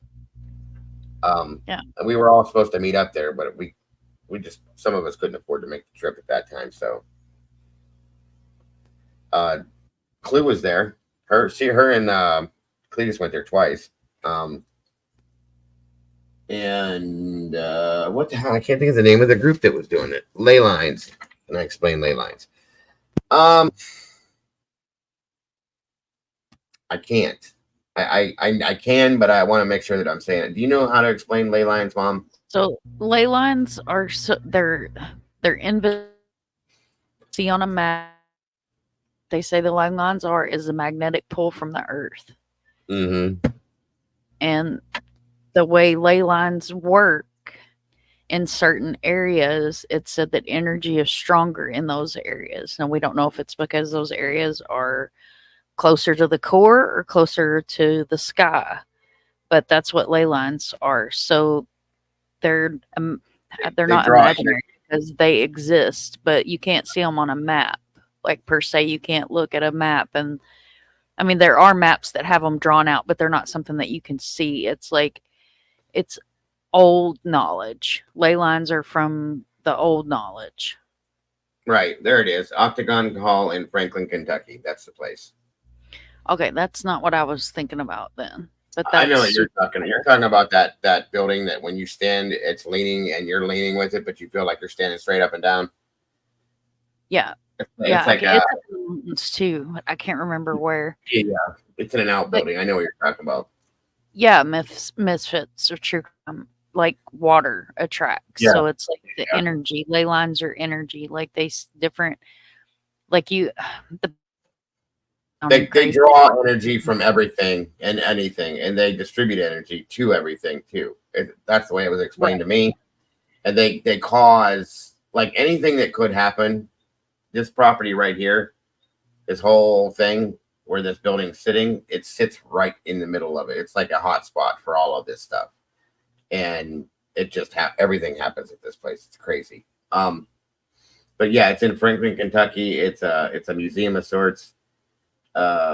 Yeah. We were all supposed to meet up there, but we just, some of us couldn't afford to make the trip at that time. So, Clue was there. Her and Cletus went there twice. And what the hell? I can't think of the name of the group that was doing it. Ley lines. And I explain ley lines. I can't. I can, but I want to make sure that I'm saying it. Do you know how to explain ley lines, Mom? So ley lines are they're invisible. See on a map. They say the ley lines is a magnetic pull from the earth. Mm-hmm. And the way ley lines work in certain areas, it's said that energy is stronger in those areas. Now, we don't know if it's because those areas are closer to the core or closer to the sky, but that's what ley lines are. So they're not imaginary because they exist, but you can't see them on a map. Like per se, you can't look at a map, and I mean there are maps that have them drawn out, but they're not something that you can see. It's old knowledge. Ley lines are from the old knowledge. Right, there it is. Octagon Hall in Franklin, Kentucky. That's the place. Okay, that's not what I was thinking about then. But I know what that's you're talking. You're talking about that building that when you stand, it's leaning and you're leaning with it, but you feel like you're standing straight up and down. yeah. It's Yeah, like it's in the mountains too. I can't remember where. yeah, it's in an outbuilding. I know what you're talking about. Yeah, misfits or true crime, like water attracts. Yeah. So it's like the energy. Ley lines are energy. Like different. Like you, They draw energy from everything and anything, and they distribute energy to everything too. That's the way it was explained to me. And they cause like anything that could happen. This property right here, this whole thing where this building's sitting, it sits right in the middle of it. It's like a hot spot for all of this stuff, and it just everything happens at this place. It's crazy. But yeah, it's in Franklin, Kentucky. It's a museum of sorts.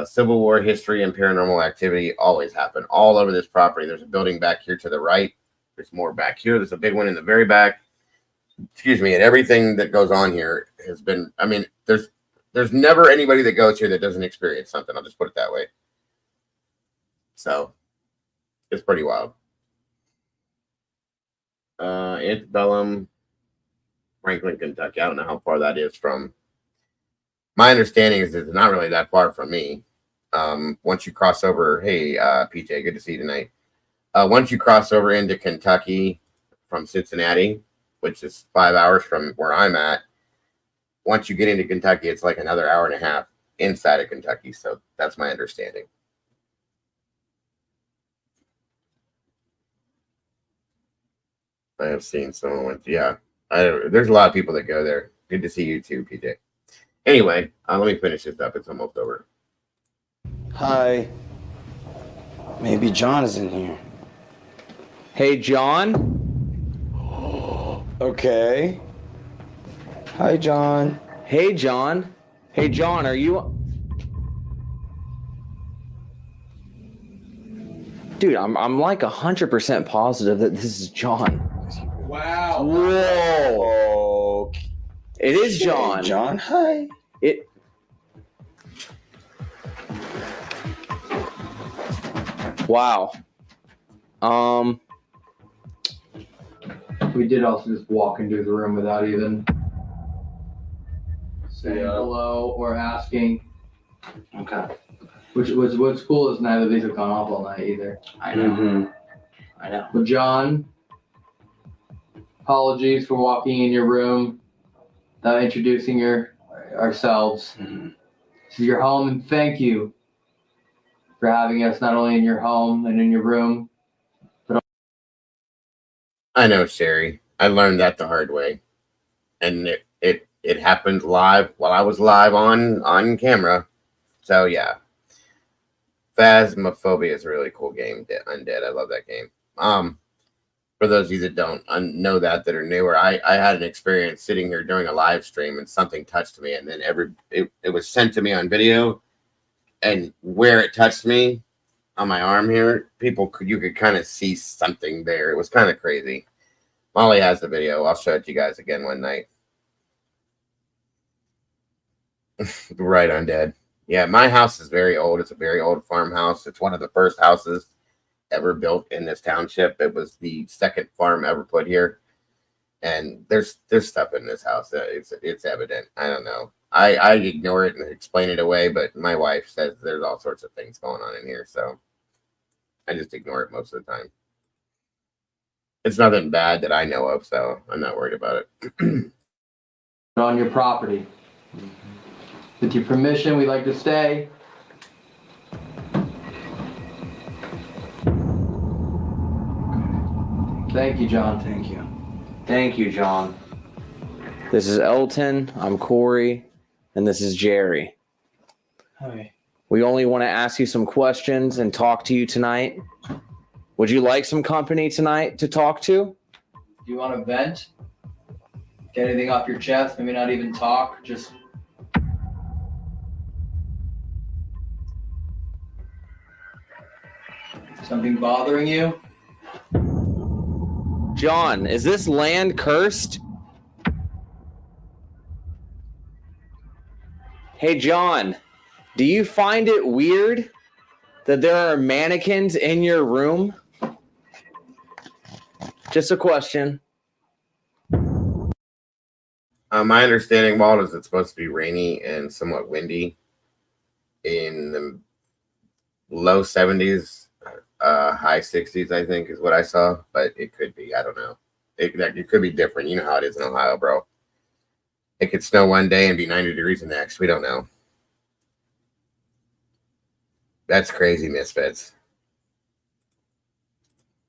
Civil War history and paranormal activity always happen all over this property. There's a building back here to the right. There's more back here. There's a big one in the very back. Excuse me. And everything that goes on here has been, I mean, there's never anybody that goes here that doesn't experience something. I'll just put it that way. So it's pretty wild. Antebellum, Franklin, Kentucky. I don't know how far that is from. My understanding is it's not really that far from me. Once you cross over, hey, PJ, good to see you tonight. Once you cross over into Kentucky from Cincinnati, which is 5 hours from where I'm at, once you get into Kentucky, it's like another hour and a half inside of Kentucky. So that's my understanding. I have seen someone went, yeah. There's a lot of people that go there. Good to see you too, PJ. Anyway, let me finish this up. It's almost over. Hi. Maybe John is in here. Hey, John. Okay. Hi, John. Hey, John. Hey, John, are you... Dude, I'm like 100% positive that this is John. Wow. Whoa. It is John. Hey, John, hi. Wow. We did also just walk into the room without even saying hello or asking. Okay. What's cool is neither of these have gone off all night either. I know. I know. But John, apologies for walking in your room without introducing ourselves. This is your home, and thank you for having us not only in your home and in your room, but I know, Sherry. I learned that the hard way, and it happened live while I was live on camera. So yeah, Phasmophobia is a really cool game. Undead, I love that game. For those of you that don't know that are newer, I had an experience sitting here during a live stream and something touched me, and then it was sent to me on video, and where it touched me on my arm here, you could kind of see something there. It was kind of crazy. Molly has the video. I'll show it to you guys again one night. Right, Undead. Yeah, my house is very old. It's a very old farmhouse. It's one of the first houses ever built in this township. It was the second farm ever put here. And there's stuff in this house that it's evident. I don't know. I ignore it and explain it away, but my wife says there's all sorts of things going on in here, so I just ignore it most of the time. It's nothing bad that I know of, so I'm not worried about it. on your property. With your permission, we'd like to stay. Thank you, John. Thank you. Thank you, John. This is Elton. I'm Corey. And this is Jerry. Hi. We only want to ask you some questions and talk to you tonight. Would you like some company tonight to talk to? Do you want to vent? Get anything off your chest? Maybe not even talk, just... Something bothering you? John, is this land cursed? Hey, John, do you find it weird that there are mannequins in your room? Just a question. My understanding, Walt, is it's supposed to be rainy and somewhat windy in the low 70s, high 60s, I think is what I saw. But it could be, I don't know. It could be different. You know how it is in Ohio, bro. It could snow one day and be 90 degrees the next. We don't know. That's crazy, Misfits.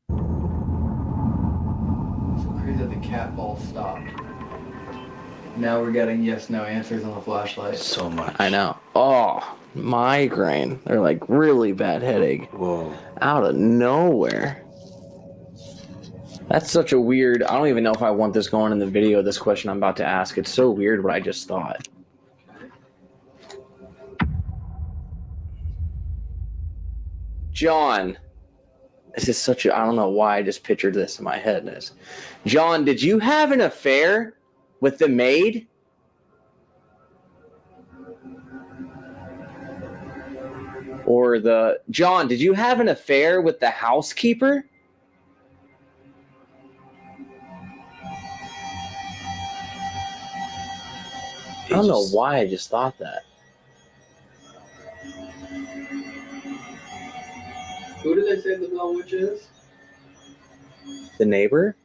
So crazy that the cat ball stopped. Now we're getting yes/no answers on the flashlight. So much. I know. Oh, migraine. They're like really bad headache. Whoa. Out of nowhere. That's such a weird. I don't even know if I want this going in the video, this question I'm about to ask. It's so weird what I just thought. John. This is such a. I don't know why I just pictured this in my head. John, did you have an affair with the maid? Or the. John, did you have an affair with the housekeeper? I don't know why I just thought that. Who did they say the Bell Witch is? The neighbor?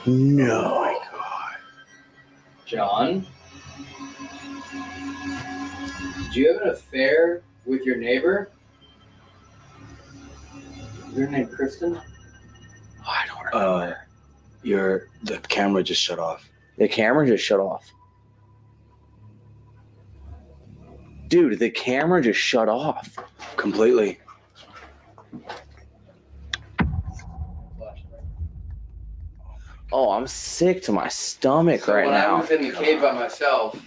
No. Oh my God. John? Did you have an affair with your neighbor? Is her name Kristen? I don't remember. The camera just shut off. The camera just shut off. Dude, the camera just shut off. Completely. Oh, I'm sick to my stomach So right when now. I was in the cave by myself,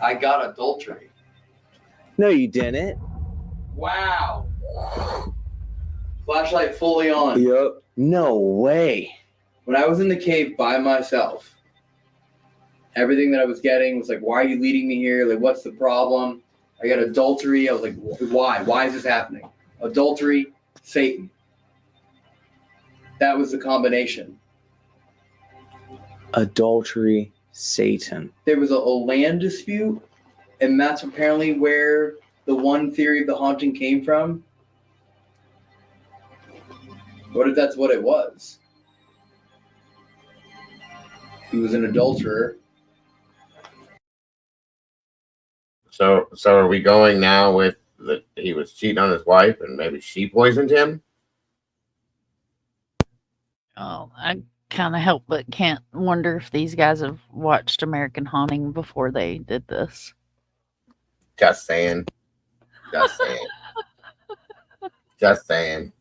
I got adultery. No, you didn't. Wow. Flashlight fully on. Yep. No way. When I was in the cave by myself, everything that I was getting was like, why are you leading me here? Like, what's the problem? I got adultery. I was like, why? Why is this happening? Adultery, Satan. That was the combination. Adultery, Satan. There was a land dispute, and that's apparently where the one theory of the haunting came from. What if that's what it was? He was an adulterer. So are we going now with that he was cheating on his wife and maybe she poisoned him? Oh, I kind of help but can't wonder if these guys have watched American Haunting before they did this. Just saying. Just saying. Just saying.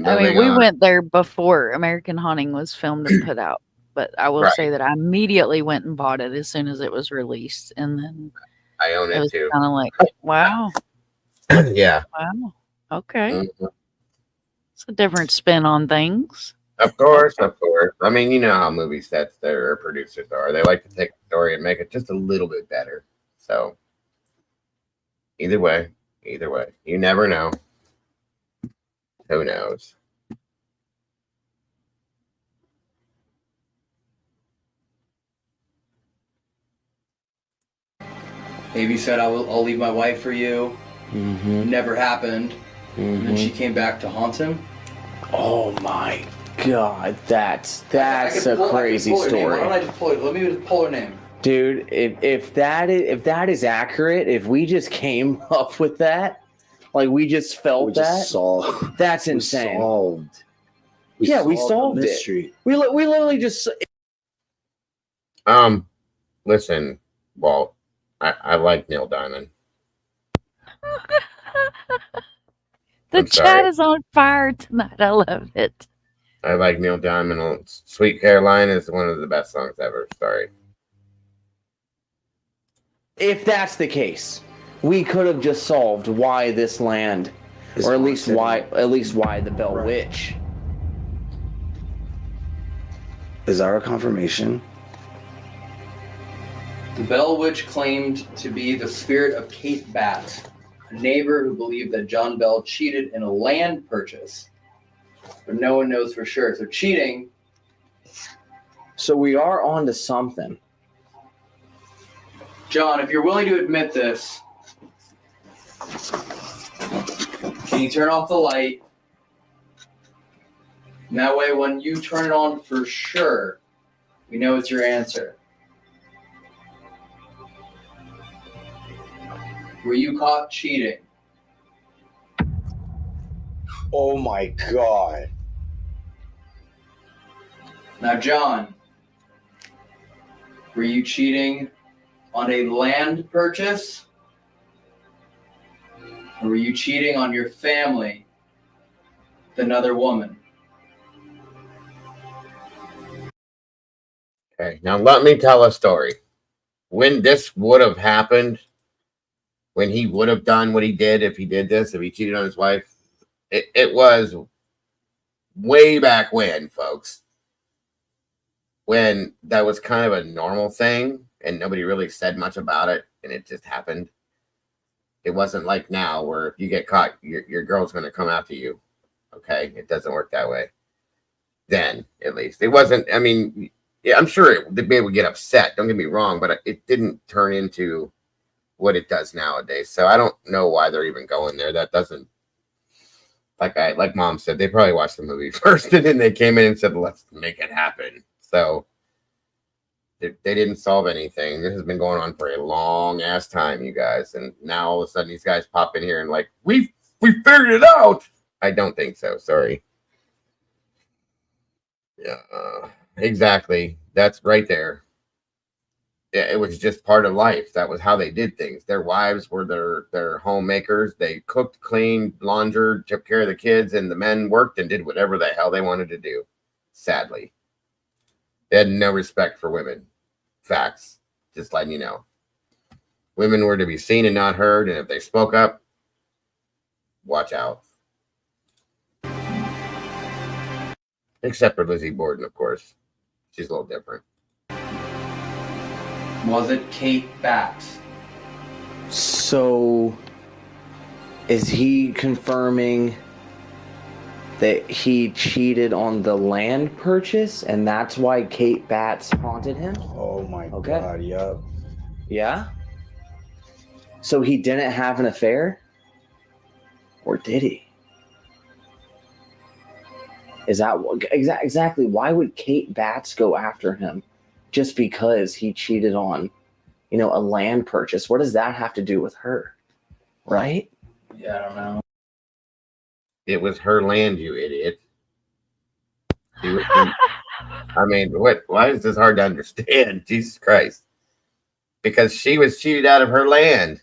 I mean, we went there before American Haunting was filmed and put out, but I will say that I immediately went and bought it as soon as it was released, and then I own it was too. kind of like, wow, Yeah. wow, okay, Mhm. it's a different spin on things. Of course, of course. I mean, you know how movie sets their producers are. They like to take a story and make it just a little bit better. So either way, you never know. Who knows? Baby said, I'll leave my wife for you. Mm-hmm. Never happened. And then she came back to haunt him. Oh my God, that's a crazy Why story. don't I just pull it? Let me just pull her name. Dude, if that is accurate, if we just came up with that, like we just felt that's insane. We solved it. We literally just. Listen, Walt, I like Neil Diamond. The chat is on fire tonight. I love it. I like Neil Diamond. Sweet Caroline is one of the best songs ever. Sorry. If that's the case, we could have just solved why this land, or at least why the Bell Witch. Is our confirmation? The Bell Witch claimed to be the spirit of Kate Batts, a neighbor who believed that John Bell cheated in a land purchase, but no one knows for sure. So cheating. So we are on to something. John, if you're willing to admit this, can you turn off the light? And that way, when you turn it on for sure, we know it's your answer. Were you caught cheating? Oh my God. Now, John, were you cheating on a land purchase? Or were you cheating on your family with another woman? Okay, now let me tell a story. When this would have happened, when he would have done what he did, if he did this, if he cheated on his wife, it was way back when, folks, when that was kind of a normal thing and nobody really said much about it and it just happened. It wasn't like now where if you get caught, your girl's going to come after you. Okay, it doesn't work that way. Then, at least. It wasn't, I mean, yeah, I'm sure the baby would get upset, don't get me wrong, but it didn't turn into what it does nowadays. So I don't know why they're even going there. That doesn't, like Mom said, they probably watched the movie first and then they came in and said, let's make it happen. So they didn't solve anything. This has been going on for a long ass time, you guys. And now all of a sudden these guys pop in here and like, we figured it out. I don't think so. Sorry. Yeah, exactly. That's right there. Yeah, it was just part of life. That was how they did things. Their wives were their homemakers. They cooked, cleaned, laundered, took care of the kids, and the men worked and did whatever the hell they wanted to do. Sadly, they had no respect for women. Facts. Just letting you know. Women were to be seen and not heard, and if they spoke up, watch out. Except for Lizzie Borden, of course. She's a little different. Was it Kate Batts? So, is he confirming that he cheated on the land purchase and that's why Kate Batts haunted him? Oh my God, yup. Yeah? So he didn't have an affair? Or did he? Is that exactly why would Kate Batts go after him? Just because he cheated on, a land purchase. What does that have to do with her? Right? Yeah, I don't know. It was her land, you idiot. I mean, why is this hard to understand? Jesus Christ. Because she was cheated out of her land.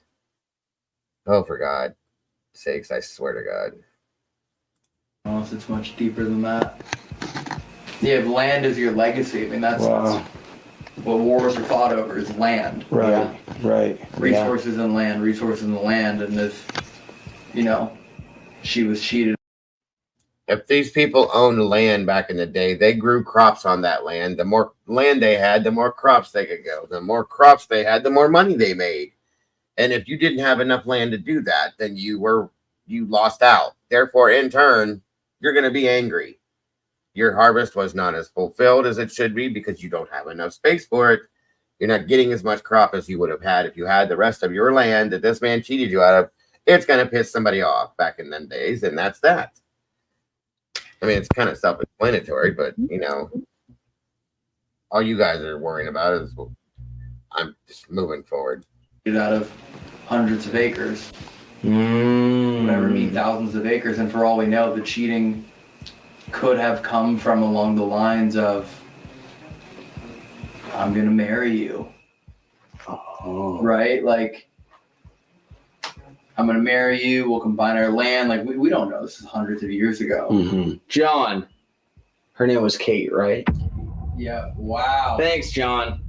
Oh, for God's sakes, I swear to God. Unless it's much deeper than that. Yeah, if land is your legacy, I mean, that's what wars are fought over, is land. Right, right. Resources and land, and if, she was cheated. If these people owned land back in the day, they grew crops on that land. The more land they had, the more crops they could go. The more crops they had, the more money they made. And if you didn't have enough land to do that, then you lost out. Therefore, in turn, you're going to be angry. Your harvest was not as fulfilled as it should be because you don't have enough space for it. You're not getting as much crop as you would have had if you had the rest of your land that this man cheated you out of. It's going to piss somebody off back in them days, and that's that. I mean, it's kind of self-explanatory, but, all you guys are worrying about is I'm just moving forward. Out of hundreds of acres. Whatever mean thousands of acres, and for all we know, the cheating could have come from along the lines of, I'm gonna marry you. Right? Like, I'm gonna marry you, we'll combine our land. Like, we don't know, this is hundreds of years ago. Mm-hmm. John, her name was Kate, right? Yeah, wow. Thanks, John.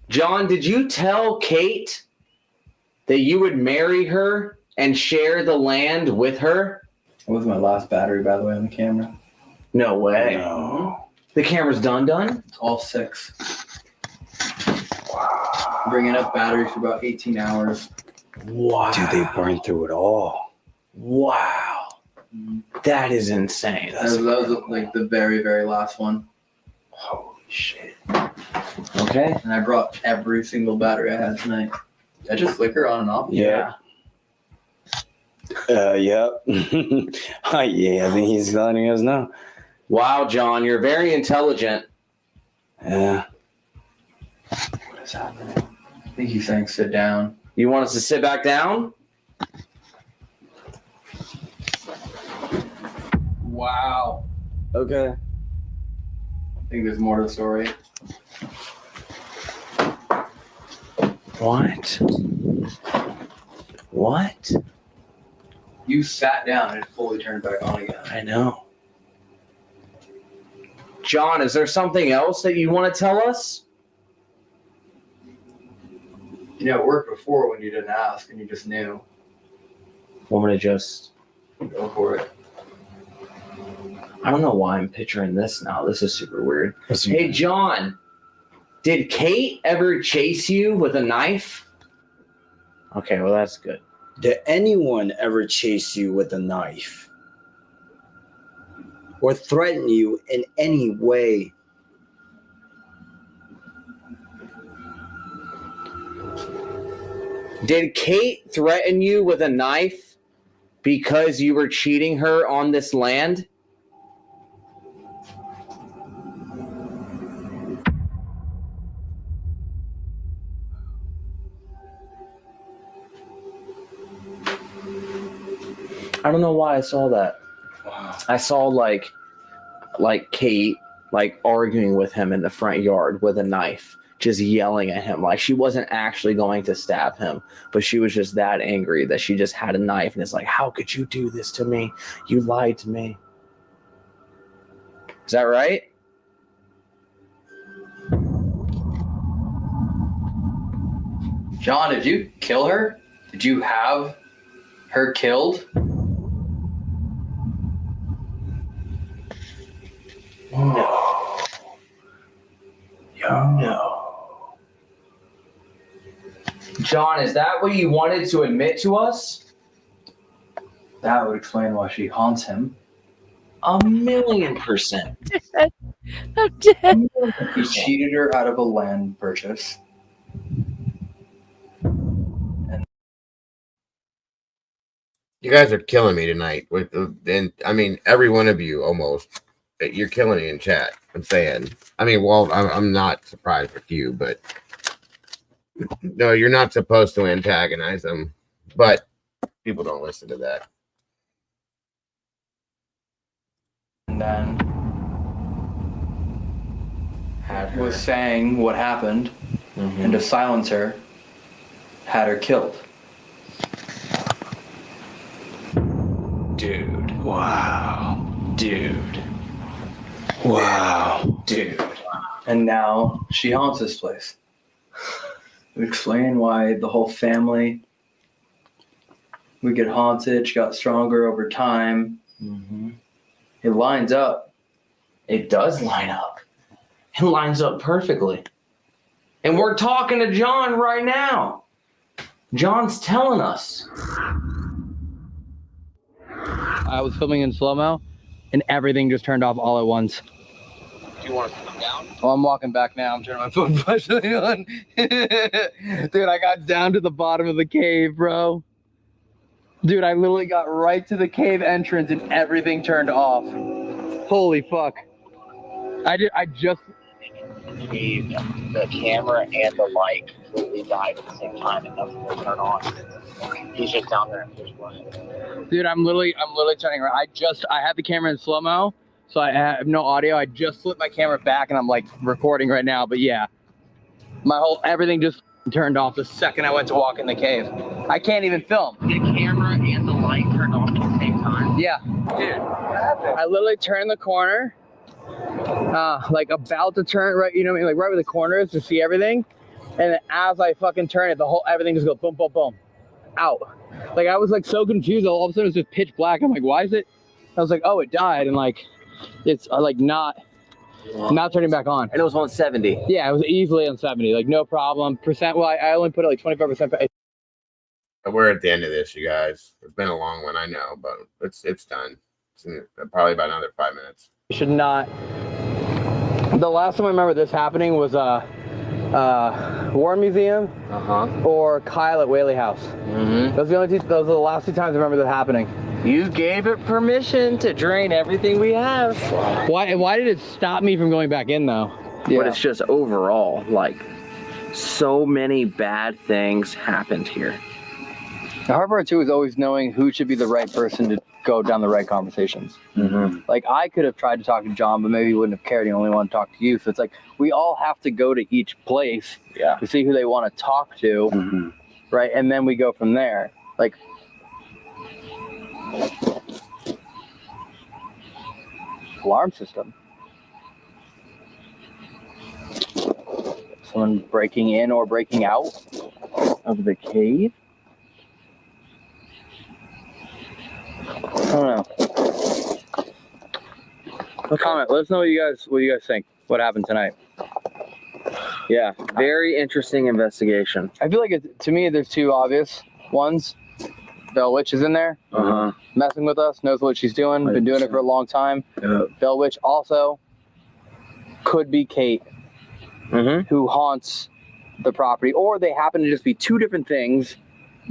John, did you tell Kate that you would marry her and share the land with her? That was my last battery, by the way, on the camera. No way. No. The camera's done? All 6. Wow. Bringing up batteries for about 18 hours. Wow. Dude, they burned through it all. Wow. That is insane. That was like the very, very last one. Holy shit. Okay. And I brought every single battery I had tonight. I just flicker on and off. Yeah. Yep. Yeah, I think he's letting us know. Wow, John, you're very intelligent. Yeah. What is happening? I think he's saying sit down. You want us to sit back down? Wow. Okay. I think there's more to the story. What? What? You sat down and it fully turned back on again. I know. John, is there something else that you want to tell us? You know, it worked before when you didn't ask and you just knew. Want me to just go for it? I don't know why I'm picturing this now. This is super weird. Hey, John, did Kate ever chase you with a knife? Okay, well, that's good. Did anyone ever chase you with a knife? Or threaten you in any way? Did Kate threaten you with a knife because you were cheating her on this land? I don't know why I saw that. Wow. I saw like Kate like arguing with him in the front yard with a knife, just yelling at him. Like she wasn't actually going to stab him, but she was just that angry that she just had a knife and it's like, how could you do this to me? You lied to me. Is that right? John, did you kill her? Did you have her killed? No. No. John, is that what you wanted to admit to us? That would explain why she haunts him. 1,000,000%. I'm dead. He cheated her out of a land purchase. You guys are killing me tonight with and I mean every one of you almost. You're killing me in chat. I'm saying. I mean, well, I'm not surprised with you, but no, you're not supposed to antagonize them. But people don't listen to that. And then was saying what happened, and to silence her, had her killed. Dude. Wow. Dude. Wow. Dude. And now she haunts this place. We explain why the whole family would get haunted. She got stronger over time. It lines up. It does line up. It lines up perfectly. And we're talking to John right now. John's telling us. I was filming in slow-mo, and everything just turned off all at once. Do you want to come down? Oh, I'm walking back now. I'm turning my phone partially on. Dude, I got down to the bottom of the cave, bro. Dude, I literally got right to the cave entrance and everything turned off. Holy fuck. I just... The camera and the light completely died at the same time and nothing will turn on. He's just down there and just running. Dude, I'm literally turning around. I had the camera in slow-mo, so I have no audio. I just flipped my camera back and I'm like recording right now, but yeah. Everything just turned off the second I went to walk in the cave. I can't even film. The camera and the light turned off at the same time? Yeah. Dude, I literally turned the corner, like about to turn, right, you know what I mean, like right where the corner is to see everything. And then as I fucking turn it, everything just goes boom, boom, boom, out. Like I was like so confused. All of a sudden it was just pitch black. I'm like, why is it? I was like, oh, it died. And like, it's like not, Not turning back on. And it was on 70. Yeah, it was easily on 70. Like, no problem. Percent, well, I only put it like 25%. We're at the end of this, you guys. It's been a long one, I know, but it's done. It's in probably about another 5 minutes. Should not. The last time I remember this happening was War Museum or Kyle at Whaley House. Those are the last 2 times I remember that happening. You gave it permission to drain everything we have. Why did it stop me from going back in though? Yeah. But it's just overall, like, so many bad things happened here. The hard part too is always knowing who should be the right person to go down the right conversations. Like, I could have tried to talk to John, but maybe he wouldn't have cared. He only wanted to talk to you. So it's like, we all have to go to each place to see who they want to talk to, right? And then we go from there. Like, alarm system. Someone breaking in or breaking out of the cave? I don't know. Comment. Let us know what you guys think. What happened tonight? Yeah, very interesting investigation. I feel like to me, there's 2 obvious ones. Bell Witch is in there, messing with us, knows what she's doing, been doing it for a long time. Bell Witch also could be Kate, who haunts the property, or they happen to just be 2 different things.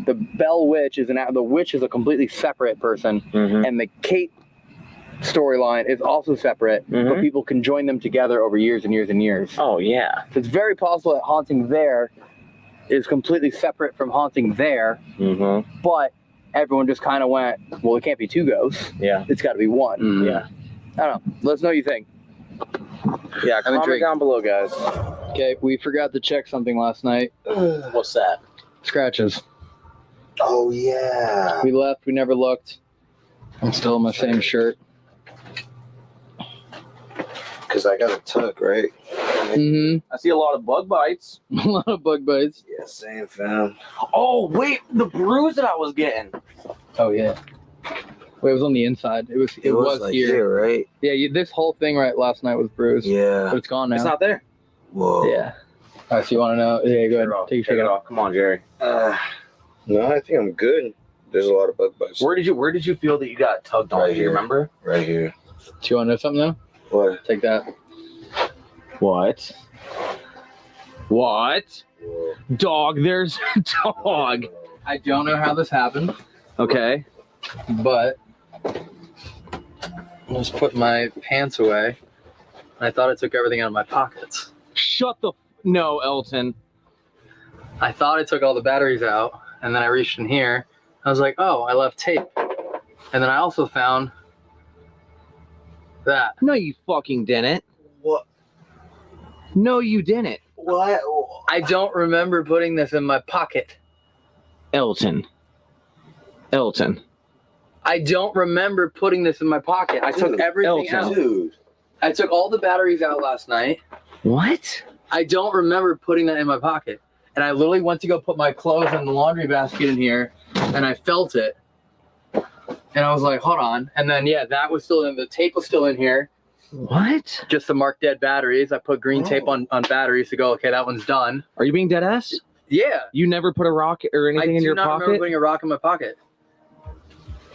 The Bell Witch is the witch is a completely separate person, and the Kate storyline is also separate, but people can join them together over years and years and years. Oh yeah. So it's very possible that haunting there is completely separate from haunting there, but everyone just kind of went, well, it can't be 2 ghosts. Yeah. It's got to be 1. Yeah. I don't know. Let us know what you think. Yeah, comment down below, guys. Okay, we forgot to check something last night. What's that? Scratches. Oh, yeah. We left. We never looked. I'm still in my same shirt. Because I got a tuck, right? I see a lot of bug bites. A lot of bug bites. Yeah, same fam. Oh, wait, the bruise that I was getting. Oh, yeah. Wait, it was on the inside. It was like here, right? Yeah, this whole thing last night was bruised. Yeah. But it's gone now. It's not there. Whoa. Yeah. All right, so you want to know? Yeah, go ahead. Take your shirt off. Come on, Jerry. No, I think I'm good. There's a lot of bug bites. Where did you feel that you got tugged on? Right Do you here. remember? Right here. Do you want to know something though? What? Take that. What? Whoa. Dog, there's a dog. I don't know how this happened. Okay. But I just put my pants away. And I thought I took everything out of my pockets. No, Elton. I thought I took all the batteries out, and then I reached in here. I was like, oh, I left tape. And then I also found that. No, you fucking didn't. What? No, you didn't. What? I don't remember putting this in my pocket. Elton. I don't remember putting this in my pocket. I took everything out. Dude. I took all the batteries out last night. What? I don't remember putting that in my pocket. And I literally went to go put my clothes in the laundry basket in here, and I felt it. And I was like, hold on. And then, yeah, that was still in, the tape was still in here. What? Just to mark dead batteries. I put green tape on batteries to go, okay, that one's done. Are you being dead ass? Yeah. You never put a rock or anything in your I do not remember pocket? putting a rock in my pocket.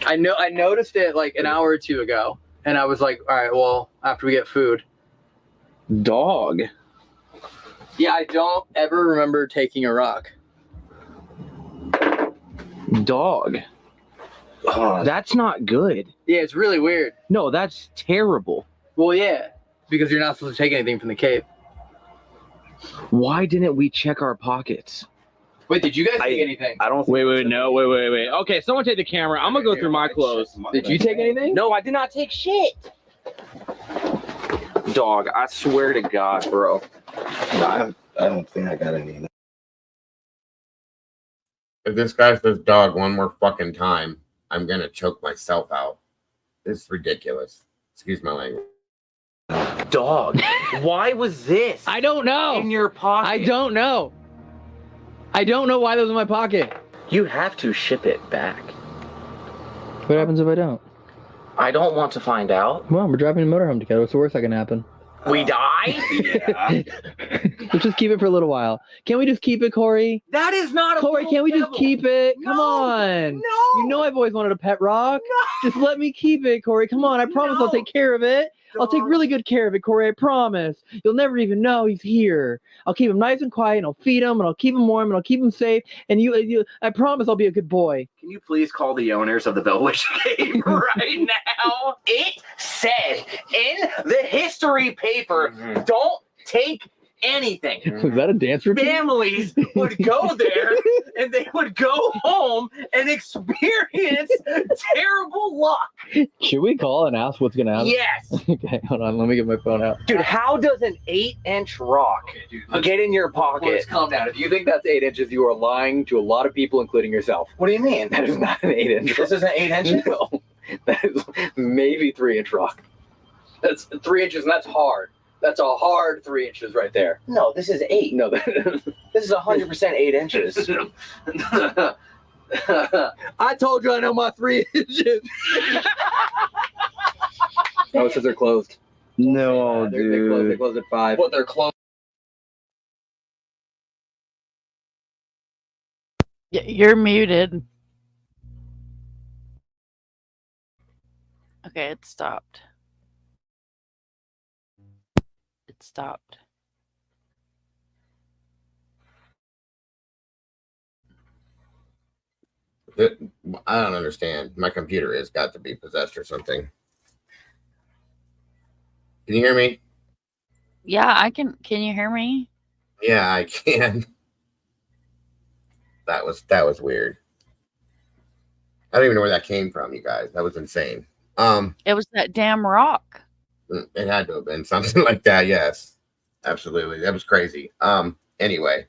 I noticed it like an hour or 2 ago, and I was like, all right, well, after we get food. Dog. Yeah, I don't ever remember taking a rock. Dog. That's not good. Yeah, it's really weird. No, that's terrible. Well, yeah, because you're not supposed to take anything from the cave. Why didn't we check our pockets? Wait, did you guys take anything? I don't. Wait. Okay, someone take the camera. I'm gonna go through my clothes. Did you take anything? No, I did not take shit. Dog, I swear to God, bro. No, I don't think I got any. If this guy says dog one more fucking time, I'm gonna choke myself out. It's ridiculous. Excuse my language. Dog. Why was this? I don't know. In your pocket? I don't know. I don't know why that was in my pocket. You have to ship it back. What happens if I don't? I don't want to find out. Come on, we're driving a motorhome together. What's the worst that can happen? We die? Yeah. Let's just keep it for a little while. Can we just keep it, Corey? That is not a Corey, little can we just pebble. keep it? Come No, on. no. You know I've always wanted a pet rock. Just let me keep it, Corey. Come on. I promise I'll take care of it. I'll take really good care of it, Corey. I promise. You'll never even know he's here. I'll keep him nice and quiet, and I'll feed him, and I'll keep him warm, and I'll keep him safe. And I promise I'll be a good boy. Can you please call the owners of the Bell Witch Cave right now? It said in the history paper, don't take anything. Is that a dance routine? Families would go there and they would go home and experience terrible luck. Should we call and ask what's going to happen? Yes. Okay, hold on. Let me get my phone out. Dude, how does an 8-inch rock get in your pocket? Let's calm down. If you think that's 8 inches, you are lying to a lot of people, including yourself. What do you mean? That is not an 8 inch. This isn't 8 inches? No. That is maybe 3 inch rock. That's 3 inches, and that's hard. That's a hard 3 inches right there. No, this is 8. No, this is 100% 8 inches. I told you I know my 3 inches. Oh, it says they're closed. No, They dude. closed at 5. What, they're closed? You're muted. Okay, it stopped. It stopped. I don't understand. My computer has got to be possessed or something. Can you hear me? Yeah, I can. Can you hear me? Yeah, I can. That was weird. I don't even know where that came from, you guys. That was insane. It was that damn rock. It had to have been something like that. Yes, absolutely. That was crazy. Anyway,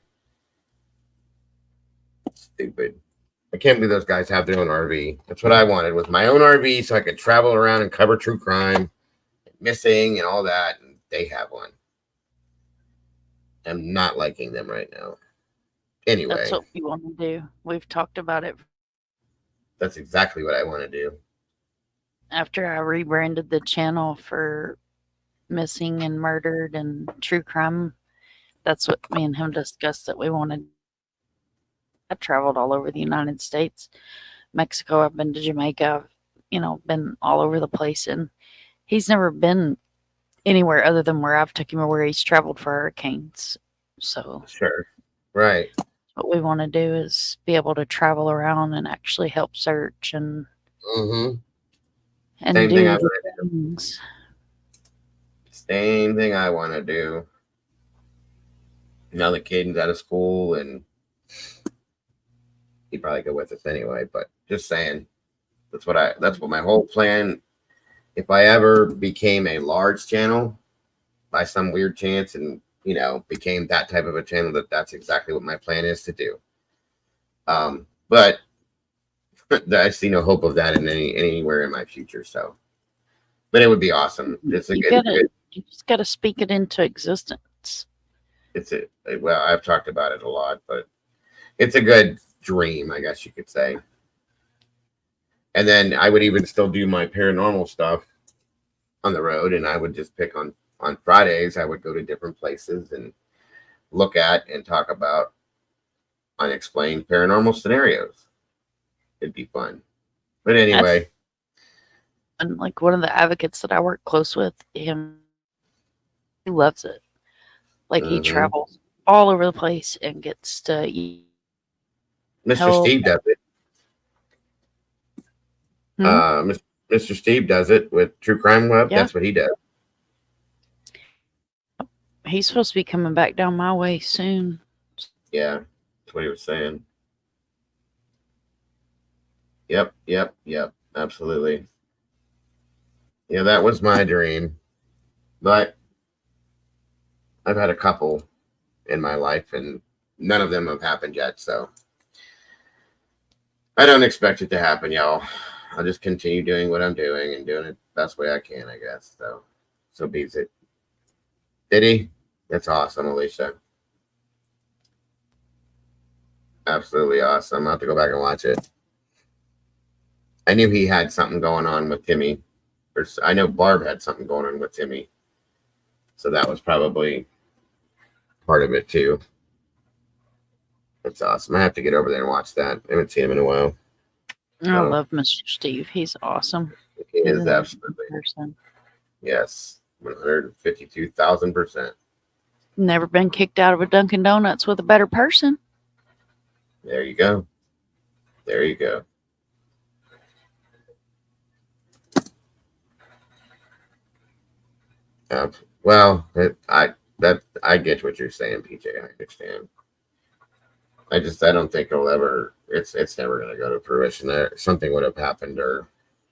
stupid. I can't believe those guys have their own RV. That's what I wanted, was my own RV, so I could travel around and cover true crime, missing, and all that. And they have one. I'm not liking them right now. Anyway, That's what we want to do. We've talked about it. That's exactly what I want to do. After I rebranded the channel for missing and murdered and true crime, that's what me and him discussed, that we wanted. I've traveled all over the United States, Mexico. I've been to Jamaica. I've, been all over the place, and he's never been anywhere other than where I've took him, or where he's traveled for hurricanes. So sure, right. What we want to do is be able to travel around and actually help search and Same do thing I the want to do. things. Same thing I want to do. Now that Caden's out of school, and he'd probably go with us anyway, but just saying, that's what my whole plan. If I ever became a large channel by some weird chance and became that type of a channel, that's exactly what my plan is to do. But I see no hope of that in anywhere in my future. So, but it would be awesome. You just got to speak it into existence. Well, I've talked about it a lot, but it's a good dream, I guess you could say. And then I would even still do my paranormal stuff on the road, and I would just pick on Fridays. I would go to different places and look at and talk about unexplained paranormal scenarios. It'd be fun. But anyway. And like one of the advocates that I work close with, he loves it. Like he travels all over the place and gets to Mr. Steve does it. Mr. Steve does it with True Crime Web. Yeah. That's what he does. He's supposed to be coming back down my way soon. Yeah, that's what he was saying. Yep. Absolutely. Yeah, that was my dream. But I've had a couple in my life, and none of them have happened yet. So I don't expect it to happen, y'all. I'll just continue doing what I'm doing and doing it the best way I can, I guess. So be it. Did he? That's awesome, Alicia. Absolutely awesome. I'll have to go back and watch it. I knew he had something going on with Timmy. I know Barb had something going on with Timmy. So that was probably part of it too. That's awesome. I have to get over there and watch that. I haven't seen him in a while. I love Mr. Steve. He's awesome. He is absolutely. Person. Yes, 152,000%. Never been kicked out of a Dunkin' Donuts with a better person. There you go. There you go. Well, I get what you're saying, PJ. I understand. I don't think it'll ever. It's never going to go to fruition. Something would have happened, or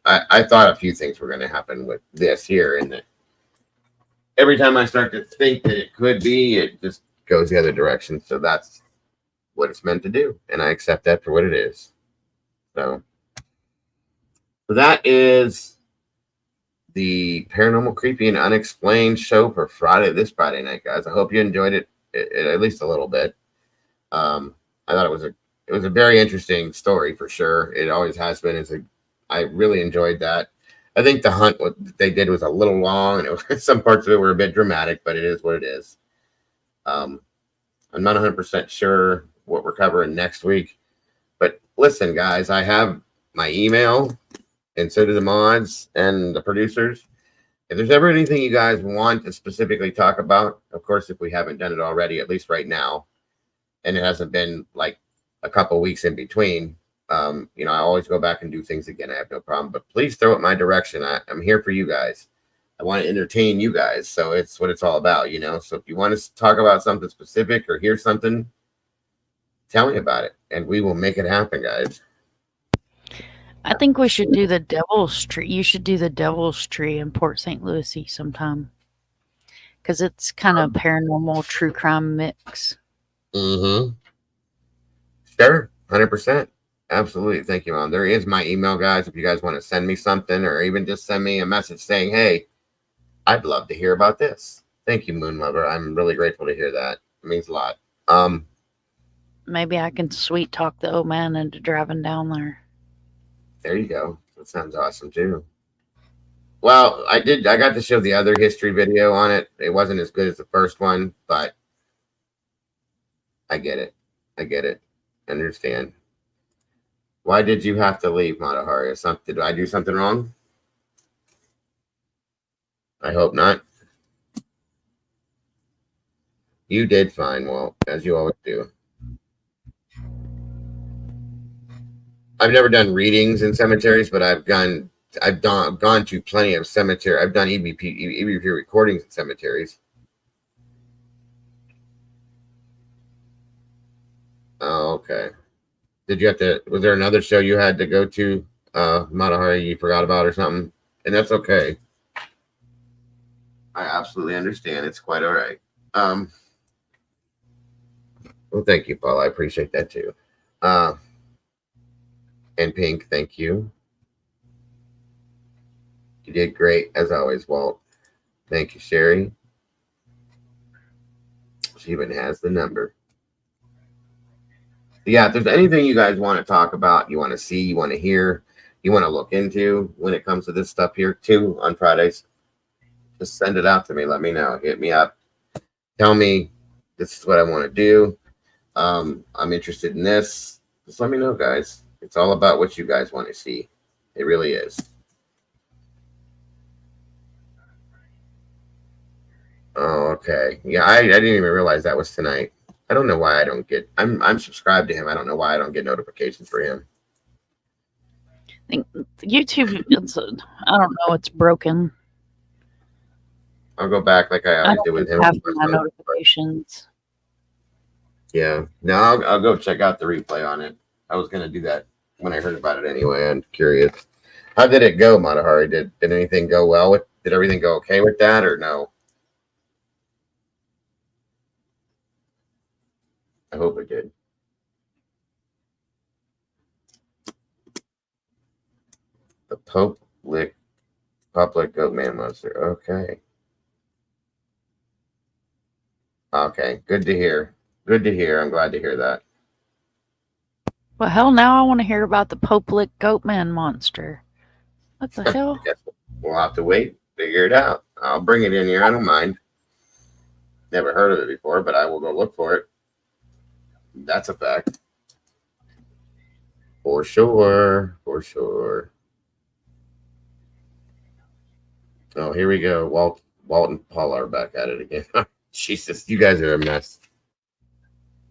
I thought a few things were going to happen with this here, and that every time I start to think that it could be, it just goes the other direction. So that's what it's meant to do, and I accept that for what it is. So that is the Paranormal, Creepy, and Unexplained show for this Friday night, guys. I hope you enjoyed it at least a little bit. I thought it was a very interesting story for sure. It always has been. I really enjoyed that. I think the hunt, what they did was a little long, and some parts of it were a bit dramatic, but it is what it is. I'm not 100% sure what we're covering next week, but listen, guys, I have my email, and so do the mods and the producers. If there's ever anything you guys want to specifically talk about, of course, if we haven't done it already, at least right now, and it hasn't been like a couple weeks in between, I always go back and do things again. I have no problem, but please throw it my direction. I'm here for you guys. I want to entertain you guys. So it's what it's all about, So if you want to talk about something specific or hear something, tell me about it and we will make it happen, guys. I think we should do the Devil's Tree. You should do the Devil's Tree in Port St. Lucie sometime. Because it's kind of paranormal, true crime mix. Mm-hmm. Sure. 100%. Absolutely. Thank you, Mom. There is my email, guys. If you guys want to send me something or even just send me a message saying, hey, I'd love to hear about this. Thank you, Moon Lover. I'm really grateful to hear that. It means a lot. Maybe I can sweet talk the old man into driving down there. There you go. That sounds awesome too. Well, I got to show the other history video on it. It wasn't as good as the first one, but I get it. I understand. Why did you have to leave, Matahari? Did I do something wrong? I hope not. You did fine, Walt, as you always do. I've never done readings in cemeteries, but I've gone to plenty of cemetery. I've done EVP recordings in cemeteries. Oh, okay. Was there another show you had to go to, Matahari, you forgot about or something? And that's okay. I absolutely understand. It's quite all right. Well, thank you, Paul. I appreciate that too. And Pink, thank you. You did great, as always, Walt. Thank you, Sherry. She even has the number. Yeah, if there's anything you guys want to talk about, you want to see, you want to hear, you want to look into when it comes to this stuff here too on Fridays, just send it out to me. Let me know. Hit me up. Tell me this is what I want to do. I'm interested in this. Just let me know, guys. It's all about what you guys want to see. It really is. Oh, okay. Yeah, I didn't even realize that was tonight. I don't know why I don't get. I'm subscribed to him. I don't know why I don't get notifications for him. I think YouTube. I don't know. It's broken. I'll go back like I always do with him. Have my notifications. Yeah. No, I'll go check out the replay on it. I was gonna do that when I heard about it anyway. I'm curious. How did it go, Matahari? Did anything go well? Did everything go okay with that or no? I hope it did. The public goat man monster. Okay. Okay. Good to hear. Good to hear. I'm glad to hear that. Well, hell, now I want to hear about the Poplick Goatman monster. What the hell? We'll have to wait. Figure it out. I'll bring it in here. I don't mind. Never heard of it before, but I will go look for it. That's a fact. For sure. For sure. Oh, here we go. Walt and Paula are back at it again. Jesus, you guys are a mess.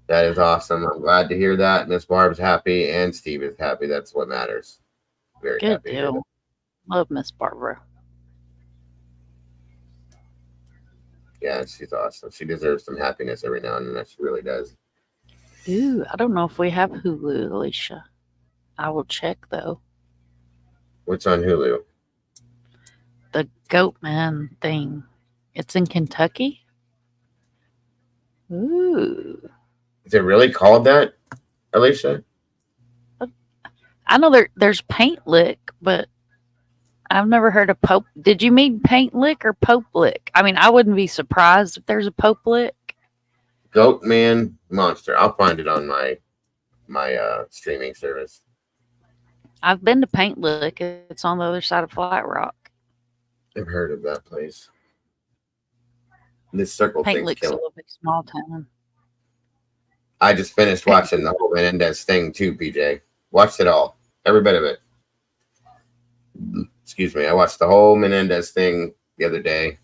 That is awesome. I'm glad to hear that. Miss Barb's happy and Steve is happy. That's what matters. Very Good happy. deal. Love Miss Barbara. Yeah, she's awesome. She deserves some happiness every now and then. She really does. Ooh, I don't know if we have Hulu, Alicia. I will check though. What's on Hulu? The Goatman thing. It's in Kentucky. Ooh. Is it really called that, Alicia? I know there's Paint Lick, but I've never heard of Pope. Did you mean Paint Lick or Pope Lick? I mean, I wouldn't be surprised if there's a Pope Lick. Goatman Monster. I'll find it on my streaming service. I've been to Paint Lick. It's on the other side of Flat Rock. I've heard of that place. This circle Paint thing's Lick's a killing. little bit small town. I just finished watching the whole Menendez thing too, PJ. Watched it all. Every bit of it. Excuse me. I watched the whole Menendez thing the other day.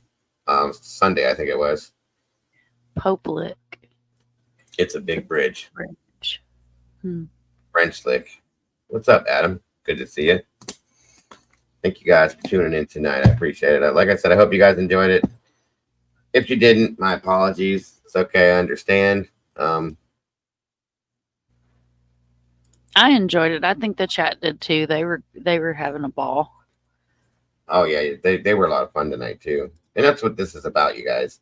Sunday, I think it was. Pope Lick. It's a big bridge. French. French Lick. What's up, Adam? Good to see you. Thank you guys for tuning in tonight. I appreciate it. Like I said, I hope you guys enjoyed it. If you didn't, my apologies. It's okay. I understand. I enjoyed it. I think the chat did too. They were having a ball. Oh yeah, they were a lot of fun tonight too. And that's what this is about, you guys.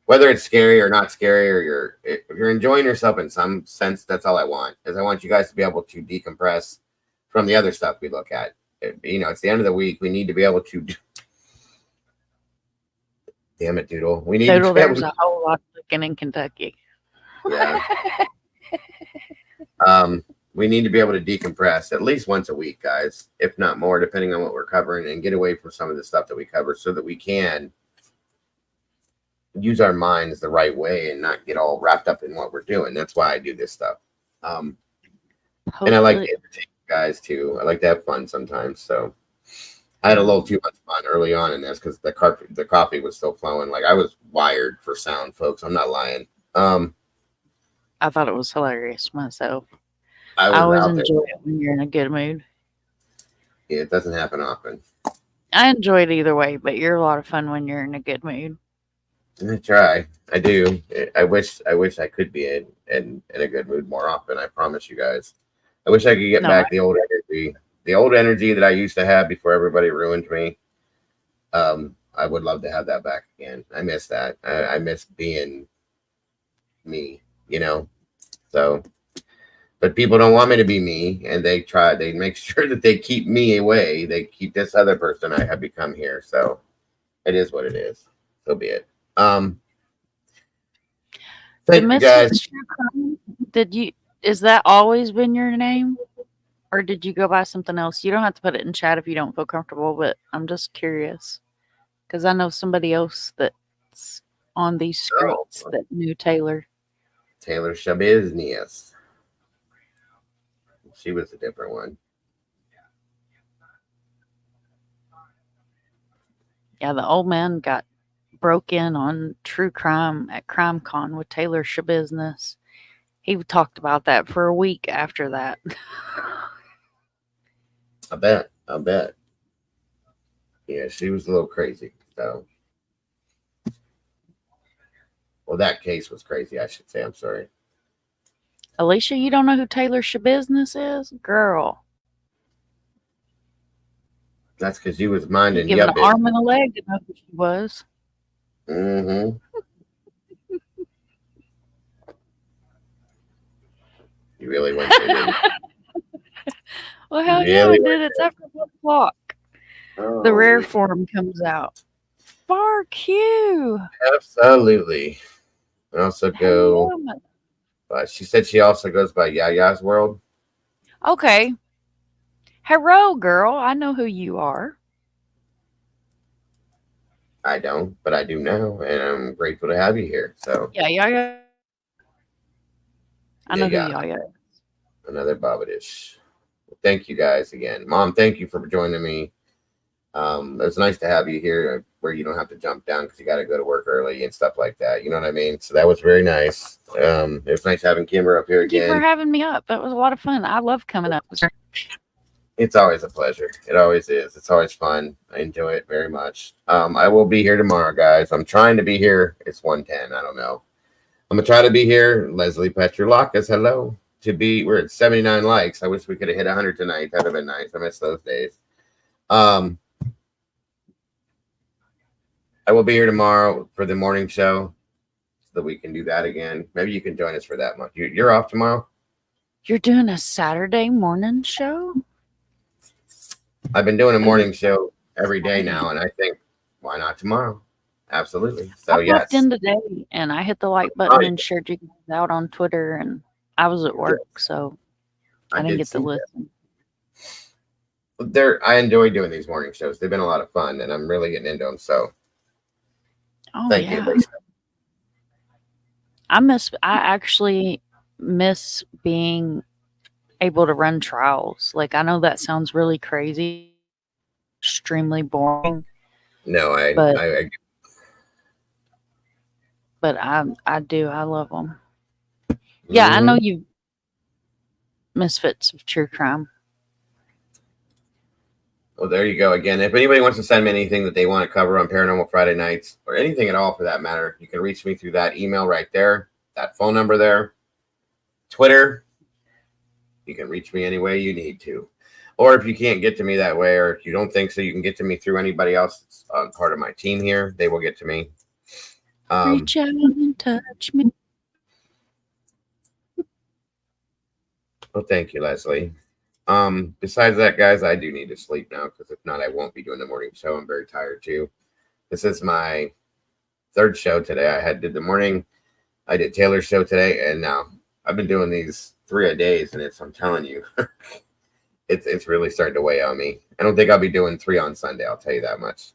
Whether it's scary or not scary, or if you're enjoying yourself in some sense, that's all I want. Is I want you guys to be able to decompress from the other stuff we look at. You know, it's the end of the week. We need to be able to. Damn it, Doodle. We need Doodle, to be able there's a whole lot of looking in Kentucky. Yeah. We need to be able to decompress at least once a week, guys, if not more, depending on what we're covering, and get away from some of the stuff that we cover so that we can use our minds the right way and not get all wrapped up in what we're doing. That's why I do this stuff. And I like to entertain you guys too. I like to have fun sometimes. So I had a little too much fun early on in this because the coffee was still flowing. Like I was wired for sound, folks. I'm not lying. I thought it was hilarious myself. I always enjoy it when you're in a good mood. Yeah, it doesn't happen often. I enjoy it either way, but you're a lot of fun when you're in a good mood. I try. I do. I wish I could be in a good mood more often. I promise you guys. I wish I could get back the old energy that I used to have before everybody ruined me. I would love to have that back again. I miss that. I miss being me, you know. So, but people don't want me to be me, and they make sure that they keep me away. They keep this other person I have become here. So it is what it is. So be it. Thank you guys. Is that always been your name, or did you go by something else? You don't have to put it in chat if you don't feel comfortable, but I'm just curious because I know somebody else that's on these streets that knew Taylor. Taylor Shabiznius. She was a different one. Yeah, the old man got broke in on true crime at CrimeCon with Taylor Shabiznius. He talked about that for a week after that. I bet. Yeah, she was a little crazy. So, well, that case was crazy, I should say. I'm sorry. Alicia, you don't know who Taylor Shabiznius is? Girl. That's because you was minding your business. Give an arm and a leg to know who she was. Mm-hmm. You really went there, didn't you? Well, hell yeah, I did. It's after 1 o'clock. Oh. The rare form comes out. Fuck you. Absolutely. I also go. She said she also goes by Yaya's World. Okay. Hello, girl. I know who you are. I don't, but I do now, and I'm grateful to have you here. So Yeah. I know who yeah. Yaya is. Another Babadish. Thank you guys again. Mom, thank you for joining me. It's nice to have you here where you don't have to jump down because you got to go to work early and stuff like that. You know what I mean? So that was very nice. It was nice having Kimber up here Thank you again. for having me up. That was a lot of fun. I love coming up. It's always a pleasure. It always is. It's always fun. I enjoy it very much. I will be here tomorrow, guys. I'm trying to be here. It's 1:10. I don't know. I'm gonna try to be here. Leslie Petrolakis, hello. We're at 79 likes. I wish we could have hit 100 tonight. That'd have been nice. I miss those days. I will be here tomorrow for the morning show so that we can do that again. Maybe you can join us for that month. You're off tomorrow? You're doing a Saturday morning show? I've been doing a morning show every day now, and I think, why not tomorrow? Absolutely. So I popped in today and I hit the like button and shared you guys out on Twitter, and I was at work, so I didn't get to listen. I enjoy doing these morning shows. They've been a lot of fun, and I'm really getting into them. So thank you, Lisa. I actually miss being able to run trials. Like, I know that sounds really crazy, extremely boring. No, but I do. I love them. Yeah, I know you misfits of true crime. Well, there you go again. If anybody wants to send me anything that they want to cover on Paranormal Friday nights or anything at all for that matter, you can reach me through that email right there, that phone number there, Twitter. You can reach me any way you need to. Or if you can't get to me that way, or if you don't think so, you can get to me through anybody else that's part of my team here. They will get to me. Reach out and touch me. Well, thank you, Leslie. Besides that, guys, I do need to sleep now because if not, I won't be doing the morning show. I'm very tired too. This is my third show today. I did the morning, I did Taylor's show today, and now I've been doing these 3 a days, and I'm telling you, it's really starting to weigh on me. I don't think I'll be doing 3 on Sunday. I'll tell you that much.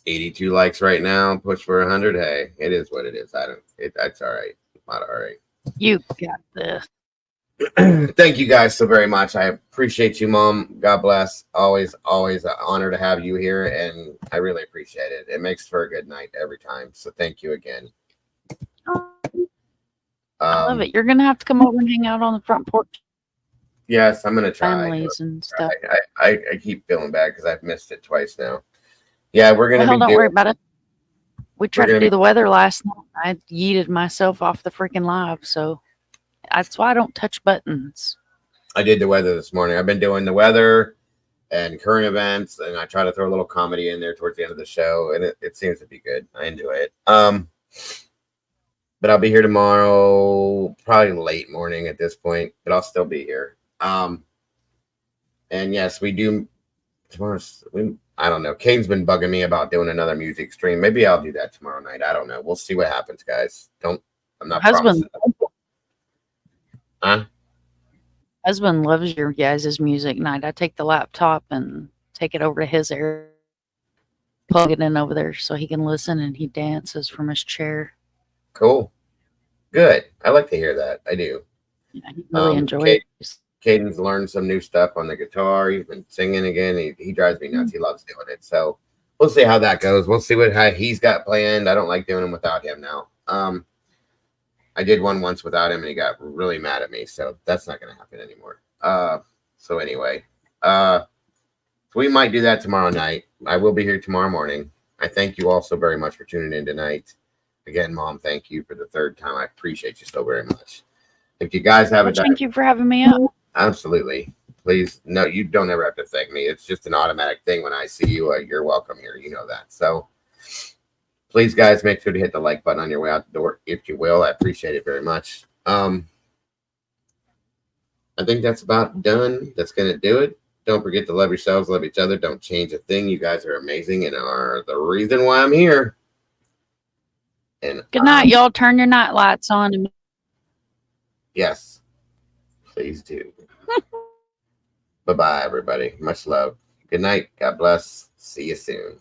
82 likes right now. Push for 100. Hey, it is what it is. That's all right. Not all right. You got this. Thank you guys so very much. I appreciate you, Mom. God bless. Always an honor to have you here, and I really appreciate it. It makes for a good night every time. So thank you again. I love it. You're gonna have to come over and hang out on the front porch. Yes, I'm gonna try. Families and stuff. I keep feeling bad because I've missed it twice now. Yeah, we're gonna. Don't worry about it. We tried to do the weather last night. I yeeted myself off the freaking live, so that's why I don't touch buttons. I did the weather this morning. I've been doing the weather and current events, and I try to throw a little comedy in there towards the end of the show, and it seems to be good. I enjoy it. But I'll be here tomorrow, probably late morning at this point, but I'll still be here. And yes, we do tomorrow's. I don't know. Kane's been bugging me about doing another music stream. Maybe I'll do that tomorrow night. I don't know. We'll see what happens, guys. I'm not promising. Huh? Husband loves your guys' music night. I take the laptop and take it over to his area, plug it in over there so he can listen, and he dances from his chair. Cool. Good. I like to hear that. I do. Yeah, he really enjoys it. Caden's learned some new stuff on the guitar. He's been singing again. He drives me nuts. He loves doing it. So we'll see how that goes. We'll see how he's got planned. I don't like doing them without him now. I did one once without him, and he got really mad at me. So that's not going to happen anymore. So anyway, so we might do that tomorrow night. I will be here tomorrow morning. I thank you all so very much for tuning in tonight. Again, Mom, thank you for the third time. I appreciate you so very much. If you guys haven't thank you for having me up. Absolutely. Please, no, you don't ever have to thank me. It's just an automatic thing. When I see you, you're welcome here. You know that. So please, guys, make sure to hit the like button on your way out the door, if you will. I appreciate it very much. I think that's about done. That's going to do it. Don't forget to love yourselves, love each other. Don't change a thing. You guys are amazing and are the reason why I'm here. And good night, y'all. Turn your night lights on. Yes, please do. Bye-bye, everybody. Much love. Good night. God bless. See you soon.